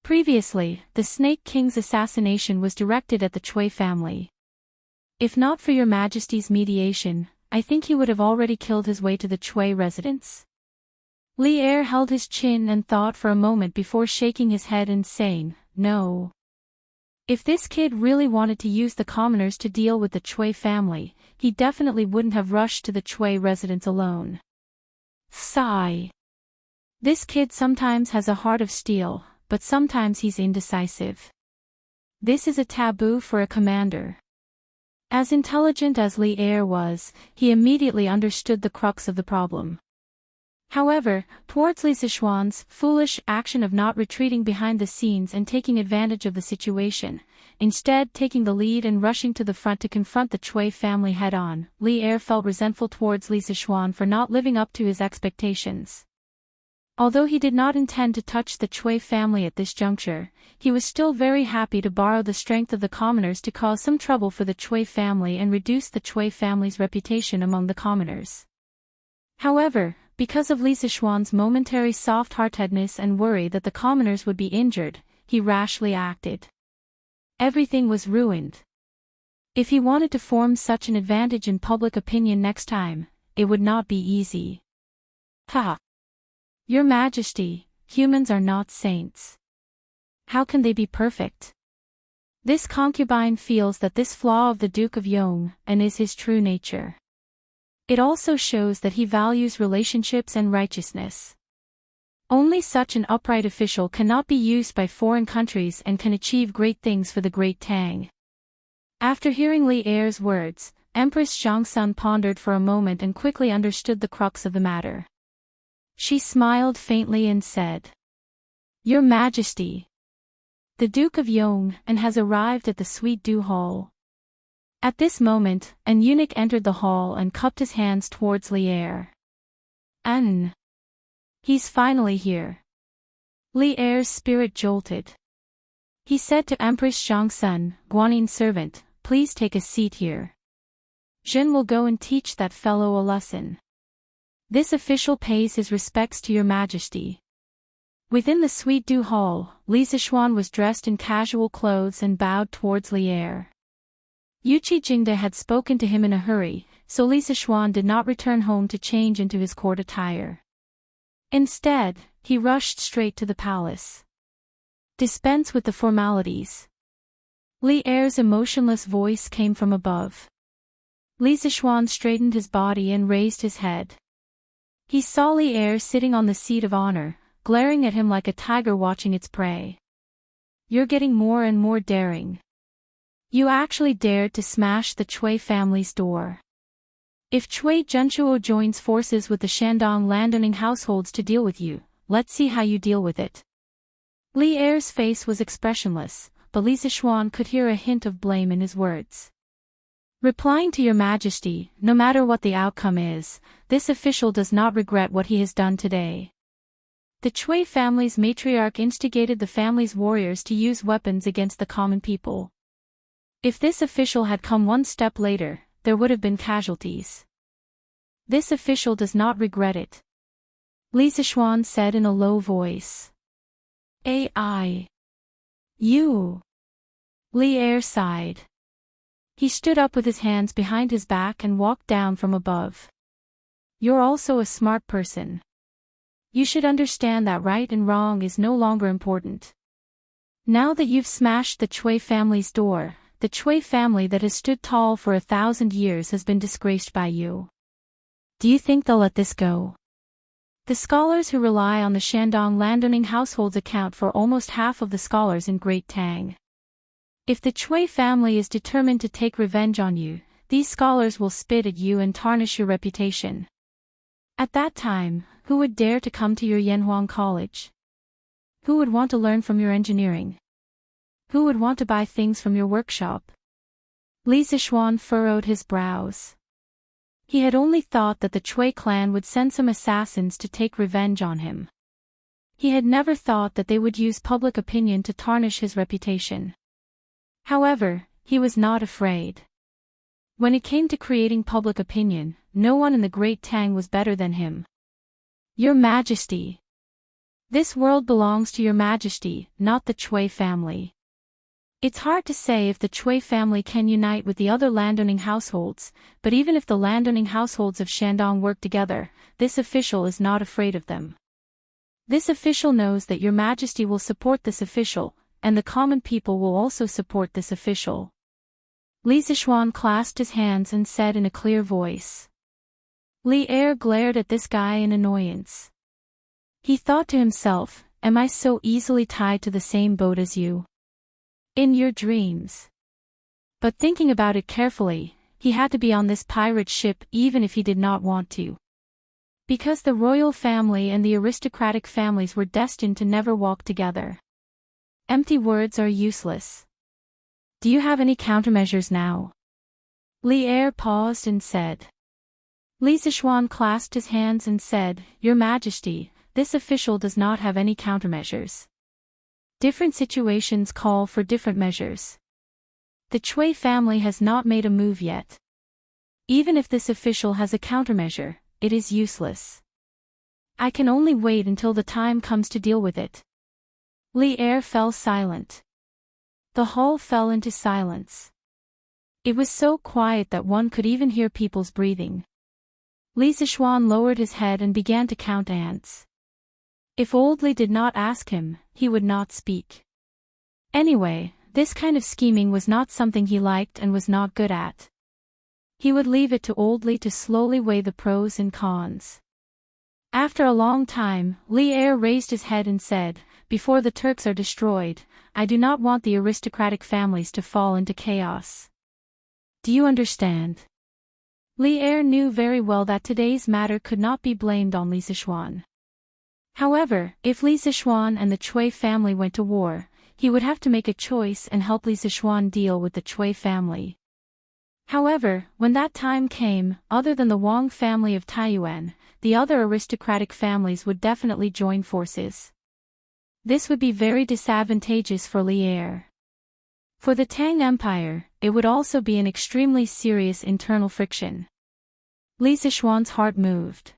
Previously, the Snake King's assassination was directed at the Cui family. If not for your Majesty's mediation, I think he would have already killed his way to the Cui residence." Li Er held his chin and thought for a moment before shaking his head and saying, "No. If this kid really wanted to use the commoners to deal with the Cui family, he definitely wouldn't have rushed to the Cui residence alone." Sigh. This kid sometimes has a heart of steel, but sometimes he's indecisive. This is a taboo for a commander. As intelligent as Li Er was, he immediately understood the crux of the problem. However, towards Li Zishuan's foolish action of not retreating behind the scenes and taking advantage of the situation, instead taking the lead and rushing to the front to confront the Cui family head-on, Li Er felt resentful towards Li Zishuan for not living up to his expectations. Although he did not intend to touch the Cui family at this juncture, he was still very happy to borrow the strength of the commoners to cause some trouble for the Cui family and reduce the Cui family's reputation among the commoners. However, because of Li Zishuan's momentary soft-heartedness and worry that the commoners would be injured, he rashly acted. Everything was ruined. If he wanted to form such an advantage in public opinion next time, it would not be easy. Ha! Your Majesty, humans are not saints. How can they be perfect? This concubine feels that this flaw of the Duke of Yong'an is his true nature. It also shows that he values relationships and righteousness. Only such an upright official cannot be used by foreign countries and can achieve great things for the Great Tang. After hearing Li Er's words, Empress Zhongsun pondered for a moment and quickly understood the crux of the matter. She smiled faintly and said, "Your Majesty, the Duke of Yong has arrived at the Sweet Dew Hall." At this moment, an eunuch entered the hall and cupped his hands towards Li Er. He's finally here." Li Er's spirit jolted. He said to Empress Zhongsun, "Guanin's servant, please take a seat here. Zhen will go and teach that fellow a lesson. This official pays his respects to your Majesty." Within the Sweet Dew Hall, Li Zishuan was dressed in casual clothes and bowed towards Li Er. Yuqi Jingde had spoken to him in a hurry, so Li Zishuan did not return home to change into his court attire. Instead, he rushed straight to the palace. "Dispense with the formalities." Li Er's emotionless voice came from above. Li Zishuan straightened his body and raised his head. He saw Li Er sitting on the seat of honor, glaring at him like a tiger watching its prey. "You're getting more and more daring. You actually dared to smash the Cui family's door. If Cui Zhenchuo joins forces with the Shandong landowning households to deal with you, let's see how you deal with it." Li Er's face was expressionless, but Li Zishuan could hear a hint of blame in his words. "Replying to your Majesty, no matter what the outcome is, this official does not regret what he has done today. The Cui family's matriarch instigated the family's warriors to use weapons against the common people. If this official had come one step later, there would have been casualties. This official does not regret it," Li Zishuan said in a low voice. "AI. You." Li Er sighed. He stood up with his hands behind his back and walked down from above. "You're also a smart person. You should understand that right and wrong is no longer important. Now that you've smashed the Cui family's door, the Cui family that has stood tall for 1,000 years has been disgraced by you. Do you think they'll let this go?" The scholars who rely on the Shandong landowning households account for almost half of the scholars in Great Tang. If the Cui family is determined to take revenge on you, these scholars will spit at you and tarnish your reputation. At that time, who would dare to come to your Yanhuang College? Who would want to learn from your engineering? Who would want to buy things from your workshop? Li Zishuan furrowed his brows. He had only thought that the Cui clan would send some assassins to take revenge on him. He had never thought that they would use public opinion to tarnish his reputation. However, he was not afraid. When it came to creating public opinion, no one in the Great Tang was better than him. "Your Majesty. This world belongs to your Majesty, not the Cui family. It's hard to say if the Cui family can unite with the other landowning households, but even if the landowning households of Shandong work together, this official is not afraid of them. This official knows that your Majesty will support this official, and the common people will also support this official." Li Zishuan clasped his hands and said in a clear voice. Li Er glared at this guy in annoyance. He thought to himself, "Am I so easily tied to the same boat as you? In your dreams." But thinking about it carefully, he had to be on this pirate ship even if he did not want to. Because the royal family and the aristocratic families were destined to never walk together. Empty words are useless. "Do you have any countermeasures now?" Li Er paused and said. Li Zishuan clasped his hands and said, "Your Majesty, this official does not have any countermeasures. Different situations call for different measures. The Cui family has not made a move yet. Even if this official has a countermeasure, it is useless. I can only wait until the time comes to deal with it." Li Er fell silent. The hall fell into silence. It was so quiet that one could even hear people's breathing. Li Zishuan lowered his head and began to count ants. If old Li did not ask him, he would not speak. Anyway, this kind of scheming was not something he liked and was not good at. He would leave it to old Li to slowly weigh the pros and cons. After a long time, Li Er raised his head and said, "Before the Turks are destroyed, I do not want the aristocratic families to fall into chaos. Do you understand?" Li Er knew very well that today's matter could not be blamed on Li Sichuan. However, if Li Sichuan and the Chui family went to war, he would have to make a choice and help Li Sichuan deal with the Chui family. However, when that time came, other than the Wang family of Taiyuan, the other aristocratic families would definitely join forces. This would be very disadvantageous for Li Er. For the Tang Empire, it would also be an extremely serious internal friction. Li Sichuan's heart moved.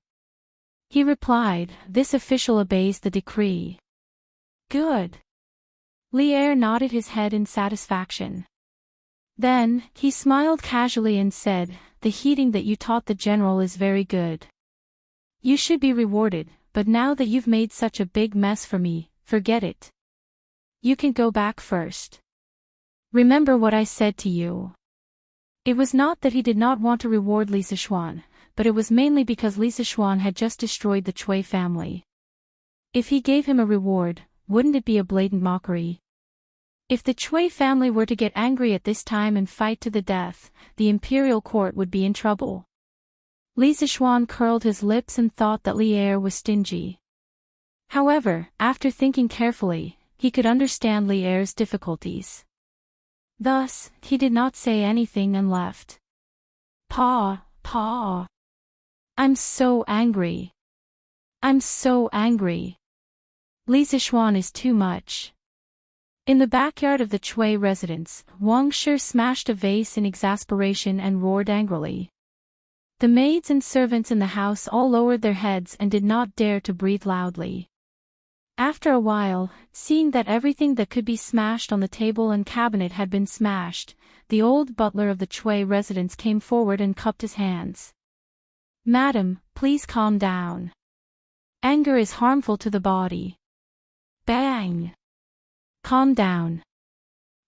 He replied, "This official obeys the decree." "Good." Li Er nodded his head in satisfaction. Then, he smiled casually and said, "The heating that you taught the general is very good. You should be rewarded, but now that you've made such a big mess for me, forget it. You can go back first. Remember what I said to you." It was not that he did not want to reward Li Sichuan, but it was mainly because Li Sichuan had just destroyed the Chui family. If he gave him a reward, wouldn't it be a blatant mockery? If the Chui family were to get angry at this time and fight to the death, the imperial court would be in trouble. Li Sichuan curled his lips and thought that Li Er was stingy. However, after thinking carefully, he could understand Li Er's difficulties. Thus, he did not say anything and left. Pa. I'm so angry. I'm so angry. Li Sichuan is too much. In the backyard of the Chui residence, Wang Shi smashed a vase in exasperation and roared angrily. The maids and servants in the house all lowered their heads and did not dare to breathe loudly. After a while, seeing that everything that could be smashed on the table and cabinet had been smashed, the old butler of the Chui residence came forward and cupped his hands. "Madam, please calm down. Anger is harmful to the body." Bang! Calm down.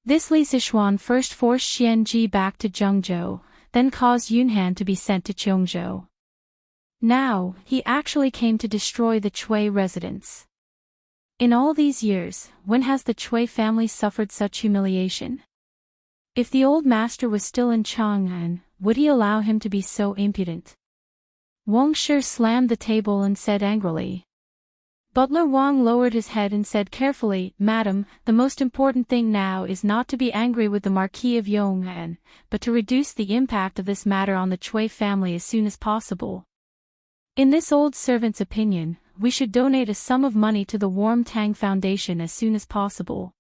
This Li Sichuan first forced Xianji back to Zhengzhou, then caused Yunhan to be sent to Cheongzhou. Now, he actually came to destroy the Chui residence. In all these years, when has the Chui family suffered such humiliation? If the old master was still in Chang'an, would he allow him to be so impudent? Wang Shi slammed the table and said angrily. Butler Wang lowered his head and said carefully, "Madam, the most important thing now is not to be angry with the Marquis of Yong'an, but to reduce the impact of this matter on the Chui family as soon as possible. In this old servant's opinion, we should donate a sum of money to the Warm Tang Foundation as soon as possible.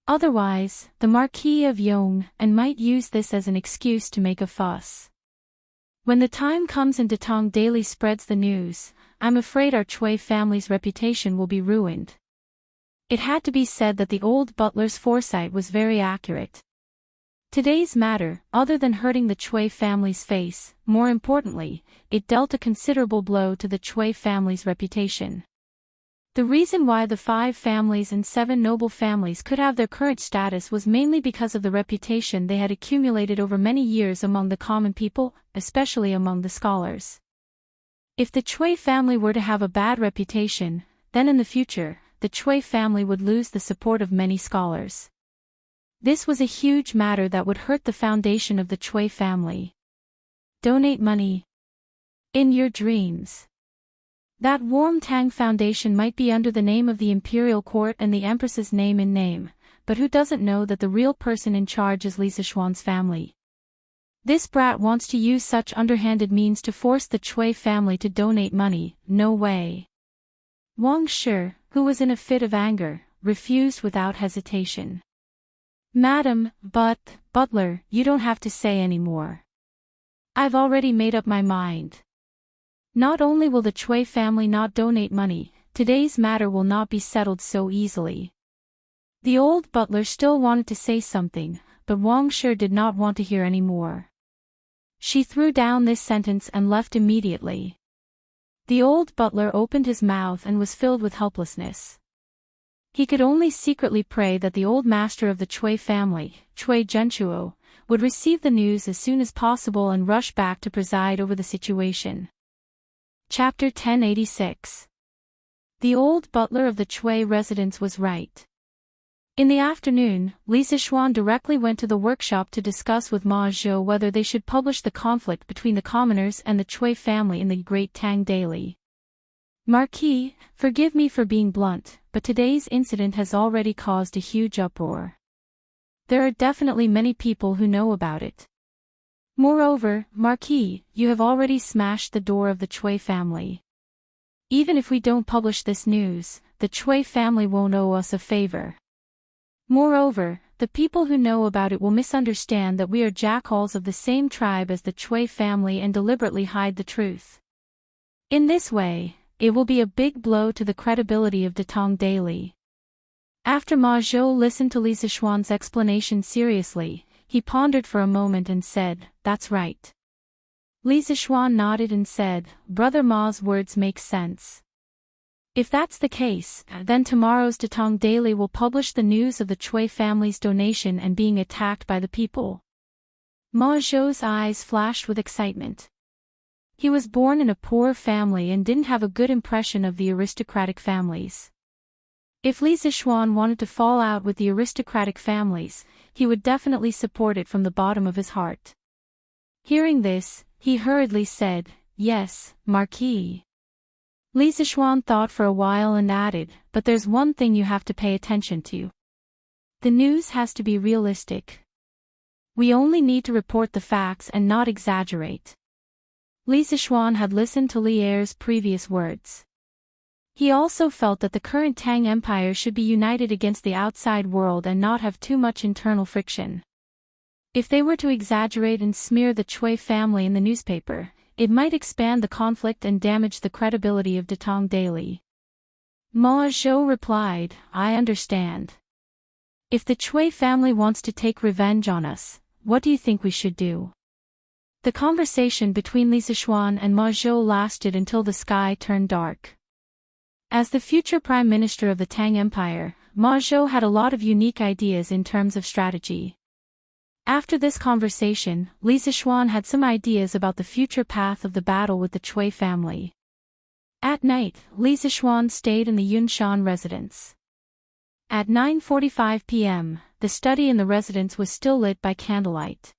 Otherwise, the Marquis of Yong'an might use this as an excuse to make a fuss. When the time comes and Datong Daily spreads the news, I'm afraid our Chui family's reputation will be ruined." It had to be said that the old butler's foresight was very accurate. Today's matter, other than hurting the Chui family's face, more importantly, it dealt a considerable blow to the Chui family's reputation. The reason why the 5 families and 7 noble families could have their current status was mainly because of the reputation they had accumulated over many years among the common people, especially among the scholars. If the Chui family were to have a bad reputation, then in the future, the Chui family would lose the support of many scholars. This was a huge matter that would hurt the foundation of the Chui family. Donate money. In your dreams. That Warm Tang Foundation might be under the name of the Imperial Court and the Empress's name in name, but who doesn't know that the real person in charge is Li Sichuan's family? This brat wants to use such underhanded means to force the Chui family to donate money, no way. Wang Shi, who was in a fit of anger, refused without hesitation. "Madam, butler, you don't have to say any more. I've already made up my mind. Not only will the Chui family not donate money, today's matter will not be settled so easily." The old butler still wanted to say something, but Wang Shi did not want to hear any more. She threw down this sentence and left immediately. The old butler opened his mouth and was filled with helplessness. He could only secretly pray that the old master of the Chui family, Chui Zhenchuo, would receive the news as soon as possible and rush back to preside over the situation. Chapter 1086. The old butler of the Chui residence was right. In the afternoon, Li Sichuan directly went to the workshop to discuss with Ma Zhou whether they should publish the conflict between the commoners and the Chui family in the Great Tang Daily. Marquis, forgive me for being blunt, but today's incident has already caused a huge uproar. There are definitely many people who know about it. Moreover, Marquis, you have already smashed the door of the Chui family. Even if we don't publish this news, the Chui family won't owe us a favor. Moreover, the people who know about it will misunderstand that we are jackals of the same tribe as the Chui family and deliberately hide the truth. In this way, it will be a big blow to the credibility of Datong Daily. After Ma Zhou listened to Li Sichuan's explanation seriously, he pondered for a moment and said, "That's right." Li Sichuan nodded and said, "Brother Ma's words make sense. If that's the case, then tomorrow's Datong Daily will publish the news of the Chui family's donation and being attacked by the people." Ma Zhou's eyes flashed with excitement. He was born in a poor family and didn't have a good impression of the aristocratic families. If Li Sichuan wanted to fall out with the aristocratic families, he would definitely support it from the bottom of his heart. Hearing this, he hurriedly said, "Yes, Marquis." Li Sichuan thought for a while and added, "But there's one thing you have to pay attention to. The news has to be realistic. We only need to report the facts and not exaggerate." Li Sichuan had listened to Li Er's previous words. He also felt that the current Tang Empire should be united against the outside world and not have too much internal friction. If they were to exaggerate and smear the Chui family in the newspaper, it might expand the conflict and damage the credibility of Datong Daily. Ma Zhou replied, "I understand. If the Chui family wants to take revenge on us, what do you think we should do?" The conversation between Li Sichuan and Ma Zhou lasted until the sky turned dark. As the future Prime Minister of the Tang Empire, Ma Zhou had a lot of unique ideas in terms of strategy. After this conversation, Li Sichuan had some ideas about the future path of the battle with the Chui family. At night, Li Sichuan stayed in the Yunshan residence. At 9:45 p.m., the study in the residence was still lit by candlelight.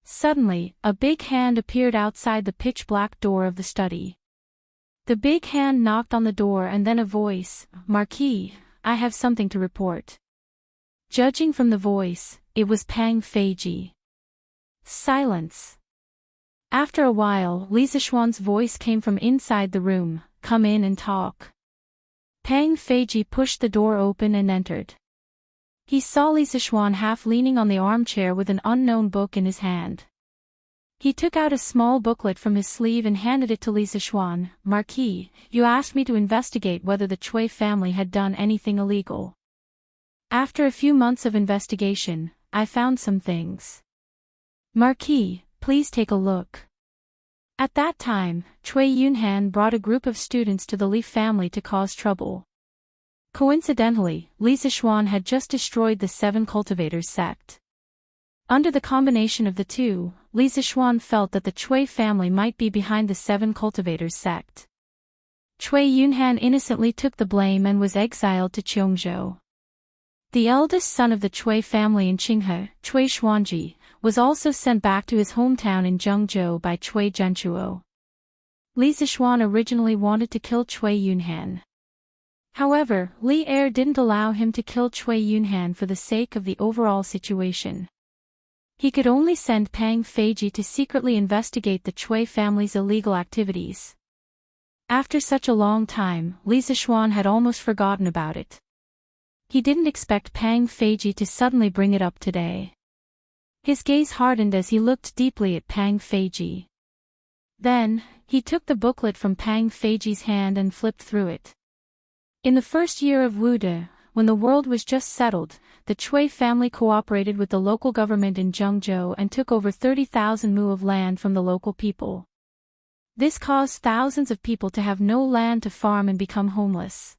Suddenly, a big hand appeared outside the pitch-black door of the study. The big hand knocked on the door and then a voice, "Marquis, I have something to report." Judging from the voice, it was Pang Feiji. Silence. After a while, Li Sichuan's voice came from inside the room, "Come in and talk." Pang Feiji pushed the door open and entered. He saw Li Sichuan half leaning on the armchair with an unknown book in his hand. He took out a small booklet from his sleeve and handed it to Li Sichuan. "Marquis, you asked me to investigate whether the Chui family had done anything illegal. After a few months of investigation, I found some things. Marquis, please take a look." At that time, Cui Yunhan brought a group of students to the Li family to cause trouble. Coincidentally, Li Sichuan had just destroyed the Seven Cultivators sect. Under the combination of the two, Li Sichuan felt that the Cui family might be behind the Seven Cultivators sect. Cui Yunhan innocently took the blame and was exiled to Cheongzhou. The eldest son of the Cui family in Qinghe, Cui Xuanji, was also sent back to his hometown in Zhengzhou by Cui Zhenchuo. Li Sichuan originally wanted to kill Cui Yunhan. However, Li Er didn't allow him to kill Cui Yunhan for the sake of the overall situation. He could only send Pang Feiji to secretly investigate the Cui family's illegal activities. After such a long time, Li Sichuan had almost forgotten about it. He didn't expect Pang Feiji to suddenly bring it up today. His gaze hardened as he looked deeply at Pang Feiji. Then, he took the booklet from Pang Feiji's hand and flipped through it. In the first year of Wude, when the world was just settled, the Cui family cooperated with the local government in Zhengzhou and took over 30,000 mu of land from the local people. This caused thousands of people to have no land to farm and become homeless.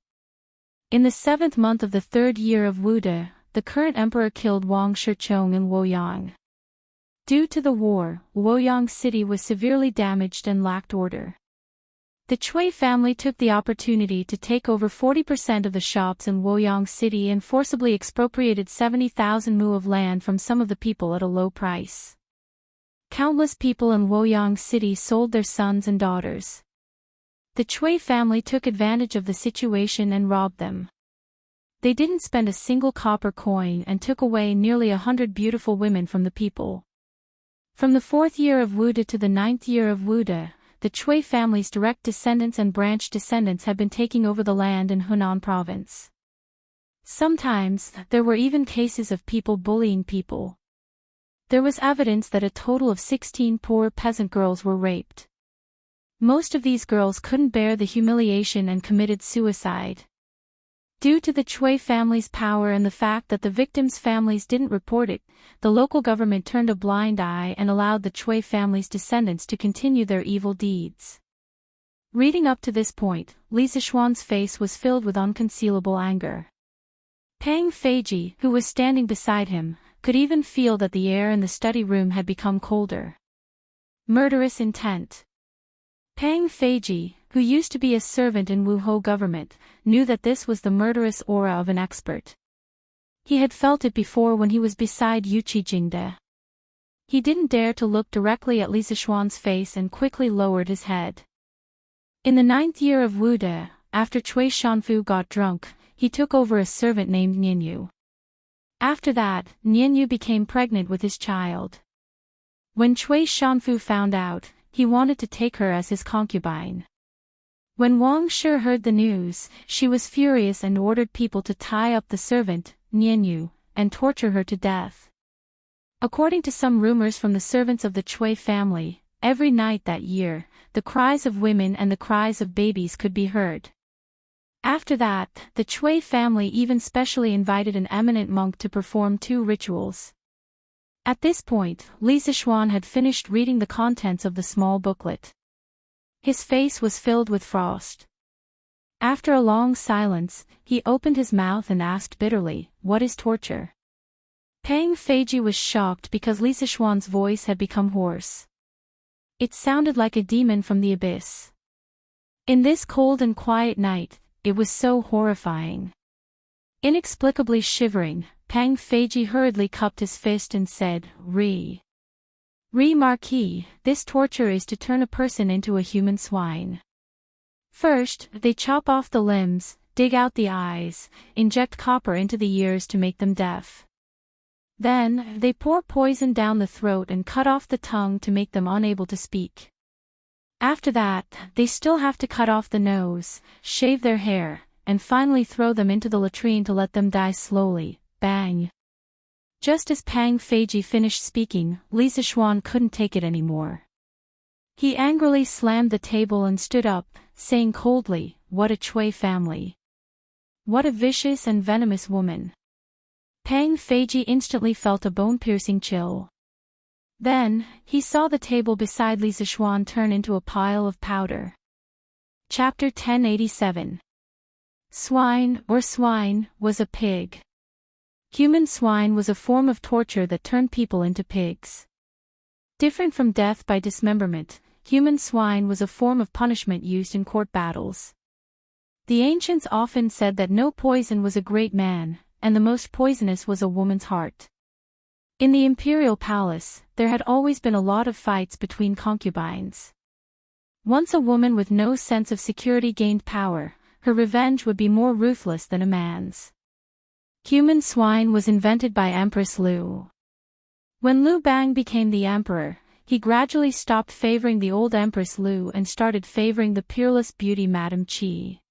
In the 7th month of the 3rd year of Wude, the current emperor killed Wang Shichong in Luoyang. Due to the war, Luoyang city was severely damaged and lacked order. The Chui family took the opportunity to take over 40% of the shops in Luoyang City and forcibly expropriated 70,000 mu of land from some of the people at a low price. Countless people in Luoyang City sold their sons and daughters. The Chui family took advantage of the situation and robbed them. They didn't spend a single copper coin and took away nearly 100 beautiful women from the people. From the 4th year of Wuda to the 9th year of Wuda, the Chui family's direct descendants and branch descendants had been taking over the land in Hunan province. Sometimes, there were even cases of people bullying people. There was evidence that a total of 16 poor peasant girls were raped. Most of these girls couldn't bear the humiliation and committed suicide. Due to the Chui family's power and the fact that the victims' families didn't report it, the local government turned a blind eye and allowed the Chui family's descendants to continue their evil deeds. Reading up to this point, Li Zixuan's face was filled with unconcealable anger. Pang Feiji, who was standing beside him, could even feel that the air in the study room had become colder. Murderous intent. Pang Feiji, who used to be a servant in Wuhou government, knew that this was the murderous aura of an expert. He had felt it before when he was beside Yuqi Jingde. He didn't dare to look directly at Li Zixuan's face and quickly lowered his head. In the 9th year of Wude, after Cui Shanfu got drunk, he took over a servant named Nianyu. After that, Nianyu became pregnant with his child. When Cui Shanfu found out, he wanted to take her as his concubine. When Wang Shi heard the news, she was furious and ordered people to tie up the servant, Nianyu, and torture her to death. According to some rumors from the servants of the Cui family, every night that year, the cries of women and the cries of babies could be heard. After that, the Cui family even specially invited an eminent monk to perform 2 rituals. At this point, Li Zixuan had finished reading the contents of the small booklet. His face was filled with frost. After a long silence, he opened his mouth and asked bitterly, "What is torture?" Pang Feiji was shocked because Li Zixuan's voice had become hoarse. It sounded like a demon from the abyss. In this cold and quiet night, it was so horrifying. Inexplicably shivering, Pang Feiji hurriedly cupped his fist and said, Marquis, this torture is to turn a person into a human swine. First, they chop off the limbs, dig out the eyes, inject copper into the ears to make them deaf. Then, they pour poison down the throat and cut off the tongue to make them unable to speak. After that, they still have to cut off the nose, shave their hair, and finally throw them into the latrine to let them die slowly. Bang! Just as Pang Feiji finished speaking, Li Zixuan couldn't take it anymore. He angrily slammed the table and stood up, saying coldly, "What a Cui family! What a vicious and venomous woman!" Pang Feiji instantly felt a bone-piercing chill. Then, he saw the table beside Li Zixuan turn into a pile of powder. Chapter 1087. Swine, or swine, was a pig. Human swine was a form of torture that turned people into pigs. Different from death by dismemberment, human swine was a form of punishment used in court battles. The ancients often said that no poison was a great man, and the most poisonous was a woman's heart. In the imperial palace, there had always been a lot of fights between concubines. Once a woman with no sense of security gained power, her revenge would be more ruthless than a man's. Human swine was invented by Empress Liu. When Liu Bang became the emperor, he gradually stopped favoring the old Empress Liu and started favoring the peerless beauty Madame Qi.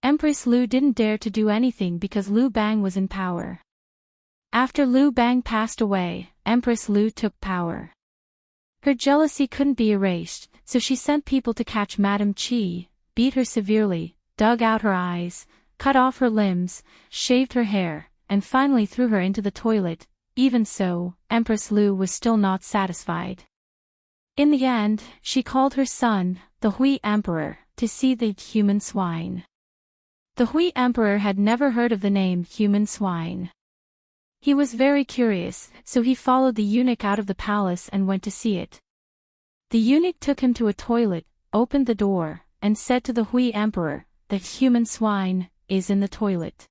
Empress Liu didn't dare to do anything because Liu Bang was in power. After Liu Bang passed away, Empress Liu took power. Her jealousy couldn't be erased, so she sent people to catch Madame Qi, beat her severely, dug out her eyes, cut off her limbs, shaved her hair, and finally threw her into the toilet. Even so, Empress Liu was still not satisfied. In the end, she called her son, the Hui Emperor, to see the human swine. The Hui Emperor had never heard of the name human swine. He was very curious, so he followed the eunuch out of the palace and went to see it. The eunuch took him to a toilet, opened the door, and said to the Hui Emperor, "The human swine is in the toilet."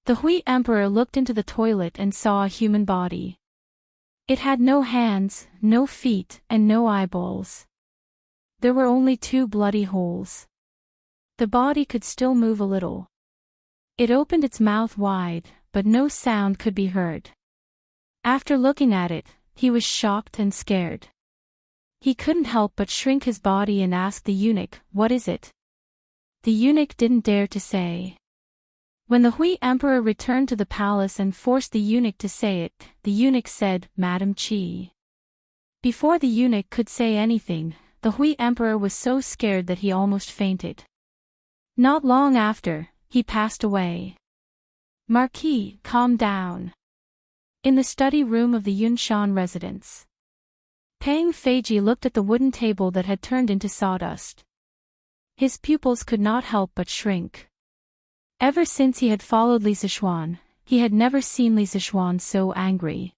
The Hui Emperor looked into the toilet and saw a human body. It had no hands, no feet, and no eyeballs. There were only 2 bloody holes. The body could still move a little. It opened its mouth wide, but no sound could be heard. After looking at it, he was shocked and scared. He couldn't help but shrink his body and ask the eunuch, "What is it?" The eunuch didn't dare to say. When the Hui Emperor returned to the palace and forced the eunuch to say it, the eunuch said, "Madam Qi." Before the eunuch could say anything, the Hui Emperor was so scared that he almost fainted. Not long after, he passed away. Marquis, calm down. In the study room of the Yunshan residence, Pang Feiji looked at the wooden table that had turned into sawdust. His pupils could not help but shrink. Ever since he had followed Li Zixuan, he had never seen Li Zixuan so angry.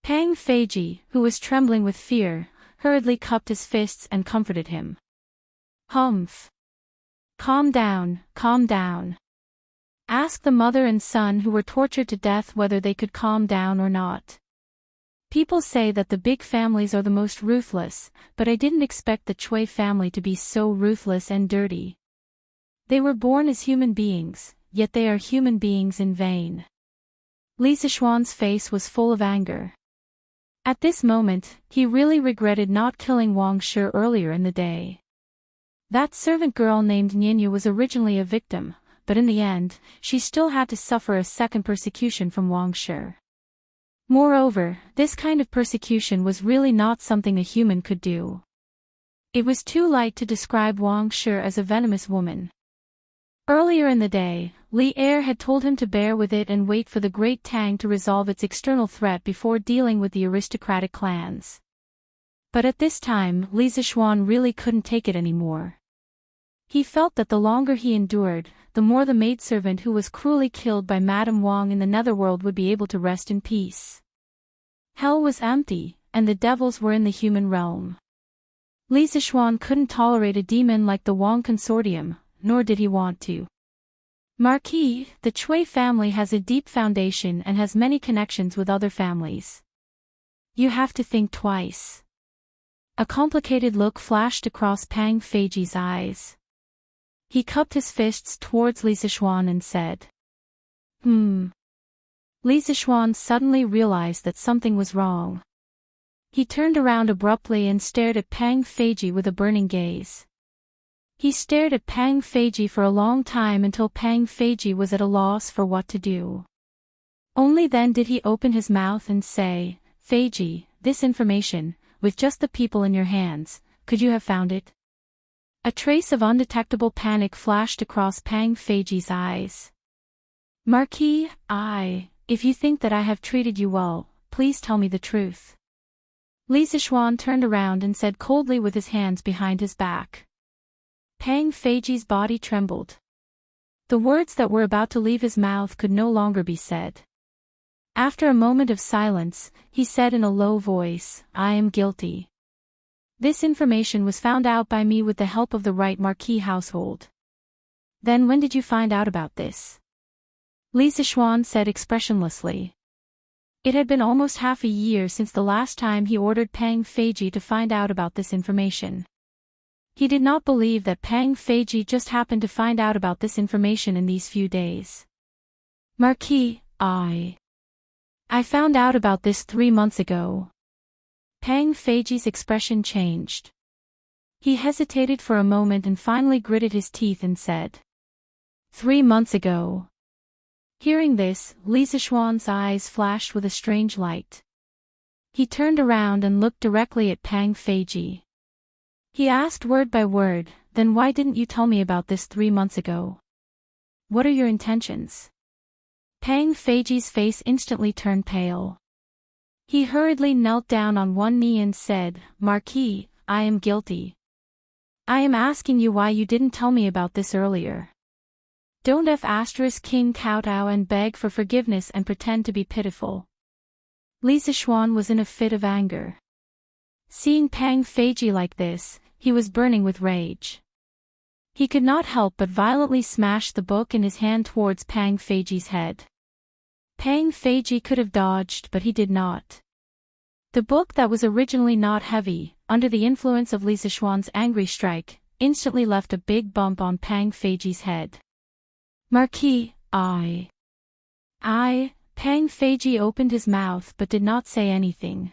Pang Feiji, who was trembling with fear, hurriedly cupped his fists and comforted him. "Humph. Calm down, calm down. Ask the mother and son who were tortured to death whether they could calm down or not. People say that the big families are the most ruthless, but I didn't expect the Chui family to be so ruthless and dirty. They were born as human beings, yet they are human beings in vain." Li Zixuan's face was full of anger. At this moment, he really regretted not killing Wang Shi earlier in the day. That servant girl named Ninya was originally a victim, but in the end, she still had to suffer a second persecution from Wang Shi. Moreover, this kind of persecution was really not something a human could do. It was too light to describe Wang Shi as a venomous woman. Earlier in the day, Li Er had told him to bear with it and wait for the Great Tang to resolve its external threat before dealing with the aristocratic clans. But at this time, Li Zixuan really couldn't take it anymore. He felt that the longer he endured, the more the maidservant who was cruelly killed by Madame Wang in the netherworld would be able to rest in peace. Hell was empty, and the devils were in the human realm. Li Zixuan couldn't tolerate a demon like the Wang Consortium, nor did he want to. "Marquis, the Chui family has a deep foundation and has many connections with other families. You have to think twice." A complicated look flashed across Pang Feiji's eyes. He cupped his fists towards Li Zixuan and said, Li Zixuan suddenly realized that something was wrong. He turned around abruptly and stared at Pang Feiji with a burning gaze. He stared at Pang Feiji for a long time until Pang Feiji was at a loss for what to do. Only then did he open his mouth and say, "Feiji, this information, with just the people in your hands, could you have found it?" A trace of undetectable panic flashed across Pang Feiji's eyes. "Marquis, if you think that I have treated you well, please tell me the truth." Li Zixuan turned around and said coldly with his hands behind his back. Pang Feiji's body trembled. The words that were about to leave his mouth could no longer be said. After a moment of silence, he said in a low voice, "I am guilty. This information was found out by me with the help of the right Marquis household." "Then when did you find out about this?" Li Zixuan said expressionlessly. It had been almost half a year since the last time he ordered Pang Feiji to find out about this information. He did not believe that Pang Feiji just happened to find out about this information in these few days. "Marquis, I found out about this 3 months ago." Pang Feiji's expression changed. He hesitated for a moment and finally gritted his teeth and said, 3 months ago." Hearing this, Li Zixuan's eyes flashed with a strange light. He turned around and looked directly at Pang Feiji. He asked word by word, "Then why didn't you tell me about this 3 months ago? What are your intentions?" Pang Feiji's face instantly turned pale. He hurriedly knelt down on one knee and said, "Marquis, I am guilty. I am asking you why you didn't tell me about this earlier. Don't King kowtow and beg for forgiveness and pretend to be pitiful." Li Zixuan was in a fit of anger. Seeing Pang Feiji like this, he was burning with rage. He could not help but violently smash the book in his hand towards Pang Feiji's head. Pang Feiji could have dodged, but he did not. The book that was originally not heavy, under the influence of Li Zixuan's angry strike, instantly left a big bump on Pang Feiji's head. Marquis, Pang Feiji opened his mouth but did not say anything.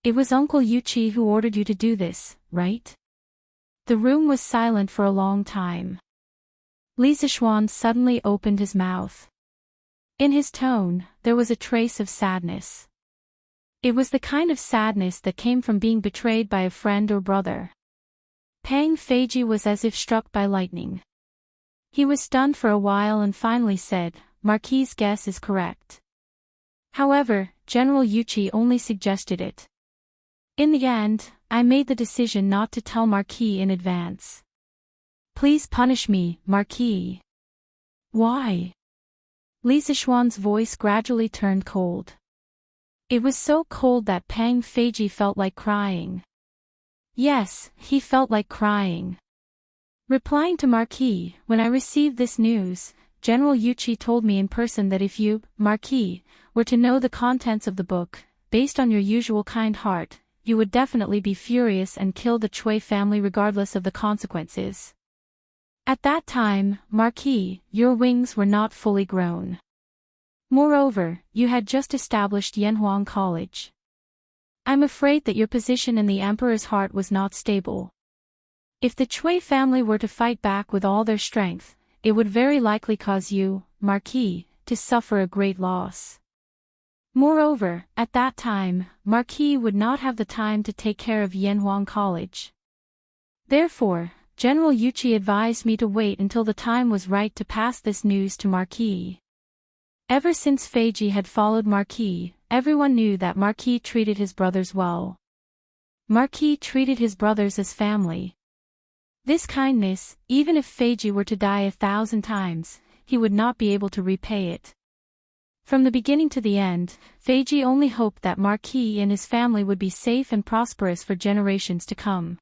It was Uncle Yuchi who ordered you to do this, right? The room was silent for a long time. Li Zixuan suddenly opened his mouth. In his tone, there was a trace of sadness. It was the kind of sadness that came from being betrayed by a friend or brother. Pang Feiji was as if struck by lightning. He was stunned for a while and finally said, Marquis' guess is correct. However, General Yuchi only suggested it. In the end, I made the decision not to tell Marquis in advance. Please punish me, Marquis. Why? Li Zixuan's voice gradually turned cold. It was so cold that Pang Feiji felt like crying. Yes, he felt like crying. Replying to Marquis, when I received this news, General Yuchi told me in person that if you, Marquis, were to know the contents of the book, based on your usual kind heart, you would definitely be furious and kill the Cui family regardless of the consequences. At that time, Marquis, your wings were not fully grown. Moreover, you had just established Yanhuang College. I'm afraid that your position in the Emperor's heart was not stable. If the Cui family were to fight back with all their strength, it would very likely cause you, Marquis, to suffer a great loss. Moreover, at that time, Marquis would not have the time to take care of Yanhuang College. Therefore, General Yuchi advised me to wait until the time was right to pass this news to Marquis. Ever since Feiji had followed Marquis, everyone knew that Marquis treated his brothers well. Marquis treated his brothers as family. This kindness, even if Feiji were to die 1,000 times, he would not be able to repay it. From the beginning to the end, Feiji only hoped that Marquis and his family would be safe and prosperous for generations to come.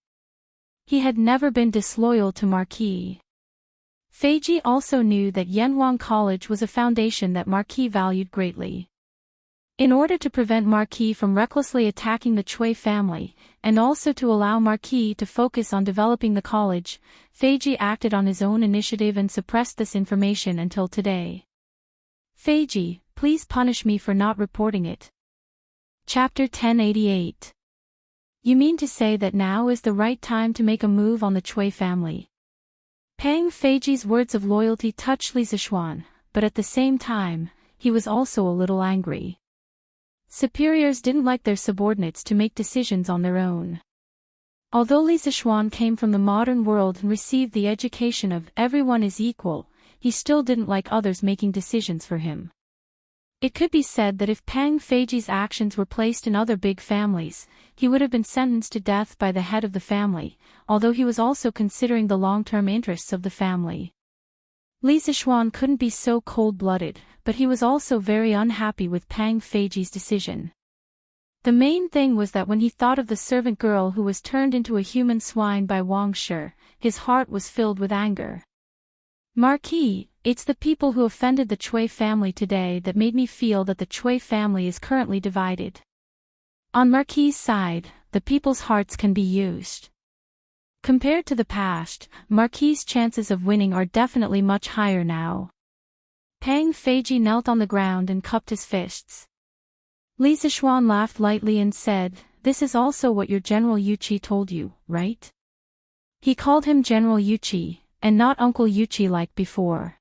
He had never been disloyal to Marquis. Feiji also knew that Yanhuang College was a foundation that Marquis valued greatly. In order to prevent Marquis from recklessly attacking the Cui family, and also to allow Marquis to focus on developing the college, Feiji acted on his own initiative and suppressed this information until today. Feiji, please punish me for not reporting it. Chapter 1088. You mean to say that now is the right time to make a move on the Cui family? Pang Feiji's words of loyalty touched Li Zixuan, but at the same time, he was also a little angry. Superiors didn't like their subordinates to make decisions on their own. Although Li Zixuan came from the modern world and received the education of everyone is equal, he still didn't like others making decisions for him. It could be said that if Pang Feiji's actions were placed in other big families, he would have been sentenced to death by the head of the family, although he was also considering the long-term interests of the family. Li Zixuan couldn't be so cold-blooded, but he was also very unhappy with Pang Feiji's decision. The main thing was that when he thought of the servant girl who was turned into a human swine by Wang Shi, his heart was filled with anger. Marquis, it's the people who offended the Cui family today that made me feel that the Cui family is currently divided. On Marquis' side, the people's hearts can be used. Compared to the past, Marquis' chances of winning are definitely much higher now. Pang Feiji knelt on the ground and cupped his fists. Li Zixuan laughed lightly and said, "This is also what your General Yuchi told you, right?" He called him General Yuchi, and not Uncle Yuchi like before.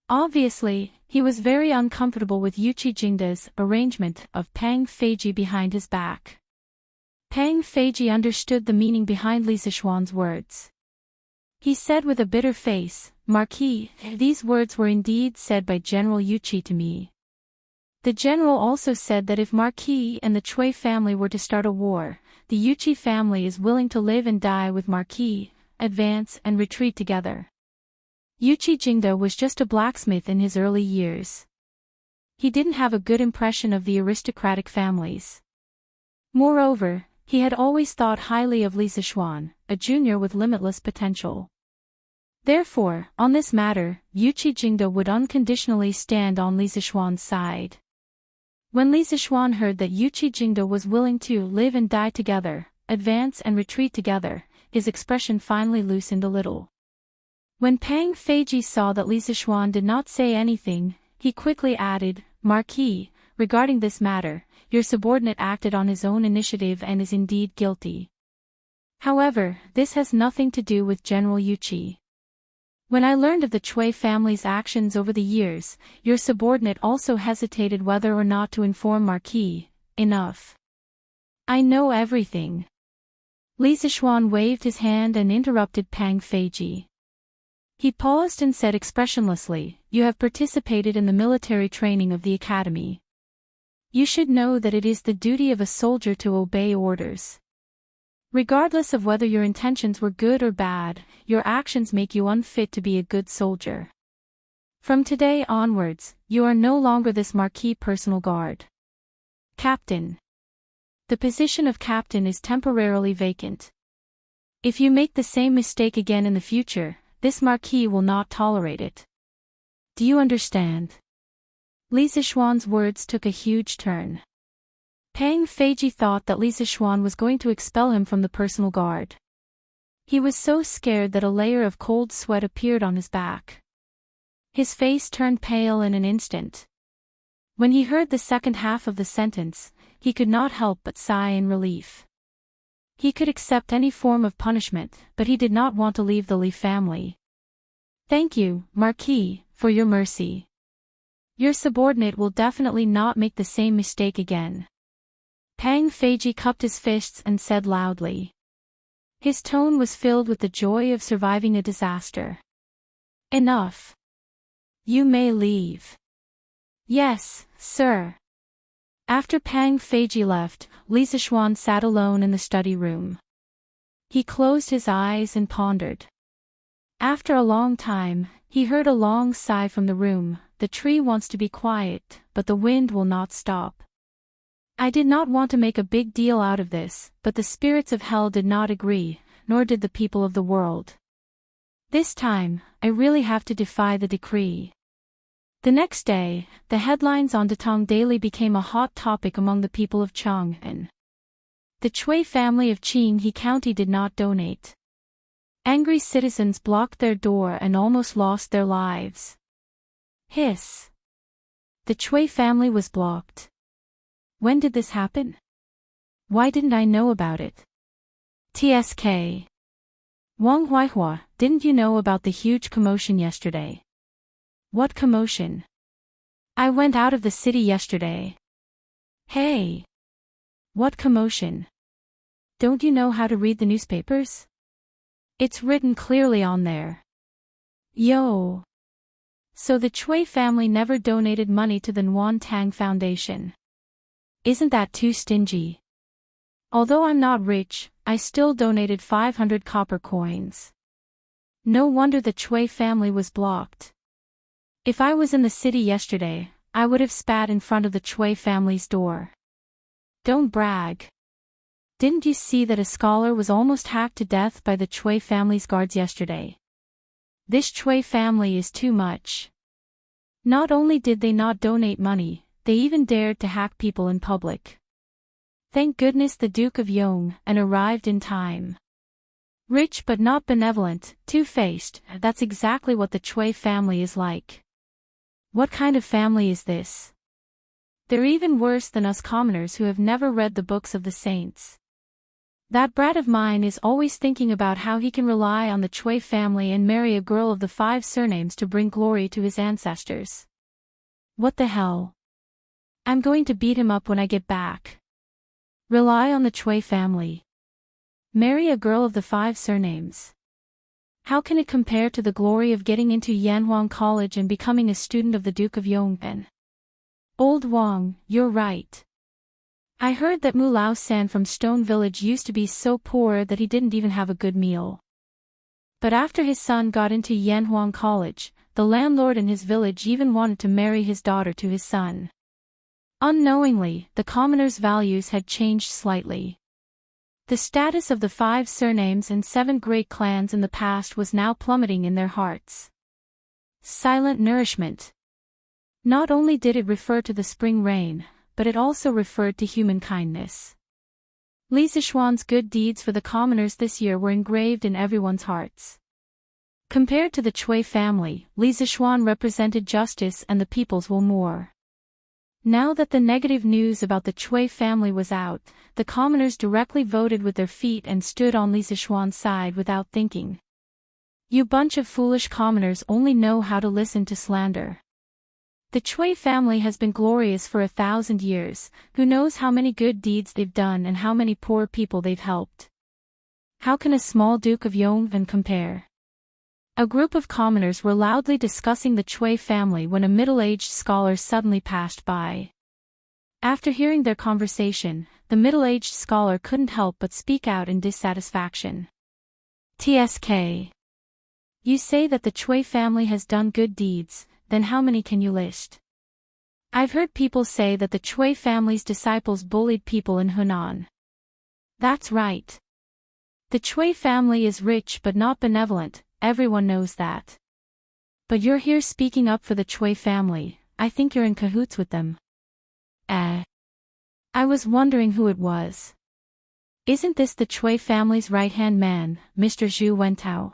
Obviously, he was very uncomfortable with Yuchi Jingda's arrangement of Pang Feiji behind his back. Pang Feiji understood the meaning behind Li Zixuan's words. He said with a bitter face, "Marquis, these words were indeed said by General Yuchi to me." The general also said that if Marquis and the Cui family were to start a war, the Yuchi family is willing to live and die with Marquis, advance and retreat together. Yuchi Jingda was just a blacksmith in his early years. He didn't have a good impression of the aristocratic families. Moreover, he had always thought highly of Li Zixuan, a junior with limitless potential. Therefore, on this matter, Yuqi Jingde would unconditionally stand on Li Zixuan's side. When Li Zixuan heard that Yuqi Jingde was willing to live and die together, advance and retreat together, his expression finally loosened a little. When Pang Feiji saw that Li Zixuan did not say anything, he quickly added, "Marquis, regarding this matter, your subordinate acted on his own initiative and is indeed guilty. However, this has nothing to do with General Yuqi. When I learned of the Cui family's actions over the years, your subordinate also hesitated whether or not to inform Marquis. Enough. I know everything." Li Zixuan waved his hand and interrupted Pang Feiji. He paused and said expressionlessly, "You have participated in the military training of the academy. You should know that it is the duty of a soldier to obey orders. Regardless of whether your intentions were good or bad, your actions make you unfit to be a good soldier. From today onwards, you are no longer this Marquis personal guard. Captain. The position of captain is temporarily vacant. If you make the same mistake again in the future, this Marquis will not tolerate it. Do you understand?" Li Zixuan's words took a huge turn. Pang Feiji thought that Li Zixuan was going to expel him from the personal guard. He was so scared that a layer of cold sweat appeared on his back. His face turned pale in an instant. When he heard the second half of the sentence, he could not help but sigh in relief. He could accept any form of punishment, but he did not want to leave the Li family. "Thank you, Marquis, for your mercy. Your subordinate will definitely not make the same mistake again." Pang Feiji cupped his fists and said loudly. His tone was filled with the joy of surviving a disaster. "Enough. You may leave." "Yes, sir." After Pang Feiji left, Li Zixuan sat alone in the study room. He closed his eyes and pondered. After a long time, he heard a long sigh from the room. "The tree wants to be quiet, but the wind will not stop. I did not want to make a big deal out of this, but the spirits of hell did not agree, nor did the people of the world. This time, I really have to defy the decree." The next day, the headlines on Datong Daily became a hot topic among the people of Chang'an. The Cui family of Qinghe County did not donate. Angry citizens blocked their door and almost lost their lives. Hiss. The Cui family was blocked. When did this happen? Why didn't I know about it? TSK. Wang Huaihua, didn't you know about the huge commotion yesterday? What commotion? I went out of the city yesterday. Hey. What commotion? Don't you know how to read the newspapers? It's written clearly on there. Yo. So the Cui family never donated money to the Nguyen Tang Foundation. Isn't that too stingy? Although I'm not rich, I still donated 500 copper coins. No wonder the Cui family was blocked. If I was in the city yesterday, I would have spat in front of the Cui family's door. Don't brag. Didn't you see that a scholar was almost hacked to death by the Cui family's guards yesterday? This Cui family is too much. Not only did they not donate money, they even dared to hack people in public. Thank goodness the Duke of Yong'an arrived in time. Rich but not benevolent, two-faced, that's exactly what the Cui family is like. What kind of family is this? They're even worse than us commoners who have never read the books of the saints. That brat of mine is always thinking about how he can rely on the Cui family and marry a girl of the 5 surnames to bring glory to his ancestors. What the hell? I'm going to beat him up when I get back. Rely on the Cui family. Marry a girl of the 5 surnames. How can it compare to the glory of getting into Yanhuang College and becoming a student of the Duke of Yong'an? Old Wang, you're right. I heard that Mu Lao San from Stone Village used to be so poor that he didn't even have a good meal. But after his son got into Yanhuang College, the landlord in his village even wanted to marry his daughter to his son. Unknowingly, the commoners' values had changed slightly. The status of the 5 surnames and 7 great clans in the past was now plummeting in their hearts. Silent nourishment. Not only did it refer to the spring rain, but it also referred to human kindness. Li Zishuan's good deeds for the commoners this year were engraved in everyone's hearts. Compared to the Chui family, Li Zishuan represented justice and the people's will more. Now that the negative news about the Chui family was out, the commoners directly voted with their feet and stood on Li Zishuan's side without thinking. You bunch of foolish commoners only know how to listen to slander. The Chui family has been glorious for 1,000 years, who knows how many good deeds they've done and how many poor people they've helped. How can a small Duke of Yongvan compare? A group of commoners were loudly discussing the Chui family when a middle-aged scholar suddenly passed by. After hearing their conversation, the middle-aged scholar couldn't help but speak out in dissatisfaction. TSK. You say that the Chui family has done good deeds, then how many can you list? I've heard people say that the Chui family's disciples bullied people in Hunan. That's right. The Chui family is rich but not benevolent. Everyone knows that. But you're here speaking up for the Chui family. I think you're in cahoots with them. I was wondering who it was. Isn't this the Chui family's right-hand man, Mr. Zhu Wentao?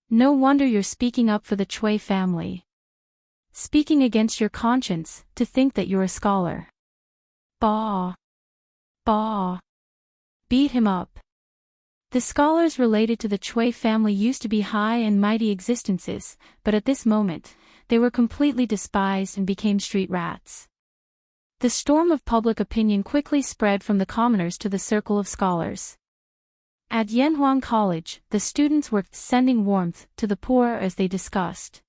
No wonder you're speaking up for the Chui family. Speaking against your conscience, to think that you're a scholar. Bah! Bah! Beat him up. The scholars related to the Chui family used to be high and mighty existences, but at this moment, they were completely despised and became street rats. The storm of public opinion quickly spread from the commoners to the circle of scholars. At Yanhuang College, the students were sending warmth to the poor as they discussed.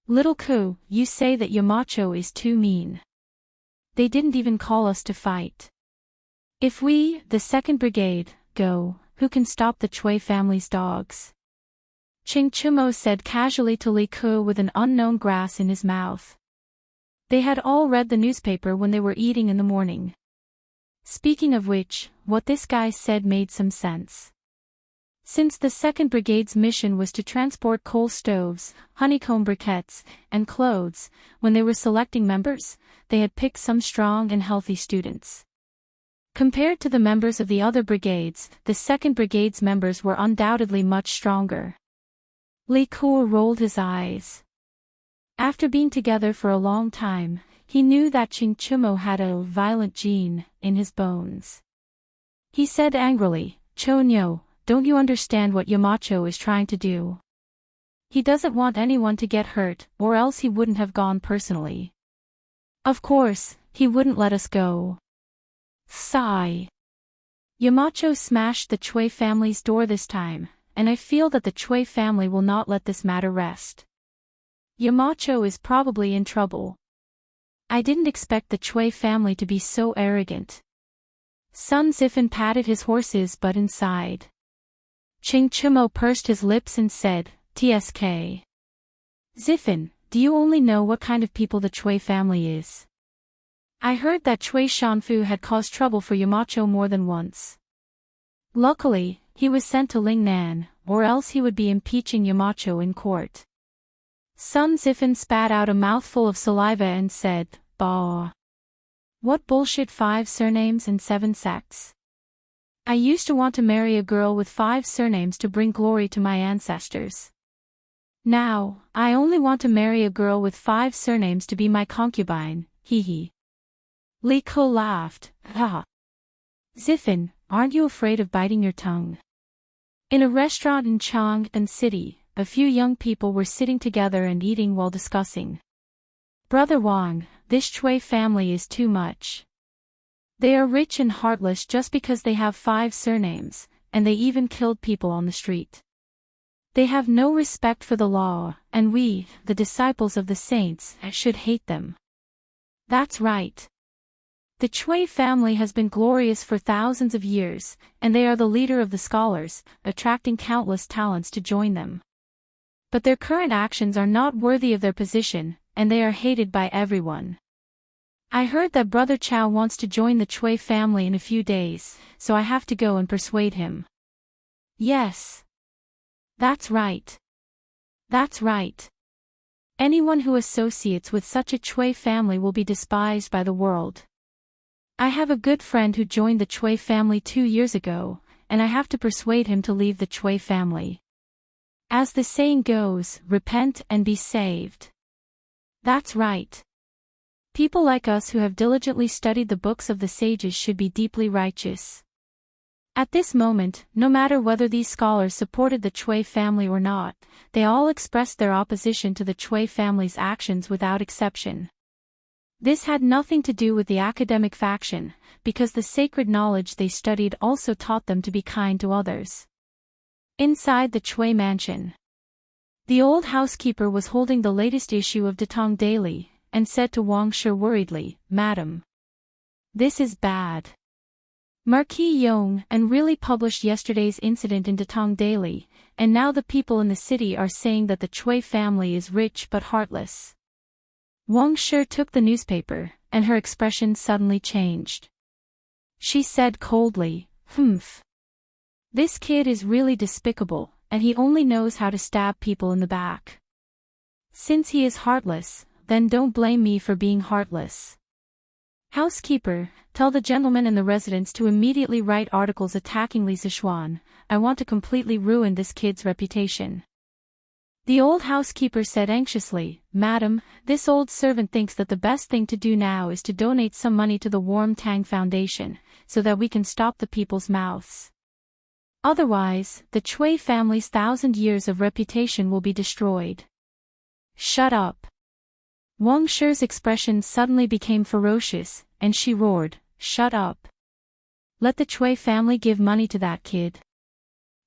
Little Ku, you say that Yamacho is too mean. They didn't even call us to fight. If we, the 2nd Brigade, go, who can stop the Chui family's dogs? Ching Chumo said casually to Li Ku with an unknown grass in his mouth. They had all read the newspaper when they were eating in the morning. Speaking of which, what this guy said made some sense. Since the 2nd Brigade's mission was to transport coal stoves, honeycomb briquettes, and clothes, when they were selecting members, they had picked some strong and healthy students. Compared to the members of the other brigades, the 2nd Brigade's members were undoubtedly much stronger. Li Ku rolled his eyes. After being together for a long time, he knew that Ching Chumo had a violent gene in his bones. He said angrily, Chonyo, don't you understand what Yamacho is trying to do? He doesn't want anyone to get hurt, or else he wouldn't have gone personally. Of course, he wouldn't let us go. Sigh. Yamacho smashed the Chui family's door this time, and I feel that the Chui family will not let this matter rest. Yamacho is probably in trouble. I didn't expect the Chui family to be so arrogant. Sun Zifan patted his horse's butt and sighed. Ching Chumo pursed his lips and said, TSK. Zifan, do you only know what kind of people the Chui family is? I heard that Chui Shanfu had caused trouble for Yamacho more than once. Luckily, he was sent to Lingnan, or else he would be impeaching Yamacho in court. Sun Zifan spat out a mouthful of saliva and said, Bah! What bullshit 5 surnames and 7 sects? I used to want to marry a girl with 5 surnames to bring glory to my ancestors. Now, I only want to marry a girl with 5 surnames to be my concubine, hee hee. Li Ku laughed, ha. Zifan, aren't you afraid of biting your tongue? In a restaurant in Chang'an City, a few young people were sitting together and eating while discussing. Brother Wang, this Chui family is too much. They are rich and heartless just because they have 5 surnames, and they even killed people on the street. They have no respect for the law, and we, the disciples of the saints, should hate them. That's right. The Chui family has been glorious for thousands of years, and they are the leader of the scholars, attracting countless talents to join them. But their current actions are not worthy of their position, and they are hated by everyone. I heard that Brother Chow wants to join the Chui family in a few days, so I have to go and persuade him. Yes. That's right. That's right. Anyone who associates with such a Chui family will be despised by the world. I have a good friend who joined the Chui family 2 years ago, and I have to persuade him to leave the Chui family. As the saying goes, repent and be saved. That's right. People like us who have diligently studied the books of the sages should be deeply righteous. At this moment, no matter whether these scholars supported the Chui family or not, they all expressed their opposition to the Chui family's actions without exception. This had nothing to do with the academic faction, because the sacred knowledge they studied also taught them to be kind to others. Inside the Chui mansion, the old housekeeper was holding the latest issue of Datong Daily, and said to Wang Shi worriedly, "Madam, this is bad. Marquis Yong and really published yesterday's incident in Datong Daily, and now the people in the city are saying that the Chui family is rich but heartless." Wang Shi took the newspaper, and her expression suddenly changed. She said coldly, "Humph. This kid is really despicable, and he only knows how to stab people in the back. Since he is heartless, then don't blame me for being heartless. Housekeeper, tell the gentlemen and the residents to immediately write articles attacking Li Sichuan. I want to completely ruin this kid's reputation." The old housekeeper said anxiously, "Madam, this old servant thinks that the best thing to do now is to donate some money to the Warm Tang Foundation, so that we can stop the people's mouths. Otherwise, the Chui family's 1,000 years of reputation will be destroyed." "Shut up." Wang Shi's expression suddenly became ferocious, and she roared, "Shut up. Let the Chui family give money to that kid.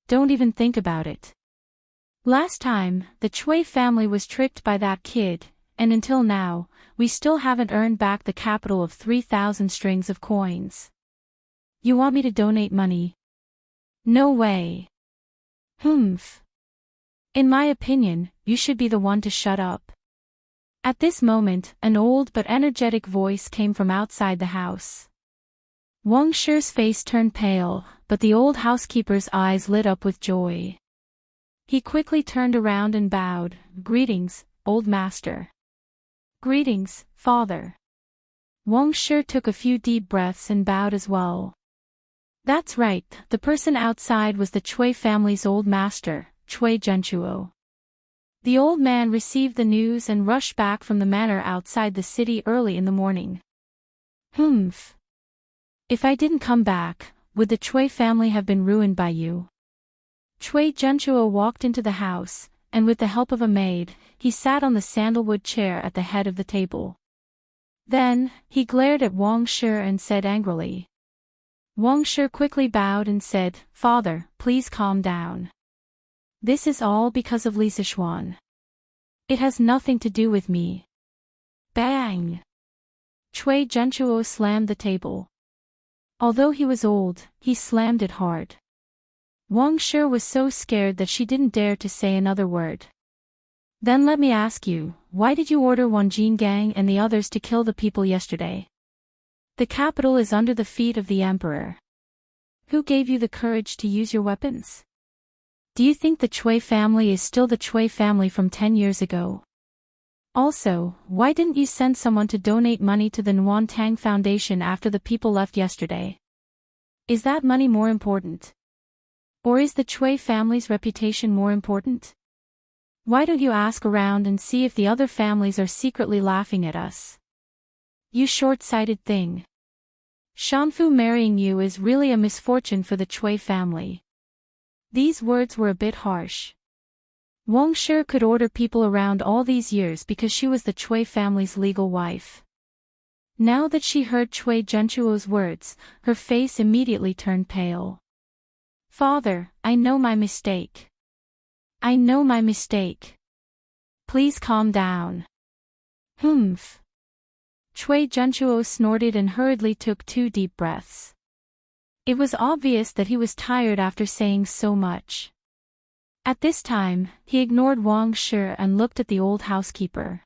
Don't even think about it. Last time, the Chui family was tricked by that kid, and until now, we still haven't earned back the capital of 3,000 strings of coins. You want me to donate money? No way. Humph. In my opinion, you should be the one to shut up." At this moment, an old but energetic voice came from outside the house. Wang Shi's face turned pale, but the old housekeeper's eyes lit up with joy. He quickly turned around and bowed, "Greetings, old master." "Greetings, father." Wang Shi took a few deep breaths and bowed as well. That's right, the person outside was the Chui family's old master, Chui Zhenchuo. The old man received the news and rushed back from the manor outside the city early in the morning. "Humph. If I didn't come back, would the Chui family have been ruined by you?" Chui Zhenchuo walked into the house, and with the help of a maid, he sat on the sandalwood chair at the head of the table. Then, he glared at Wang Shi and said angrily. Wang Shi quickly bowed and said, "Father, please calm down. This is all because of Li Sichuan. It has nothing to do with me." Bang! Chui Zhenchuo slammed the table. Although he was old, he slammed it hard. Wang Shi was so scared that she didn't dare to say another word. "Then let me ask you, why did you order Wan Jingang and the others to kill the people yesterday? The capital is under the feet of the emperor. Who gave you the courage to use your weapons? Do you think the Chui family is still the Chui family from 10 years ago? Also, why didn't you send someone to donate money to the Nuan Tang Foundation after the people left yesterday? Is that money more important? Or is the Chui family's reputation more important? Why don't you ask around and see if the other families are secretly laughing at us? You short-sighted thing. Shanfu marrying you is really a misfortune for the Chui family." These words were a bit harsh. Wang Shi could order people around all these years because she was the Chui family's legal wife. Now that she heard Chui Zhenchuo's words, her face immediately turned pale. "Father, I know my mistake. I know my mistake. Please calm down." "Humph." Chui Zhenchuo snorted and hurriedly took 2 deep breaths. It was obvious that he was tired after saying so much. At this time, he ignored Wang Shi and looked at the old housekeeper.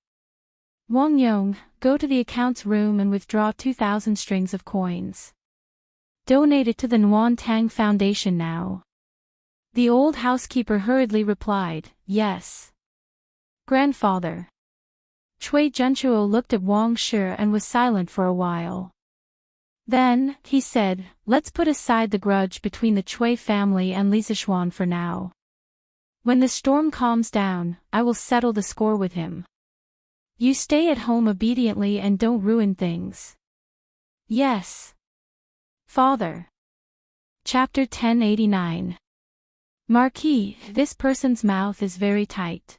Wang Yong, go to the accounts room and withdraw 2,000 strings of coins. Donate it to the Nguyen Tang Foundation now. The old housekeeper hurriedly replied, yes. Grandfather. Cui Junchuo looked at Wang Shi and was silent for a while. Then, he said, let's put aside the grudge between the Cui family and Li Zixuan for now. When the storm calms down, I will settle the score with him. You stay at home obediently and don't ruin things. Yes. Father. Chapter 1089. Marquis, this person's mouth is very tight.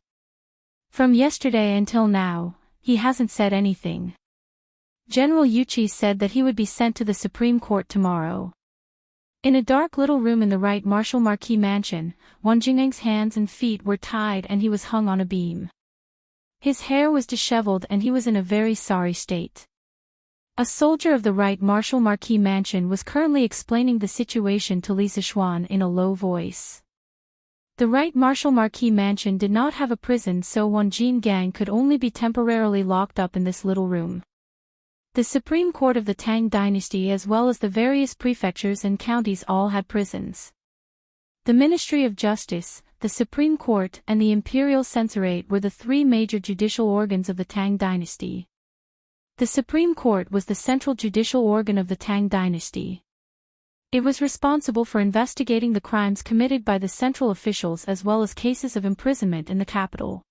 From yesterday until now, he hasn't said anything. General Yuchi said that he would be sent to the Supreme Court tomorrow. In a dark little room in the Right Marshal Marquis mansion, Wang Jingyang's hands and feet were tied and he was hung on a beam. His hair was disheveled and he was in a very sorry state. A soldier of the Right Marshal Marquis mansion was currently explaining the situation to Li Zixuan in a low voice. The Right Marshal Marquis mansion did not have a prison, so Wang Jingyang could only be temporarily locked up in this little room. The Supreme Court of the Tang Dynasty as well as the various prefectures and counties all had prisons. The Ministry of Justice, the Supreme Court and the Imperial Censorate were the three major judicial organs of the Tang Dynasty. The Supreme Court was the central judicial organ of the Tang Dynasty. It was responsible for investigating the crimes committed by the central officials as well as cases of imprisonment in the capital.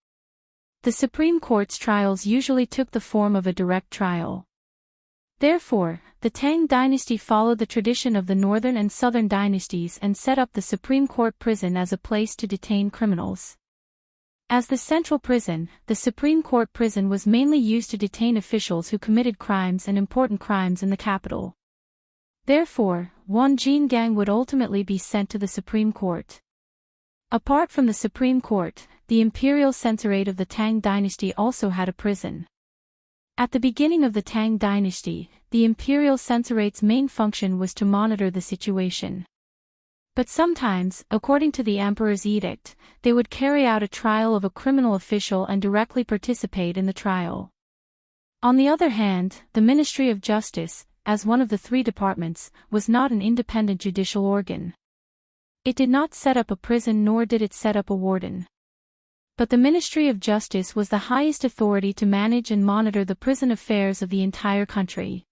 The Supreme Court's trials usually took the form of a direct trial. Therefore, the Tang dynasty followed the tradition of the northern and southern dynasties and set up the Supreme Court prison as a place to detain criminals. As the central prison, the Supreme Court prison was mainly used to detain officials who committed crimes and important crimes in the capital. Therefore, Wang Jingyang would ultimately be sent to the Supreme Court. Apart from the Supreme Court, the Imperial Censorate of the Tang dynasty also had a prison. At the beginning of the Tang dynasty, the Imperial Censorate's main function was to monitor the situation. But sometimes, according to the Emperor's edict, they would carry out a trial of a criminal official and directly participate in the trial. On the other hand, the Ministry of Justice, as one of the three departments, was not an independent judicial organ. It did not set up a prison nor did it set up a warden. But the Ministry of Justice was the highest authority to manage and monitor the prison affairs of the entire country.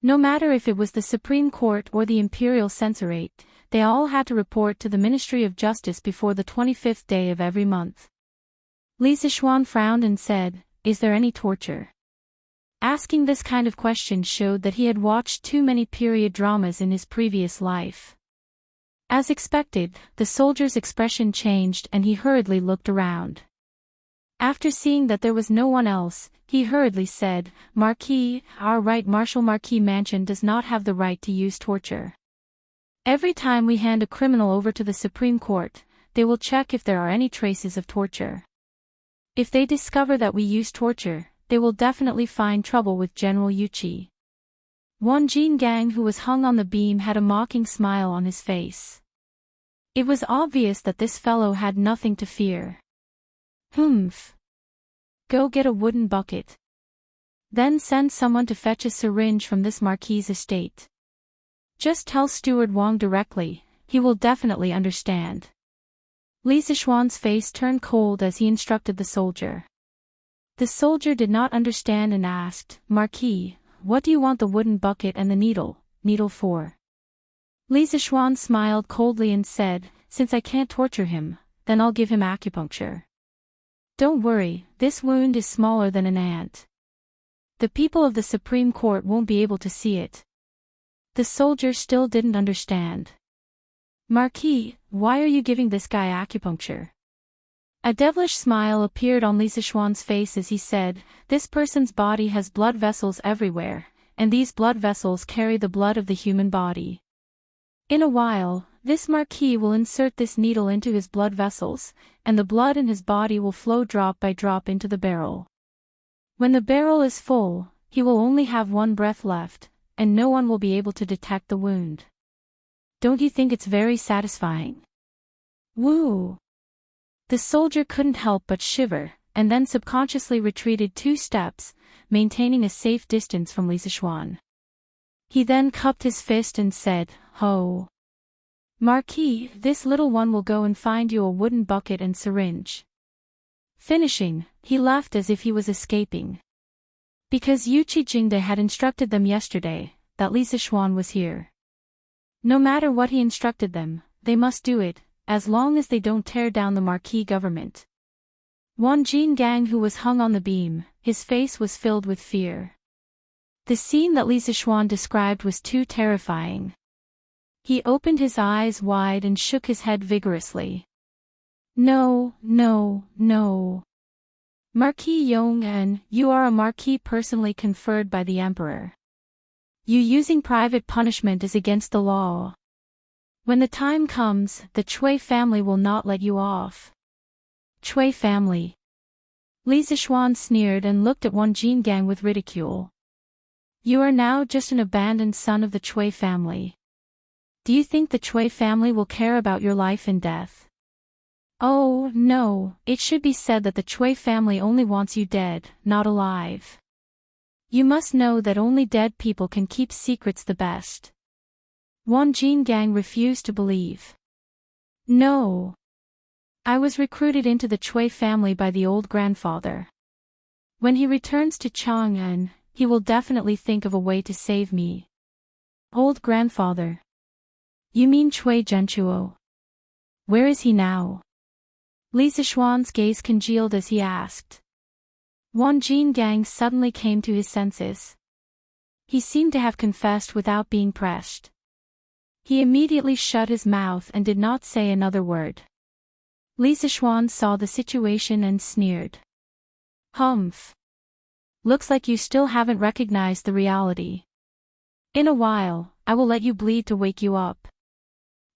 No matter if it was the Supreme Court or the Imperial Censorate, they all had to report to the Ministry of Justice before the 25th day of every month. Li Zixuan frowned and said, "Is there any torture?" Asking this kind of question showed that he had watched too many period dramas in his previous life. As expected, the soldier's expression changed and he hurriedly looked around. After seeing that there was no one else, he hurriedly said, "Marquis, our Right Marshal Marquis mansion does not have the right to use torture. Every time we hand a criminal over to the Supreme Court, they will check if there are any traces of torture. If they discover that we use torture, they will definitely find trouble with General Yuchi." Wang Jingyang, who was hung on the beam, had a mocking smile on his face. It was obvious that this fellow had nothing to fear. "Humph. Go get a wooden bucket. Then send someone to fetch a syringe from this marquis's estate. Just tell Steward Wang directly, he will definitely understand." Li Zixuan's face turned cold as he instructed the soldier. The soldier did not understand and asked, "Marquis, what do you want the wooden bucket and the needle for?" Li Zixuan smiled coldly and said, "Since I can't torture him, then I'll give him acupuncture. Don't worry, this wound is smaller than an ant. The people of the Supreme Court won't be able to see it." The soldier still didn't understand. "Marquis, why are you giving this guy acupuncture?" A devilish smile appeared on Li Zixuan's face as he said, "This person's body has blood vessels everywhere, and these blood vessels carry the blood of the human body. In a while, this marquis will insert this needle into his blood vessels, and the blood in his body will flow drop by drop into the barrel. When the barrel is full, he will only have one breath left, and no one will be able to detect the wound. Don't you think it's very satisfying?" "Woo!" The soldier couldn't help but shiver, and then subconsciously retreated 2 steps, maintaining a safe distance from Li Sichuan. He then cupped his fist and said, "Ho! Marquis, this little one will go and find you a wooden bucket and syringe." Finishing, he left as if he was escaping. Because Yu Qijingde had instructed them yesterday that Li Sichuan was here. No matter what he instructed them, they must do it, as long as they don't tear down the Marquis government. Wan Jingang, who was hung on the beam, his face was filled with fear. The scene that Li Sichuan described was too terrifying. He opened his eyes wide and shook his head vigorously. "No, no, no. Marquis Yong'an, you are a marquis personally conferred by the emperor. You using private punishment is against the law. When the time comes, the Chui family will not let you off." Chui family. Li Sichuan sneered and looked at Wan Jingang with ridicule. "You are now just an abandoned son of the Chui family. Do you think the Chui family will care about your life and death? Oh, no, it should be said that the Chui family only wants you dead, not alive. You must know that only dead people can keep secrets the best." Wan Jingang refused to believe. "No. I was recruited into the Chui family by the old grandfather. When he returns to Chang'an, he will definitely think of a way to save me." "Old grandfather? You mean Chui Zhenchuo? Where is he now?" Li Sichuan's gaze congealed as he asked. Wan Jingang suddenly came to his senses. He seemed to have confessed without being pressed. He immediately shut his mouth and did not say another word. Li Sichuan saw the situation and sneered. "Humph. Looks like you still haven't recognized the reality. In a while, I will let you bleed to wake you up."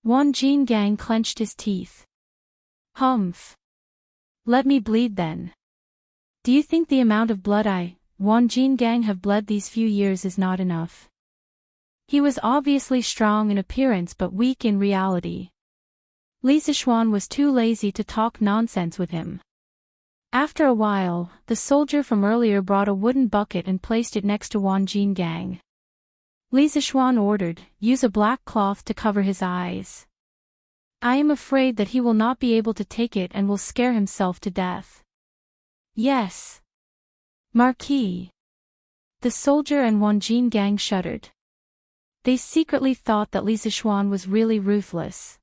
Wan Jingang clenched his teeth. "Humph. Let me bleed then. Do you think the amount of blood Wan Jingang, have bled these few years is not enough?" He was obviously strong in appearance but weak in reality. Li Sichuan was too lazy to talk nonsense with him. After a while, the soldier from earlier brought a wooden bucket and placed it next to Wan Jingang. Li Sichuan ordered, "Use a black cloth to cover his eyes. I am afraid that he will not be able to take it and will scare himself to death." "Yes. Marquis." The soldier and Wan Jingang shuddered. They secretly thought that Li Sichuan was really ruthless.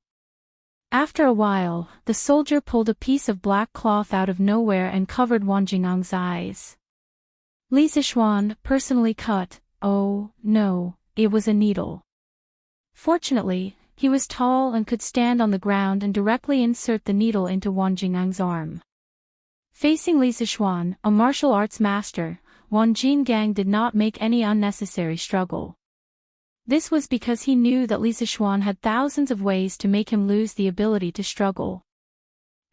After a while, the soldier pulled a piece of black cloth out of nowhere and covered Wan Jingang's eyes. Li Sichuan, personally cut. Oh, no, it was a needle. Fortunately, he was tall and could stand on the ground and directly insert the needle into Wan Jingang's arm. Facing Li Sichuan, a martial arts master, Wan Jingang did not make any unnecessary struggle. This was because he knew that Li Sichuan had thousands of ways to make him lose the ability to struggle.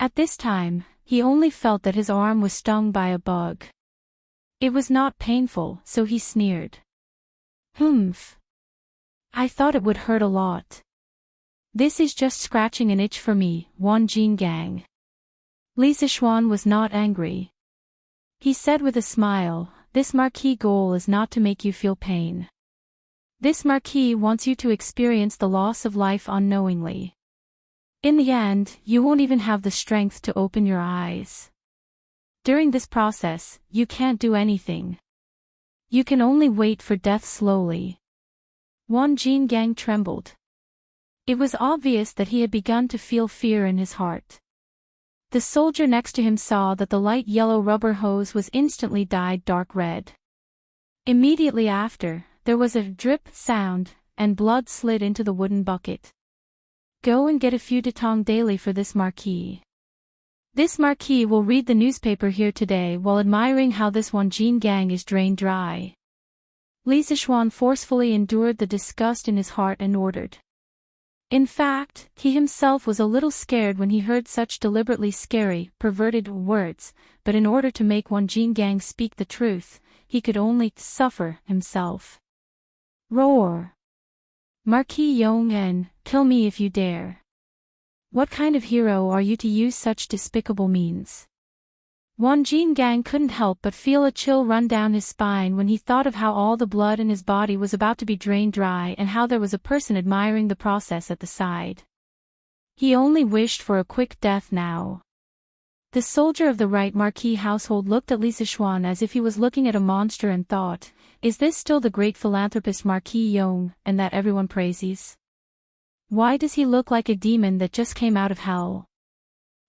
At this time, he only felt that his arm was stung by a bug. It was not painful, so he sneered. "Humph. I thought it would hurt a lot. This is just scratching an itch for me, Wan Jingang." Li Sichuan was not angry. He said with a smile, "This marquis goal is not to make you feel pain. This marquis wants you to experience the loss of life unknowingly. In the end, you won't even have the strength to open your eyes. During this process, you can't do anything. You can only wait for death slowly." Wan Jingang trembled. It was obvious that he had begun to feel fear in his heart. The soldier next to him saw that the light yellow rubber hose was instantly dyed dark red. Immediately after, there was a drip sound, and blood slid into the wooden bucket. "Go and get a few detong daily for this marquis. This marquis will read the newspaper here today while admiring how this Wan Jingang is drained dry." Li Sichuan forcefully endured the disgust in his heart and ordered. In fact, he himself was a little scared when he heard such deliberately scary, perverted words, but in order to make Wan Jingang speak the truth, he could only suffer himself. Roar! "Marquis Yong'an, kill me if you dare. What kind of hero are you to use such despicable means?" Won Jin Gang couldn't help but feel a chill run down his spine when he thought of how all the blood in his body was about to be drained dry and how there was a person admiring the process at the side. He only wished for a quick death now. The soldier of the right Marquis household looked at Li Sichuan as if he was looking at a monster and thought, is this still the great philanthropist Marquis Yong, and that everyone praises? Why does he look like a demon that just came out of hell?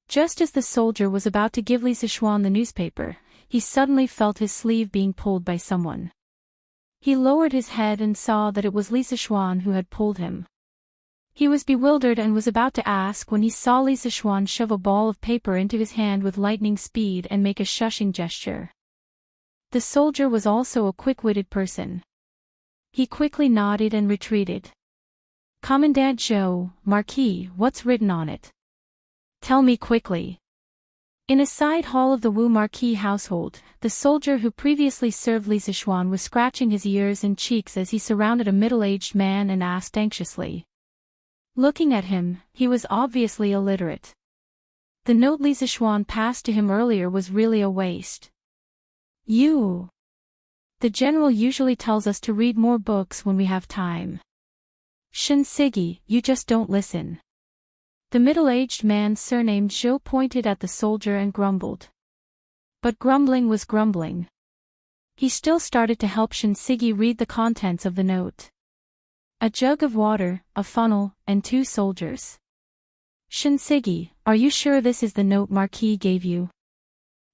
Just as the soldier was about to give Li Sichuan the newspaper, he suddenly felt his sleeve being pulled by someone. He lowered his head and saw that it was Li Sichuan who had pulled him. He was bewildered and was about to ask when he saw Li Sichuan shove a ball of paper into his hand with lightning speed and make a shushing gesture. The soldier was also a quick-witted person. He quickly nodded and retreated. Commandant Zhou, Marquis, what's written on it? Tell me quickly. In a side hall of the Wu Marquis household, the soldier who previously served Li Sichuan was scratching his ears and cheeks as he surrounded a middle-aged man and asked anxiously. Looking at him, he was obviously illiterate. The note Li Sichuan passed to him earlier was really a waste. The general usually tells us to read more books when we have time. Shin Sigi, you just don't listen. The middle-aged man surnamed Zhou pointed at the soldier and grumbled. But grumbling was grumbling. He still started to help Shinsigi read the contents of the note. A jug of water, a funnel, and 2 soldiers. Shinsigi, are you sure this is the note Marquis gave you?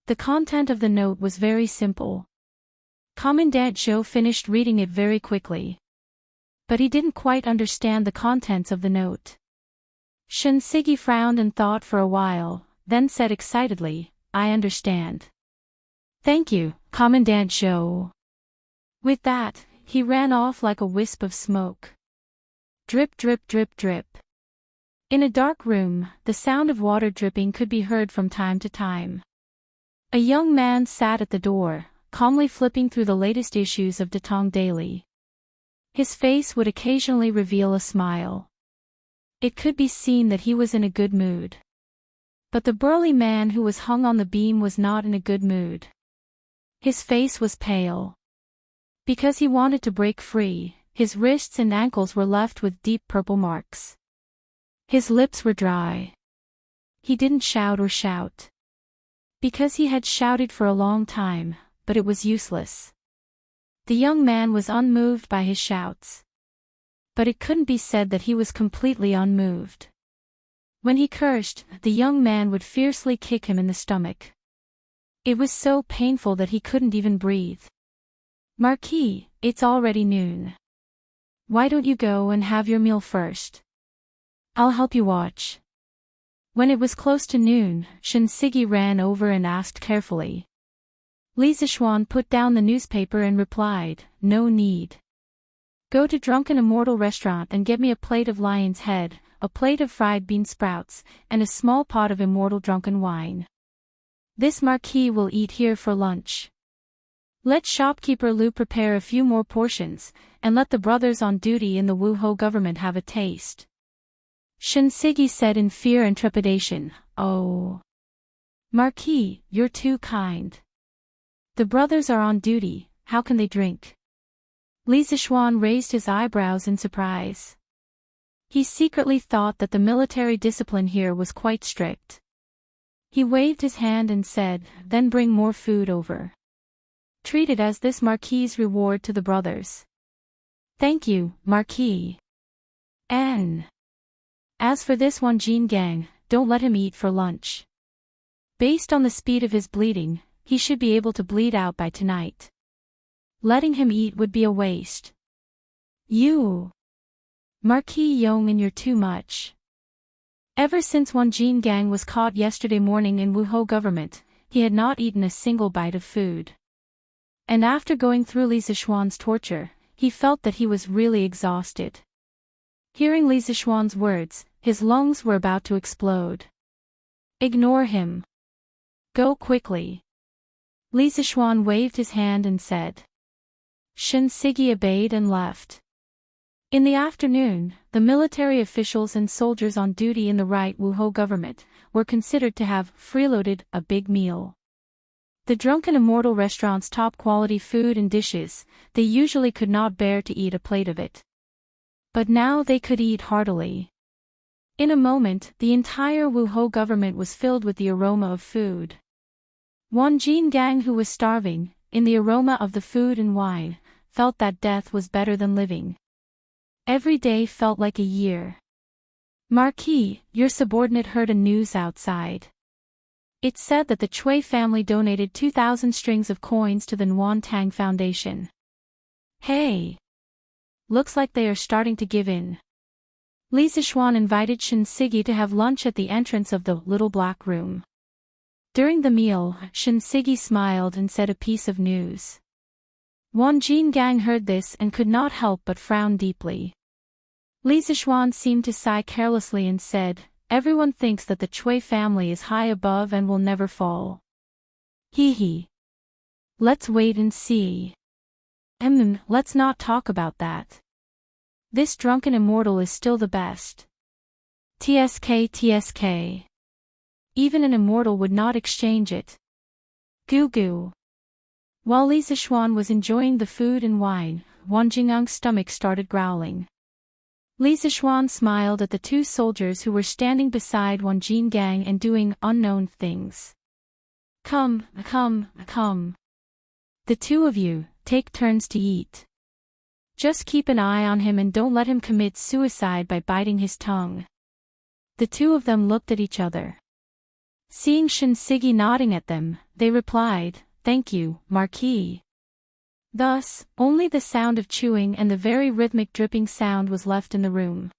The content of the note was very simple. Commandant Zhou finished reading it very quickly. But he didn't quite understand the contents of the note. Shinsigi frowned and thought for a while, then said excitedly, I understand. Thank you, Commandant Zhou. With that, he ran off like a wisp of smoke. Drip drip drip drip. In a dark room, the sound of water dripping could be heard from time to time. A young man sat at the door, calmly flipping through the latest issues of Datong Daily. His face would occasionally reveal a smile. It could be seen that he was in a good mood. But the burly man who was hung on the beam was not in a good mood. His face was pale. Because he wanted to break free, his wrists and ankles were left with deep purple marks. His lips were dry. He didn't shout. Because he had shouted for a long time, but it was useless. The young man was unmoved by his shouts. But it couldn't be said that he was completely unmoved. When he cursed, the young man would fiercely kick him in the stomach. It was so painful that he couldn't even breathe. Marquis, it's already noon. Why don't you go and have your meal first? I'll help you watch. When it was close to noon, Shinsigi ran over and asked carefully. Li Sichuan put down the newspaper and replied, no need. Go to Drunken Immortal restaurant and get me a plate of lion's head, a plate of fried bean sprouts, and a small pot of immortal drunken wine. This Marquis will eat here for lunch. Let shopkeeper Lu prepare a few more portions, and let the brothers on duty in the Wuhou government have a taste. Shinsigi said in fear and trepidation, Oh. Marquis, you're too kind. The brothers are on duty, how can they drink? Li Sichuan raised his eyebrows in surprise. He secretly thought that the military discipline here was quite strict. He waved his hand and said, then bring more food over. Treat it as this Marquis' reward to the brothers. Thank you, Marquis. And as for this one Jin Gang, don't let him eat for lunch. Based on the speed of his bleeding, he should be able to bleed out by tonight. Letting him eat would be a waste. You, Marquis Yong, you're too much. Ever since Wan Jin Gang was caught yesterday morning in Wuhou government, he had not eaten a single bite of food. And after going through Li Sichuan's torture, he felt that he was really exhausted. Hearing Li Sichuan's words, his lungs were about to explode. Ignore him. Go quickly. Li Sichuan waved his hand and said. Shinsigi obeyed and left. In the afternoon, the military officials and soldiers on duty in the right Wuhou government were considered to have freeloaded a big meal. The drunken immortal restaurant's top-quality food and dishes, they usually could not bear to eat a plate of it. But now they could eat heartily. In a moment, the entire Wuhou government was filled with the aroma of food. Wanjin Gang, who was starving, in the aroma of the food and wine, felt that death was better than living. Every day felt like a year. Marquis, your subordinate heard a news outside. It said that the Chui family donated 2,000 strings of coins to the Nuantang Foundation. Hey! Looks like they are starting to give in. Li Zixuan invited Shen Sigi to have lunch at the entrance of the little black room. During the meal, Shen Sigi smiled and said a piece of news. Wanjin Gang heard this and could not help but frown deeply. Li Zixuan seemed to sigh carelessly and said, everyone thinks that the Chui family is high above and will never fall. Hee hee. Let's wait and see. Let's not talk about that. This drunken immortal is still the best. TSK. Even an immortal would not exchange it. Goo goo. While Li Zixuan was enjoying the food and wine, Wang Jingang's stomach started growling. Li Zixuan smiled at the two soldiers who were standing beside Wanjin Gang and doing unknown things. Come. The two of you, take turns to eat. Just keep an eye on him and don't let him commit suicide by biting his tongue. The two of them looked at each other. Seeing Shen Sigi nodding at them, they replied, thank you, Marquis. Thus, only the sound of chewing and the very rhythmic dripping sound was left in the room.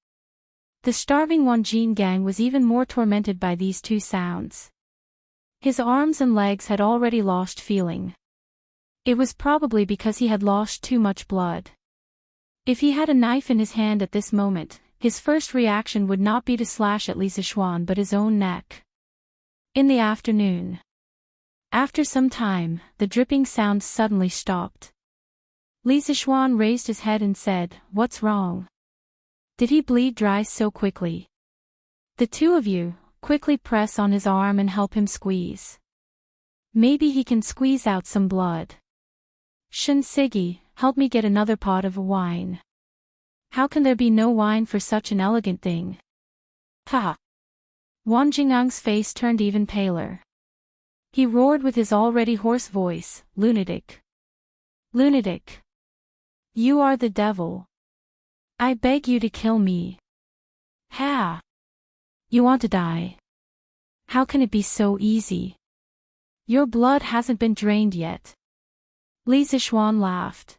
The starving Wanjin Gang was even more tormented by these two sounds. His arms and legs had already lost feeling. It was probably because he had lost too much blood. If he had a knife in his hand at this moment, his first reaction would not be to slash at Li Zixuan but his own neck. In the afternoon. After some time, the dripping sound suddenly stopped. Li Zixuan raised his head and said, what's wrong? Did he bleed dry so quickly? The two of you, quickly press on his arm and help him squeeze. Maybe he can squeeze out some blood. Shen Sigi, help me get another pot of wine. How can there be no wine for such an elegant thing? Ha! Wang Jingang's face turned even paler. He roared with his already hoarse voice, lunatic. Lunatic. You are the devil. I beg you to kill me. Ha! You want to die? How can it be so easy? Your blood hasn't been drained yet. Li Zixuan laughed.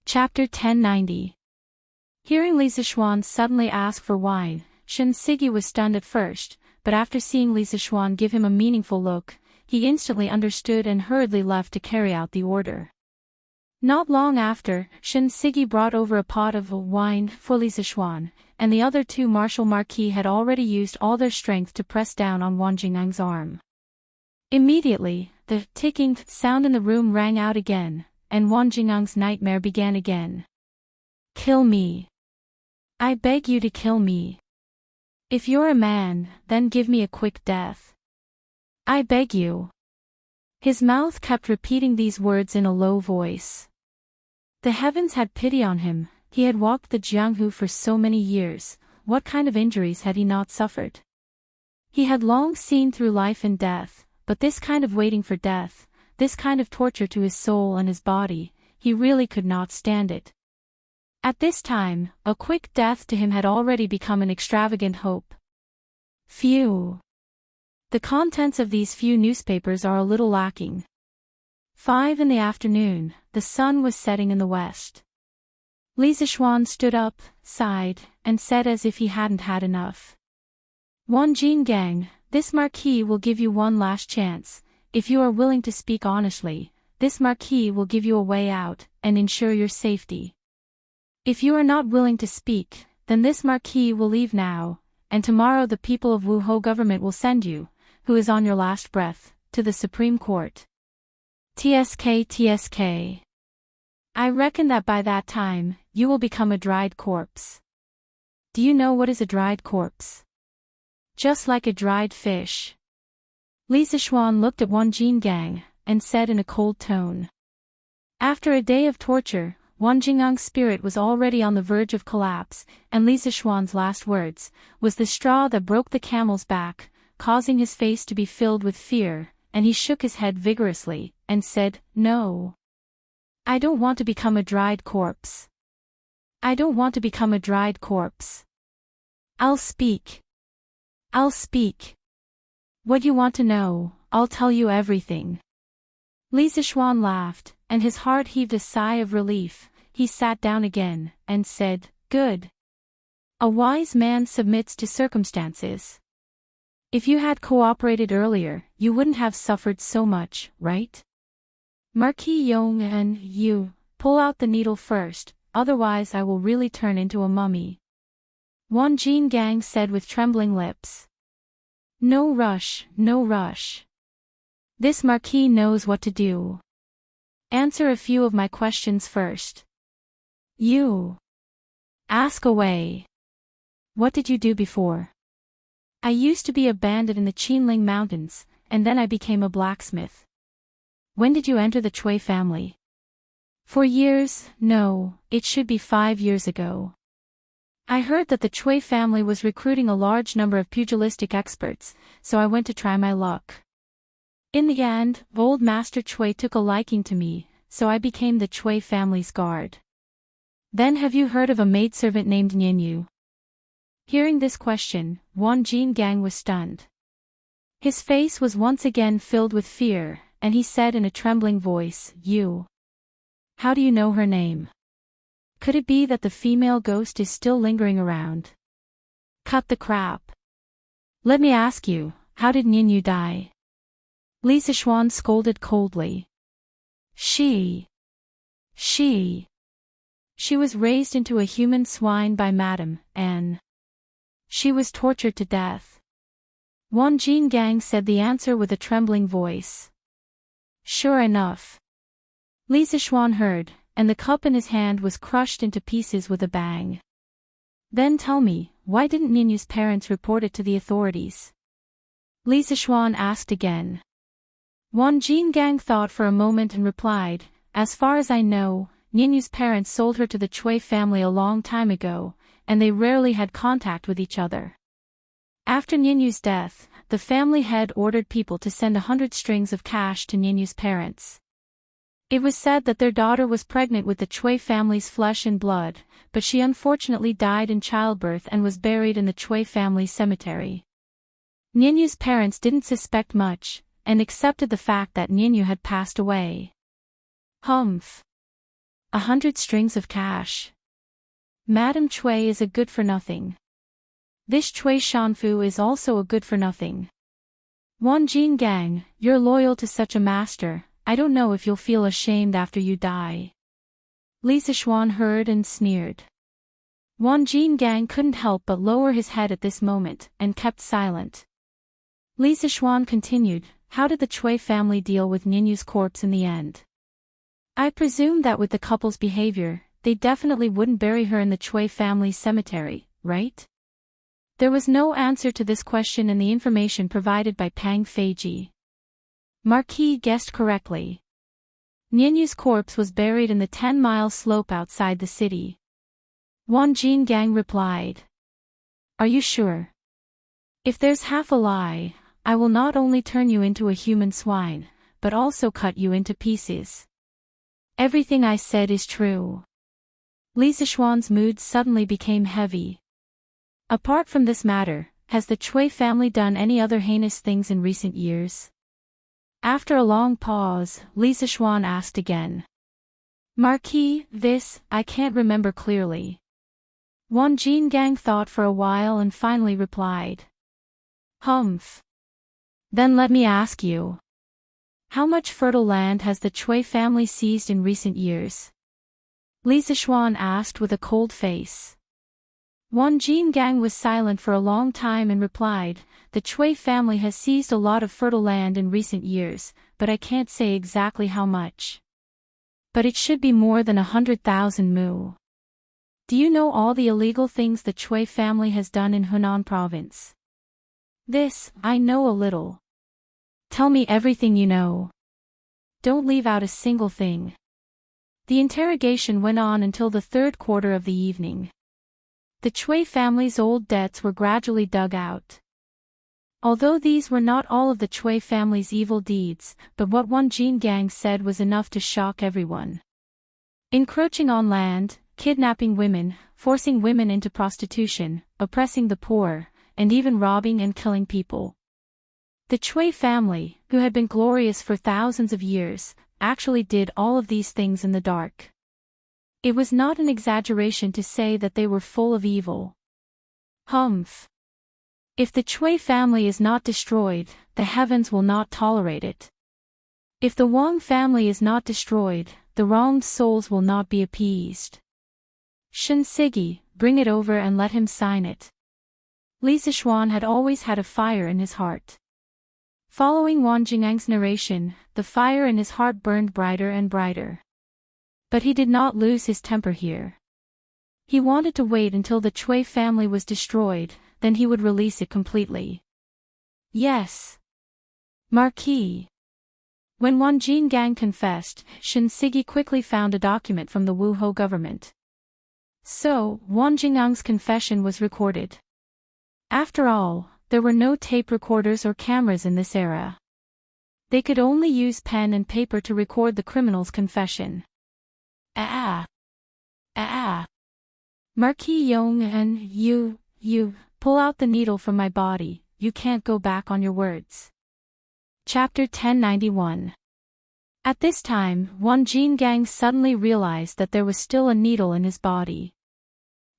Chapter 1090. Hearing Li Zixuan suddenly ask for wine, Shen Sigi was stunned at first, but after seeing Li Zixuan give him a meaningful look, he instantly understood and hurriedly left to carry out the order. Not long after, Shen Sigi brought over a pot of wine for Li Zixuan, and the other two Marquis had already used all their strength to press down on Wang Jingang's arm. Immediately, the ticking sound in the room rang out again, and Wang Jingang's nightmare began again. Kill me. I beg you to kill me. If you're a man, then give me a quick death. I beg you. His mouth kept repeating these words in a low voice. The heavens had pity on him. He had walked the Jianghu for so many years. What kind of injuries had he not suffered? He had long seen through life and death, but this kind of waiting for death, this kind of torture to his soul and his body, he really could not stand it. At this time, a quick death to him had already become an extravagant hope. Phew. The contents of these few newspapers are a little lacking. 5 in the afternoon, the sun was setting in the west. Li Zixuan stood up, sighed, and said as if he hadn't had enough. Wanjin Gang, this Marquis will give you one last chance. If you are willing to speak honestly, this Marquis will give you a way out, and ensure your safety. If you are not willing to speak, then this Marquis will leave now, and tomorrow the people of Wuhou government will send you, who is on your last breath, to the Supreme Court. TSK. I reckon that by that time, you will become a dried corpse. Do you know what is a dried corpse? Just like a dried fish. Li Zixuan looked at Wanjin Gang, and said in a cold tone. After a day of torture, Wang Jingang's spirit was already on the verge of collapse, and Li Zixuan's last words was the straw that broke the camel's back, causing his face to be filled with fear, and he shook his head vigorously, and said, "No. I don't want to become a dried corpse. I don't want to become a dried corpse. I'll speak. I'll speak. What you want to know, I'll tell you everything." Li Zixuan laughed, and his heart heaved a sigh of relief. He sat down again, and said, "Good. A wise man submits to circumstances. If you had cooperated earlier, you wouldn't have suffered so much, right? Marquis Yong and you, pull out the needle first, otherwise I will really turn into a mummy." Wang Jinggang said with trembling lips. "No rush, no rush. This Marquis knows what to do. Answer a few of my questions first." "You. Ask away. What did you do before?" "I used to be a bandit in the Qinling Mountains, and then I became a blacksmith." "When did you enter the Cui family?" "For years, no, it should be 5 years ago. I heard that the Cui family was recruiting a large number of pugilistic experts, so I went to try my luck. In the end, old Master Cui took a liking to me, so I became the Cui family's guard." "Then have you heard of a maidservant named Ninyu?" Hearing this question, Wang Jinggang was stunned. His face was once again filled with fear, and he said in a trembling voice, "You. How do you know her name? Could it be that the female ghost is still lingering around?" "Cut the crap. Let me ask you, how did Ninyu die?" Li Zixuan scolded coldly. She was raised into a human swine by Madame N. She was tortured to death." Wang Jinggang said the answer with a trembling voice. "Sure enough." Li Zixuan heard, and the cup in his hand was crushed into pieces with a bang. "Then tell me, why didn't Ninyu's parents report it to the authorities?" Li Zixuan asked again. Wang Jinggang thought for a moment and replied, "As far as I know, Ninyu's parents sold her to the Cui family a long time ago, and they rarely had contact with each other. After Ninyu's death, the family head ordered people to send 100 strings of cash to Ninyu's parents. It was said that their daughter was pregnant with the Cui family's flesh and blood, but she unfortunately died in childbirth and was buried in the Cui family cemetery. Ninyu's parents didn't suspect much, and accepted the fact that Ninyu had passed away." "Humph. 100 strings of cash. Madame Cui is a good-for-nothing. This Cui Shanfu is also a good-for-nothing. Wang Jinggang, you're loyal to such a master, I don't know if you'll feel ashamed after you die." Li Zixuan heard and sneered. Wang Jinggang couldn't help but lower his head at this moment, and kept silent. Li Zixuan continued, "How did the Cui family deal with Ninyu's corpse in the end?" "I presume that with the couple's behavior, they definitely wouldn't bury her in the Cui family cemetery, right?" There was no answer to this question in the information provided by Pang Feiji. Marquis guessed correctly. Ninyu's corpse was buried in the 10-mile slope outside the city. Wang Jinggang replied. "Are you sure? If there's half a lie, I will not only turn you into a human swine, but also cut you into pieces. Everything I said is true." Li Zixuan's mood suddenly became heavy. "Apart from this matter, has the Cui family done any other heinous things in recent years?" After a long pause, Li Zixuan asked again. "Marquis, this, I can't remember clearly." Wang Jinggang thought for a while and finally replied. "Humph. Then let me ask you. How much fertile land has the Cui family seized in recent years?" Li Zixuan asked with a cold face. Wang Jinggang was silent for a long time and replied, "The Cui family has seized a lot of fertile land in recent years, but I can't say exactly how much. But it should be more than 100,000 mu. Do you know all the illegal things the Cui family has done in Hunan province?" "This, I know a little." "Tell me everything you know." Don't leave out a single thing. The interrogation went on until the third quarter of the evening. The Chui family's old debts were gradually dug out. Although these were not all of the Chui family's evil deeds, but what Wan Jingang said was enough to shock everyone. Encroaching on land, kidnapping women, forcing women into prostitution, oppressing the poor, and even robbing and killing people. The Chui family, who had been glorious for thousands of years, actually did all of these things in the dark. It was not an exaggeration to say that they were full of evil. Humph. If the Chui family is not destroyed, the heavens will not tolerate it. If the Wang family is not destroyed, the wronged souls will not be appeased. Shen Sigi, bring it over and let him sign it. Li Zishuan had always had a fire in his heart. Following Wan Jingang's narration, the fire in his heart burned brighter and brighter. But he did not lose his temper here. He wanted to wait until the Chui family was destroyed, then he would release it completely. Yes. Marquis. When Wan Jingang confessed, Shen Sigi quickly found a document from the Wuhou government. So, Wan Jingang's confession was recorded. After all, there were no tape recorders or cameras in this era. They could only use pen and paper to record the criminal's confession. Marquis Yong and you, pull out the needle from my body, you can't go back on your words. Chapter 1091. At this time, Wan Jingang suddenly realized that there was still a needle in his body.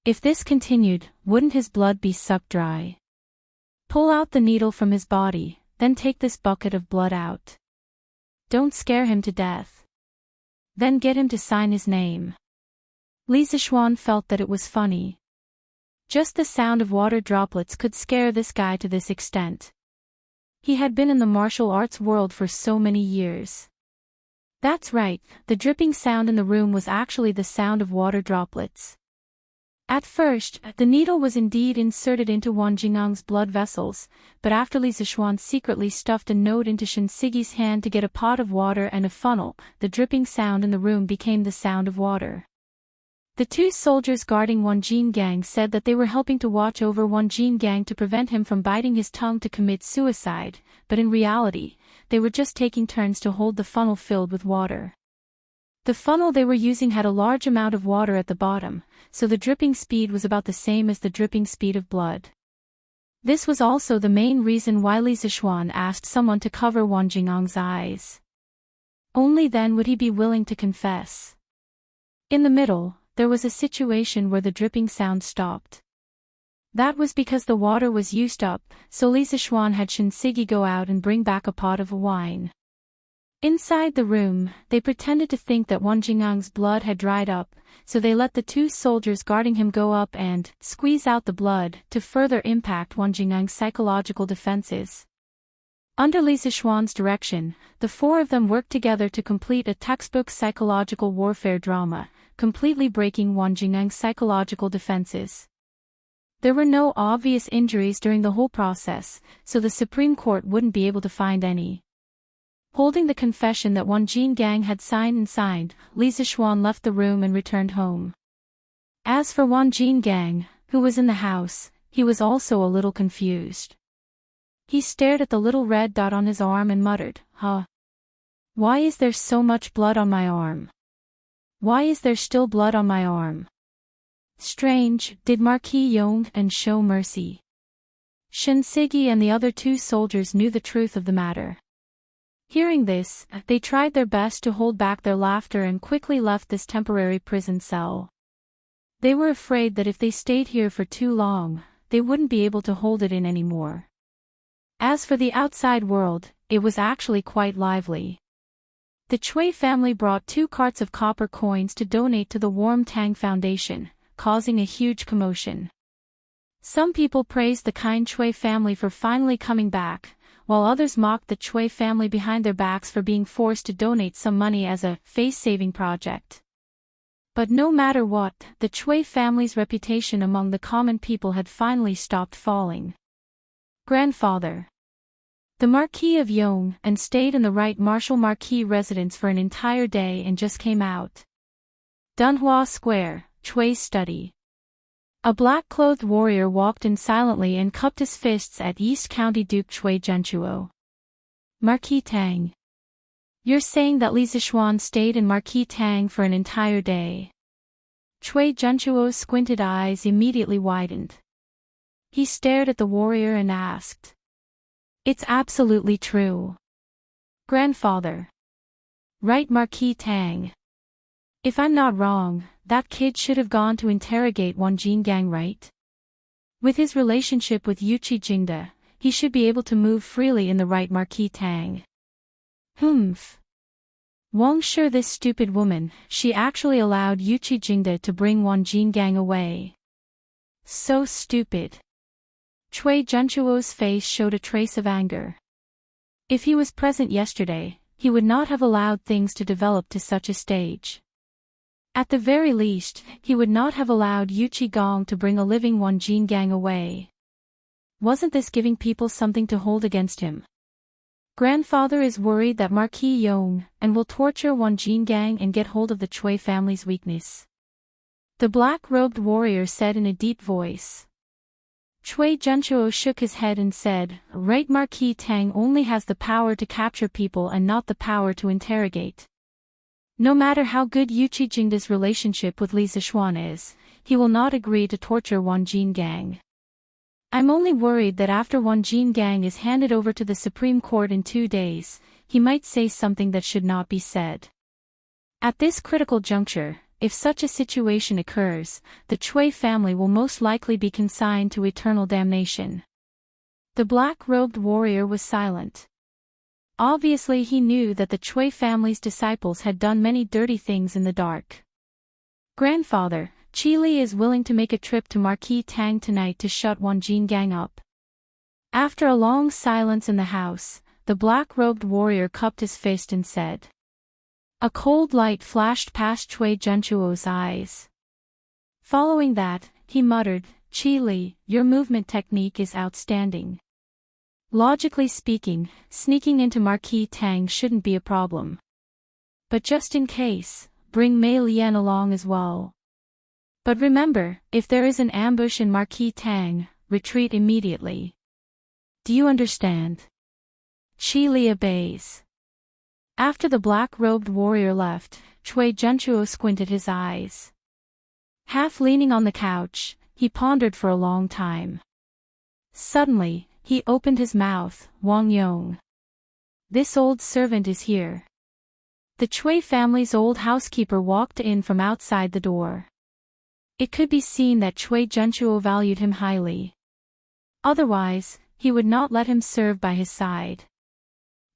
If this continued, wouldn't his blood be sucked dry? Pull out the needle from his body, then take this bucket of blood out. Don't scare him to death. Then get him to sign his name. Li Zishuan felt that it was funny. Just the sound of water droplets could scare this guy to this extent. He had been in the martial arts world for so many years. That's right, the dripping sound in the room was actually the sound of water droplets. At first, the needle was indeed inserted into Wan Jingang's blood vessels, but after Li Zishuan secretly stuffed a note into Shen Sigi's hand to get a pot of water and a funnel, the dripping sound in the room became the sound of water. The two soldiers guarding Wan Jingang said that they were helping to watch over Wan Jingang to prevent him from biting his tongue to commit suicide, but in reality, they were just taking turns to hold the funnel filled with water. The funnel they were using had a large amount of water at the bottom, so the dripping speed was about the same as the dripping speed of blood. This was also the main reason why Li Zishuan asked someone to cover Wan Jingang's eyes. Only then would he be willing to confess. In the middle, there was a situation where the dripping sound stopped. That was because the water was used up, so Li Zishuan had Shen Sigi go out and bring back a pot of wine. Inside the room, they pretended to think that Wan Jingang's blood had dried up, so they let the two soldiers guarding him go up and squeeze out the blood to further impact Wan Jingang's psychological defenses. Under Li Zishuan's direction, the four of them worked together to complete a textbook psychological warfare drama, completely breaking Wan Jingang's psychological defenses. There were no obvious injuries during the whole process, so the Supreme Court wouldn't be able to find any. Holding the confession that Wan Jingang had signed, Li Zishuan left the room and returned home. As for Wan Jingang, who was in the house, he was also a little confused. He stared at the little red dot on his arm and muttered, "Huh? Why is there so much blood on my arm? Why is there still blood on my arm? Strange, did Marquis Yong and show mercy?" Shen Sigi and the other two soldiers knew the truth of the matter. Hearing this, they tried their best to hold back their laughter and quickly left this temporary prison cell. They were afraid that if they stayed here for too long, they wouldn't be able to hold it in anymore. As for the outside world, it was actually quite lively. The Chui family brought 2 carts of copper coins to donate to the Warm Tang Foundation, causing a huge commotion. Some people praised the kind Chui family for finally coming back, while others mocked the Chui family behind their backs for being forced to donate some money as a face-saving project. But no matter what, the Chui family's reputation among the common people had finally stopped falling. "Grandfather. The Marquis of Yong and stayed in the right Marshal Marquis residence for an entire day and just came out. Dunhua Square, Chui's study. A black-clothed warrior walked in silently and cupped his fists at East County Duke Chui Zhenchuo. Marquis Tang. You're saying that Li Zixuan stayed in Marquis Tang for an entire day? Chui Zhenchuo's squinted eyes immediately widened. He stared at the warrior and asked. It's absolutely true. Grandfather. Right, Marquis Tang. If I'm not wrong, that kid should have gone to interrogate Wang Jingang, right? With his relationship with Yuqi Jingde, he should be able to move freely in the right, Marquis Tang. Humph. Wang sure, this stupid woman, she actually allowed Yuqi Jingde to bring Wang Jingang away. So stupid. Chui Zhenchuo's face showed a trace of anger. If he was present yesterday, he would not have allowed things to develop to such a stage. At the very least, he would not have allowed Yuqi Gong to bring a living Wang Jingang away. Wasn't this giving people something to hold against him? Grandfather is worried that Marquis Yong and will torture Wang Jingang and get hold of the Chui family's weakness. The black-robed warrior said in a deep voice. Chui Zhenchuo shook his head and said, right, Marquis Tang only has the power to capture people and not the power to interrogate. No matter how good Yuqi Jingde's relationship with Li Zixuan is, he will not agree to torture Wang Jingang. I'm only worried that after Wang Jingang is handed over to the Supreme Court in 2 days, he might say something that should not be said. At this critical juncture, if such a situation occurs, the Chui family will most likely be consigned to eternal damnation. The black-robed warrior was silent. Obviously he knew that the Chui family's disciples had done many dirty things in the dark. Grandfather, Qi Li is willing to make a trip to Marquis Tang tonight to shut Wang Jingang up. After a long silence in the house, the black-robed warrior cupped his fist and said. A cold light flashed past Chui Zhenchuo's eyes. Following that, he muttered, Qi Li, your movement technique is outstanding. Logically speaking, sneaking into Marquis Tang shouldn't be a problem. But just in case, bring Mei Lian along as well. But remember, if there is an ambush in Marquis Tang, retreat immediately. Do you understand? Qi Li obeys. After the black-robed warrior left, Chui Zhenchuo squinted his eyes. Half leaning on the couch, he pondered for a long time. Suddenly, he opened his mouth. Wang Yong. This old servant is here. The Chui family's old housekeeper walked in from outside the door. It could be seen that Chui Zhenchuo valued him highly. Otherwise, he would not let him serve by his side.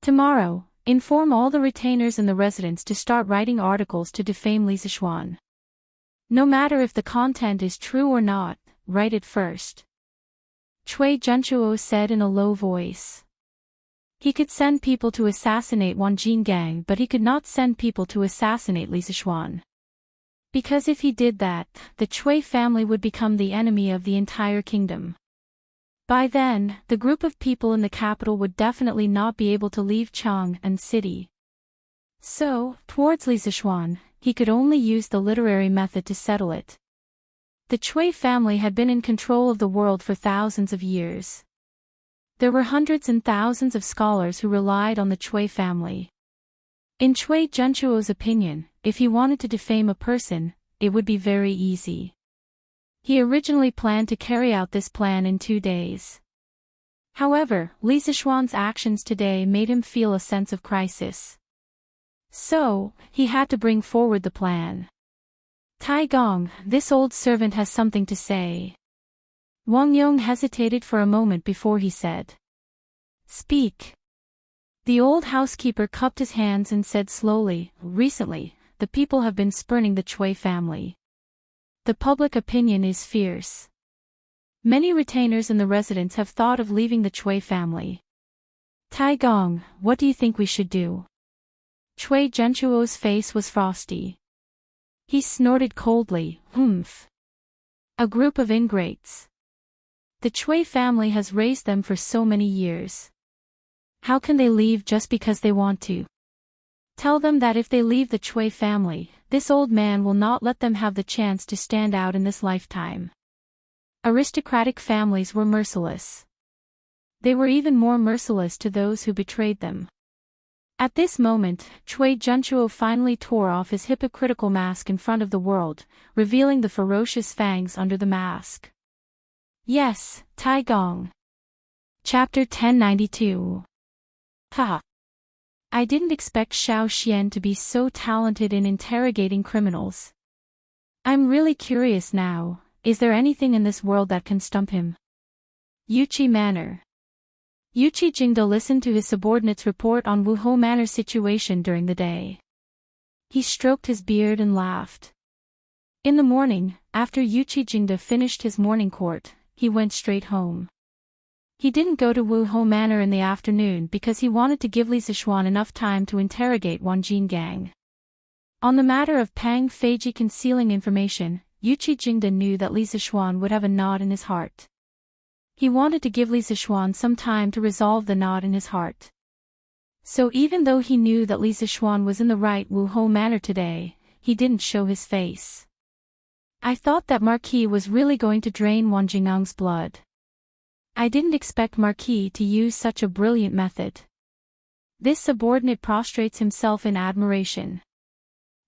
Tomorrow, inform all the retainers in the residence to start writing articles to defame Li Zixuan. No matter if the content is true or not, write it first. Chui Zhenchuo said in a low voice. He could send people to assassinate Wang Jingang, but he could not send people to assassinate Li Zixuan. Because if he did that, the Chui family would become the enemy of the entire kingdom. By then, the group of people in the capital would definitely not be able to leave Chang'an City. So, towards Li Zixuan, he could only use the literary method to settle it. The Chui family had been in control of the world for thousands of years. There were hundreds and thousands of scholars who relied on the Chui family. In Chui Zhenchuo's opinion, if he wanted to defame a person, it would be very easy. He originally planned to carry out this plan in 2 days. However, Li Zixuan's actions today made him feel a sense of crisis. So, he had to bring forward the plan. Tai Gong, this old servant has something to say. Wang Yong hesitated for a moment before he said. Speak. The old housekeeper cupped his hands and said slowly, recently, the people have been spurning the Chui family. The public opinion is fierce. Many retainers in the residence have thought of leaving the Chui family. Tai Gong, what do you think we should do? Chui Zhenchuo's face was frosty. He snorted coldly, humph. A group of ingrates. The Chui family has raised them for so many years. How can they leave just because they want to? Tell them that if they leave the Chui family, this old man will not let them have the chance to stand out in this lifetime. Aristocratic families were merciless. They were even more merciless to those who betrayed them. At this moment, Chui Junchuo finally tore off his hypocritical mask in front of the world, revealing the ferocious fangs under the mask. Yes, Tai Gong. Chapter 1092. Ha! I didn't expect Xiao Xian to be so talented in interrogating criminals. I'm really curious now, is there anything in this world that can stump him? Yuqi Manor. Yuqi Jingde listened to his subordinate's report on Wuhou Manor's situation during the day. He stroked his beard and laughed. In the morning, after Yuqi Jingde finished his morning court, he went straight home. He didn't go to Wuhou Manor in the afternoon because he wanted to give Li Zixuan enough time to interrogate Wang Jingang. On the matter of Pang Feiji concealing information, Yuqi Jingde knew that Li Zixuan would have a knot in his heart. He wanted to give Li Zixuan some time to resolve the knot in his heart. So even though he knew that Li Zixuan was in the right Wuhou Manor today, he didn't show his face. I thought that Marquis was really going to drain Wang Jingang's blood. I didn't expect Marquis to use such a brilliant method. This subordinate prostrates himself in admiration.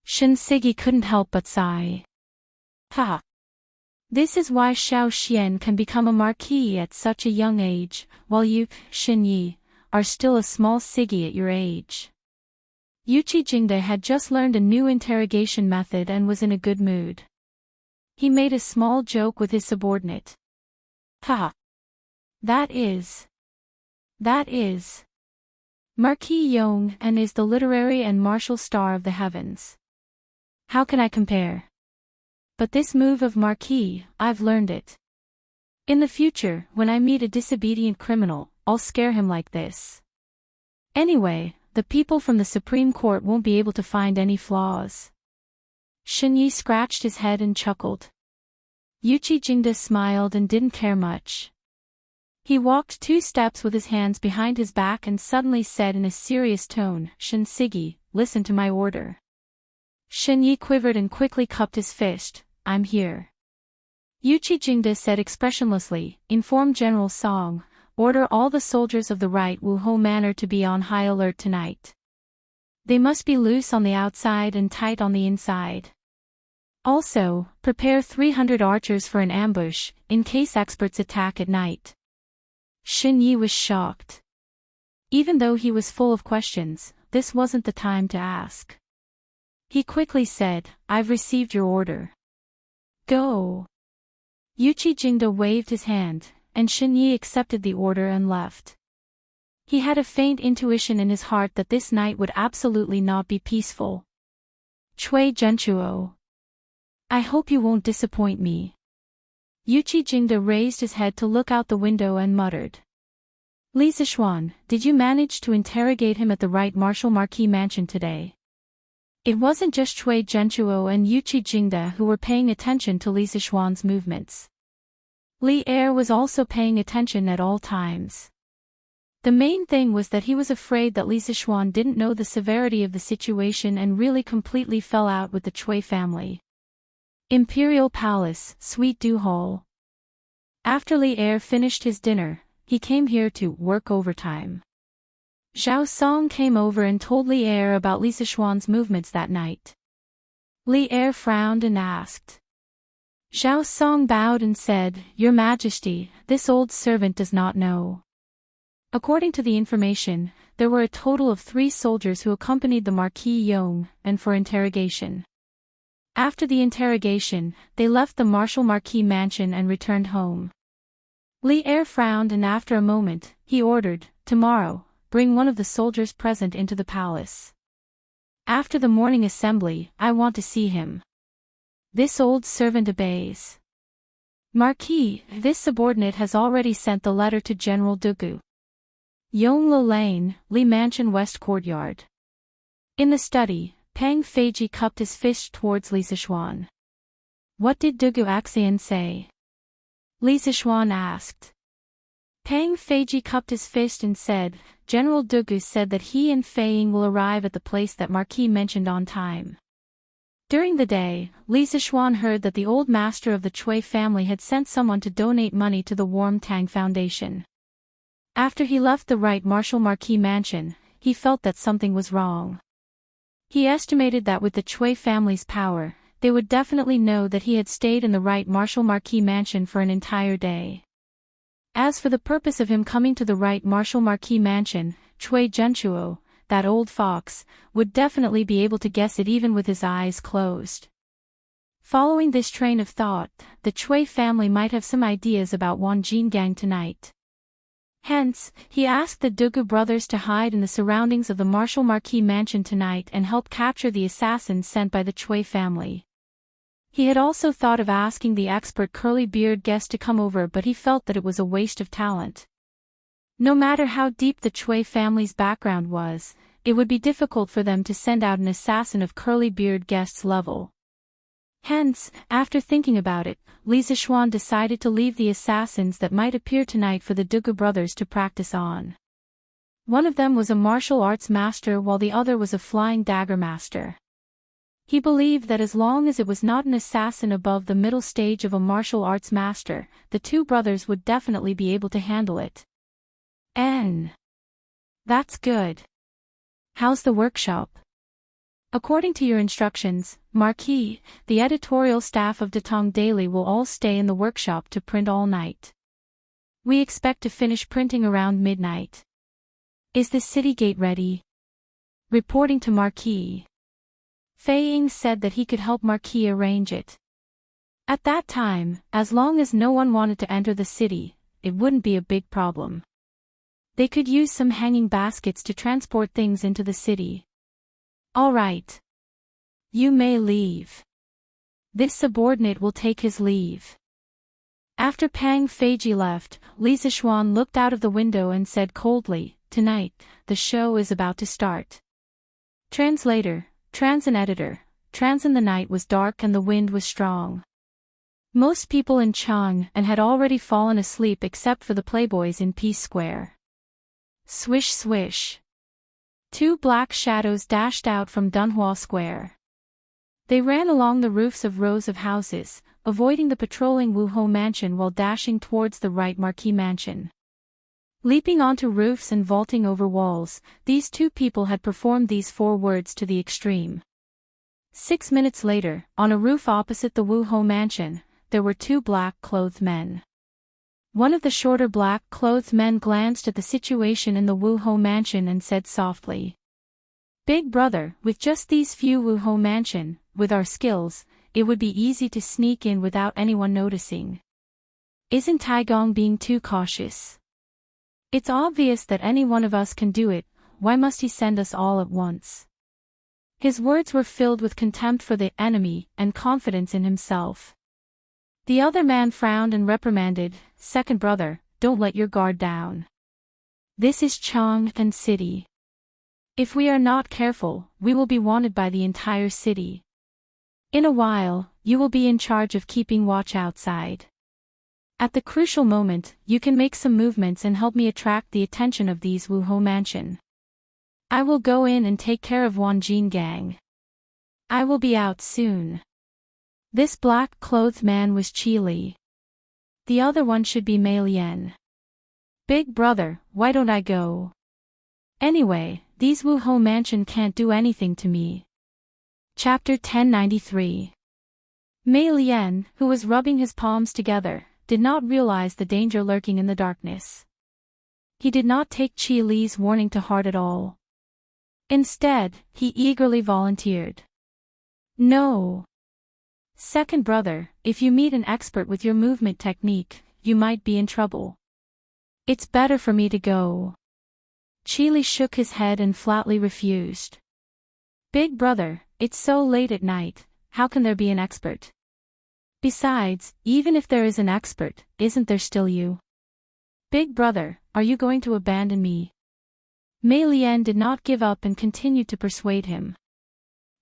Shen Sigi couldn't help but sigh. Ha! This is why Xiao Xian can become a marquis at such a young age, while you, Shen Yi, are still a small Sigi at your age. Yuqi Jingde had just learned a new interrogation method and was in a good mood. He made a small joke with his subordinate. Ha! That is. Marquis Yong and is the literary and martial star of the heavens. How can I compare? But this move of Marquis, I've learned it. In the future, when I meet a disobedient criminal, I'll scare him like this. Anyway, the people from the Supreme Court won't be able to find any flaws. Shen Yi scratched his head and chuckled. Yuqi Jingde smiled and didn't care much. He walked 2 steps with his hands behind his back and suddenly said in a serious tone, Shen Sigi, listen to my order. Shen Yi quivered and quickly cupped his fist, I'm here. Yuqi Jingde said expressionlessly, inform General Song, order all the soldiers of the right Wuhou Manor to be on high alert tonight. They must be loose on the outside and tight on the inside. Also, prepare 300 archers for an ambush, in case experts attack at night. Shen Yi was shocked. Even though he was full of questions, this wasn't the time to ask. He quickly said, I've received your order. Go. Yuqi Jingde waved his hand, and Shen Yi accepted the order and left. He had a faint intuition in his heart that this night would absolutely not be peaceful. Chui Junchuo. I hope you won't disappoint me. Yuqi Jingde raised his head to look out the window and muttered. Li Zixuan, did you manage to interrogate him at the right Martial Marquis mansion today? It wasn't just Chui Junchuo and Yuqi Jingde who were paying attention to Li Zixuan's movements. Li Er was also paying attention at all times. The main thing was that he was afraid that Li Zixuan didn't know the severity of the situation and really completely fell out with the Chui family. Imperial Palace, Suite Du Hall. After Li Er finished his dinner, he came here to work overtime. Zhao Song came over and told Li Er about Li Zixuan's movements that night. Li Er frowned and asked. Zhao Song bowed and said, Your Majesty, this old servant does not know. According to the information, there were a total of 3 soldiers who accompanied the Marquis Yong, and for interrogation. After the interrogation, they left the Martial Marquis mansion and returned home. Li Er frowned and after a moment, he ordered, Tomorrow, bring one of the soldiers present into the palace. After the morning assembly, I want to see him. This old servant obeys. Marquis, this subordinate has already sent the letter to General Dugu. Yonglo Lane, Li Mansion West Courtyard. In the study, Pang Feiji cupped his fist towards Li Zixuan. What did Dugu Axian say? Li Zixuan asked. Pang Feiji cupped his fist and said, General Dugu said that he and Fei Ying will arrive at the place that Marquis mentioned on time. During the day, Li Zixuan heard that the old master of the Chui family had sent someone to donate money to the Warm Tang Foundation. After he left the Right Marshal Marquis mansion, he felt that something was wrong. He estimated that with the Chui family's power, they would definitely know that he had stayed in the Right Marshal Marquis mansion for an entire day. As for the purpose of him coming to the Right Marshal Marquis mansion, Chui Zhenchuo, that old fox, would definitely be able to guess it even with his eyes closed. Following this train of thought, the Chui family might have some ideas about Wan Jingang tonight. Hence, he asked the Dugu brothers to hide in the surroundings of the Marshal Marquis mansion tonight and help capture the assassins sent by the Chui family. He had also thought of asking the expert curly-beard guest to come over, but he felt that it was a waste of talent. No matter how deep the Chui family's background was, it would be difficult for them to send out an assassin of curly-beard guest's level. Hence, after thinking about it, Li Zixuan decided to leave the assassins that might appear tonight for the Dugu brothers to practice on. One of them was a martial arts master while the other was a flying dagger master. He believed that as long as it was not an assassin above the middle stage of a martial arts master, the two brothers would definitely be able to handle it. That's good. How's the workshop? According to your instructions, Marquis, the editorial staff of Datong Daily will all stay in the workshop to print all night. We expect to finish printing around midnight. Is the city gate ready? Reporting to Marquis. Fei Ying said that he could help Marquis arrange it. At that time, as long as no one wanted to enter the city, it wouldn't be a big problem. They could use some hanging baskets to transport things into the city. All right. You may leave. This subordinate will take his leave. After Pang Feiji left, Li Zixuan looked out of the window and said coldly, Tonight, the show is about to start. Translator, Transin editor, Transin. The night was dark and the wind was strong. Most people in Chang and had already fallen asleep except for the playboys in Peace Square. Swish swish. Two black shadows dashed out from Dunhua Square. They ran along the roofs of rows of houses, avoiding the patrolling Wuho mansion while dashing towards the Right Marquis mansion. Leaping onto roofs and vaulting over walls, these two people had performed these 4 words to the extreme. 6 minutes later, on a roof opposite the Wuho mansion, there were 2 black-clothed men. One of the shorter black-clothed men glanced at the situation in the Wuho mansion and said softly, Big brother, with just these few Wuho mansion, with our skills, it would be easy to sneak in without anyone noticing. Isn't Taigong being too cautious? It's obvious that any one of us can do it, why must he send us all at once? His words were filled with contempt for the enemy and confidence in himself. The other man frowned and reprimanded, Second brother, don't let your guard down. This is Chang'an City. If we are not careful, we will be wanted by the entire city. In a while, you will be in charge of keeping watch outside. At the crucial moment, you can make some movements and help me attract the attention of these Wuho mansion. I will go in and take care of Wanjin gang. I will be out soon. This black-clothed man was Qi Li. The other one should be Mei Lian. Big brother, why don't I go? Anyway, these Wuho mansion can't do anything to me. Chapter 1093. Mei Lian, who was rubbing his palms together, did not realize the danger lurking in the darkness. He did not take Qi Li's warning to heart at all. Instead, he eagerly volunteered. No. Second brother, if you meet an expert with your movement technique, you might be in trouble. It's better for me to go. Qi Li shook his head and flatly refused. Big brother, it's so late at night, how can there be an expert? Besides, even if there is an expert, isn't there still you? Big brother, are you going to abandon me? Mei Lian did not give up and continued to persuade him.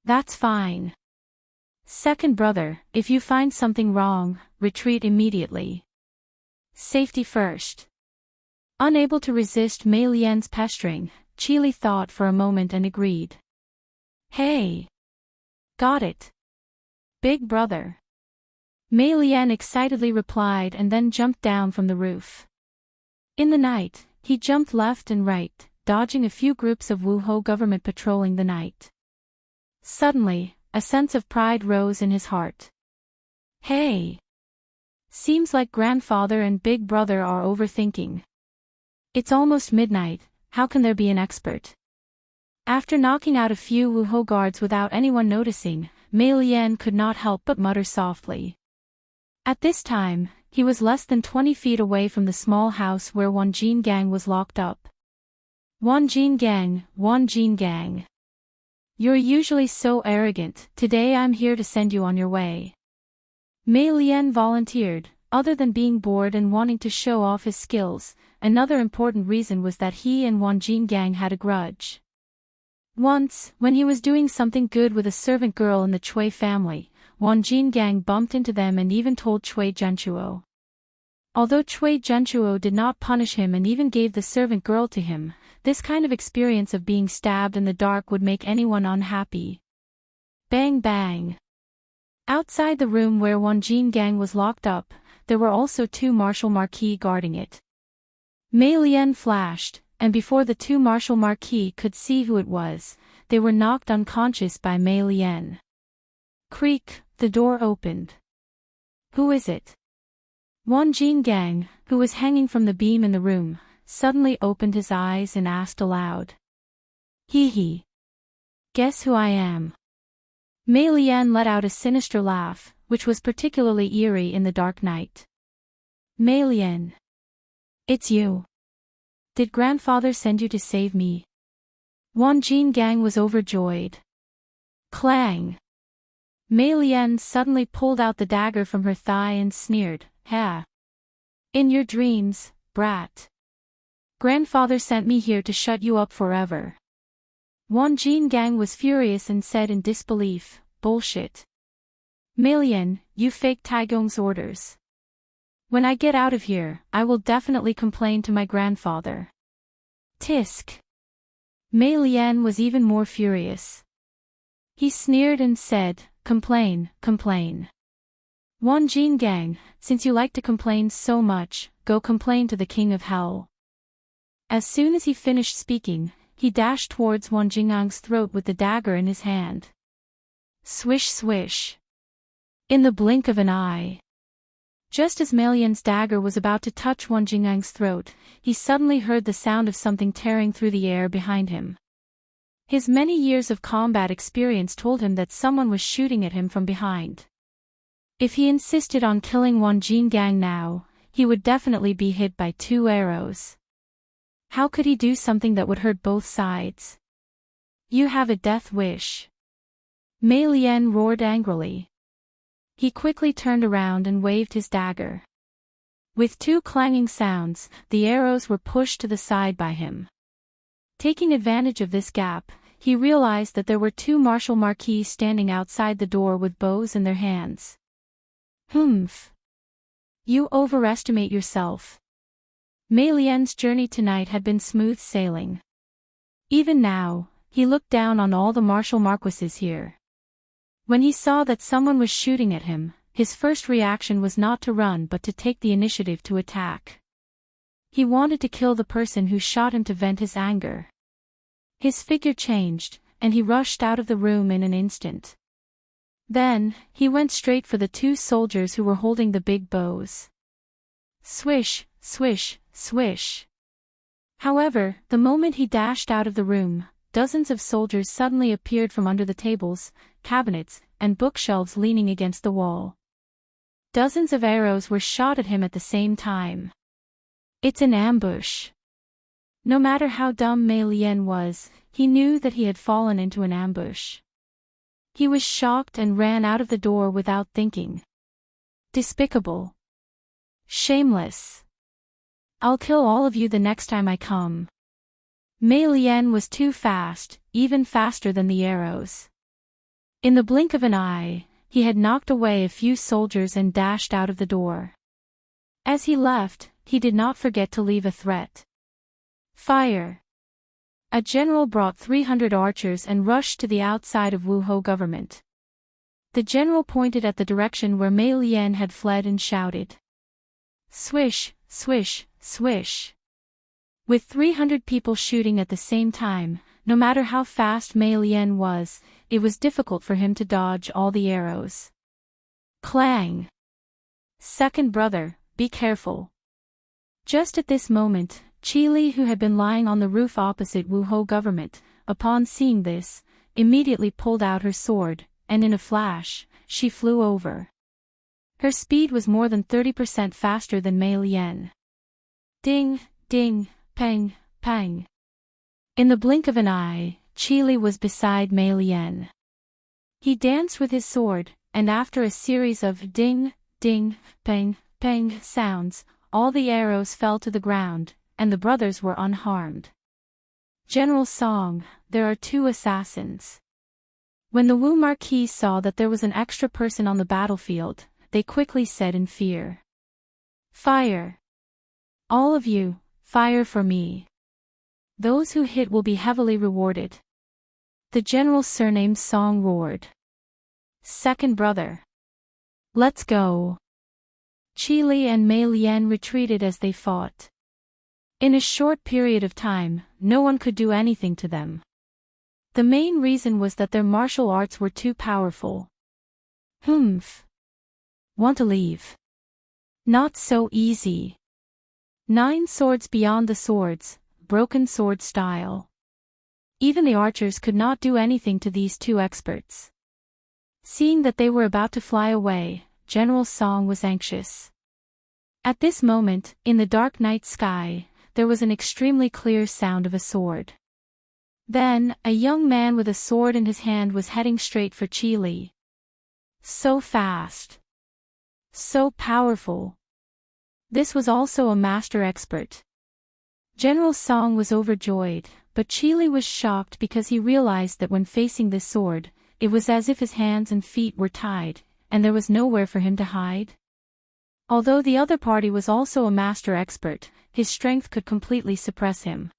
That's fine. Second brother, if you find something wrong, retreat immediately. Safety first. Unable to resist Mei Lian's pestering, Qili thought for a moment and agreed. Hey! Got it. Big brother. Mei Lian excitedly replied and then jumped down from the roof. In the night, he jumped left and right, dodging a few groups of Wuhou government patrolling the night. Suddenly, a sense of pride rose in his heart. Hey! Seems like grandfather and big brother are overthinking. It's almost midnight, how can there be an expert? After knocking out a few Wuhou guards without anyone noticing, Mei Lian could not help but mutter softly. At this time, he was less than 20 feet away from the small house where Wan Jin Gang was locked up. Wan Jin Gang. You're usually so arrogant, today I'm here to send you on your way. Mei Lian volunteered. Other than being bored and wanting to show off his skills, another important reason was that he and Wan Jin Gang had a grudge. Once, when he was doing something good with a servant girl in the Chui family, Wan Jin Gang bumped into them and even told Chui Zhenchuo. Although Chui Zhenchuo did not punish him and even gave the servant girl to him, this kind of experience of being stabbed in the dark would make anyone unhappy. Bang bang. Outside the room where Wan Jin Gang was locked up, there were also two martial marquis guarding it. Mei Lian flashed, and before the two martial marquis could see who it was, they were knocked unconscious by Mei Lian. Creak, the door opened. Who is it? Wan Jin Gang, who was hanging from the beam in the room, suddenly opened his eyes and asked aloud. Hee hee. Guess who I am? Mei Lian let out a sinister laugh, which was particularly eerie in the dark night. Mei Lian. It's you. Did grandfather send you to save me? Wan Jin Gang was overjoyed. Clang! Mei Lian suddenly pulled out the dagger from her thigh and sneered, Ha! In your dreams, brat. Grandfather sent me here to shut you up forever. Wan Jin Gang was furious and said in disbelief, Bullshit. Mei Lian, you faked Taigong's orders. When I get out of here, I will definitely complain to my grandfather. Tisk. Mei Lian was even more furious. He sneered and said, Complain. Wan Jin Gang, since you like to complain so much, go complain to the King of Hell. As soon as he finished speaking, he dashed towards Wan Jingang's throat with the dagger in his hand. Swish swish. In the blink of an eye. Just as Mei Lian's dagger was about to touch Wan Jingang's throat, he suddenly heard the sound of something tearing through the air behind him. His many years of combat experience told him that someone was shooting at him from behind. If he insisted on killing Wan Jin Gang now, he would definitely be hit by 2 arrows. How could he do something that would hurt both sides? You have a death wish. Mei Lian roared angrily. He quickly turned around and waved his dagger. With 2 clanging sounds, the arrows were pushed to the side by him. Taking advantage of this gap, he realized that there were 2 martial marquis standing outside the door with bows in their hands. Humph. You overestimate yourself. Mei Lian's journey tonight had been smooth sailing. Even now, he looked down on all the martial marquises here. When he saw that someone was shooting at him, his first reaction was not to run but to take the initiative to attack. He wanted to kill the person who shot him to vent his anger. His figure changed, and he rushed out of the room in an instant. Then, he went straight for the 2 soldiers who were holding the big bows. Swish, swish, swish. However, the moment he dashed out of the room, dozens of soldiers suddenly appeared from under the tables, cabinets, and bookshelves leaning against the wall. Dozens of arrows were shot at him at the same time. It's an ambush. No matter how dumb Mei Lian was, he knew that he had fallen into an ambush. He was shocked and ran out of the door without thinking. Despicable. Shameless. I'll kill all of you the next time I come. Mei Lian was too fast, even faster than the arrows. In the blink of an eye, he had knocked away a few soldiers and dashed out of the door. As he left, he did not forget to leave a threat. Fire! A general brought 300 archers and rushed to the outside of Wuho government. The general pointed at the direction where Mei Lian had fled and shouted. Swish, swish, swish. With 300 people shooting at the same time, no matter how fast Mei Lian was, it was difficult for him to dodge all the arrows. Clang! Second brother, be careful. Just at this moment, Qi Li, who had been lying on the roof opposite Wuho government, upon seeing this, immediately pulled out her sword, and in a flash, she flew over. Her speed was more than 30% faster than Mei Lian. Ding, ding, pang, pang. In the blink of an eye, Qi Li was beside Mei Lian. He danced with his sword, and after a series of ding, ding, pang, pang sounds, all the arrows fell to the ground, and the brothers were unharmed. General Song, there are 2 assassins. When the Wu Marquis saw that there was an extra person on the battlefield, they quickly said in fear. Fire! All of you, fire for me. Those who hit will be heavily rewarded. The general surnamed Song roared. Second brother. Let's go. Qi Li and Mei Lian retreated as they fought. In a short period of time, no one could do anything to them. The main reason was that their martial arts were too powerful. Humph. Want to leave? Not so easy. 9 swords beyond the swords, broken sword style. Even the archers could not do anything to these 2 experts. Seeing that they were about to fly away, General Song was anxious. At this moment, in the dark night sky, there was an extremely clear sound of a sword. Then, a young man with a sword in his hand was heading straight for Qi Li. So fast. So powerful. This was also a master expert. General Song was overjoyed, but Qi Li was shocked because he realized that when facing this sword, it was as if his hands and feet were tied, and there was nowhere for him to hide. Although the other party was also a master expert, his strength could completely suppress him.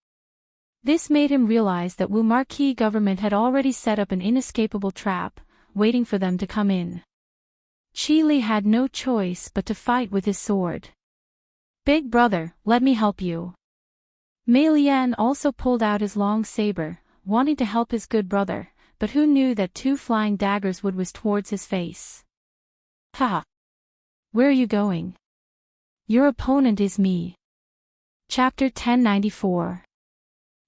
This made him realize that Wu Marquis government had already set up an inescapable trap, waiting for them to come in. Qi Li had no choice but to fight with his sword. Big brother, let me help you. Mei Lian also pulled out his long saber, wanting to help his good brother, but who knew that 2 flying daggers would whiz towards his face. Ha! Where are you going? Your opponent is me. Chapter 1094.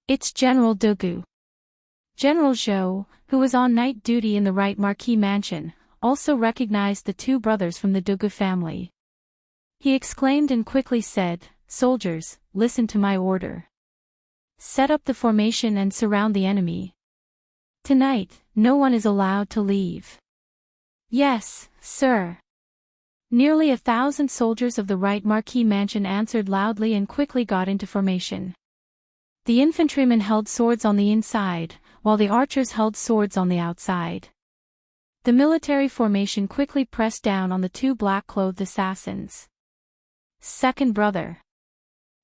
It's General Dugu. General Zhou, who was on night duty in the Right Marquis mansion, also recognized the 2 brothers from the Dugu family. He exclaimed and quickly said, Soldiers, listen to my order. Set up the formation and surround the enemy. Tonight, no one is allowed to leave. Yes, sir. Nearly 1,000 soldiers of the Right Marquis mansion answered loudly and quickly got into formation. The infantrymen held swords on the inside, while the archers held swords on the outside. The military formation quickly pressed down on the 2 black-clothed assassins. Second brother.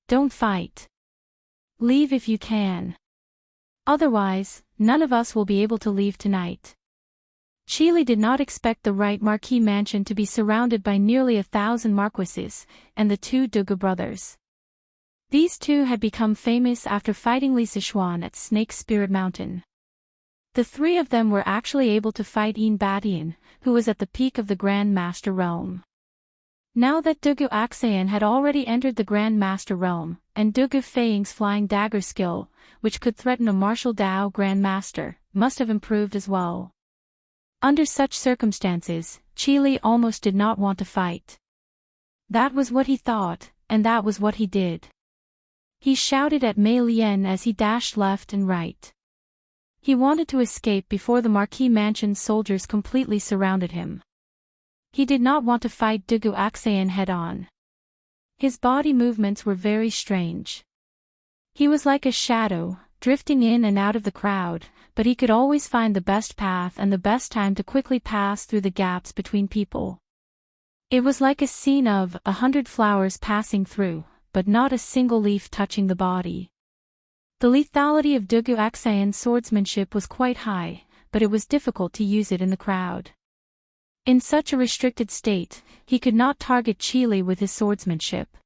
Don't fight. Leave if you can. Otherwise, none of us will be able to leave tonight. Qi Li did not expect the Right Marquis mansion to be surrounded by nearly 1,000 marquises, and the 2 Dugu brothers. These 2 had become famous after fighting Li Sichuan at Snake Spirit Mountain. The 3 of them were actually able to fight Yin Batian, who was at the peak of the Grand Master realm. Now that Dugu Axayan had already entered the Grand Master realm, and Dugu Feiying's flying dagger skill, which could threaten a martial Dao Grand Master, must have improved as well. Under such circumstances, Qi Li almost did not want to fight. That was what he thought, and that was what he did. He shouted at Mei Lian as he dashed left and right. He wanted to escape before the Marquis mansion's soldiers completely surrounded him. He did not want to fight Dugu Axayan head-on. His body movements were very strange. He was like a shadow, drifting in and out of the crowd, but he could always find the best path and the best time to quickly pass through the gaps between people. It was like a scene of 100 flowers passing through, but not a single leaf touching the body. The lethality of Dugu Aksayan's swordsmanship was quite high, but it was difficult to use it in the crowd. In such a restricted state, he could not target Chile with his swordsmanship.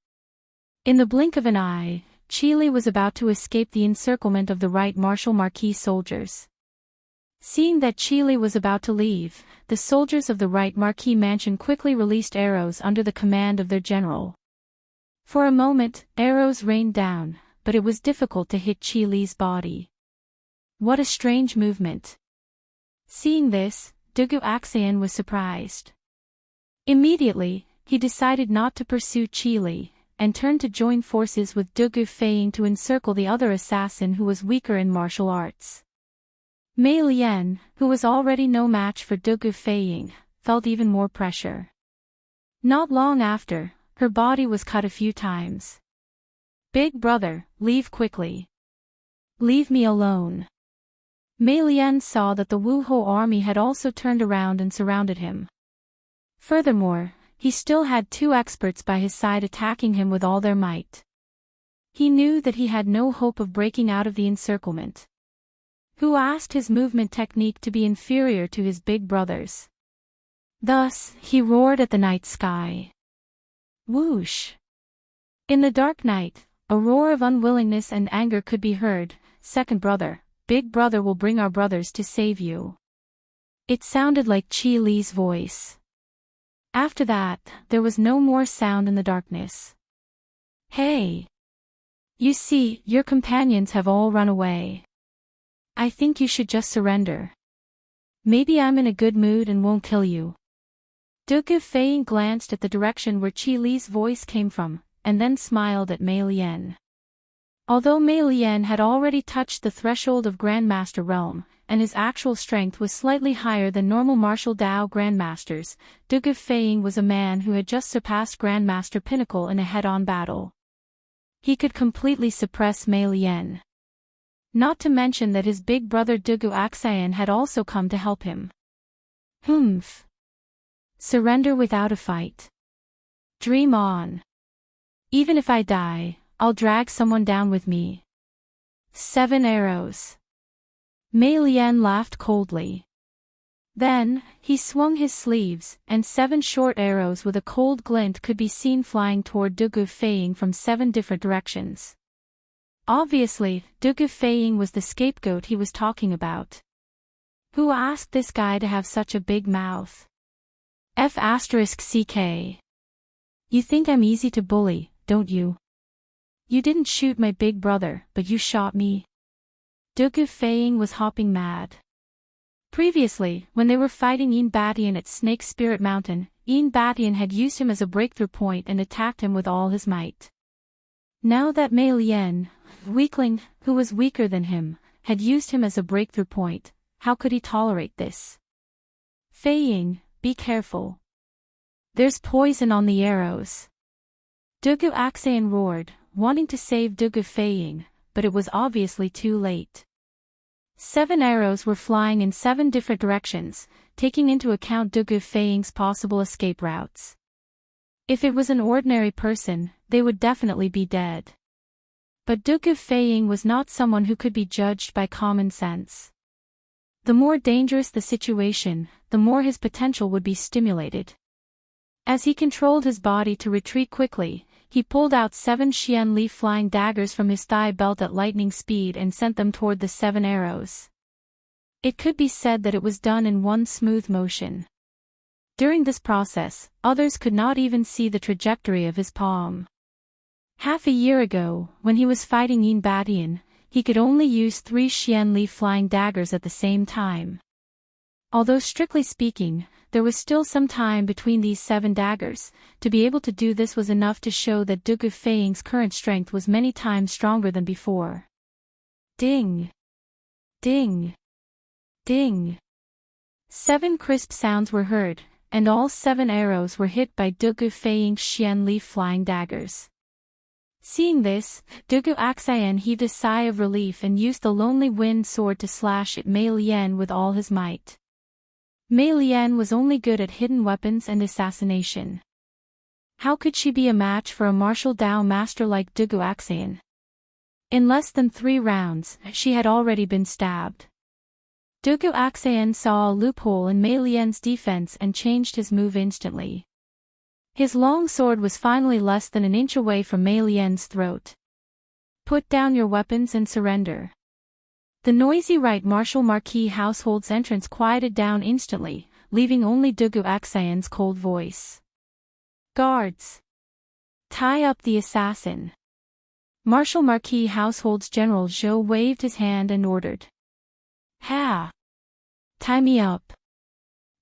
In the blink of an eye, Chile was about to escape the encirclement of the right Marshal Marquis soldiers. Seeing that Chile was about to leave, the soldiers of the right Marquis mansion quickly released arrows under the command of their general. For a moment, arrows rained down, but it was difficult to hit Chile's body. What a strange movement. Seeing this, Dugu Aksayan was surprised. Immediately, he decided not to pursue Chile, and turned to join forces with Dugu Feiying to encircle the other assassin who was weaker in martial arts. Mei Lian, who was already no match for Dugu Feiying, felt even more pressure. Not long after, her body was cut a few times. "Big brother, leave quickly. Leave me alone." Mei Lian saw that the Wu Ho army had also turned around and surrounded him. Furthermore, he still had two experts by his side attacking him with all their might. He knew that he had no hope of breaking out of the encirclement. Hu asked his movement technique to be inferior to his big brother's. Thus, he roared at the night sky. Whoosh! In the dark night, a roar of unwillingness and anger could be heard. "Second brother, big brother will bring our brothers to save you." It sounded like Chi Li's voice. After that, there was no more sound in the darkness. "Hey! You see, your companions have all run away. I think you should just surrender. Maybe I'm in a good mood and won't kill you." Dugu Feiying glanced at the direction where Chi Li's voice came from, and then smiled at Mei Lian. Although Mei Lian had already touched the threshold of Grandmaster realm, and his actual strength was slightly higher than normal martial Dao Grandmasters, Dugu Feiying was a man who had just surpassed Grandmaster Pinnacle in a head-on battle. He could completely suppress Mei Lian. Not to mention that his big brother Dugu Aksayan had also come to help him. Humph. Surrender without a fight. Dream on. Even if I die, I'll drag someone down with me. 7 arrows. Mei Lian laughed coldly. Then, he swung his sleeves, and 7 short arrows with a cold glint could be seen flying toward Dugu Feiying from 7 different directions. Obviously, Dugu Feiying was the scapegoat he was talking about. Who asked this guy to have such a big mouth? F***CK. You think I'm easy to bully, don't you? You didn't shoot my big brother, but you shot me. Dugu Feiying was hopping mad. Previously, when they were fighting Yin Batian at Snake Spirit Mountain, Yin Batian had used him as a breakthrough point and attacked him with all his might. Now that Mei Lian, weakling, who was weaker than him, had used him as a breakthrough point, how could he tolerate this? Feiying, be careful. There's poison on the arrows. Dugu Aksayan roared, wanting to save Dugu Feiying, but it was obviously too late. 7 arrows were flying in 7 different directions, taking into account Dugu Feiying's possible escape routes. If it was an ordinary person, they would definitely be dead. But Dugu Feiying was not someone who could be judged by common sense. The more dangerous the situation, the more his potential would be stimulated. As he controlled his body to retreat quickly, he pulled out 7 Xian Li flying daggers from his thigh belt at lightning speed and sent them toward the 7 arrows. It could be said that it was done in one smooth motion. During this process, others could not even see the trajectory of his palm. Half a year ago, when he was fighting Yin Batian, he could only use 3 Xian Li flying daggers at the same time. Although strictly speaking, there was still some time between these 7 daggers. To be able to do this was enough to show that Dugu Feiying's current strength was many times stronger than before. Ding! Ding! Ding! 7 crisp sounds were heard, and all 7 arrows were hit by Dugu Feiying's Xian Li flying daggers. Seeing this, Dugu Aksayan heaved a sigh of relief and used the Lonely Wind sword to slash at Mei Lian with all his might. Mei Lian was only good at hidden weapons and assassination. How could she be a match for a martial Dao master like Dugu Aksayan? In less than 3 rounds, she had already been stabbed. Dugu Axayan saw a loophole in Mei Lian's defense and changed his move instantly. His long sword was finally less than an inch away from Mei Lian's throat. Put down your weapons and surrender. The noisy right martial marquis household's entrance quieted down instantly, leaving only Dugu Axayan's cold voice. Guards! Tie up the assassin. Martial Marquis Household's General Zhou waved his hand and ordered. Ha! Tie me up.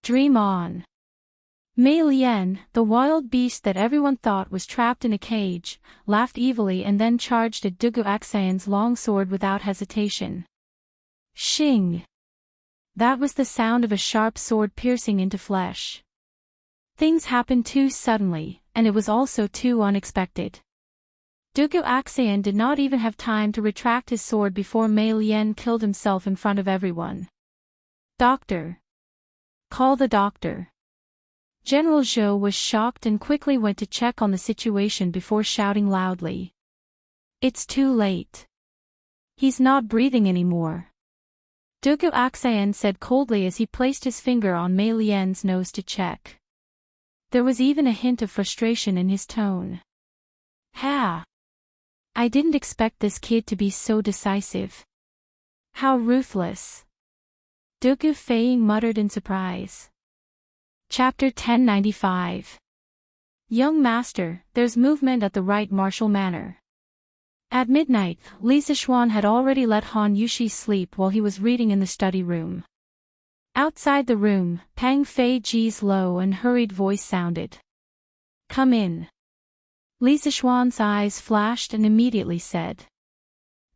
Dream on. Mei Lian, the wild beast that everyone thought was trapped in a cage, laughed evilly and then charged at Dugu Axayan's long sword without hesitation. Shing! That was the sound of a sharp sword piercing into flesh. Things happened too suddenly, and it was also too unexpected. Dugu Axayan did not even have time to retract his sword before Mei Lian killed himself in front of everyone. Doctor! Call the doctor. General Zhou was shocked and quickly went to check on the situation before shouting loudly. It's too late. He's not breathing anymore. Dugu Axayan said coldly as he placed his finger on Mei Lian's nose to check. There was even a hint of frustration in his tone. Ha! I didn't expect this kid to be so decisive. How ruthless. Dugu Feiying muttered in surprise. Chapter 1095. Young Master, there's movement at the right martial manor. At midnight, Li Zixuan had already let Han Yushi sleep while he was reading in the study room. Outside the room, Pang Feiji's low and hurried voice sounded. Come in. Li Zixuan's eyes flashed and immediately said.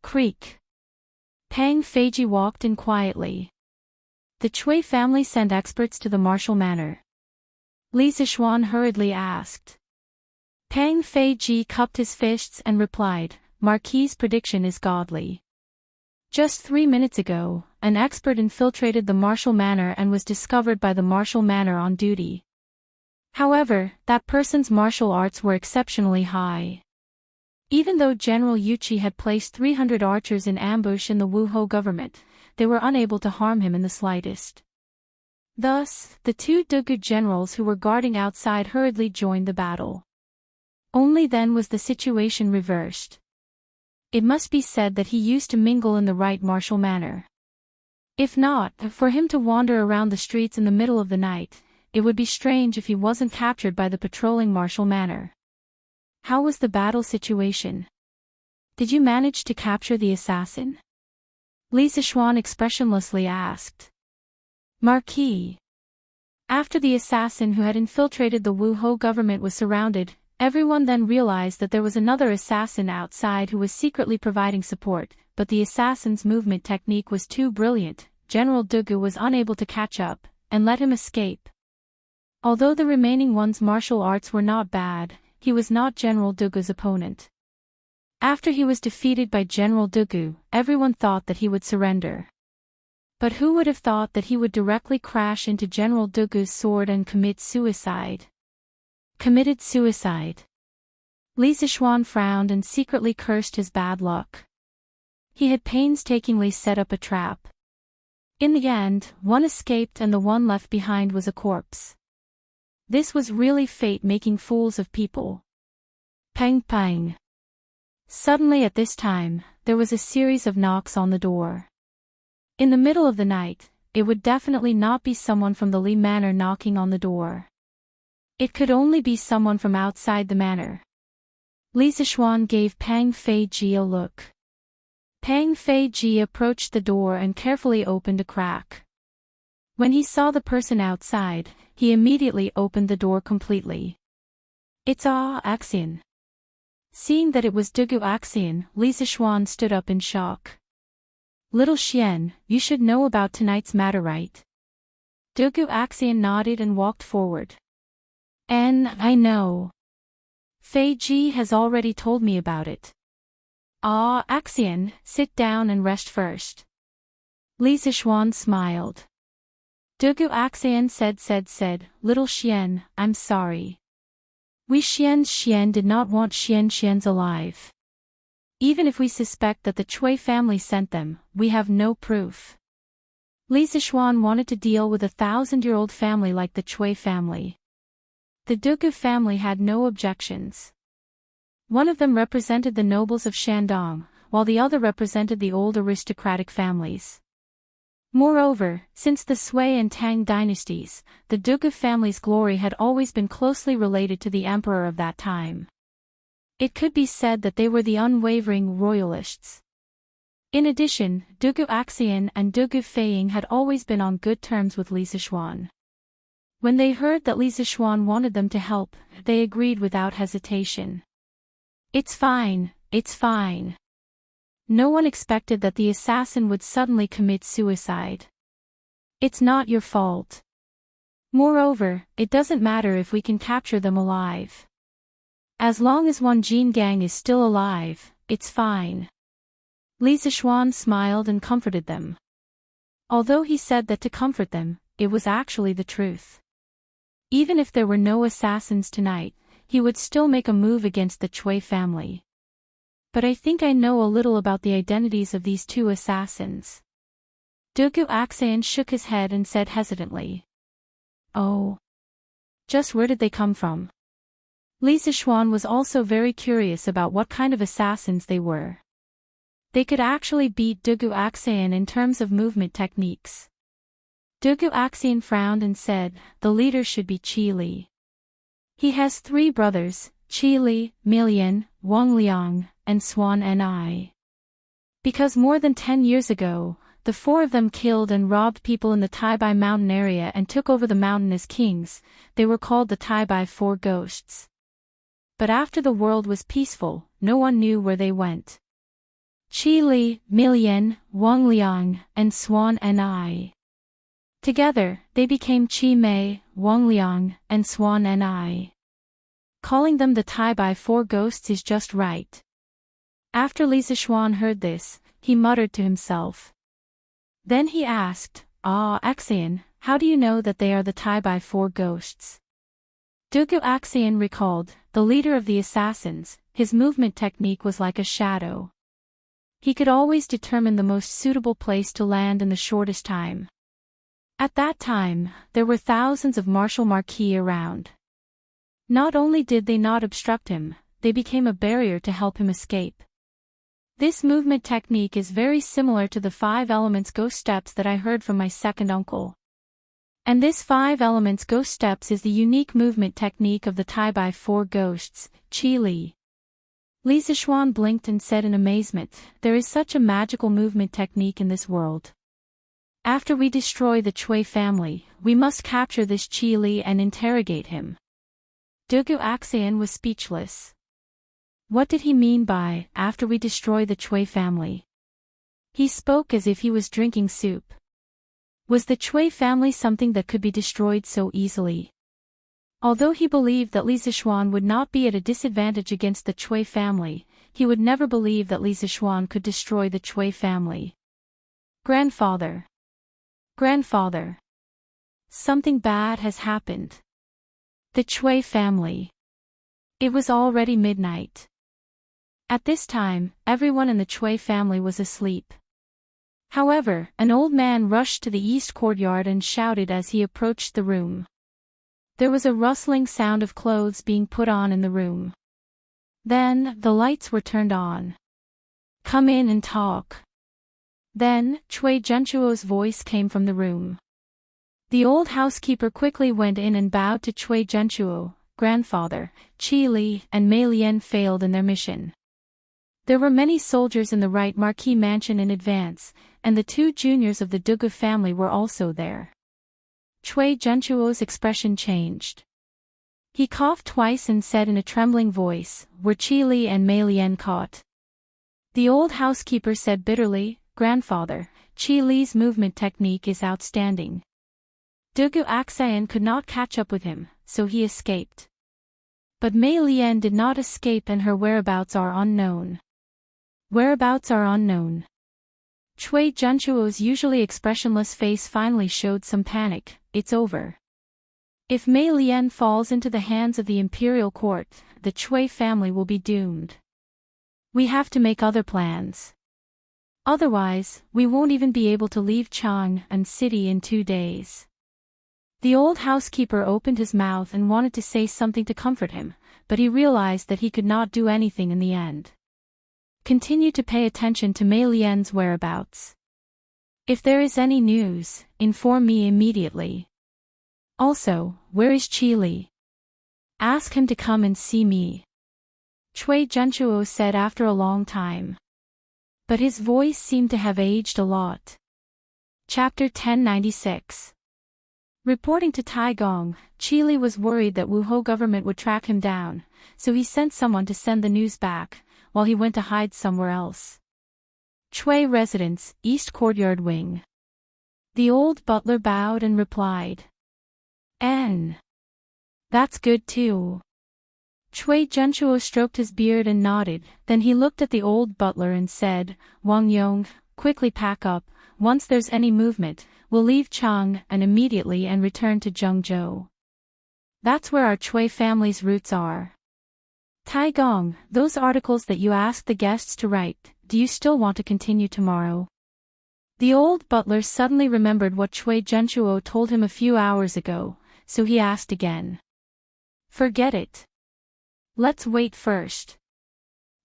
Creak. Pang Feiji walked in quietly. The Cui family sent experts to the martial manor. Li Zixuan hurriedly asked. Pang Feiji cupped his fists and replied, Marquis' prediction is godly. Just 3 minutes ago, an expert infiltrated the martial manor and was discovered by the martial manor on duty. However, that person's martial arts were exceptionally high. Even though General Yuchi had placed 300 archers in ambush in the Wuhou government, they were unable to harm him in the slightest. Thus, the 2 Dugu generals who were guarding outside hurriedly joined the battle. Only then was the situation reversed. It must be said that he used to mingle in the right martial manner. If not, for him to wander around the streets in the middle of the night, it would be strange if he wasn't captured by the patrolling martial manor. How was the battle situation? Did you manage to capture the assassin? Li Zixuan expressionlessly asked. Marquis. After the assassin who had infiltrated the Wuhou government was surrounded, everyone then realized that there was another assassin outside who was secretly providing support, but the assassin's movement technique was too brilliant, General Dugu was unable to catch up, and let him escape. Although the remaining one's martial arts were not bad, he was not General Dugu's opponent. After he was defeated by General Dugu, everyone thought that he would surrender. But who would have thought that he would directly crash into General Dugu's sword and commit suicide? Committed suicide. Li Zixuan frowned and secretly cursed his bad luck. He had painstakingly set up a trap. In the end, one escaped and the one left behind was a corpse. This was really fate making fools of people. Pang pang. Suddenly at this time, there was a series of knocks on the door. In the middle of the night, it would definitely not be someone from the Li Manor knocking on the door. It could only be someone from outside the manor. Li Zixuan gave Pang Feiji a look. Pang Feiji approached the door and carefully opened a crack. When he saw the person outside, he immediately opened the door completely. It's Axin. Seeing that it was Dugu Axin, Li Zixuan stood up in shock. Little Xian, you should know about tonight's matter, right? Dugu Axin nodded and walked forward. I know. Feiji has already told me about it. Axin, sit down and rest first. Li Zixuan smiled. Dugu Axin said, Little Xian, I'm sorry. We Xian did not want Xian's alive. Even if we suspect that the Chui family sent them, we have no proof. Li Zixuan wanted to deal with a 1,000-year-old family like the Chui family. The Dugu family had no objections. One of them represented the nobles of Shandong, while the other represented the old aristocratic families. Moreover, since the Sui and Tang dynasties, the Dugu family's glory had always been closely related to the emperor of that time. It could be said that they were the unwavering royalists. In addition, Dugu Axian and Dugu Feiying had always been on good terms with Li Zixuan. When they heard that Li Zixuan wanted them to help, they agreed without hesitation. It's fine, it's fine. No one expected that the assassin would suddenly commit suicide. It's not your fault. Moreover, it doesn't matter if we can capture them alive. As long as Wan Jin Gang is still alive, it's fine. Li Zixuan smiled and comforted them. Although he said that to comfort them, it was actually the truth. Even if there were no assassins tonight, he would still make a move against the Chui family. But I think I know a little about the identities of these two assassins. Dugu Axian shook his head and said hesitantly. Oh. Just where did they come from? Li Zixuan was also very curious about what kind of assassins they were. They could actually beat Dugu Axian in terms of movement techniques. Dugu Axian frowned and said, the leader should be Qi Li. He has 3 brothers, Qi Li, Milian, Wang Liang, and Swan Ni. Because more than 10 years ago, the 4 of them killed and robbed people in the Taibai mountain area and took over the mountain as kings, they were called the Taibai 4 Ghosts. But after the world was peaceful, no one knew where they went. Qi Li, Milian, Wang Liang, and Swan Ni. Together, they became Qi Mei, Wang Liang, and Swan Ni. Calling them the Taibai 4 Ghosts is just right. After Li Zixuan heard this, he muttered to himself. Then he asked, Axian, how do you know that they are the Taibai 4 Ghosts? Dugu Axian recalled, the leader of the assassins, his movement technique was like a shadow. He could always determine the most suitable place to land in the shortest time. At that time, there were thousands of martial marquis around. Not only did they not obstruct him, they became a barrier to help him escape. This movement technique is very similar to the 5 elements ghost steps that I heard from my second uncle. And this 5 elements ghost steps is the unique movement technique of the Taibai 4 Ghosts, Qi Li. Li Zixuan blinked and said in amazement, there is such a magical movement technique in this world. After we destroy the Chui family, we must capture this Qi Li and interrogate him. Dugu Axian was speechless. What did he mean by, after we destroy the Chui family? He spoke as if he was drinking soup. Was the Chui family something that could be destroyed so easily? Although he believed that Li Zixuan would not be at a disadvantage against the Chui family, he would never believe that Li Zixuan could destroy the Chui family. Grandfather. Grandfather. Something bad has happened. The Chui family. It was already midnight. At this time, everyone in the Chui family was asleep. However, an old man rushed to the east courtyard and shouted as he approached the room. There was a rustling sound of clothes being put on in the room. Then, the lights were turned on. Come in and talk. Then, Chui Zhenchuo's voice came from the room. The old housekeeper quickly went in and bowed to Chui Zhenchuo. Grandfather, Qi Li, and Mei Lian failed in their mission. There were many soldiers in the right marquee mansion in advance, and the 2 juniors of the Dugu family were also there. Chui Zhenchuo's expression changed. He coughed twice and said in a trembling voice, were Qi Li and Mei Lian caught? The old housekeeper said bitterly, Grandfather, Qi Li's movement technique is outstanding. Dugu Axian could not catch up with him, so he escaped. But Mei Lian did not escape and her whereabouts are unknown. Whereabouts are unknown. Chui Zhenchuo's usually expressionless face finally showed some panic. It's over. If Mei Lian falls into the hands of the imperial court, the Chui family will be doomed. We have to make other plans. Otherwise, we won't even be able to leave Chang'an City in 2 days. The old housekeeper opened his mouth and wanted to say something to comfort him, but he realized that he could not do anything in the end. Continue to pay attention to Mei Lian's whereabouts. If there is any news, inform me immediately. Also, where is Qi Li? Ask him to come and see me. Cui Zhenchuo said after a long time. But his voice seemed to have aged a lot. Chapter 1096. Reporting to Taigong, Qi Li was worried that Wuhou government would track him down, so he sent someone to send the news back, while he went to hide somewhere else. Cui Residence, East Courtyard Wing. The old butler bowed and replied. That's good too. Cui Zhenchuo stroked his beard and nodded, then he looked at the old butler and said, Wang Yong, quickly pack up, once there's any movement, we'll leave Chang'an immediately and return to Zhengzhou. That's where our Cui family's roots are. Taigong, those articles that you asked the guests to write, do you still want to continue tomorrow? The old butler suddenly remembered what Cui Zhenchuo told him a few hours ago, so he asked again. Forget it. Let's wait first.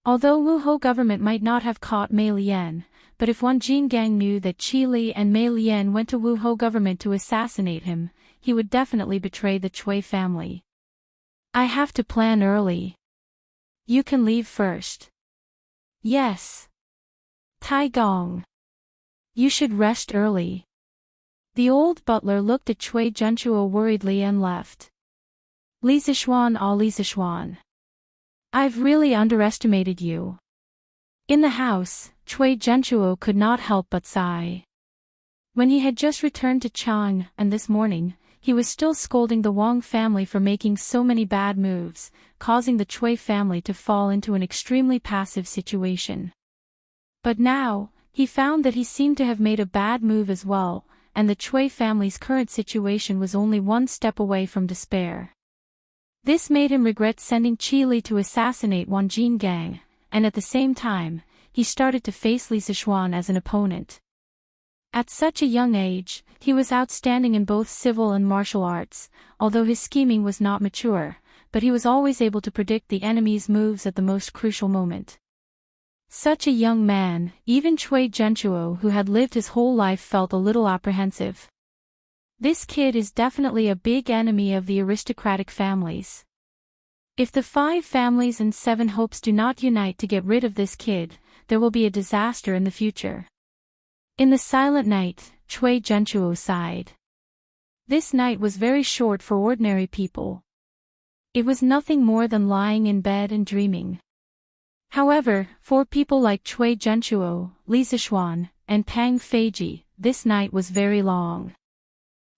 Although Wuhou government might not have caught Mei Lian, but if Wan Jinggang knew that Qi Li and Mei Lian went to Wuhou government to assassinate him, he would definitely betray the Cui family. I have to plan early. You can leave first. Yes. Taigong. You should rest early. The old butler looked at Cui Zhenchuo worriedly and left. Li Zishuan. I've really underestimated you. In the house, Cui Zhenchuo could not help but sigh. When he had just returned to Chang'an this morning, he was still scolding the Wang family for making so many bad moves, causing the Cui family to fall into an extremely passive situation. But now, he found that he seemed to have made a bad move as well, and the Cui family's current situation was only one step away from despair. This made him regret sending Qi Li to assassinate Wan Jinggang, and at the same time, he started to face Li Zishuan as an opponent. At such a young age, he was outstanding in both civil and martial arts, although his scheming was not mature, but he was always able to predict the enemy's moves at the most crucial moment. Such a young man, even Cui Zhenchuo who had lived his whole life felt a little apprehensive. This kid is definitely a big enemy of the aristocratic families. If the 5 families and 7 hopes do not unite to get rid of this kid, there will be a disaster in the future. In the silent night, Cui Zhenchuo sighed. This night was very short for ordinary people. It was nothing more than lying in bed and dreaming. However, for people like Cui Zhenchuo, Li Zishuan, and Pang Feiji, this night was very long.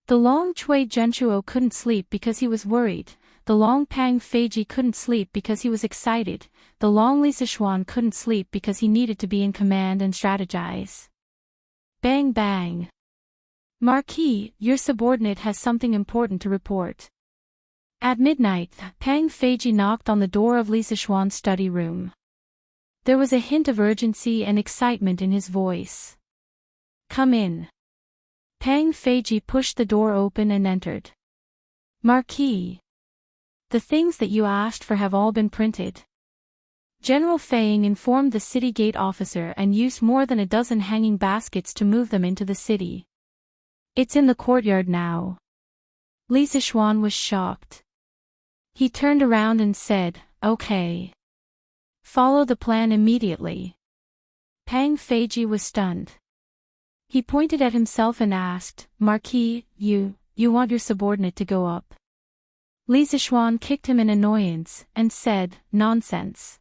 The long Cui Zhenchuo couldn't sleep because he was worried, the long Pang Feiji couldn't sleep because he was excited, the long Li Zishuan couldn't sleep because he needed to be in command and strategize. Bang bang. Marquis, your subordinate has something important to report. At midnight, Pang Feiji knocked on the door of Li Zishuan's study room. There was a hint of urgency and excitement in his voice. Come in. Pang Feiji pushed the door open and entered. Marquis. The things that you asked for have all been printed. General Feiying informed the city gate officer and used more than a dozen hanging baskets to move them into the city. It's in the courtyard now. Li Zishuan was shocked. He turned around and said, Okay. Follow the plan immediately. Pang Feiji was stunned. He pointed at himself and asked, Marquis, you want your subordinate to go up? Li Zishuan kicked him in annoyance, and said, Nonsense.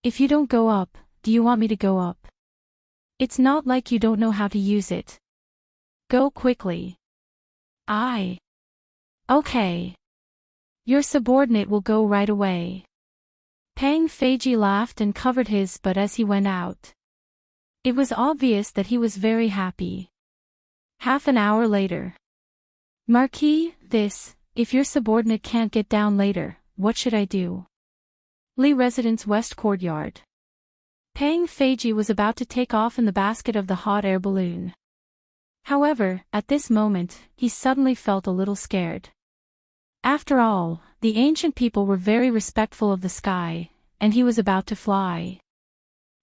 If you don't go up, do you want me to go up? It's not like you don't know how to use it. Go quickly. Okay. Your subordinate will go right away. Pang Feiji laughed and covered his butt as he went out. It was obvious that he was very happy. Half an hour later. Marquis, if your subordinate can't get down later, what should I do? Li Residence West Courtyard. Pang Feiji was about to take off in the basket of the hot air balloon. However, at this moment, he suddenly felt a little scared. After all, the ancient people were very respectful of the sky, and he was about to fly.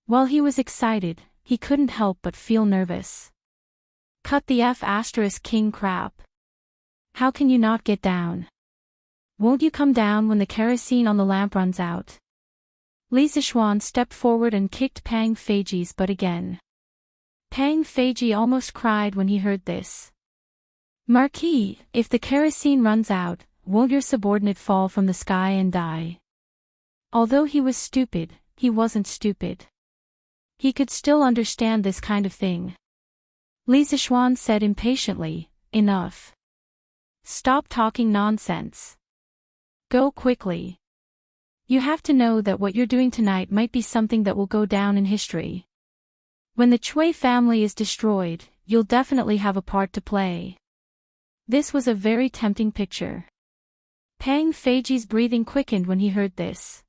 While he was excited, he couldn't help but feel nervous. Cut the F *, king crap. How can you not get down? Won't you come down when the kerosene on the lamp runs out? Li Zixuan stepped forward and kicked Pang Feiji's butt again. Pang Feiji almost cried when he heard this. Marquis, if the kerosene runs out, won't your subordinate fall from the sky and die? Although he was stupid, he wasn't stupid. He could still understand this kind of thing. Li Zixuan said impatiently, enough. Stop talking nonsense. Go quickly. You have to know that what you're doing tonight might be something that will go down in history. When the Cui family is destroyed, you'll definitely have a part to play. This was a very tempting picture. Pang Feiji's breathing quickened when he heard this.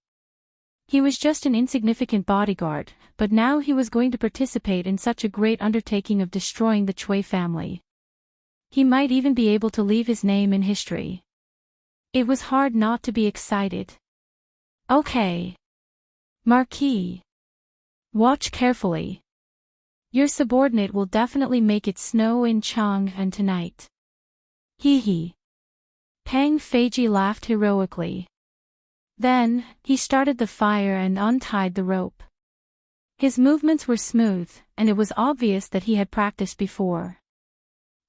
He was just an insignificant bodyguard, but now he was going to participate in such a great undertaking of destroying the Cui family. He might even be able to leave his name in history. It was hard not to be excited. Okay. Marquis. Watch carefully. Your subordinate will definitely make it snow in Chang'an tonight. Hee hee. Pang Feiji laughed heroically. Then, he started the fire and untied the rope. His movements were smooth, and it was obvious that he had practiced before.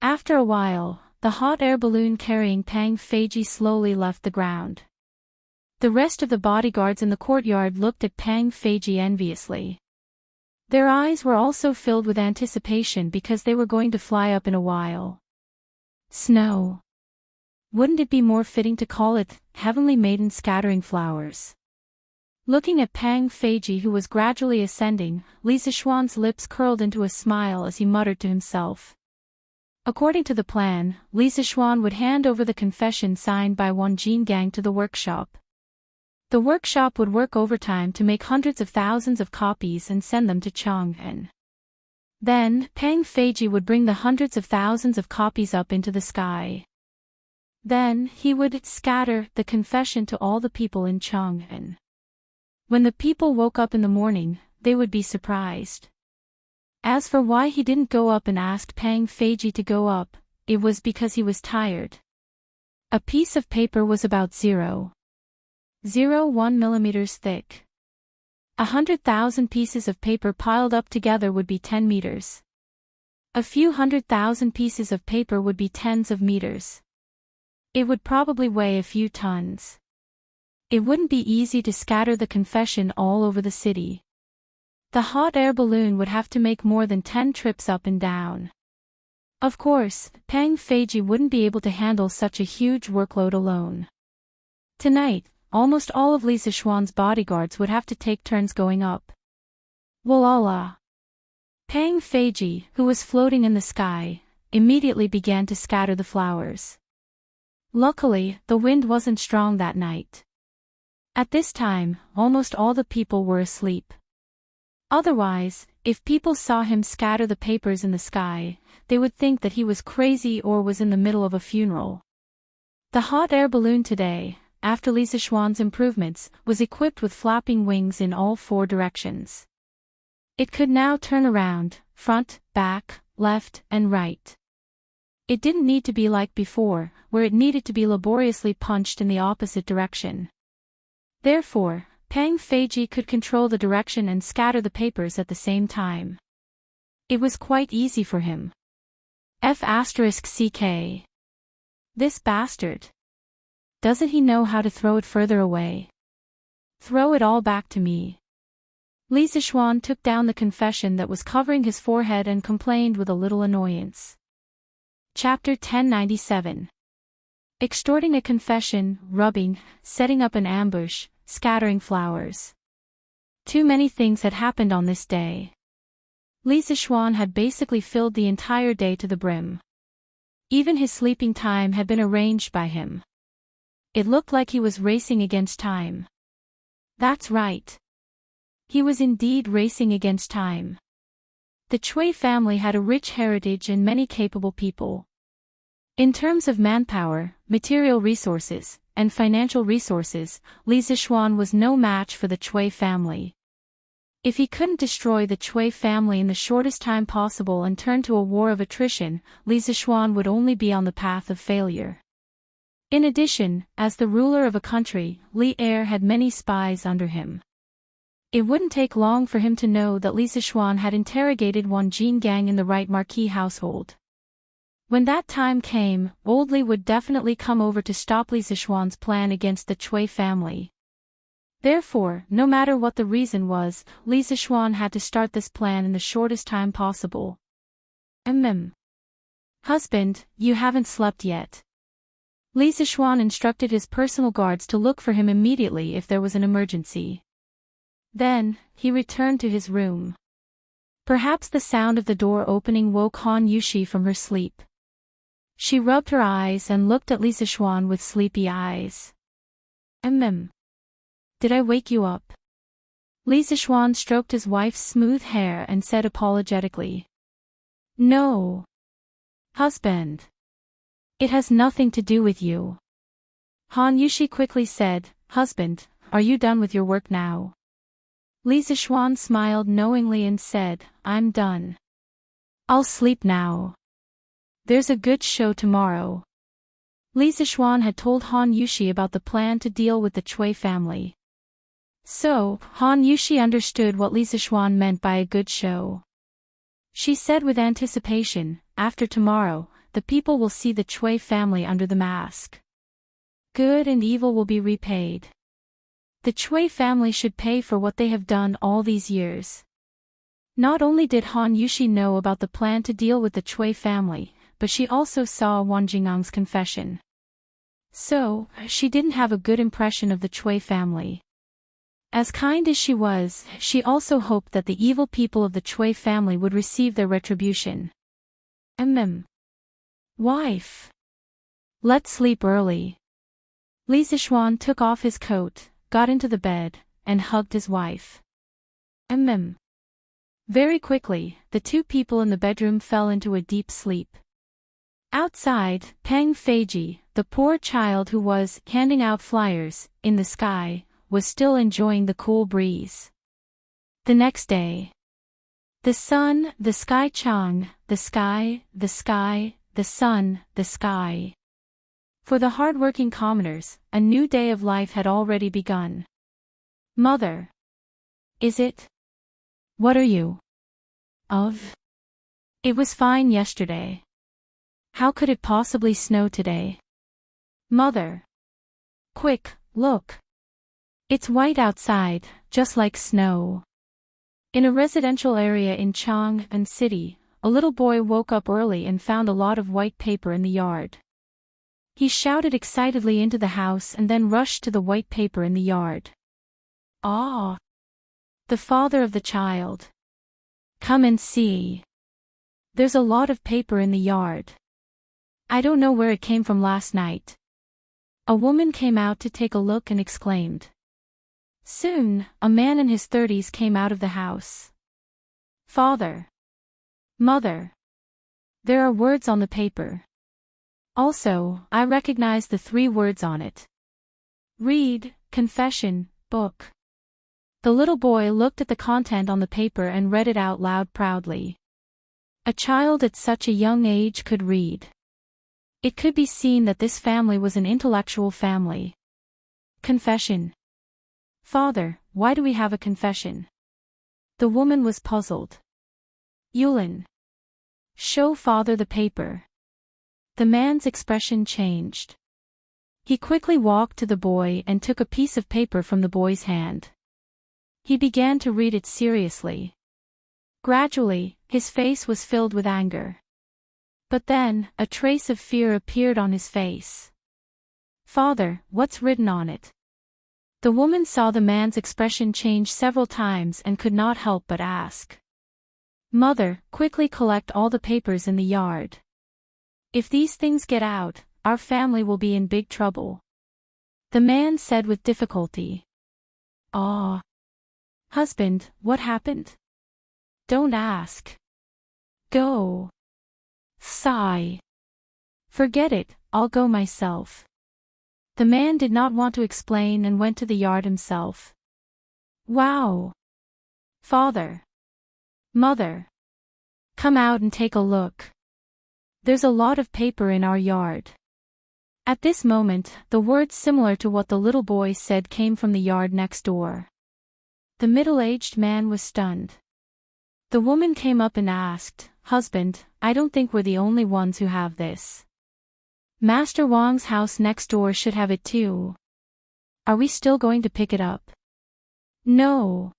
After a while, the hot air balloon carrying Pang Feiji slowly left the ground. The rest of the bodyguards in the courtyard looked at Pang Feiji enviously. Their eyes were also filled with anticipation because they were going to fly up in a while. Snow. Wouldn't it be more fitting to call it, Heavenly Maiden Scattering Flowers? Looking at Pang Feiji who was gradually ascending, Li Zixuan's lips curled into a smile as he muttered to himself. According to the plan, Li Zixuan would hand over the confession signed by Wan Jingang to the workshop. The workshop would work overtime to make hundreds of thousands of copies and send them to Chang'an. Then, Pang Feiji would bring the hundreds of thousands of copies up into the sky. Then, he would scatter the confession to all the people in Chang'an. When the people woke up in the morning, they would be surprised. As for why he didn't go up and ask Pang Feiji to go up, it was because he was tired. A piece of paper was about 0.01 millimeters thick. 100,000 pieces of paper piled up together would be 10 meters. A few 100,000 pieces of paper would be tens of meters. It would probably weigh a few tons. It wouldn't be easy to scatter the confession all over the city. The hot air balloon would have to make more than 10 trips up and down. Of course, Pang Feiji wouldn't be able to handle such a huge workload alone. Tonight, almost all of Li Zixuan's bodyguards would have to take turns going up. Walala. Pang Feiji, who was floating in the sky, immediately began to scatter the flowers. Luckily, the wind wasn't strong that night. At this time, almost all the people were asleep. Otherwise, if people saw him scatter the papers in the sky, they would think that he was crazy or was in the middle of a funeral. The hot air balloon today, after Li Zixuan's improvements, was equipped with flapping wings in all 4 directions. It could now turn around, front, back, left, and right. It didn't need to be like before, where it needed to be laboriously punched in the opposite direction. Therefore, Pang Feiji could control the direction and scatter the papers at the same time. It was quite easy for him. F***ck. This bastard. Doesn't he know how to throw it further away? Throw it all back to me. Li Zixuan took down the confession that was covering his forehead and complained with a little annoyance. Chapter 1097. Extorting a confession, rubbing, setting up an ambush, scattering flowers. Too many things had happened on this day. Li Zixuan had basically filled the entire day to the brim. Even his sleeping time had been arranged by him. It looked like he was racing against time. That's right. He was indeed racing against time. The Chui family had a rich heritage and many capable people. In terms of manpower, material resources, and financial resources, Li Zixuan was no match for the Chui family. If he couldn't destroy the Chui family in the shortest time possible and turn to a war of attrition, Li Zixuan would only be on the path of failure. In addition, as the ruler of a country, Li Er had many spies under him. It wouldn't take long for him to know that Li Zixuan had interrogated Wan Jingang in the right marquis household. When that time came, old Li would definitely come over to stop Li Zixuan's plan against the Chui family. Therefore, no matter what the reason was, Li Zixuan had to start this plan in the shortest time possible. Husband, you haven't slept yet. Li Zixuan instructed his personal guards to look for him immediately if there was an emergency. Then, he returned to his room. Perhaps the sound of the door opening woke Han Yushi from her sleep. She rubbed her eyes and looked at Li Zixuan with sleepy eyes. Did I wake you up? Li Zixuan stroked his wife's smooth hair and said apologetically. No. Husband. It has nothing to do with you. Han Yushi quickly said, Husband, are you done with your work now? Li Zixuan smiled knowingly and said, I'm done. I'll sleep now. There's a good show tomorrow. Li Zixuan had told Han Yushi about the plan to deal with the Chui family. So, Han Yushi understood what Li Zixuan meant by a good show. She said with anticipation, after tomorrow, the people will see the Chui family under the mask. Good and evil will be repaid. The Chui family should pay for what they have done all these years. Not only did Han Yushi know about the plan to deal with the Chui family, but she also saw Wan Jingang's confession. So, she didn't have a good impression of the Chui family. As kind as she was, she also hoped that the evil people of the Chui family would receive their retribution. Wife. Let's sleep early. Li Zixuan took off his coat, got into the bed, and hugged his wife. Very quickly, the two people in the bedroom fell into a deep sleep. Outside, Peng Feiji, the poor child who was handing out flyers in the sky, was still enjoying the cool breeze. The next day. The sun, the sky Chang, the sky, the sky, the sun, the sky. For the hard-working commoners, a new day of life had already begun. Mother. Is it? What are you? Of? It was fine yesterday. How could it possibly snow today? Mother. Quick, look. It's white outside, just like snow. In a residential area in Chang'an City, a little boy woke up early and found a lot of white paper in the yard. He shouted excitedly into the house and then rushed to the white paper in the yard. Ah! The father of the child. Come and see. There's a lot of paper in the yard. I don't know where it came from last night. A woman came out to take a look and exclaimed. Soon, a man in his 30s came out of the house. Father. Mother. There are words on the paper. Also, I recognize the 3 words on it. Read, confession, book. The little boy looked at the content on the paper and read it out loud proudly. A child at such a young age could read. It could be seen that this family was an intellectual family. Confession. Father, why do we have a confession? The woman was puzzled. Yulin. Show father the paper. The man's expression changed. He quickly walked to the boy and took a piece of paper from the boy's hand. He began to read it seriously. Gradually, his face was filled with anger. But then, a trace of fear appeared on his face. Father, what's written on it? The woman saw the man's expression change several times and could not help but ask. Mother, quickly collect all the papers in the yard. If these things get out, our family will be in big trouble. The man said with difficulty. Ah. Husband, what happened? Don't ask. Go. Sigh. Forget it, I'll go myself. The man did not want to explain and went to the yard himself. Wow. Father. Mother. Come out and take a look. There's a lot of paper in our yard. At this moment, the words similar to what the little boy said came from the yard next door. The middle-aged man was stunned. The woman came up and asked, Husband, I don't think we're the only ones who have this. Master Wang's house next door should have it too. Are we still going to pick it up? No.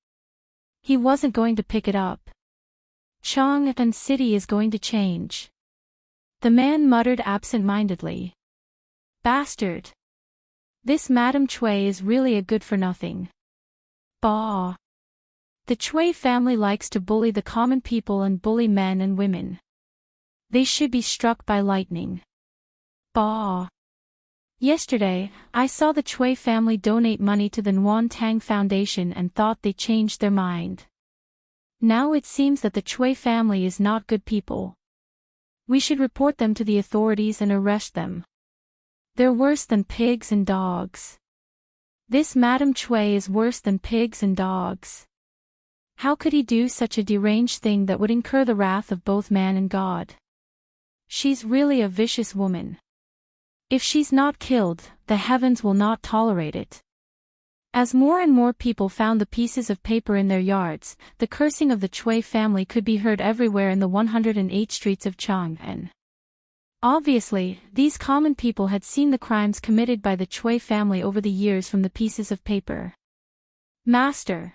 He wasn't going to pick it up. Chang'an City is going to change. The man muttered absent-mindedly. Bastard. This Madame Cui is really a good-for-nothing. Bah. The Cui family likes to bully the common people and bully men and women. They should be struck by lightning. Bah. Yesterday, I saw the Cui family donate money to the Nguyen Tang Foundation and thought they changed their mind. Now it seems that the Cui family is not good people. We should report them to the authorities and arrest them. They're worse than pigs and dogs. This Madame Cui is worse than pigs and dogs. How could he do such a deranged thing that would incur the wrath of both man and God? She's really a vicious woman. If she's not killed, the heavens will not tolerate it. As more and more people found the pieces of paper in their yards, the cursing of the Cui family could be heard everywhere in the 108 streets of Chang'an. Obviously, these common people had seen the crimes committed by the Cui family over the years from the pieces of paper. Master.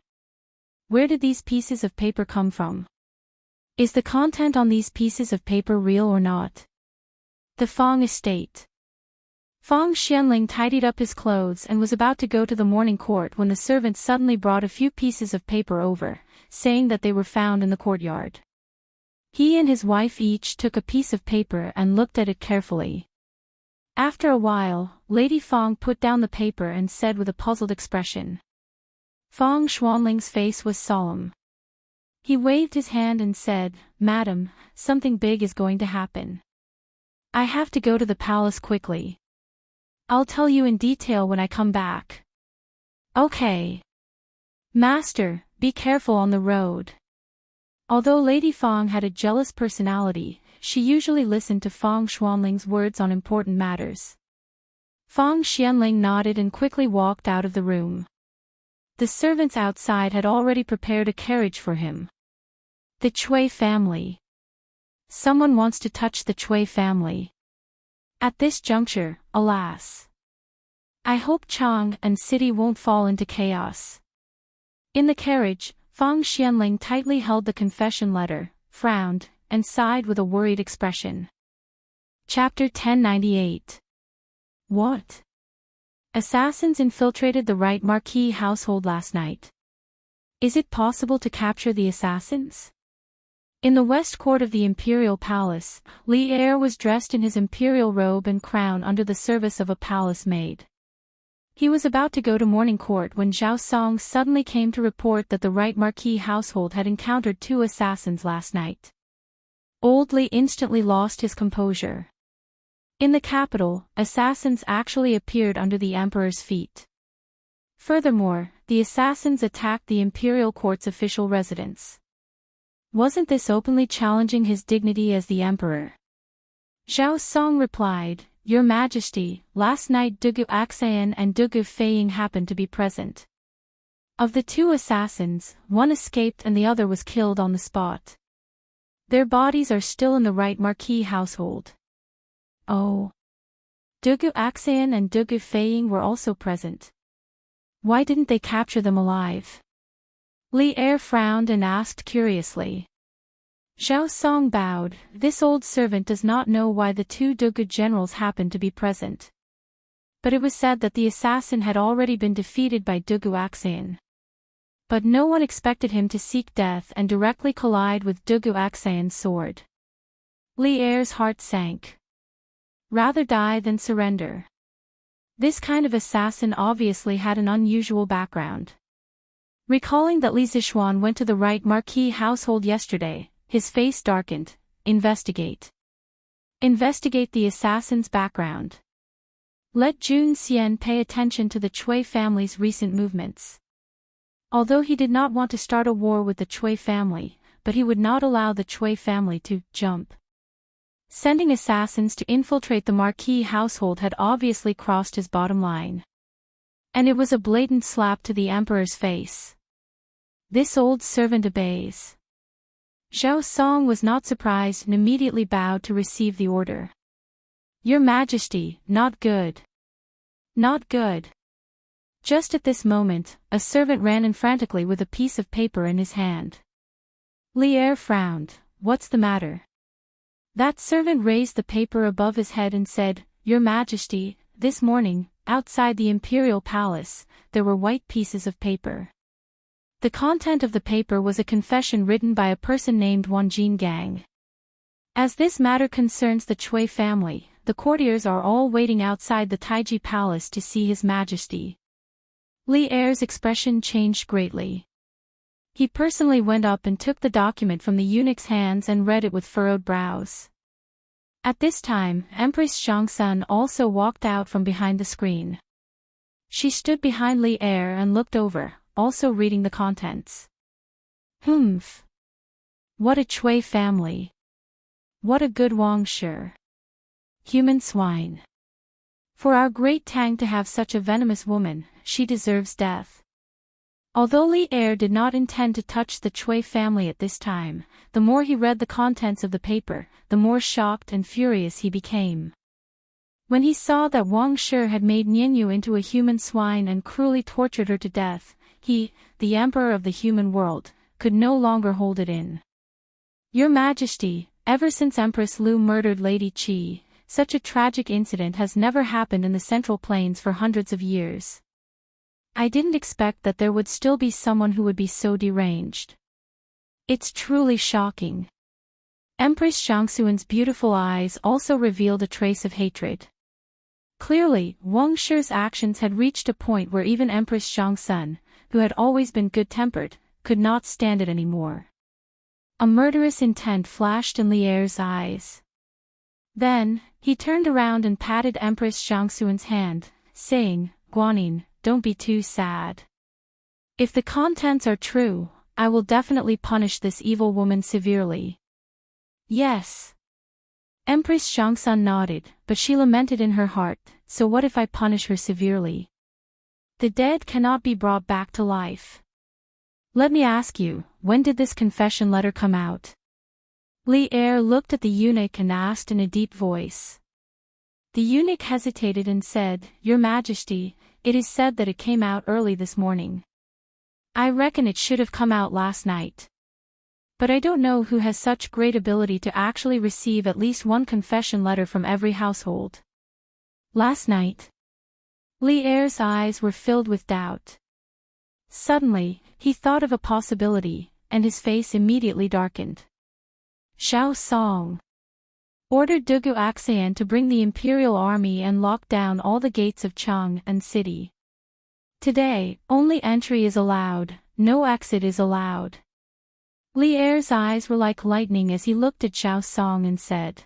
Where did these pieces of paper come from? Is the content on these pieces of paper real or not? The Fong estate. Fong Xianling tidied up his clothes and was about to go to the morning court when the servant suddenly brought a few pieces of paper over, saying that they were found in the courtyard. He and his wife each took a piece of paper and looked at it carefully. After a while, Lady Fong put down the paper and said with a puzzled expression. Fong Xuanling's face was solemn. He waved his hand and said, Madam, something big is going to happen. I have to go to the palace quickly. I'll tell you in detail when I come back. Okay. Master, be careful on the road. Although Lady Fong had a jealous personality, she usually listened to Fong Xuanling's words on important matters. Fong Xianling nodded and quickly walked out of the room. The servants outside had already prepared a carriage for him. The Cui family. Someone wants to touch the Cui family. At this juncture, alas. I hope Chang'an City won't fall into chaos. In the carriage, Fong Xianling tightly held the confession letter, frowned, and sighed with a worried expression. Chapter 1098. What? Assassins infiltrated the Right Marquis household last night. Is it possible to capture the assassins? In the west court of the imperial palace, Li Er was dressed in his imperial robe and crown under the service of a palace maid. He was about to go to morning court when Zhao Song suddenly came to report that the Right Marquis household had encountered 2 assassins last night. Old Li instantly lost his composure. In the capital, assassins actually appeared under the emperor's feet. Furthermore, the assassins attacked the imperial court's official residence. Wasn't this openly challenging his dignity as the emperor? Zhao Song replied, Your Majesty, last night Dugu Axayan and Dugu Feiying happened to be present. Of the 2 assassins, one escaped and the other was killed on the spot. Their bodies are still in the Right Marquis household. Oh. Dugu Axayan and Dugu Feiying were also present. Why didn't they capture them alive? Li Er frowned and asked curiously. Zhao Song bowed. This old servant does not know why the 2 Dugu generals happened to be present. But it was said that the assassin had already been defeated by Dugu Axayan. But no one expected him to seek death and directly collide with Dugu Axayan's sword. Li Er's heart sank. Rather die than surrender. This kind of assassin obviously had an unusual background. Recalling that Li Zixuan went to the right marquee household yesterday, his face darkened. Investigate. Investigate the assassin's background. Let Jun Xian pay attention to the Cui family's recent movements. Although he did not want to start a war with the Cui family, but he would not allow the Cui family to jump. Sending assassins to infiltrate the marquee household had obviously crossed his bottom line. And it was a blatant slap to the emperor's face. This old servant obeys. Zhao Song was not surprised and immediately bowed to receive the order. Your Majesty, not good. Not good. Just at this moment, a servant ran in frantically with a piece of paper in his hand. Li Er frowned. What's the matter? That servant raised the paper above his head and said, Your Majesty, this morning, outside the imperial palace, there were white pieces of paper. The content of the paper was a confession written by a person named Wanjin Gang. As this matter concerns the Cui family, the courtiers are all waiting outside the Taiji Palace to see His Majesty. Li Er's expression changed greatly. He personally went up and took the document from the eunuch's hands and read it with furrowed brows. At this time, Empress Xiangsun also walked out from behind the screen. She stood behind Li Er and looked over, also reading the contents. Humph. What a Cui family. What a good Wang Shi. Human swine. For our great Tang to have such a venomous woman, she deserves death. Although Li Er did not intend to touch the Cui family at this time, the more he read the contents of the paper, the more shocked and furious he became. When he saw that Wang Shi had made Nianyu into a human swine and cruelly tortured her to death, he, the emperor of the human world, could no longer hold it in. Your Majesty, ever since Empress Lu murdered Lady Qi, such a tragic incident has never happened in the Central Plains for hundreds of years. I didn't expect that there would still be someone who would be so deranged. It's truly shocking. Empress Xiangxuan's beautiful eyes also revealed a trace of hatred. Clearly, Wang Shi's actions had reached a point where even Empress Xiangxun, who had always been good-tempered, could not stand it anymore. A murderous intent flashed in Li Er's eyes. Then, he turned around and patted Empress Xiangxuan's hand, saying, Guanyin, don't be too sad. If the contents are true, I will definitely punish this evil woman severely. Yes. Empress Xiangxun nodded, but she lamented in her heart, so what if I punish her severely? The dead cannot be brought back to life. Let me ask you, when did this confession letter come out? Li Er looked at the eunuch and asked in a deep voice. The eunuch hesitated and said, Your Majesty, it is said that it came out early this morning. I reckon it should have come out last night. But I don't know who has such great ability to actually receive at least one confession letter from every household. Last night? Li Er's eyes were filled with doubt. Suddenly, he thought of a possibility, and his face immediately darkened. Zhao Song ordered Dugu Axian to bring the imperial army and lock down all the gates of Chang'an City. Today, only entry is allowed, no exit is allowed. Li Er's eyes were like lightning as he looked at Zhao Song and said.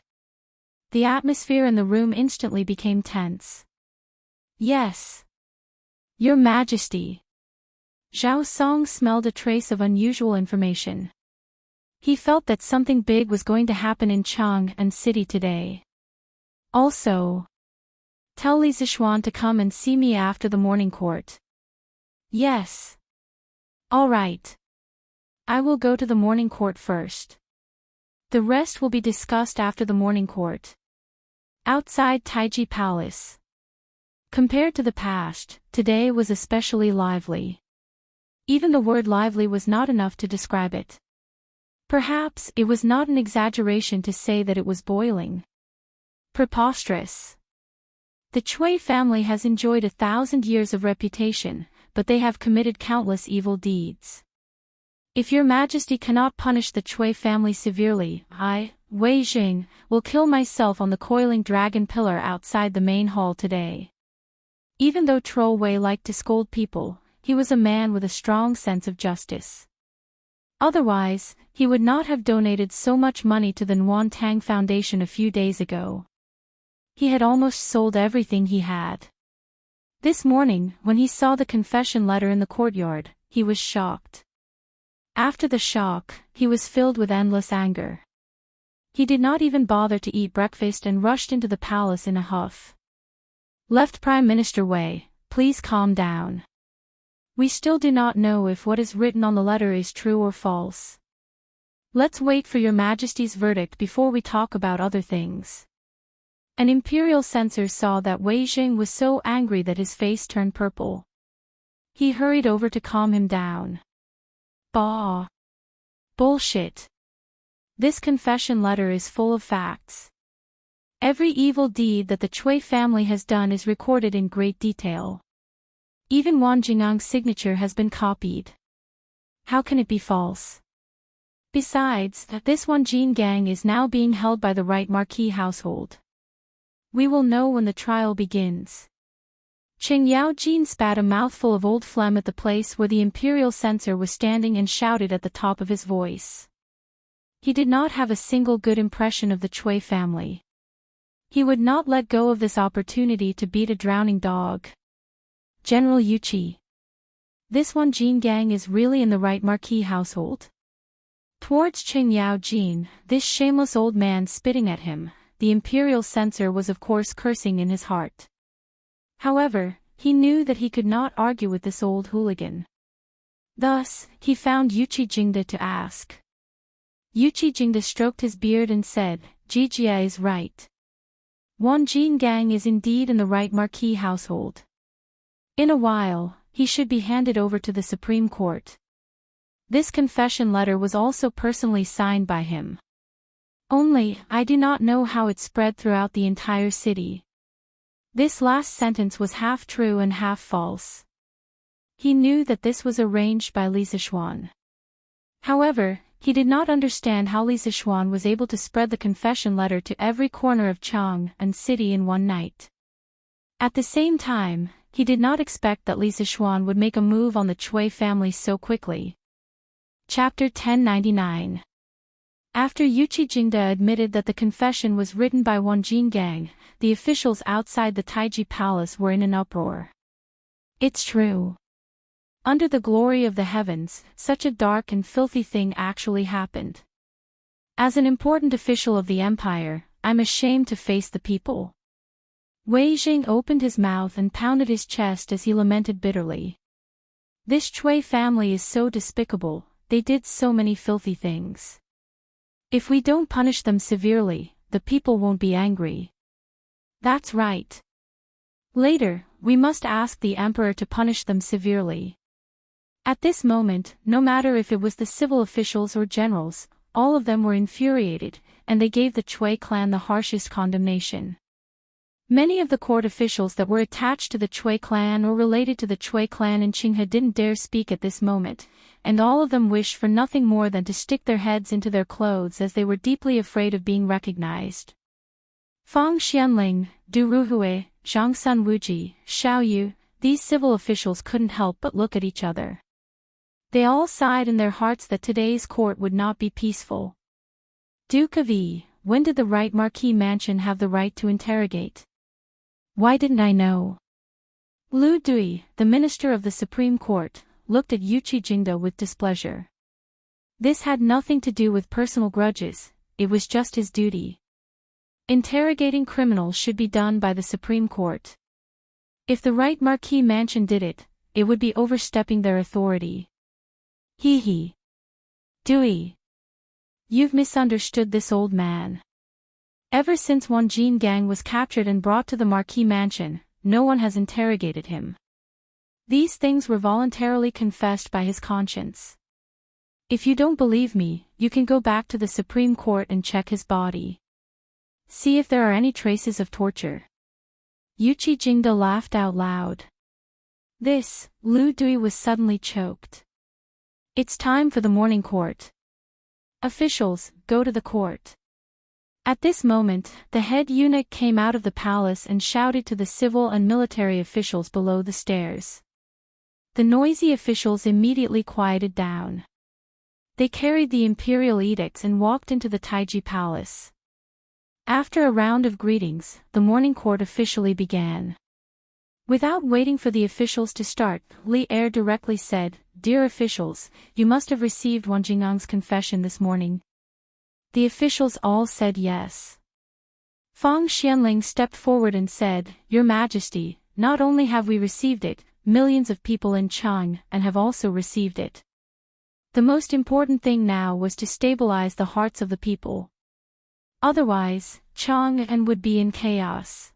The atmosphere in the room instantly became tense. Yes. Your Majesty. Zhao Song smelled a trace of unusual information. He felt that something big was going to happen in Chang'an City today. Also, tell Li Zixuan to come and see me after the morning court. Yes. All right. I will go to the morning court first. The rest will be discussed after the morning court. Outside Taiji Palace. Compared to the past, today was especially lively. Even the word lively was not enough to describe it. Perhaps it was not an exaggeration to say that it was boiling. Preposterous. The Cui family has enjoyed 1,000 years of reputation, but they have committed countless evil deeds. If your Majesty cannot punish the Cui family severely, I, Wei Jing, will kill myself on the coiling dragon pillar outside the main hall today. Even though Troll Wei liked to scold people, he was a man with a strong sense of justice. Otherwise, he would not have donated so much money to the Nguyen Tang Foundation a few days ago. He had almost sold everything he had. This morning, when he saw the confession letter in the courtyard, he was shocked. After the shock, he was filled with endless anger. He did not even bother to eat breakfast and rushed into the palace in a huff. Left Prime Minister Wei, please calm down. We still do not know if what is written on the letter is true or false. Let's wait for your Majesty's verdict before we talk about other things. An imperial censor saw that Wei Jing was so angry that his face turned purple. He hurried over to calm him down. Bah! Bullshit! This confession letter is full of facts. Every evil deed that the Cui family has done is recorded in great detail. Even Wang Jingang's signature has been copied. How can it be false? Besides, this Wang Jingang is now being held by the right Marquis household. We will know when the trial begins. Qing Yao Jin spat a mouthful of old phlegm at the place where the imperial censor was standing and shouted at the top of his voice. He did not have a single good impression of the Cui family. He would not let go of this opportunity to beat a drowning dog. General Yuqi. This Wang Jingang is really in the right Marquis household? Towards Qing Yao Jin, this shameless old man spitting at him, the imperial censor was of course cursing in his heart. However, he knew that he could not argue with this old hooligan. Thus, he found Yuqi Jingda to ask. Yuqi Jingda stroked his beard and said, Jijia is right. Wang Jingang is indeed in the right Marquis household. In a while, he should be handed over to the Supreme Court. This confession letter was also personally signed by him. Only, I do not know how it spread throughout the entire city. This last sentence was half true and half false. He knew that this was arranged by Li Sichuan. However, he did not understand how Li Sichuan was able to spread the confession letter to every corner of Chang and city in one night. At the same time, he did not expect that Li Sichuan would make a move on the Cui family so quickly. Chapter 1099. After Yuqi Jingda admitted that the confession was written by Wang Jingang, the officials outside the Taiji Palace were in an uproar. It's true. Under the glory of the heavens, such a dark and filthy thing actually happened. As an important official of the empire, I'm ashamed to face the people. Wei Jing opened his mouth and pounded his chest as he lamented bitterly. This Cui family is so despicable, they did so many filthy things. If we don't punish them severely, the people won't be angry. That's right. Later, we must ask the emperor to punish them severely. At this moment, no matter if it was the civil officials or generals, all of them were infuriated, and they gave the Cui clan the harshest condemnation. Many of the court officials that were attached to the Cui clan or related to the Cui clan in Qinghe didn't dare speak at this moment, and all of them wished for nothing more than to stick their heads into their clothes as they were deeply afraid of being recognized. Fang Xianling, Du Ruhue, Zhang Sun Wuji, Xiao Yu, these civil officials couldn't help but look at each other. They all sighed in their hearts that today's court would not be peaceful. Duke of Yi, when did the right Marquis Mansion have the right to interrogate? Why didn't I know? Lu Dui, the minister of the Supreme Court, looked at Yuqi Jingda with displeasure. This had nothing to do with personal grudges, it was just his duty. Interrogating criminals should be done by the Supreme Court. If the right Marquis Mansion did it, it would be overstepping their authority. Hee. Dui. You've misunderstood this old man. Ever since Wang Jingang was captured and brought to the Marquis Mansion, no one has interrogated him. These things were voluntarily confessed by his conscience. If you don't believe me, you can go back to the Supreme Court and check his body. See if there are any traces of torture. Yuqi Jingda laughed out loud. This, Lu Dui was suddenly choked. It's time for the morning court. Officials, go to the court. At this moment, the head eunuch came out of the palace and shouted to the civil and military officials below the stairs. The noisy officials immediately quieted down. They carried the imperial edicts and walked into the Taiji palace. After a round of greetings, the morning court officially began. Without waiting for the officials to start, Li Er directly said, "Dear officials, you must have received Wang Jingang's confession this morning." The officials all said yes. Fang Xianling stepped forward and said, "Your Majesty, not only have we received it, millions of people in Chang and have also received it. The most important thing now was to stabilize the hearts of the people. Otherwise, Chang and would be in chaos.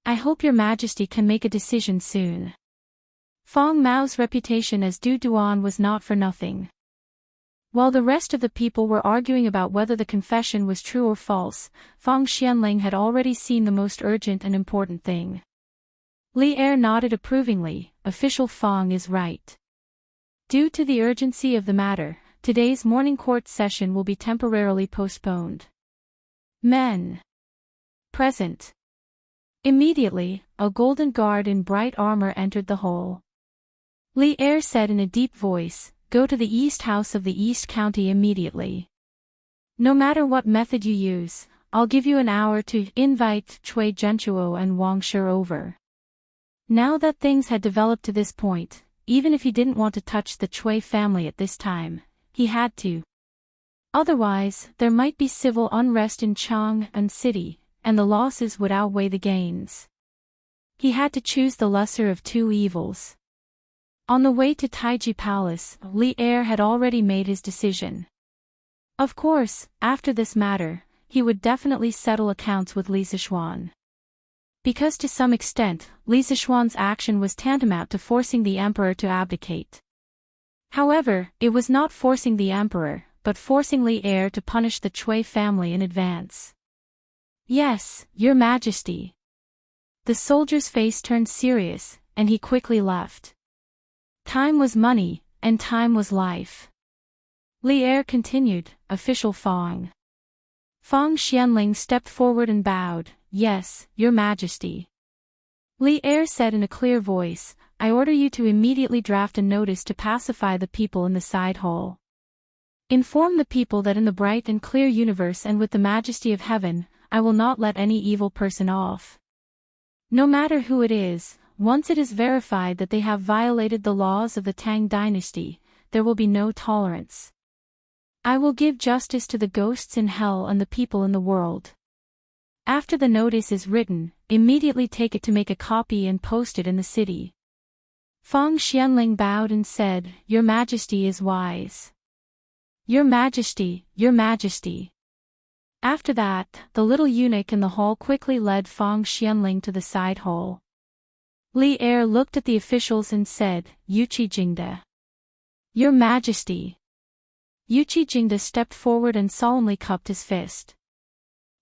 I hope your Majesty can make a decision soon." Fang Mao's reputation as Du Duan was not for nothing. While the rest of the people were arguing about whether the confession was true or false, Fang Xianling had already seen the most urgent and important thing. Li Er nodded approvingly. Official Fang is right. Due to the urgency of the matter, today's morning court session will be temporarily postponed. Men present. Immediately, a golden guard in bright armor entered the hall. Li Er said in a deep voice, "Go to the East House of the East County immediately. No matter what method you use, I'll give you an hour to invite Cui Zhenchuo and Wang Shi over." Now that things had developed to this point, even if he didn't want to touch the Cui family at this time, he had to. Otherwise, there might be civil unrest in Chang and city, and the losses would outweigh the gains. He had to choose the lesser of two evils. On the way to Taiji Palace, Li Er had already made his decision. Of course, after this matter, he would definitely settle accounts with Li Zixuan. Because to some extent, Li Zixuan's action was tantamount to forcing the emperor to abdicate. However, it was not forcing the emperor, but forcing Li Er to punish the Cui family in advance. "Yes, your Majesty." The soldier's face turned serious, and he quickly left. Time was money, and time was life. Li Er continued, "Official Fang." Fang Xianling stepped forward and bowed, "Yes, your Majesty." Li Er said in a clear voice, "I order you to immediately draft a notice to pacify the people in the side hall. Inform the people that in the bright and clear universe and with the majesty of heaven, I will not let any evil person off. No matter who it is, once it is verified that they have violated the laws of the Tang dynasty, there will be no tolerance. I will give justice to the ghosts in hell and the people in the world. After the notice is written, immediately take it to make a copy and post it in the city." Fang Xianling bowed and said, "Your Majesty is wise." "Your Majesty, your Majesty." After that, the little eunuch in the hall quickly led Fang Xianling to the side hall. Li Er looked at the officials and said, "Yuqi Jingde." "Your Majesty." Yuqi Jingde stepped forward and solemnly cupped his fist.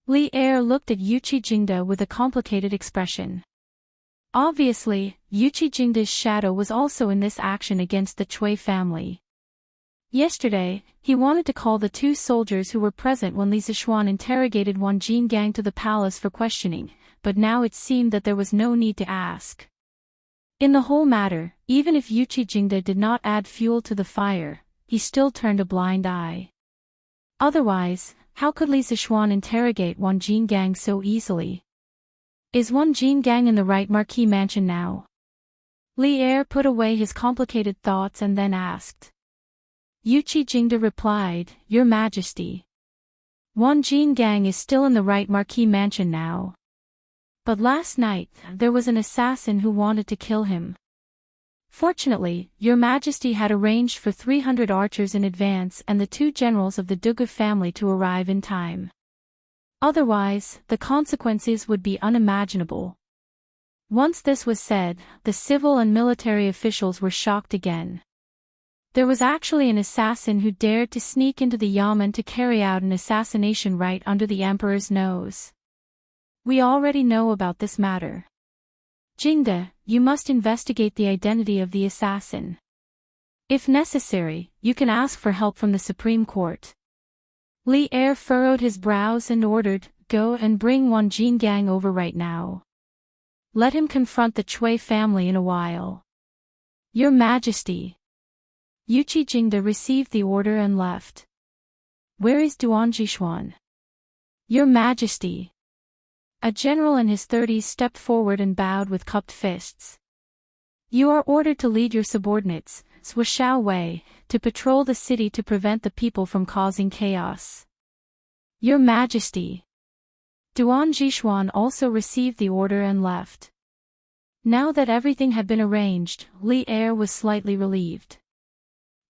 Li Er looked at Yuqi Jingde with a complicated expression. Obviously, Yuqi Jingde's shadow was also in this action against the Cui family. Yesterday, he wanted to call the two soldiers who were present when Li Zixuan interrogated Wang Jinggang to the palace for questioning, but now it seemed that there was no need to ask. In the whole matter, even if Yuqi Jingde did not add fuel to the fire, he still turned a blind eye. Otherwise, how could Li Zixuan interrogate Wang Jinggang so easily? Is Wang Jinggang in the right marquee mansion now? Li Er put away his complicated thoughts and then asked. Yuqi Jingde replied, "Your Majesty. Wang Jinggang is still in the right marquee mansion now. But last night, there was an assassin who wanted to kill him. Fortunately, your Majesty had arranged for 300 archers in advance and the two generals of the Dugu family to arrive in time. Otherwise, the consequences would be unimaginable." Once this was said, the civil and military officials were shocked again. There was actually an assassin who dared to sneak into the yamen to carry out an assassination right under the emperor's nose. We already know about this matter. Jingde, you must investigate the identity of the assassin. If necessary, you can ask for help from the Supreme Court. Li Er furrowed his brows and ordered, "Go and bring Wang Jinggang over right now. Let him confront the Cui family in a while." Your Majesty. Yuqi Jingde received the order and left. Where is Duan Jishuan? Your Majesty. A general in his 30s stepped forward and bowed with cupped fists. You are ordered to lead your subordinates, Zhuo Wei, to patrol the city to prevent the people from causing chaos. Your Majesty. Duan Jishuan also received the order and left. Now that everything had been arranged, Li Er was slightly relieved.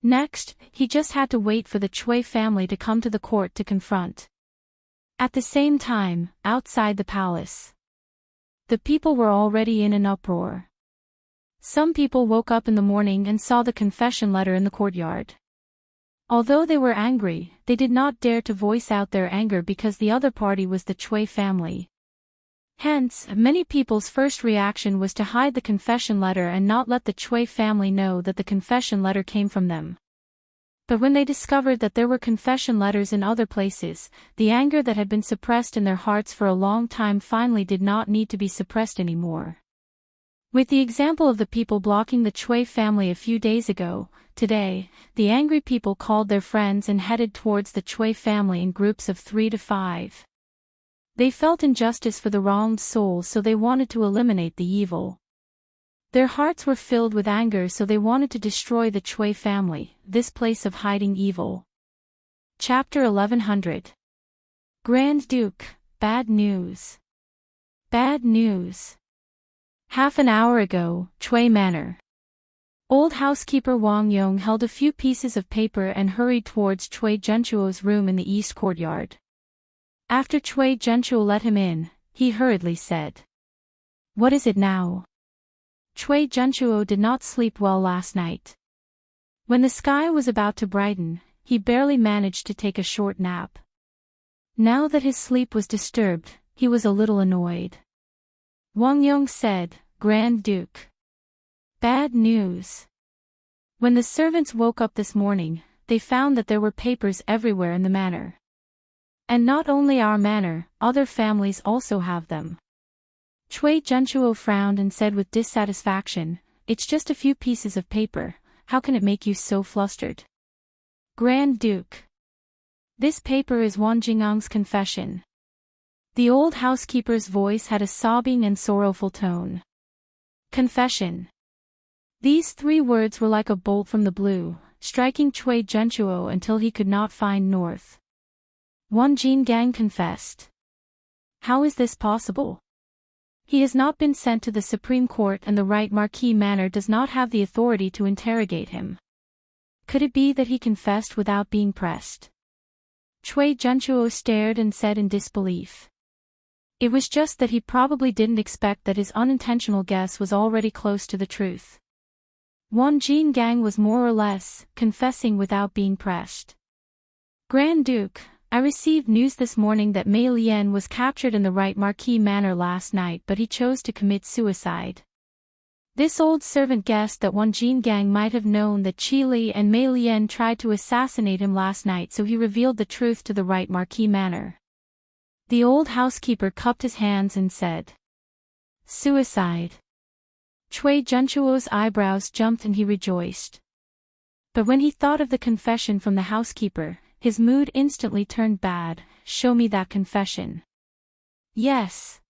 Next, he just had to wait for the Cui family to come to the court to confront. At the same time, outside the palace, the people were already in an uproar. Some people woke up in the morning and saw the confession letter in the courtyard. Although they were angry, they did not dare to voice out their anger because the other party was the Cui family. Hence, many people's first reaction was to hide the confession letter and not let the Cui family know that the confession letter came from them. But when they discovered that there were confession letters in other places, the anger that had been suppressed in their hearts for a long time finally did not need to be suppressed anymore. With the example of the people blocking the Cui family a few days ago, today, the angry people called their friends and headed towards the Cui family in groups of 3 to 5. They felt injustice for the wronged soul, so they wanted to eliminate the evil. Their hearts were filled with anger, so they wanted to destroy the Cui family, this place of hiding evil. Chapter 1100. Grand Duke, bad news. Bad news. Half an hour ago, Cui Manor. Old housekeeper Wang Yong held a few pieces of paper and hurried towards Cui Zhenchuo's room in the east courtyard. After Cui Zhenchuo let him in, he hurriedly said, "What is it now?" Cui Zhenchuo did not sleep well last night. When the sky was about to brighten, he barely managed to take a short nap. Now that his sleep was disturbed, he was a little annoyed. Wang Yong said, "Grand Duke. Bad news." When the servants woke up this morning, they found that there were papers everywhere in the manor. And not only our manor, other families also have them. Cui Zhenchuo frowned and said with dissatisfaction, "It's just a few pieces of paper, how can it make you so flustered?" Grand Duke. This paper is Wan Jingang's confession. The old housekeeper's voice had a sobbing and sorrowful tone. Confession. These 3 words were like a bolt from the blue, striking Cui Zhenchuo until he could not find north. Wan Jingang confessed. How is this possible? He has not been sent to the Supreme Court and the Right Marquis Manor does not have the authority to interrogate him. Could it be that he confessed without being pressed? Cui Zhenchuo stared and said in disbelief. It was just that he probably didn't expect that his unintentional guess was already close to the truth. Wan Jingang was more or less confessing without being pressed. Grand Duke, I received news this morning that Mei Lian was captured in the Right Marquis Manor last night, but he chose to commit suicide. This old servant guessed that Wan Jingang might have known that Qi Li and Mei Lian tried to assassinate him last night, so he revealed the truth to the Right Marquis Manor. The old housekeeper cupped his hands and said, "Suicide." Cui Zhenchuo's eyebrows jumped and he rejoiced. But when he thought of the confession from the housekeeper, his mood instantly turned bad. "Show me that confession." "Yes."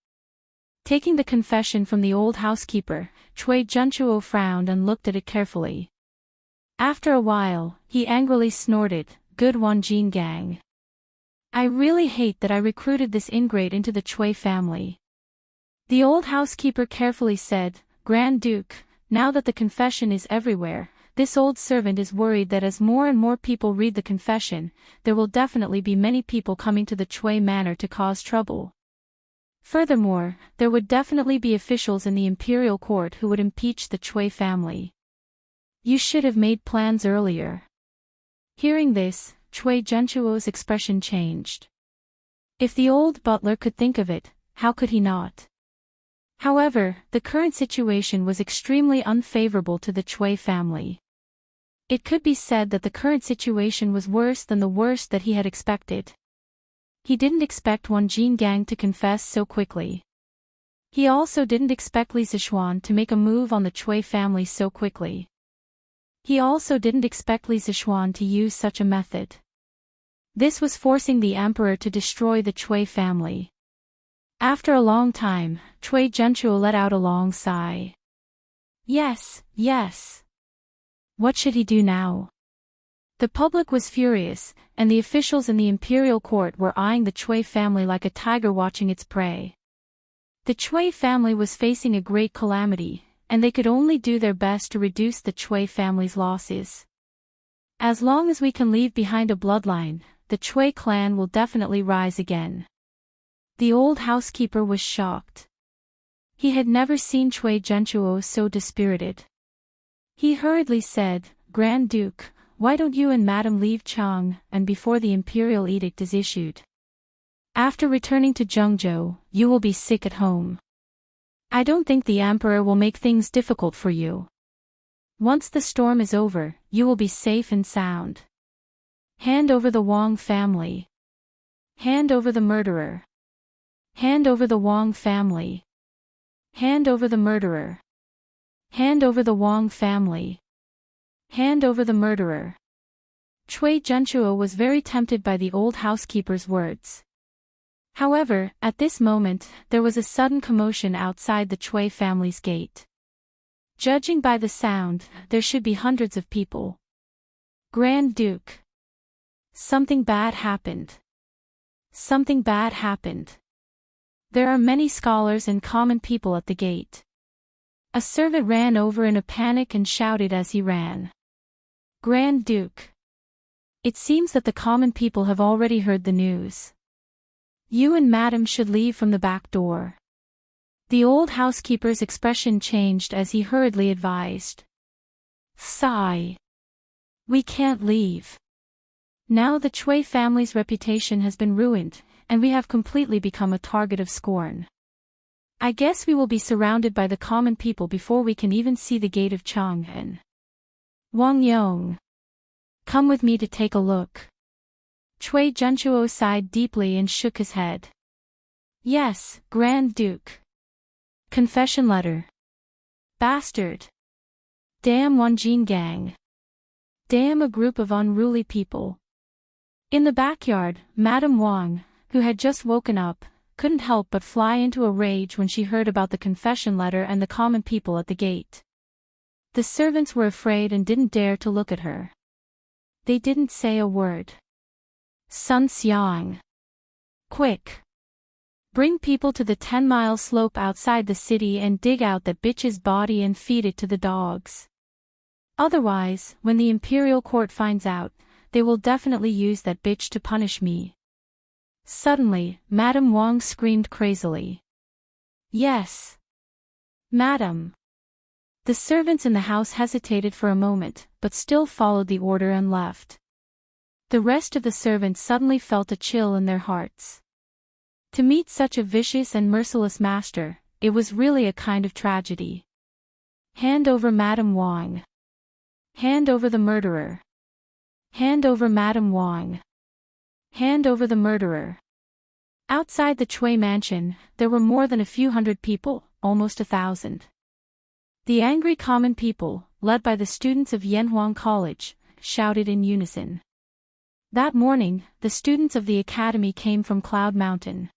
Taking the confession from the old housekeeper, Cui Zhenchuo frowned and looked at it carefully. After a while, he angrily snorted, "Good Wan Jingang. I really hate that I recruited this ingrate into the Cui family." The old housekeeper carefully said, "Grand Duke, now that the confession is everywhere, this old servant is worried that as more and more people read the confession, there will definitely be many people coming to the Cui Manor to cause trouble. Furthermore, there would definitely be officials in the imperial court who would impeach the Cui family. You should have made plans earlier." Hearing this, Cui Zhenchuo's expression changed. If the old butler could think of it, how could he not? However, the current situation was extremely unfavorable to the Cui family. It could be said that the current situation was worse than the worst that he had expected. He didn't expect Wan Jingang to confess so quickly. He also didn't expect Li Zishuan to make a move on the Cui family so quickly. He also didn't expect Li Zixuan to use such a method. This was forcing the emperor to destroy the Cui family. After a long time, Cui Zhenchuo let out a long sigh. Yes, yes. What should he do now? The public was furious, and the officials in the imperial court were eyeing the Cui family like a tiger watching its prey. The Cui family was facing a great calamity, and they could only do their best to reduce the Cui family's losses. As long as we can leave behind a bloodline, the Cui clan will definitely rise again. The old housekeeper was shocked. He had never seen Cui Zhenchuo so dispirited. He hurriedly said, "Grand Duke, why don't you and Madame leave Chang, and before the imperial edict is issued? After returning to Zhengzhou, you will be sick at home. I don't think the emperor will make things difficult for you. Once the storm is over, you will be safe and sound. Hand over the Wang family. Hand over the murderer. Hand over the Wang family. Hand over the murderer. Hand over the Wang family. Hand over the murderer." Cui Zhenchuo was very tempted by the old housekeeper's words. However, at this moment, there was a sudden commotion outside the Cui family's gate. Judging by the sound, there should be hundreds of people. "Grand Duke. Something bad happened. Something bad happened. There are many scholars and common people at the gate." A servant ran over in a panic and shouted as he ran. "Grand Duke. It seems that the common people have already heard the news. You and Madam should leave from the back door." The old housekeeper's expression changed as he hurriedly advised. "Sigh. We can't leave. Now the Cui family's reputation has been ruined, and we have completely become a target of scorn. I guess we will be surrounded by the common people before we can even see the gate of Chang'an. Wang Yong. Come with me to take a look." Cui Zhenchuo sighed deeply and shook his head. "Yes, Grand Duke." Confession letter. Bastard. Damn Wanjin gang. Damn a group of unruly people. In the backyard, Madame Wang, who had just woken up, couldn't help but fly into a rage when she heard about the confession letter and the common people at the gate. The servants were afraid and didn't dare to look at her. They didn't say a word. "Sun Xiang. Quick. Bring people to the 10-mile slope outside the city and dig out that bitch's body and feed it to the dogs. Otherwise, when the imperial court finds out, they will definitely use that bitch to punish me." Suddenly, Madame Wang screamed crazily. "Yes. Madam." The servants in the house hesitated for a moment, but still followed the order and left. The rest of the servants suddenly felt a chill in their hearts. To meet such a vicious and merciless master, it was really a kind of tragedy. "Hand over Madame Wang. Hand over the murderer. Hand over Madame Wang. Hand over the murderer." Outside the Cui mansion, there were more than a few hundred people, almost 1,000. The angry common people, led by the students of Yanhuang College, shouted in unison. That morning, the students of the academy came from Cloud Mountain.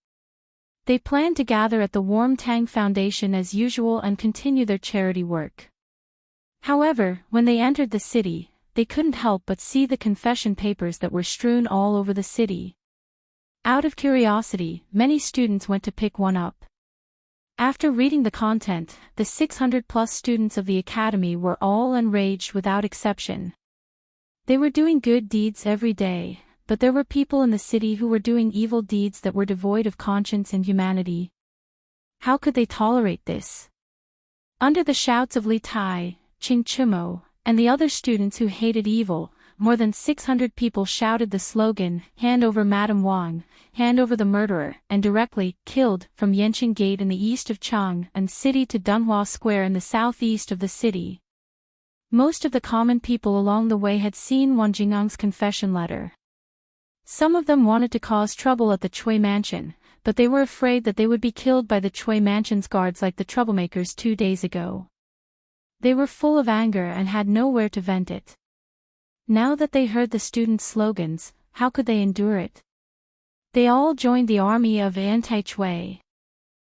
They planned to gather at the Warm Tang Foundation as usual and continue their charity work. However, when they entered the city, they couldn't help but see the confession papers that were strewn all over the city. Out of curiosity, many students went to pick one up. After reading the content, the 600+ students of the academy were all enraged without exception. They were doing good deeds every day, but there were people in the city who were doing evil deeds that were devoid of conscience and humanity. How could they tolerate this? Under the shouts of Li Tai, Qing Chimo, and the other students who hated evil, more than 600 people shouted the slogan, "Hand over Madame Wang, hand over the murderer," and directly killed from Yanqing Gate in the east of Chang'an City to Dunhua Square in the southeast of the city. Most of the common people along the way had seen Wan Jingang's confession letter. Some of them wanted to cause trouble at the Cui mansion, but they were afraid that they would be killed by the Cui mansion's guards like the troublemakers 2 days ago. They were full of anger and had nowhere to vent it. Now that they heard the students' slogans, how could they endure it? They all joined the army of anti-Chui.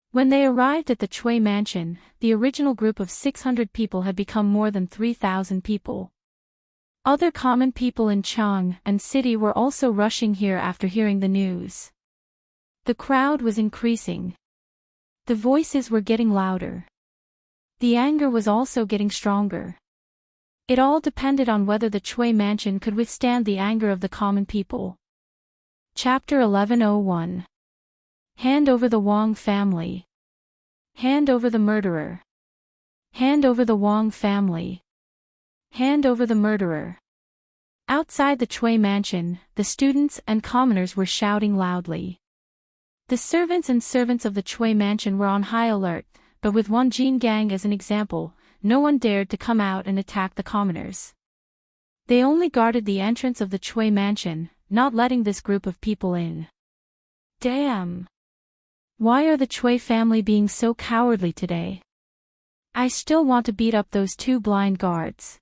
When they arrived at the Chui mansion, the original group of 600 people had become more than 3,000 people. Other common people in Chang and city were also rushing here after hearing the news. The crowd was increasing. The voices were getting louder. The anger was also getting stronger. It all depended on whether the Chui mansion could withstand the anger of the common people. Chapter 1101. Hand over the Wang family. Hand over the murderer. Hand over the Wang family. Hand over the murderer. Outside the Chui mansion, the students and commoners were shouting loudly. The servants of the Chui mansion were on high alert, but with Wan Jin gang as an example, no one dared to come out and attack the commoners. They only guarded the entrance of the Chui mansion, not letting this group of people in. Damn! Why are the Chui family being so cowardly today? I still want to beat up those two blind guards.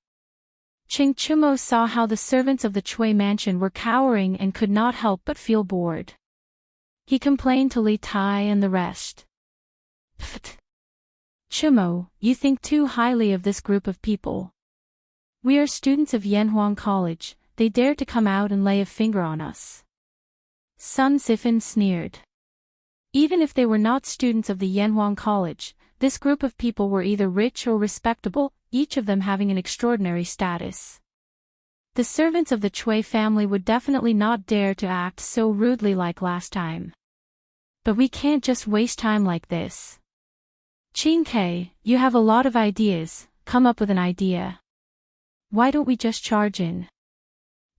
Ching Chumo saw how the servants of the Chui mansion were cowering and could not help but feel bored. He complained to Li Tai and the rest. Pfft! Chumo, you think too highly of this group of people. We are students of Yanhuang College, they dare to come out and lay a finger on us. Sun Sifin sneered. Even if they were not students of the Yanhuang College, this group of people were either rich or respectable, each of them having an extraordinary status. The servants of the Chui family would definitely not dare to act so rudely like last time. But we can't just waste time like this. Qin Ke, you have a lot of ideas, come up with an idea. Why don't we just charge in?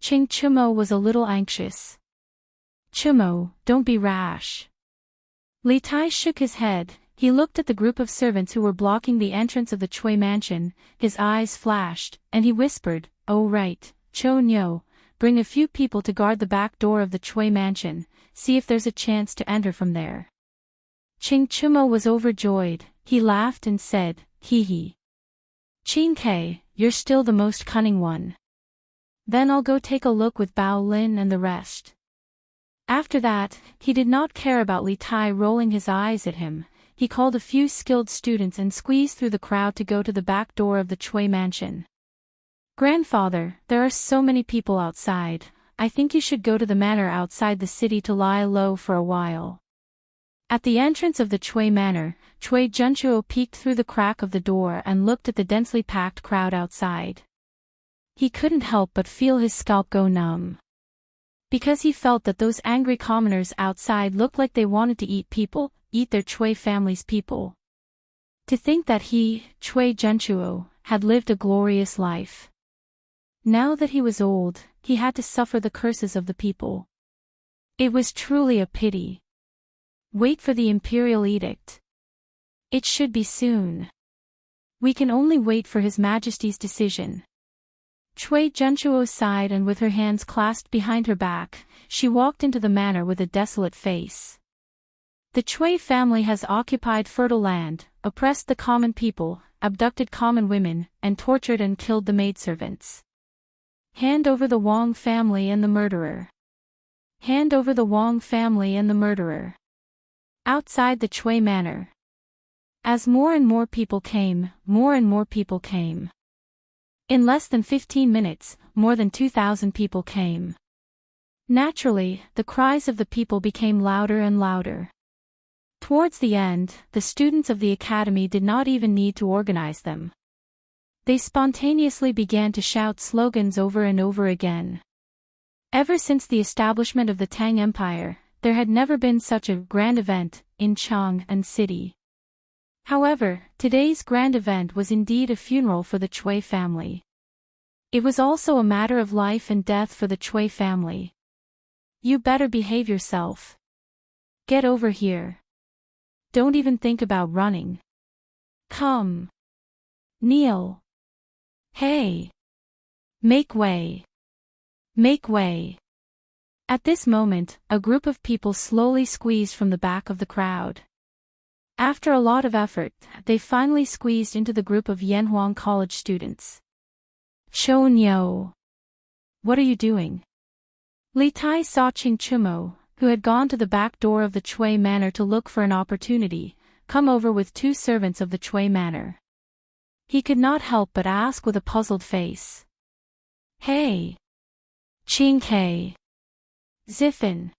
Ching Chumo was a little anxious. Chumo, don't be rash. Li Tai shook his head. He looked at the group of servants who were blocking the entrance of the Chui mansion, his eyes flashed, and he whispered, "Oh right, Cho Nyo, bring a few people to guard the back door of the Chui mansion, see if there's a chance to enter from there." Ching Chumo was overjoyed, he laughed and said, "Hee hee. Qin Ke, you're still the most cunning one. Then I'll go take a look with Bao Lin and the rest." After that, he did not care about Li Tai rolling his eyes at him. He called a few skilled students and squeezed through the crowd to go to the back door of the Chui mansion. "Grandfather, there are so many people outside, I think you should go to the manor outside the city to lie low for a while." At the entrance of the Chui manor, Chui Junchuo peeked through the crack of the door and looked at the densely packed crowd outside. He couldn't help but feel his scalp go numb. Because he felt that those angry commoners outside looked like they wanted to eat people, eat their Chui family's people. To think that he, Chui Junchuo, had lived a glorious life. Now that he was old, he had to suffer the curses of the people. It was truly a pity. Wait for the imperial edict. It should be soon. We can only wait for His Majesty's decision. Chui Junchuo sighed, and with her hands clasped behind her back, she walked into the manor with a desolate face. The Chui family has occupied fertile land, oppressed the common people, abducted common women, and tortured and killed the maidservants. Hand over the Wang family and the murderer. Hand over the Wang family and the murderer. Outside the Chui manor. As more and more people came, more and more people came. In less than 15 minutes, more than 2,000 people came. Naturally, the cries of the people became louder and louder. Towards the end, the students of the academy did not even need to organize them. They spontaneously began to shout slogans over and over again. Ever since the establishment of the Tang Empire, there had never been such a grand event in Chang and city. However, today's grand event was indeed a funeral for the Chui family. It was also a matter of life and death for the Chui family. You better behave yourself. Get over here. Don't even think about running. Come. Kneel. Hey. Make way. Make way. At this moment, a group of people slowly squeezed from the back of the crowd. After a lot of effort, they finally squeezed into the group of Yanhuang College students. Shonyo. What are you doing? Li Tai saw Ching Chumo, who had gone to the back door of the Chui Manor to look for an opportunity, come over with two servants of the Chui Manor. He could not help but ask with a puzzled face. Hey! Ching Kei. Ziffin.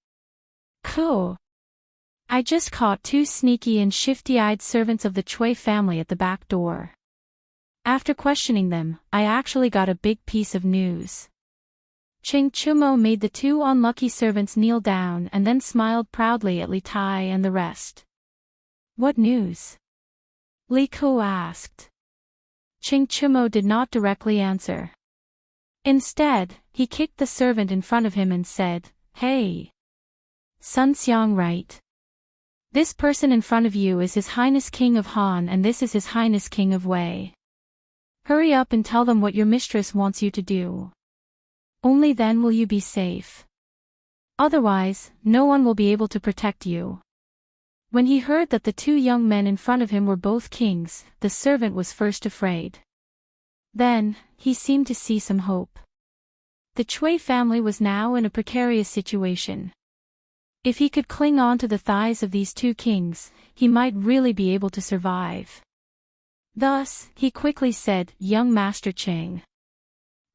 Cool. I just caught two sneaky and shifty-eyed servants of the Chui family at the back door. After questioning them, I actually got a big piece of news. Ching Chumo made the two unlucky servants kneel down and then smiled proudly at Li Tai and the rest. What news? Li Ku asked. Ching Chumo did not directly answer. Instead, he kicked the servant in front of him and said, Hey! Sun Xiang, right? This person in front of you is His Highness King of Han and this is His Highness King of Wei. Hurry up and tell them what your mistress wants you to do. Only then will you be safe. Otherwise, no one will be able to protect you. When he heard that the two young men in front of him were both kings, the servant was first afraid. Then, he seemed to see some hope. The Chui family was now in a precarious situation. If he could cling on to the thighs of these two kings, he might really be able to survive. Thus, he quickly said, Young Master Ching.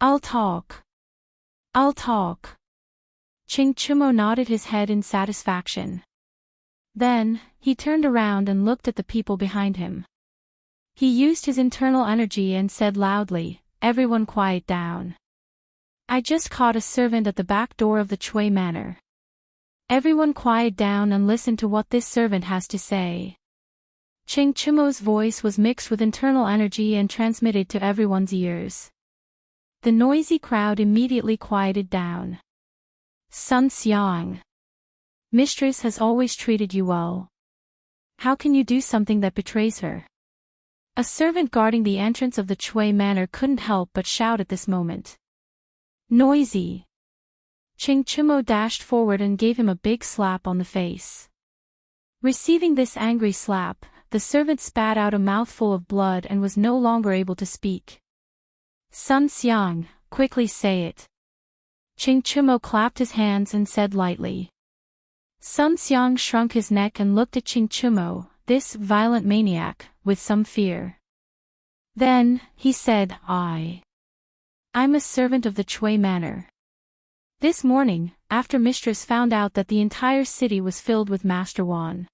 I'll talk. Ching Chumo nodded his head in satisfaction. Then, he turned around and looked at the people behind him. He used his internal energy and said loudly, Everyone quiet down. I just caught a servant at the back door of the Chui Manor. Everyone quiet down and listen to what this servant has to say. Ching Chumo's voice was mixed with internal energy and transmitted to everyone's ears. The noisy crowd immediately quieted down. Sun Xiang. Mistress has always treated you well. How can you do something that betrays her? A servant guarding the entrance of the Chui Manor couldn't help but shout at this moment. Noisy. Ching Chumo dashed forward and gave him a big slap on the face. Receiving this angry slap, the servant spat out a mouthful of blood and was no longer able to speak. Sun Xiang, quickly say it. Ching Chumo clapped his hands and said lightly. Sun Xiang shrunk his neck and looked at Ching Chumo, this violent maniac, with some fear. Then, he said, I'm a servant of the Chui Manor. This morning, after Mistress found out that the entire city was filled with Master Wan.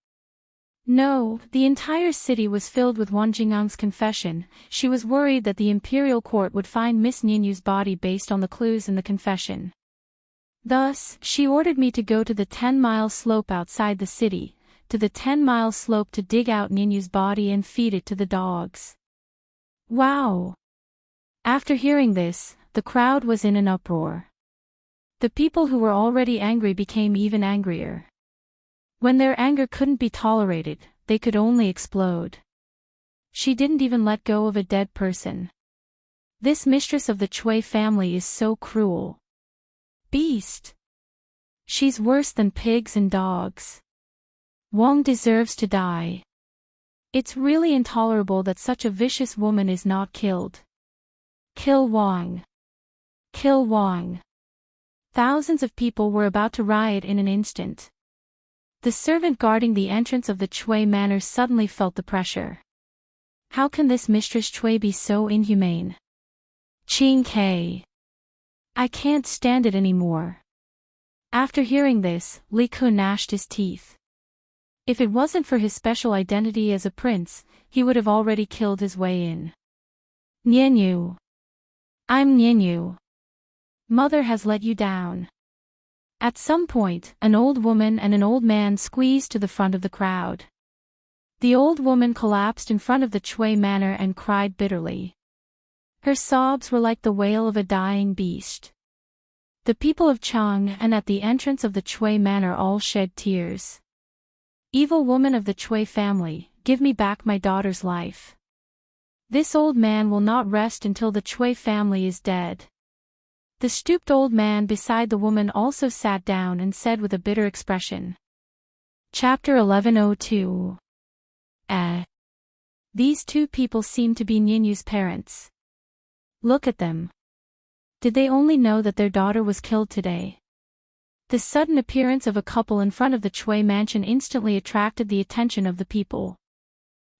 No, the entire city was filled with Wan Jingang's confession, she was worried that the imperial court would find Miss Ninyu's body based on the clues in the confession. Thus, she ordered me to go to the 10-mile slope outside the city, to the 10-mile slope to dig out Ninyu's body and feed it to the dogs. Wow! After hearing this, the crowd was in an uproar. The people who were already angry became even angrier. When their anger couldn't be tolerated, they could only explode. She didn't even let go of a dead person. This mistress of the Chui family is so cruel. Beast! She's worse than pigs and dogs. Wang deserves to die. It's really intolerable that such a vicious woman is not killed. Kill Wang. Kill Wang. Thousands of people were about to riot in an instant. The servant guarding the entrance of the Chui Manor suddenly felt the pressure. How can this Mistress Chui be so inhumane? Ching Kei. I can't stand it anymore. After hearing this, Li Ku gnashed his teeth. If it wasn't for his special identity as a prince, he would have already killed his way in. Nianyu. I'm Nianyu. Mother has let you down. At some point, an old woman and an old man squeezed to the front of the crowd. The old woman collapsed in front of the Chui Manor and cried bitterly. Her sobs were like the wail of a dying beast. The people of Chang and at the entrance of the Chui Manor all shed tears. Evil woman of the Chui family, give me back my daughter's life. This old man will not rest until the Chui family is dead. The stooped old man beside the woman also sat down and said with a bitter expression. Chapter 1102. These two people seem to be Ninyu's parents. Look at them. Did they only know that their daughter was killed today? The sudden appearance of a couple in front of the Chui mansion instantly attracted the attention of the people.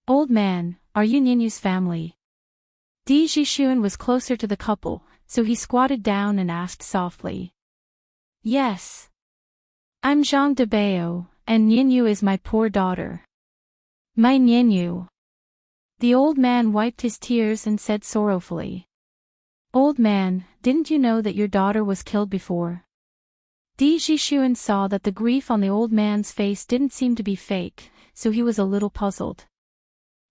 Old man, are you Ninyu's family? Di Jixuan was closer to the couple, so he squatted down and asked softly. Yes. I'm Zhang Debao, and Ninyu is my poor daughter. My Ninyu. The old man wiped his tears and said sorrowfully. Old man, didn't you know that your daughter was killed before? Di Jixuan saw that the grief on the old man's face didn't seem to be fake, so he was a little puzzled.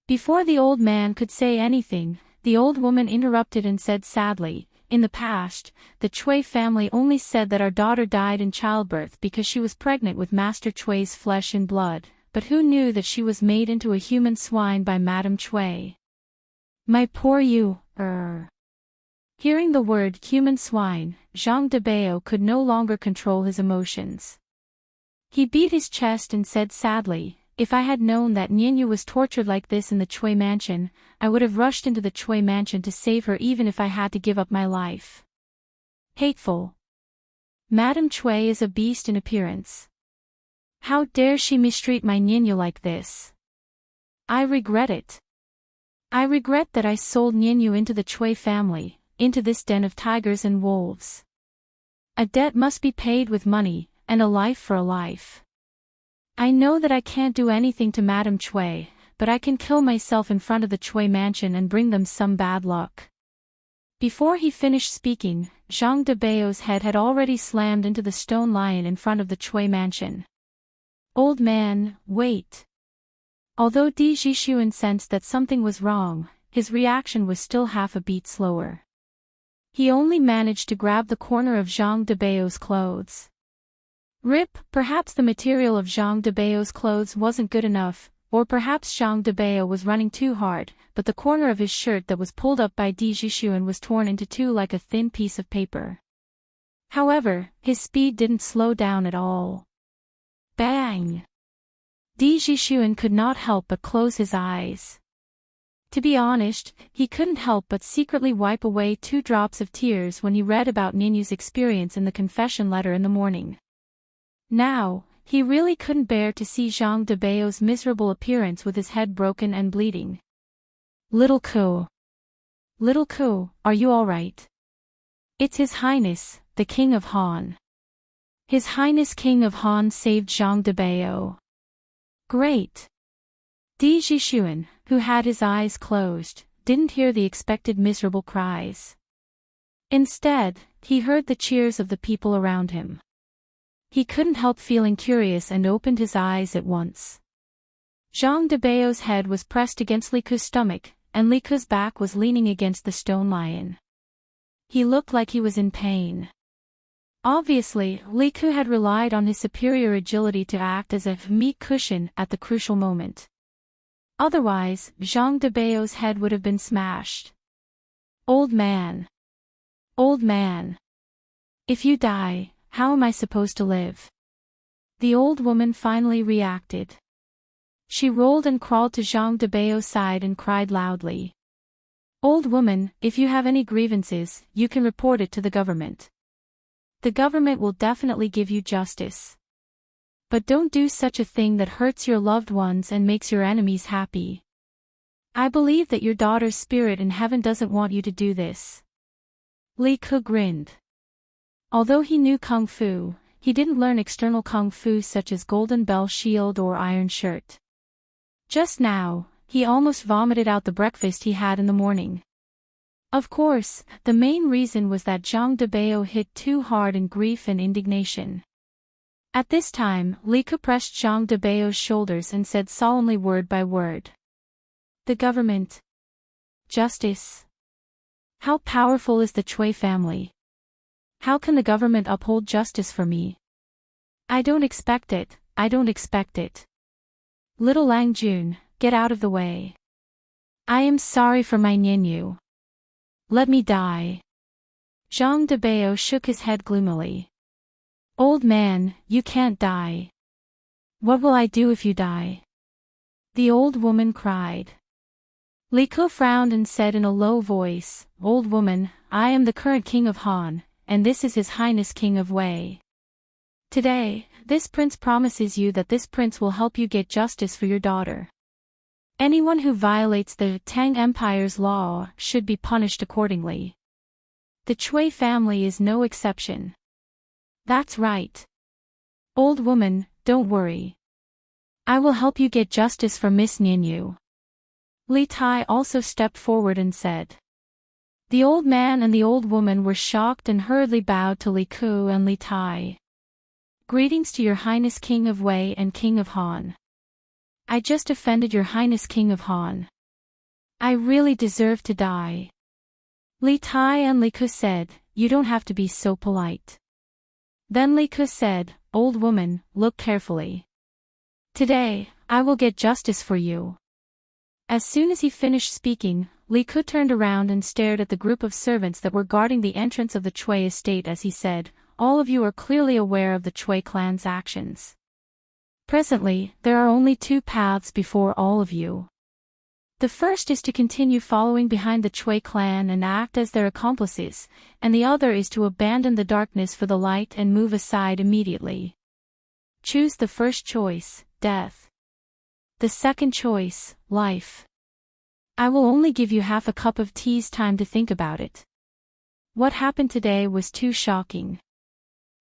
Before the old man could say anything, the old woman interrupted and said sadly, in the past, the Chui family only said that our daughter died in childbirth because she was pregnant with Master Chui's flesh and blood, but who knew that she was made into a human swine by Madame Chui? My poor you, Hearing the word human swine, Zhang Debao could no longer control his emotions. He beat his chest and said sadly, if I had known that Ninyu was tortured like this in the Chui mansion, I would have rushed into the Chui mansion to save her even if I had to give up my life. Hateful. Madame Chui is a beast in appearance. How dare she mistreat my Ninyu like this? I regret it. I regret that I sold Ninyu into the Chui family, into this den of tigers and wolves. A debt must be paid with money, and a life for a life. I know that I can't do anything to Madame Chui, but I can kill myself in front of the Chui mansion and bring them some bad luck. Before he finished speaking, Zhang Debao's head had already slammed into the stone lion in front of the Chui mansion. Old man, wait. Although Di Jixuan sensed that something was wrong, his reaction was still half a beat slower. He only managed to grab the corner of Zhang Debao's clothes. Rip, perhaps the material of Zhang Debao's clothes wasn't good enough, or perhaps Zhang Debao was running too hard, but the corner of his shirt that was pulled up by Di Jixuan was torn into two like a thin piece of paper. However, his speed didn't slow down at all. Bang! Di Jixuan could not help but close his eyes. To be honest, he couldn't help but secretly wipe away 2 drops of tears when he read about Ninyu's experience in the confession letter in the morning. Now, he really couldn't bear to see Zhang Debao's miserable appearance with his head broken and bleeding. Little Ko, are you all right? It's His Highness, the King of Han. His Highness King of Han saved Zhang Debao. Great. Di Jixuan, who had his eyes closed, didn't hear the expected miserable cries. Instead, he heard the cheers of the people around him. He couldn't help feeling curious and opened his eyes at once. Zhang Debao's head was pressed against Li Ku's stomach, and Li Ku's back was leaning against the stone lion. He looked like he was in pain. Obviously, Li Ku had relied on his superior agility to act as a meat cushion at the crucial moment. Otherwise, Zhang Debao's head would have been smashed. Old man. Old man. If you die, how am I supposed to live? The old woman finally reacted. She rolled and crawled to Zhang Debao's side and cried loudly. Old woman, if you have any grievances, you can report it to the government. The government will definitely give you justice. But don't do such a thing that hurts your loved ones and makes your enemies happy. I believe that your daughter's spirit in heaven doesn't want you to do this. Li Ku grinned. Although he knew Kung Fu, he didn't learn external Kung Fu such as Golden Bell Shield or Iron Shirt. Just now, he almost vomited out the breakfast he had in the morning. Of course, the main reason was that Zhang Debao hit too hard in grief and indignation. At this time, Li Ku pressed Zhang Debao's shoulders and said solemnly word by word. The government. Justice. How powerful is the Chui family? How can the government uphold justice for me? I don't expect it, I don't expect it. Little Lang Jun, get out of the way. I am sorry for my Ninyu. Let me die. Zhang Debao shook his head gloomily. Old man, you can't die. What will I do if you die? the old woman cried. Li Ke frowned and said in a low voice, "Old woman, I am the current king of Han, and this is His Highness King of Wei. Today, this prince promises you that this prince will help you get justice for your daughter. Anyone who violates the Tang Empire's law should be punished accordingly. The Chui family is no exception." "That's right. Old woman, don't worry. I will help you get justice for Miss Ninyu." Li Tai also stepped forward and said. The old man and the old woman were shocked and hurriedly bowed to Li Ke and Li Tai. "Greetings to your Highness King of Wei and King of Han. I just offended your Highness King of Han. I really deserve to die." Li Tai and Li Ke said, "You don't have to be so polite." Then Li Ke said, "Old woman, look carefully. Today, I will get justice for you." As soon as he finished speaking, Li Ke turned around and stared at the group of servants that were guarding the entrance of the Chui estate as he said, "All of you are clearly aware of the Chui clan's actions. Presently, there are only two paths before all of you. The first is to continue following behind the Chui clan and act as their accomplices, and the other is to abandon the darkness for the light and move aside immediately. Choose the first choice, death. The second choice, life. I will only give you half a cup of tea's time to think about it." What happened today was too shocking.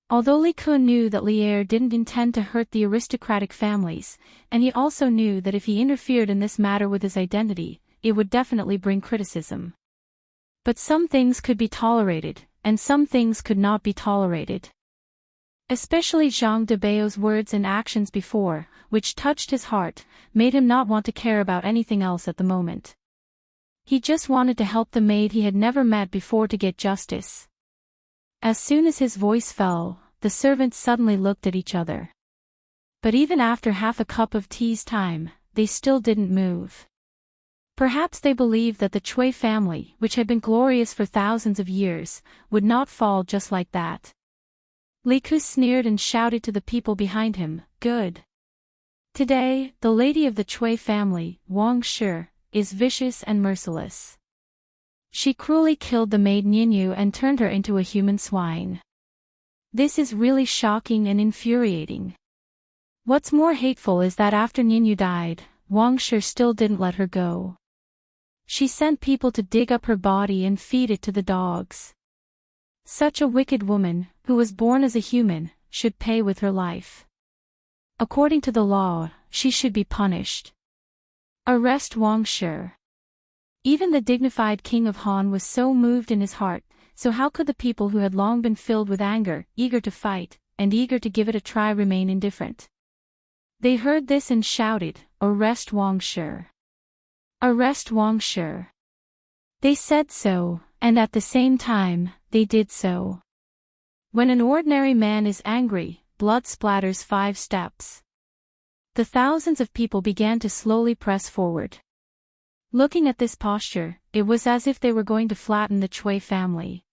Although Li Ke knew that Li Er didn't intend to hurt the aristocratic families, and he also knew that if he interfered in this matter with his identity, it would definitely bring criticism. But some things could be tolerated, and some things could not be tolerated. Especially Zhang Debao's words and actions before, which touched his heart, made him not want to care about anything else at the moment. He just wanted to help the maid he had never met before to get justice. As soon as his voice fell, the servants suddenly looked at each other. But even after half a cup of tea's time, they still didn't move. Perhaps they believed that the Chui family, which had been glorious for thousands of years, would not fall just like that. Li Ke sneered and shouted to the people behind him, "Good. Today, the lady of the Chui family, Wang Shi, is vicious and merciless. She cruelly killed the maid Ninyu and turned her into a human swine. This is really shocking and infuriating. What's more hateful is that after Ninyu died, Wang Shi still didn't let her go. She sent people to dig up her body and feed it to the dogs. Such a wicked woman, who was born as a human, should pay with her life. According to the law, she should be punished. Arrest Wang Shi." Even the dignified king of Han was so moved in his heart, so how could the people who had long been filled with anger, eager to fight, and eager to give it a try remain indifferent? They heard this and shouted, "Arrest Wang Shi! Arrest Wang Shi!" They said so, and at the same time, they did so. When an ordinary man is angry, blood splatters 5 steps. The thousands of people began to slowly press forward. Looking at this posture, it was as if they were going to flatten the Chui family.